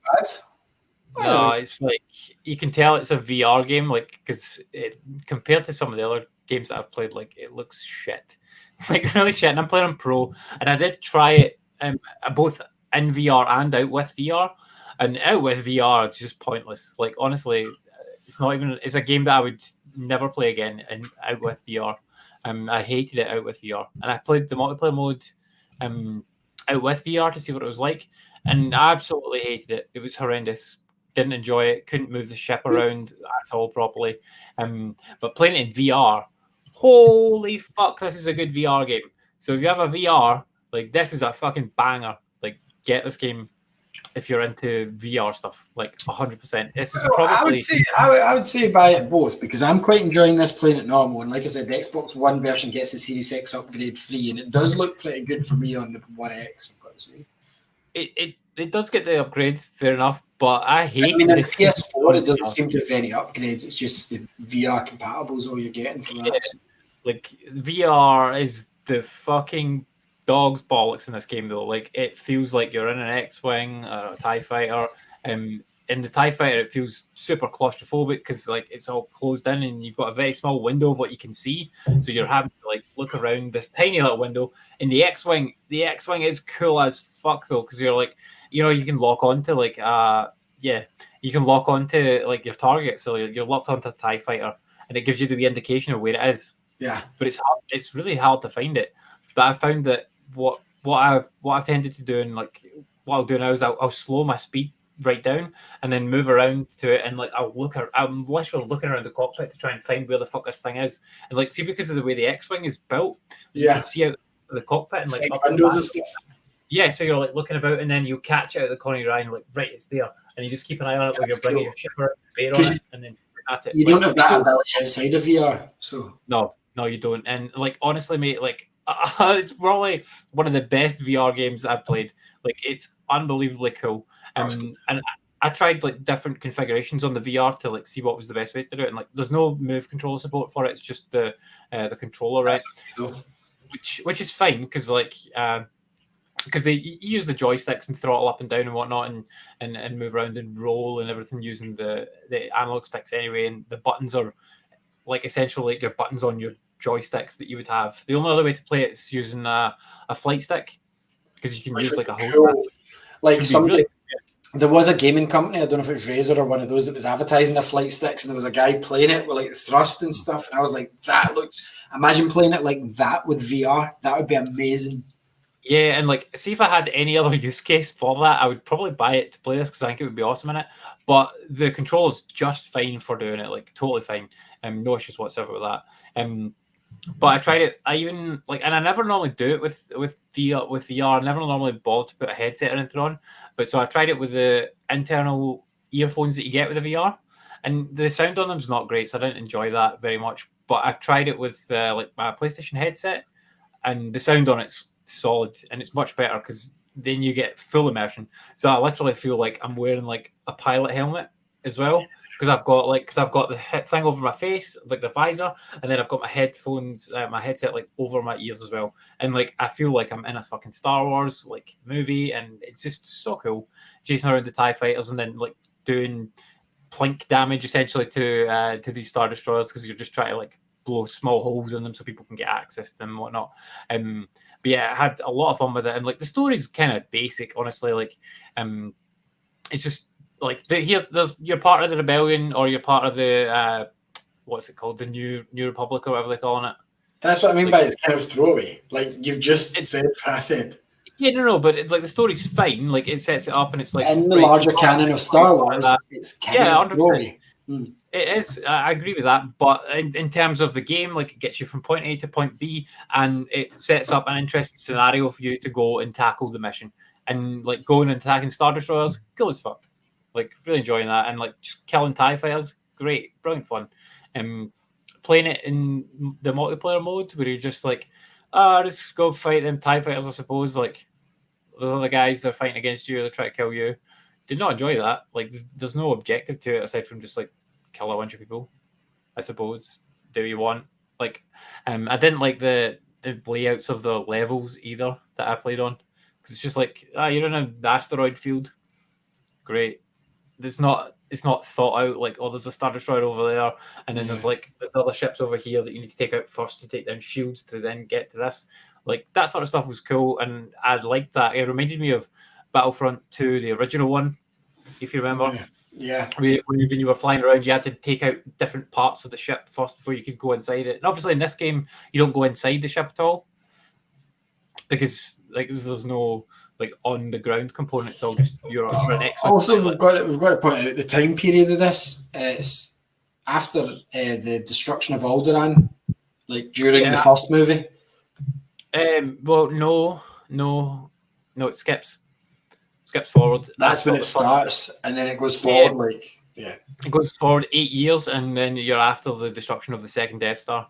bad. No, it's like you can tell it's a VR game, like because compared to some of the other games that I've played, like it looks shit, like really shit. And I'm playing on Pro, and I did try it both in VR and out with VR. And out with VR, it's just pointless. Like honestly, it's not even. It's a game that I would never play again. And out with VR, I hated it out with VR. And I played the multiplayer mode, out with VR to see what it was like, and I absolutely hated it. It was horrendous. Didn't enjoy it. Couldn't move the ship around at all properly. But playing it in VR, holy fuck, this is a good VR game. So if you have a VR, like this is a fucking banger. Like get this game if you're into VR stuff, like 100%. This is probably. I would say buy it both, because I'm quite enjoying this playing it normal, and like I said, the Xbox One version gets the Series X upgrade free, and it does look pretty good for me on the One X. I've got to say. It does get the upgrade, fair enough, but I hate. I mean, in the PS4, it doesn't seem to have any upgrades. It's just the VR compatible is all you're getting for that. Yeah, like VR is the fucking dog's bollocks in this game, though. Like it feels like you're in an X-wing or a TIE fighter. In the TIE fighter, it feels super claustrophobic because like it's all closed in, and you've got a very small window of what you can see. So you're having to like look around this tiny little window. In the X-wing is cool as fuck though, because you're like, you know, you can lock onto like you can lock onto like your target. So you're locked onto a TIE fighter, and it gives you the indication of where it is. Yeah, but it's really hard to find it. But I found that what I've tended to do, and like what I'll do now is I'll slow my speed right down and then move around to it, and like I'm literally looking around the cockpit to try and find where the fuck this thing is, and like see, because of the way the X-wing is built, you can see out the cockpit and like up windows and stuff. Yeah, so you're like looking about, and then you catch it out of the corner of your eye, and like right, it's there, and you just keep an eye on it while you're bringing your ship around, bear on it, and then at it. You don't have that ability outside of VR, so no, you don't. And like honestly, mate, like it's probably one of the best VR games I've played. Like it's unbelievably cool. And I tried like different configurations on the VR to like see what was the best way to do it. And like there's no move controller support for it. It's just the controller, right? Which is fine because like because they use the joysticks and throttle up and down and whatnot, and move around and roll and everything using the analog sticks anyway. And the buttons are like essentially like your buttons on your joysticks that you would have. The only other way to play it is using a flight stick, because you can use like a hold. Like somebody, there was a gaming company, I don't know if it was Razer or one of those that was advertising their flight sticks, and there was a guy playing it with like thrust and stuff, and I was like, that looks, imagine playing it like that with VR. That would be amazing. Yeah, and like, see if I had any other use case for that, I would probably buy it to play this because I think it would be awesome in it. But the controller's just fine for doing it, like totally fine. No issues whatsoever with that. But I tried it. I even like, and I never normally do it with VR. I never normally bother to put a headset or anything on. But so I tried it with the internal earphones that you get with the VR, and the sound on them is not great, so I didn't enjoy that very much. But I tried it with like my PlayStation headset, and the sound on it's solid, and it's much better because then you get full immersion. So I literally feel like I'm wearing like a pilot helmet as well because I've got the thing over my face, like the visor, and then I've got my headphones, my headset like over my ears as well, and like I feel like I'm in a fucking Star Wars like movie, and it's just so cool chasing around the TIE fighters and then like doing plink damage essentially to these Star Destroyers because you're just trying to like blow small holes in them so people can get access to them and whatnot. But yeah, I had a lot of fun with it, and like the story's kind of basic, honestly. Like, it's just like you're part of the rebellion or you're part of the what's it called, the New Republic or whatever they're calling it. That's what I mean Like, by it's kind of throwaway. Like you've just said what I said. Yeah, no, but it's like the story's fine. Like it sets it up, and it's like In the larger canon of Star Wars, it's kind of 100%. throwaway. It is. I agree with that. But in terms of the game, like it gets you from point A to point B, and it sets up an interesting scenario for you to go and tackle the mission. And like going and attacking Star Destroyers, cool as fuck. Like really enjoying that, and like just killing TIE fighters, great, brilliant fun. Playing it in the multiplayer mode where you're just like, just go fight them TIE fighters. I suppose like the other guys they're fighting against you, they're trying to kill you. Did not enjoy that. Like there's no objective to it aside from just like kill a bunch of people, I suppose. Do you want like I didn't like the layouts of the levels either that I played on because it's just like you're in an asteroid field, great. It's not thought out like, oh, there's a Star Destroyer over there, and then there's other ships over here that you need to take out first to take down shields to then get to this. Like that sort of stuff was cool, and I liked that. It reminded me of Battlefront 2, the original one, if you remember. Yeah. When you were flying around, you had to take out different parts of the ship first before you could go inside it. And obviously, in this game, you don't go inside the ship at all because like there's no like on the ground component. It's all just you're an X-wing. Also, we've got to point out the time period of this. It's after the destruction of Alderaan, like during the first movie. Well, no, it skips forward. That's when it starts, and then it goes forward. It goes forward 8 years, and then you're after the destruction of the second Death Star,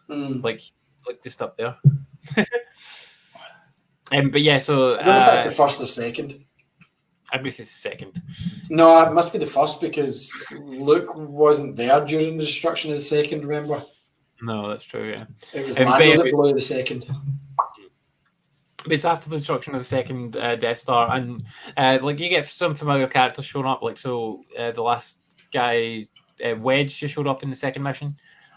like just up there. But yeah, so I don't know if that's the first or second. I guess it's the second. No, it must be the first because Luke wasn't there during the destruction of the second. Remember? No, that's true. Yeah, it was Lando that blew the second. But it's after the destruction of the second Death Star, and like you get some familiar characters showing up. Like the last guy, Wedge, just showed up in the second mission,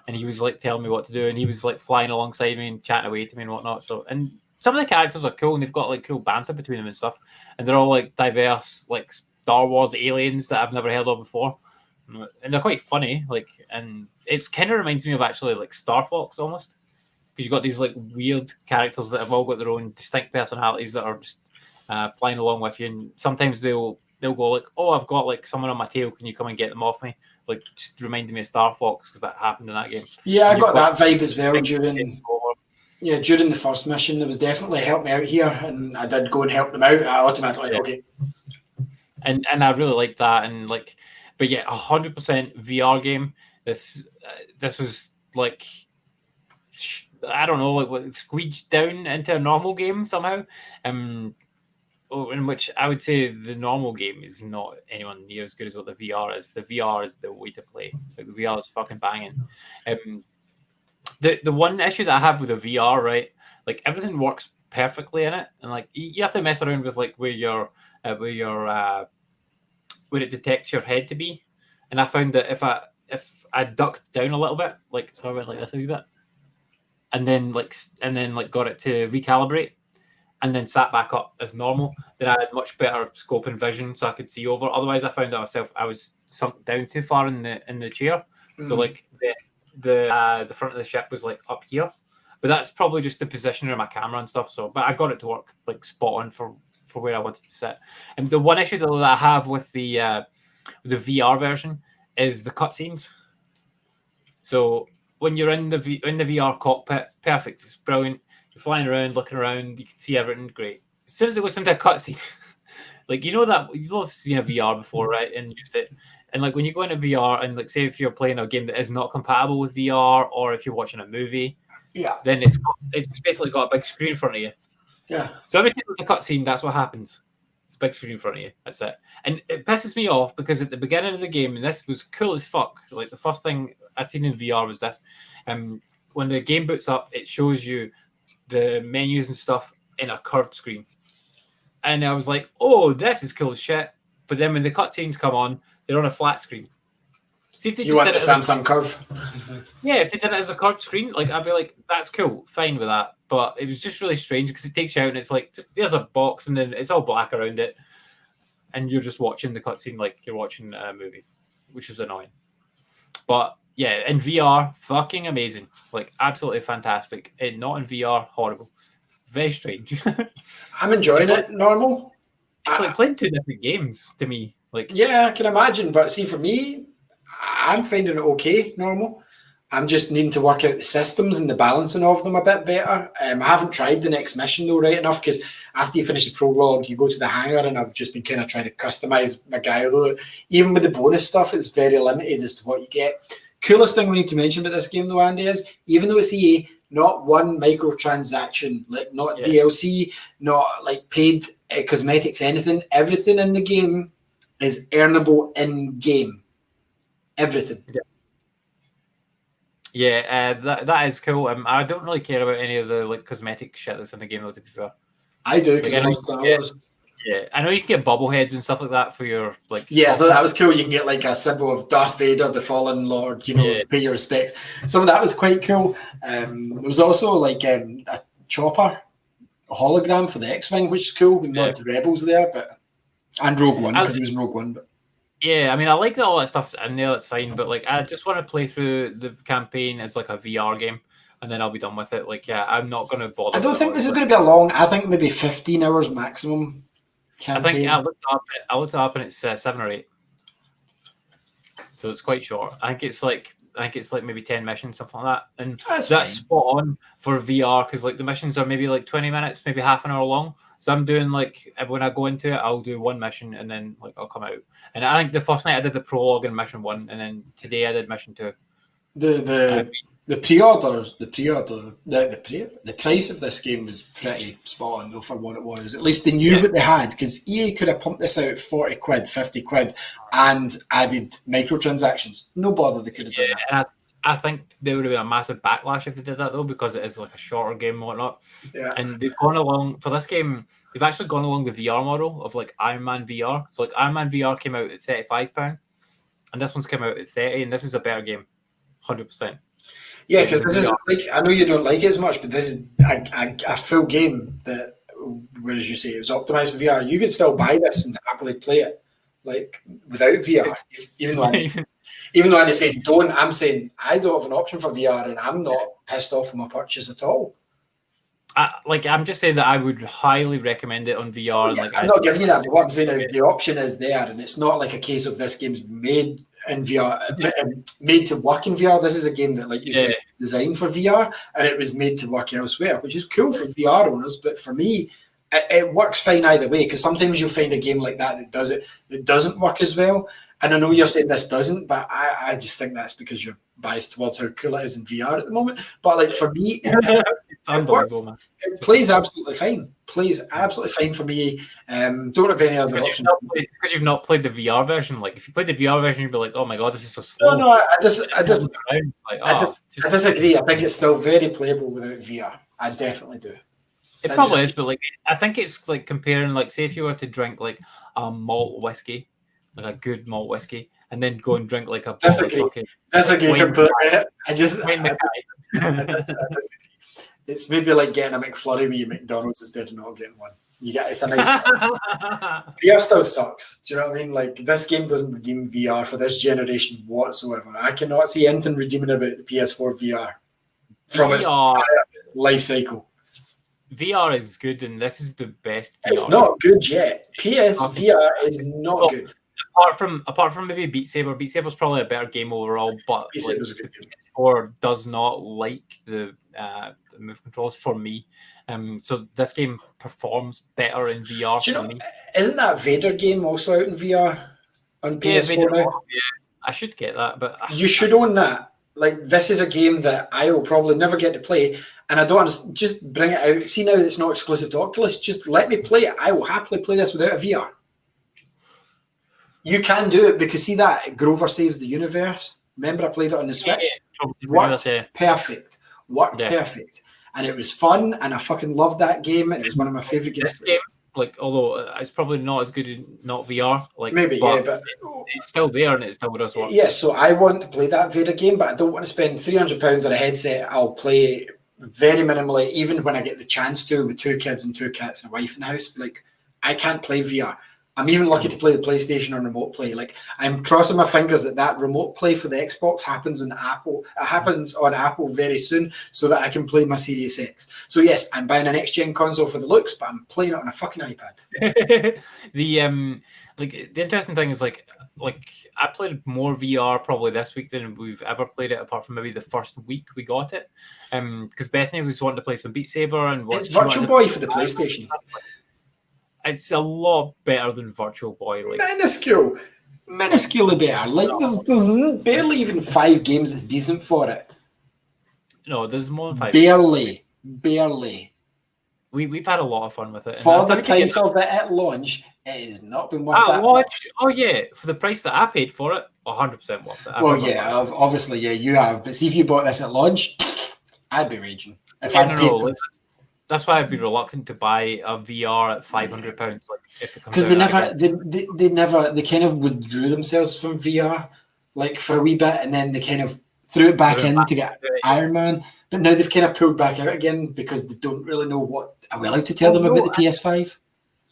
and he was like telling me what to do, and he was like flying alongside me and chatting away to me and whatnot. So, and some of the characters are cool, and they've got like cool banter between them and stuff, and they're all like diverse, like Star Wars aliens that I've never heard of before, and they're quite funny. Like, and it's kind of reminds me of actually like Star Fox almost. Because you've got these like weird characters that have all got their own distinct personalities that are just flying along with you, and sometimes they'll go like, "Oh, I've got like someone on my tail. Can you come and get them off me?" Like just reminding me of Star Fox because that happened in that game. Yeah, I got that vibe as well during the first mission. There was definitely help me out here, and I did go and help them out. I automatically okay. And I really liked that, and like, but yeah, 100% VR game. This was like. I don't know, like squeezed down into a normal game somehow, in which I would say the normal game is not anyone near as good as what the VR is. The VR is the way to play. Like the VR is fucking banging. The one issue that I have with the VR, right? Like everything works perfectly in it, and like you have to mess around with like where it detects your head to be. And I found that if I ducked down a little bit, like so I went like this a wee bit. And then got it to recalibrate. and then sat back up as normal, then I had much better scope and vision, so I could see over. Otherwise, I found out myself I was sunk down too far in the chair, so like the front of the ship was like up here. But that's probably just the position of my camera and stuff. So, but I got it to work like spot on for where I wanted to sit. And the one issue that I have with the VR version is the cutscenes. So when you're in the VR cockpit, perfect, it's brilliant. You're flying around, looking around, you can see everything, great. As soon as it goes into a cutscene, like that you've seen a VR before, right? And used it. And like when you go into VR and like say if you're playing a game that is not compatible with VR, or if you're watching a movie, then it's basically got a big screen in front of you. Yeah. So every time there's a cutscene, that's what happens. It's a big screen in front of you. That's it. And it pisses me off because at the beginning of the game, and this was cool as fuck. Like the first thing I seen in VR was this. When the game boots up, it shows you the menus and stuff in a curved screen. And I was like, oh, this is cool as shit. But then when the cutscenes come on, they're on a flat screen. See if they you want the Samsung curve? Yeah, if they did it as a curved screen, like I'd be like, that's cool, fine with that. But it was just really strange because it takes you out and it's like, just there's a box and then it's all black around it. And you're just watching the cutscene like you're watching a movie, which is annoying. But yeah, in VR, fucking amazing. Like absolutely fantastic. And not in VR, horrible. Very strange. I'm enjoying it normal. It's like playing two different games to me. Like yeah, I can imagine. But see, for me, I'm finding it okay, normal. I'm just needing to work out the systems and the balancing of them a bit better. I haven't tried the next mission though right enough because after you finish the prologue, you go to the hangar and I've just been kind of trying to customize my guy. Although even with the bonus stuff, it's very limited as to what you get. Coolest thing we need to mention about this game though, Andy, is even though it's EA, not one microtransaction, like not DLC, not like paid cosmetics, anything. Everything in the game is earnable in game. Everything. Yeah, that is cool. I don't really care about any of the like cosmetic shit that's in the game though, to be fair. I do because I know you can get bobbleheads and stuff like that for your like. Yeah, that was cool. You can get like a symbol of Darth Vader, the Fallen Lord. You know, pay your respects. Some of that was quite cool. There was also like a chopper, a hologram for the X-wing, which is cool. We not the Rebels there, but and Rogue One because he was in Rogue One, but. Yeah, I mean, I like that all that stuff in there. That's fine, but like, I just want to play through the campaign as like a VR game, and then I'll be done with it. Like, yeah, I'm not going to bother. I don't think this is going to be a long. I think maybe 15 hours maximum. Campaign. I think I looked up, and it's 7 or 8, so it's quite short. I think it's like maybe 10 missions, something like that, and that's spot on for VR because like the missions are maybe like 20 minutes, maybe half an hour long. So I'm doing like when I go into it, I'll do one mission and then like I'll come out. And I think the first night I did the prologue in mission 1, and then today I did mission 2. The pre-orders, the price of this game was pretty spot on though for what it was. At least they knew what they had because EA could have pumped this out 40 quid, 50 quid, and added microtransactions. No bother, they could have done that. And I think there would have been a massive backlash if they did that though, because it is like a shorter game and whatnot. Yeah. And they've gone along for this game. They've actually gone along the VR model of like Iron Man VR. So like Iron Man VR came out at £35, and this one's come out at 30, and this is a better game, 100%. Yeah, because this is like I know you don't like it as much, but this is a full game that, whereas you say it was optimized for VR, you could still buy this and happily play it like without VR. Even though I said don't, I'm saying I don't have an option for VR, and I'm not pissed off with my purchase at all. I'm just saying that I would highly recommend it on VR. Yeah, I'm not giving you that, but what I'm saying is the option is there, and it's not like a case of this game's made in VR, made to work in VR. This is a game that, like you said, designed for VR, and it was made to work elsewhere, which is cool for VR owners. But for me, it works fine either way, because sometimes you'll find a game like that doesn't work as well. And I know you're saying this doesn't, but I just think that's because you're biased towards how cool it is in VR at the moment. But like for me, it's unbelievable, man. It plays absolutely fine. Plays absolutely fine for me. Don't have any other option. Because you've not played the VR version. Like if you played the VR version, you'd be like, "Oh my god, this is so slow." No, I disagree. I think it's still very playable without VR. I definitely do. It probably is, but like I think it's like comparing, like, say if you were to drink like a malt whiskey, like a good malt whiskey, and then go and drink like a disagree completely. I just It's maybe like getting a McFlurry with your McDonald's instead of not getting one. It's a nice VR still sucks. Do you know what I mean? Like, this game doesn't redeem VR for this generation whatsoever. I cannot see anything redeeming about the PS4 VR from its entire life cycle. VR is good, and this is the best VR. It's not good yet. PSVR is not good. Apart from maybe Beat Saber. Beat Saber's probably a better game overall, but like, the PS4 does not like the move controls for me. So this game performs better in VR for me. Isn't that Vader game also out in VR on PS4 now? Yeah, I should get that, but you should own that. Like, this is a game that I will probably never get to play, and I don't understand. Just bring it out. See, now that it's not exclusive to Oculus, just let me play it. I will happily play this without a VR. You can do it because, see that Grover Saves the Universe? Remember I played it on the Switch? Worked perfect. Perfect. And it was fun, and I fucking loved that game, and it was one of my favourite games. This game, like, although it's probably not as good in not VR, like maybe, but it's still there and it still does work. Yeah, so I want to play that Vader game, but I don't want to spend £300 on a headset. I'll play very minimally, even when I get the chance to, with 2 kids and 2 cats and a wife in the house. Like, I can't play VR. I'm even lucky to play the PlayStation on remote play. Like, I'm crossing my fingers that remote play for the Xbox happens on Apple. It happens on Apple very soon, so that I can play my Series X. So yes, I'm buying a next gen console for the looks, but I'm playing it on a fucking iPad. The interesting thing is like I played more VR probably this week than we've ever played it, apart from maybe the first week we got it. Because Bethany was wanting to play some Beat Saber and it's Virtual Boy for the PlayStation. It's a lot better than Virtual Boy. Like, minusculely better. Like, there's barely even 5 games that's decent for it. No, there's more than 5. Barely. We've had a lot of fun with it. For the price of it at launch, it has not been worth that much. Oh yeah, for the price that I paid for it, 100% worth it. Obviously, yeah, you have. But see, if you bought this at launch, I'd be raging. That's why I'd be reluctant to buy a VR at £500. Like, if it comes because they kind of withdrew themselves from VR, like, for a wee bit, and then they kind of threw it back in to get Iron Man. But now they've kind of pulled back out again because they don't really know what. Are we allowed to tell them about the PS5?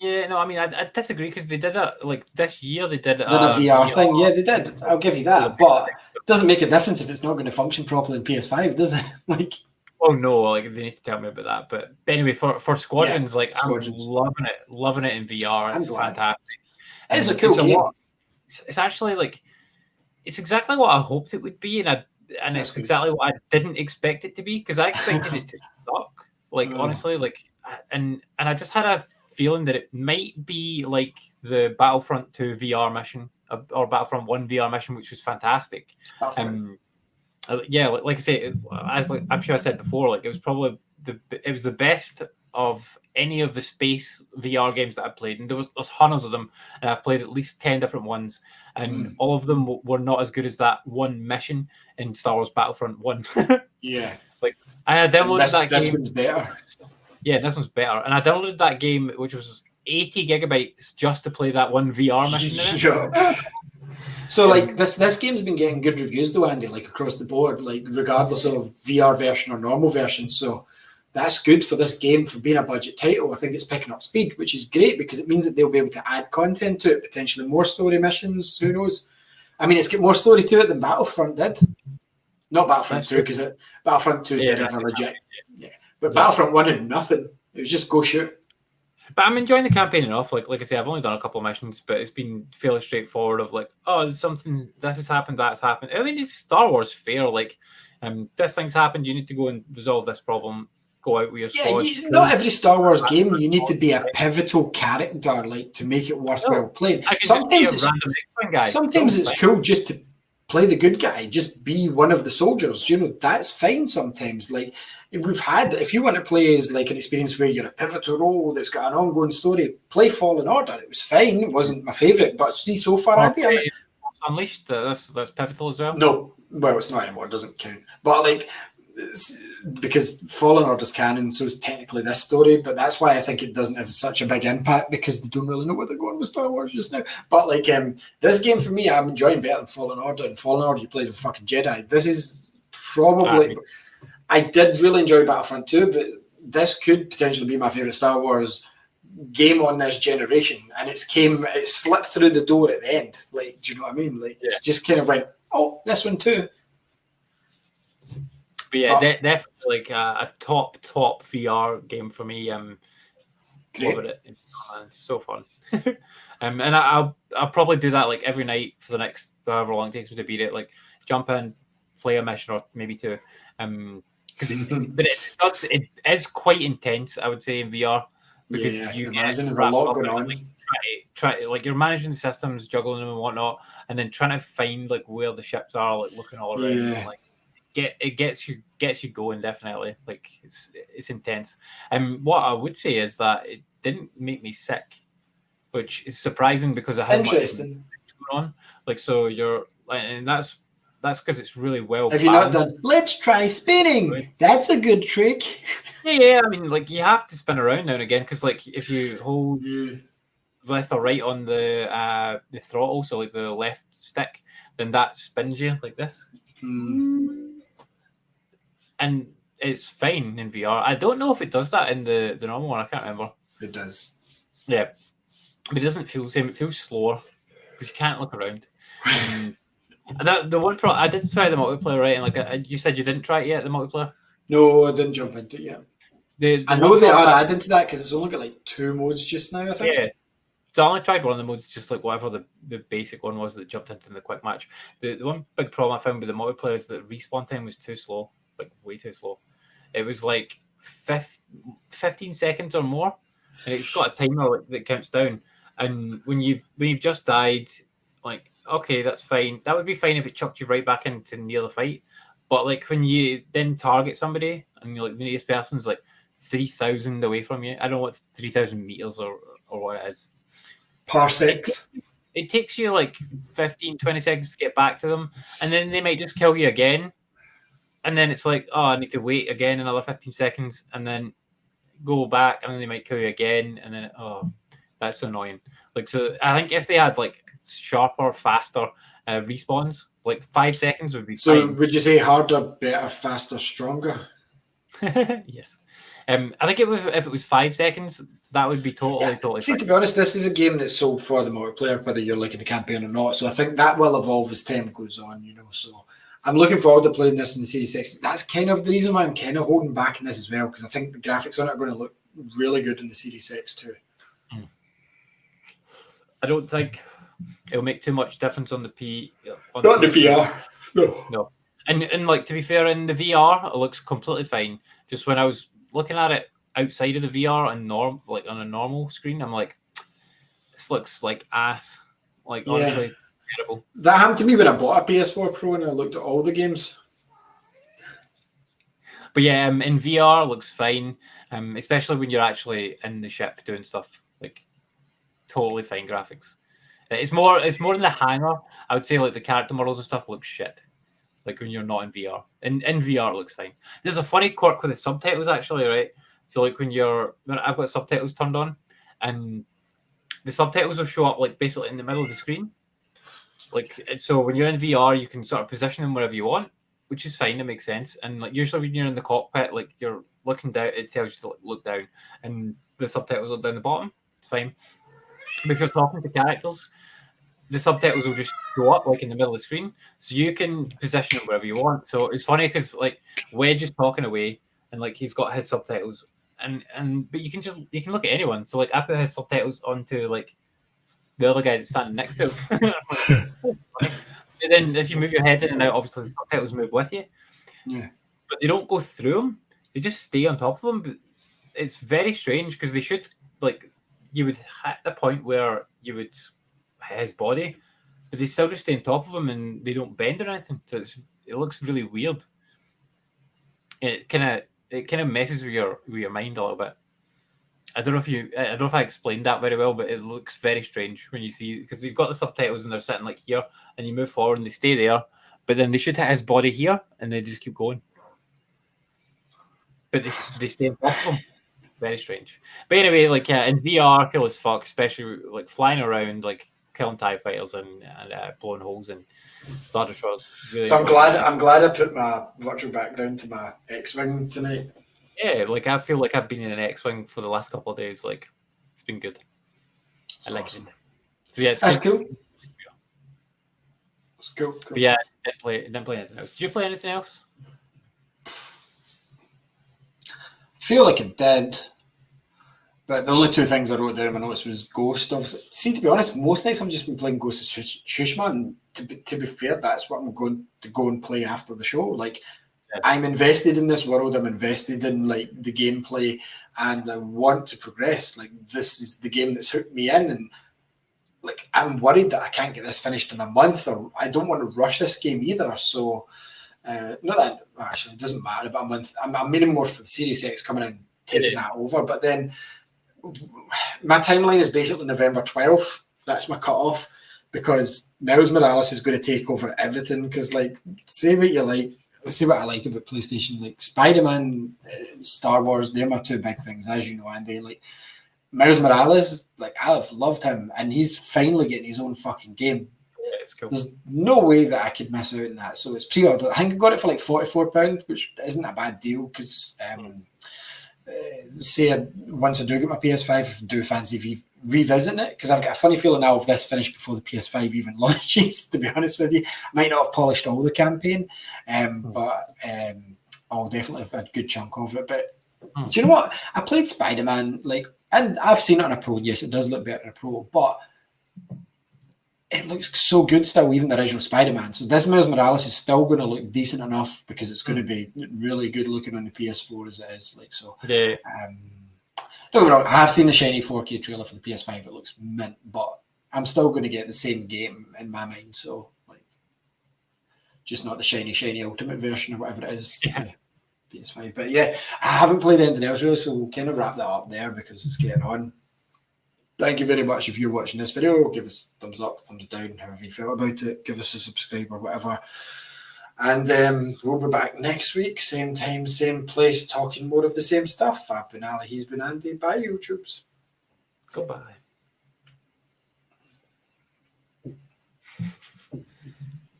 Yeah, no, I mean, I disagree because they did it like this year. They did a VR thing. Yeah, they did. I'll give you that, but it doesn't make a difference if it's not going to function properly in PS5, does it? Like. Oh no! Like, they need to tell me about that. But anyway, for Squadrons, I'm loving it in VR. It's fantastic. It's a cool game. It's actually like it's exactly what I hoped it would be, and it's exactly what I didn't expect it to be, because I expected it to suck. Like, honestly, like, and I just had a feeling that it might be like the Battlefront 2 VR mission or Battlefront 1 VR mission, which was fantastic. Yeah, like I say, as like I'm sure I said before, like, it was probably the best of any of the space VR games that I've played, and there's hundreds of them, and I've played at least 10 different ones, and all of them were not as good as that one mission in Star Wars Battlefront 1. Yeah, like, I downloaded that game. This one's better. Yeah, this one's better, and I downloaded that game, which was 80 gigabytes, just to play that one VR mission in it. So, like, this game's been getting good reviews though, Andy, like, across the board, like, regardless of VR version or normal version. So that's good for this game for being a budget title. I think it's picking up speed, which is great because it means that they'll be able to add content to it, potentially more story missions. Who knows? I mean, it's got more story to it than Battlefront did. Not Battlefront 2, because Battlefront 2 did have a legit. Yeah. But Battlefront 1 had nothing. It was just go shoot. But I'm enjoying the campaign enough. Like I say, I've only done a couple of missions, but it's been fairly straightforward of like, oh, there's something, this has happened, that's happened. I mean, it's Star Wars fair. Like, this thing's happened, you need to go and resolve this problem, go out with your squad. Yeah, not every Star Wars game, you need to be a pivotal character, like, to make it worthwhile playing. Sometimes it's cool just to play the good guy, just be one of the soldiers. You know, that's fine sometimes. Like, we've had, if you want to play as like an experience where you're a pivotal role that's got an ongoing story, play Fallen Order. It was fine. It wasn't my favourite, but see, so far, Andy, Unleashed, that's pivotal as well. No, well, it's not anymore. It doesn't count. But like, because Fallen Order's canon, so it's technically this story. But that's why I think it doesn't have such a big impact, because they don't really know where they're going with Star Wars just now. But like, this game for me, I'm enjoying better than Fallen Order. And Fallen Order, you play as a fucking Jedi. This is probably. I did really enjoy Battlefront 2, but this could potentially be my favourite Star Wars game on this generation, and it slipped through the door at the end. Like, do you know what I mean? Like, it's just kind of went, oh, this one too. But yeah, definitely like a top VR game for me. Great. Loving it. It's so fun. And I'll probably do that like every night for the next however long it takes me to beat it. Like jump in, play a mission or maybe two. Because it is quite intense, I would say, in VR because you get there's a lot going on. Like, try like you're managing the systems, juggling them and whatnot, and then trying to find like where the ships are, like looking all around. Yeah. And, like it gets you going, definitely. Like it's intense. And what I would say is that it didn't make me sick, which is surprising because I had much going on. Like so you're and that's because it's really well. Have you not done? Let's try spinning. Right. That's a good trick. Yeah. I mean, like you have to spin around now and again because, like, if you hold left or right on the throttle, so like the left stick, then that spins you like this. And it's fine in VR. I don't know if it does that in the normal one. I can't remember. It does. Yeah, but it doesn't feel the same. It feels slower because you can't look around. The one I did try the multiplayer, right? And like you said, you didn't try it yet, the multiplayer. No, I didn't jump into it yet. I know they are adding to that because it's only got like 2 modes just now, I think. Yeah. So I only tried one of the modes, just like whatever the basic one was that jumped into the quick match. The one big problem I found with the multiplayer is that respawn time was too slow, like way too slow. It was like 15 seconds or more, and it's got a timer that counts down. And when you've just died, like, okay, that's fine. That would be fine if it chucked you right back into near the fight. But like when you then target somebody and you're like the nearest person's like 3,000 away from you. I don't know what 3,000 meters or what it is. Parsecs. It takes you like 15, 20 seconds to get back to them, and then they might just kill you again. And then it's like, oh, I need to wait again another 15 seconds and then go back, and then they might kill you again, and then that's annoying. Like, so I think if they had like sharper, faster respawns, like 5 seconds would be so fine. Would you say harder, better, faster, stronger? Yes. I think if it was 5 seconds, that would be totally See, fine. to be honest, this is a game that's sold for the multiplayer, whether you're liking the campaign or not. So I think that will evolve as time goes on, you know. So I'm looking forward to playing this in the Series X. That's kind of the reason why I'm kind of holding back in this as well, because I think the graphics on it are going to look really good in the Series X too. I don't think it'll make too much difference on the P. Not the VR. No. And like, to be fair, in the VR, it looks completely fine. Just when I was looking at it outside of the VR and like on a normal screen, I'm like, this looks like ass. Like, honestly, terrible. That happened to me when I bought a PS4 Pro and I looked at all the games. But yeah, in VR, it looks fine, especially when you're actually in the ship doing stuff. Like, totally fine graphics. It's more in the hangar. I would say like the character models and stuff look shit. Like when you're not in VR. In VR, it looks fine. There's a funny quirk with the subtitles, actually, right? So like when I've got subtitles turned on, and the subtitles will show up like basically in the middle of the screen. Like, so when you're in VR, you can sort of position them wherever you want, which is fine. It makes sense. And like usually when you're in the cockpit, like you're looking down, it tells you to look down, and the subtitles are down the bottom. It's fine. But if you're talking to characters, the subtitles will just show up like in the middle of the screen, so you can position them wherever you want. So it's funny because like Wedge is talking away, and like he's got his subtitles, but you can look at anyone. So like I put his subtitles onto like the other guy that's standing next to him. But then if you move your head in and out, obviously the subtitles move with you. Yeah. But they don't go through them; they just stay on top of them. But it's very strange because they should, like, you would hit the point where you would his body, but they still just stay on top of him and they don't bend or anything. So it looks really weird. It kind of messes with your mind a little bit. I don't know if I explained that very well, but it looks very strange when you see, because you've got the subtitles and they're sitting like here, and you move forward and they stay there, but then they should hit his body here and they just keep going. But they stay on top of him. Very strange. But anyway, like in VR, cool as fuck, especially like flying around, like killing TIE fighters and blowing holes in Star Destroyers. Really So I'm enjoyed glad. it. I'm glad I put my virtual background to my X-wing tonight. Yeah, like I feel like I've been in an X-wing for the last couple of days. Like it's been good. It's I like awesome. it. So yeah, it's That's good. cool. It's cool. But yeah, didn't play anything else. Did you play anything else? Feel like it did, but the only two things I wrote down in my notes was Ghost. See, to be honest, most nights I've just been playing Ghost of Tsushima, and to be fair, that's what I'm going to go and play after the show. Like, Yeah. I'm invested in this world. I'm invested in like the gameplay, and I want to progress. Like, this is the game that's hooked me in, and like I'm worried that I can't get this finished in a month, or I don't want to rush this game either. So. Not that actually it doesn't matter about a month. I'm meaning more for the Series X coming in, taking that over. But then my timeline is basically November 12th. That's my cutoff because Miles Morales is going to take over everything. Because like, say what you like, say what I like about PlayStation. Like Spider-Man, Star Wars, they're my two big things, as you know, Andy. Like Miles Morales, like I've loved him, and he's finally getting his own fucking game. Yeah, it's cool. There's no way that I could miss out on that. So it's pre-ordered. I think I got it for like £44, which isn't a bad deal because say once I do get my PS5, if I do fancy revisiting it, because I've got a funny feeling now of this finished before the PS5 even launches, to be honest with you. I might not have polished all the campaign, but I'll definitely have a good chunk of it. But do you know what? I played Spider-Man, like, and I've seen it on a Pro. Yes, it does look better on a Pro, but it looks so good still, even the original Spider-Man. So this Miles Morales is still going to look decent enough because it's going to be really good looking on the PS4 as it is. Like so, Yeah. Don't get me wrong. I have seen the shiny 4K trailer for the PS5. It looks mint, but I'm still going to get the same game in my mind. So like, just not the shiny Ultimate version or whatever it is. Yeah. PS5. But yeah, I haven't played anything else really, so we'll kind of wrap that up there because it's getting on. Thank you very much if you're watching this video. Give us a thumbs up, thumbs down, however you feel about it. Give us a subscribe or whatever. And we'll be back next week, same time, same place, talking more of the same stuff. I've been Ali, he's been Andy. Bye, YouTubes. Goodbye.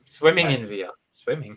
Swimming in VR. Swimming.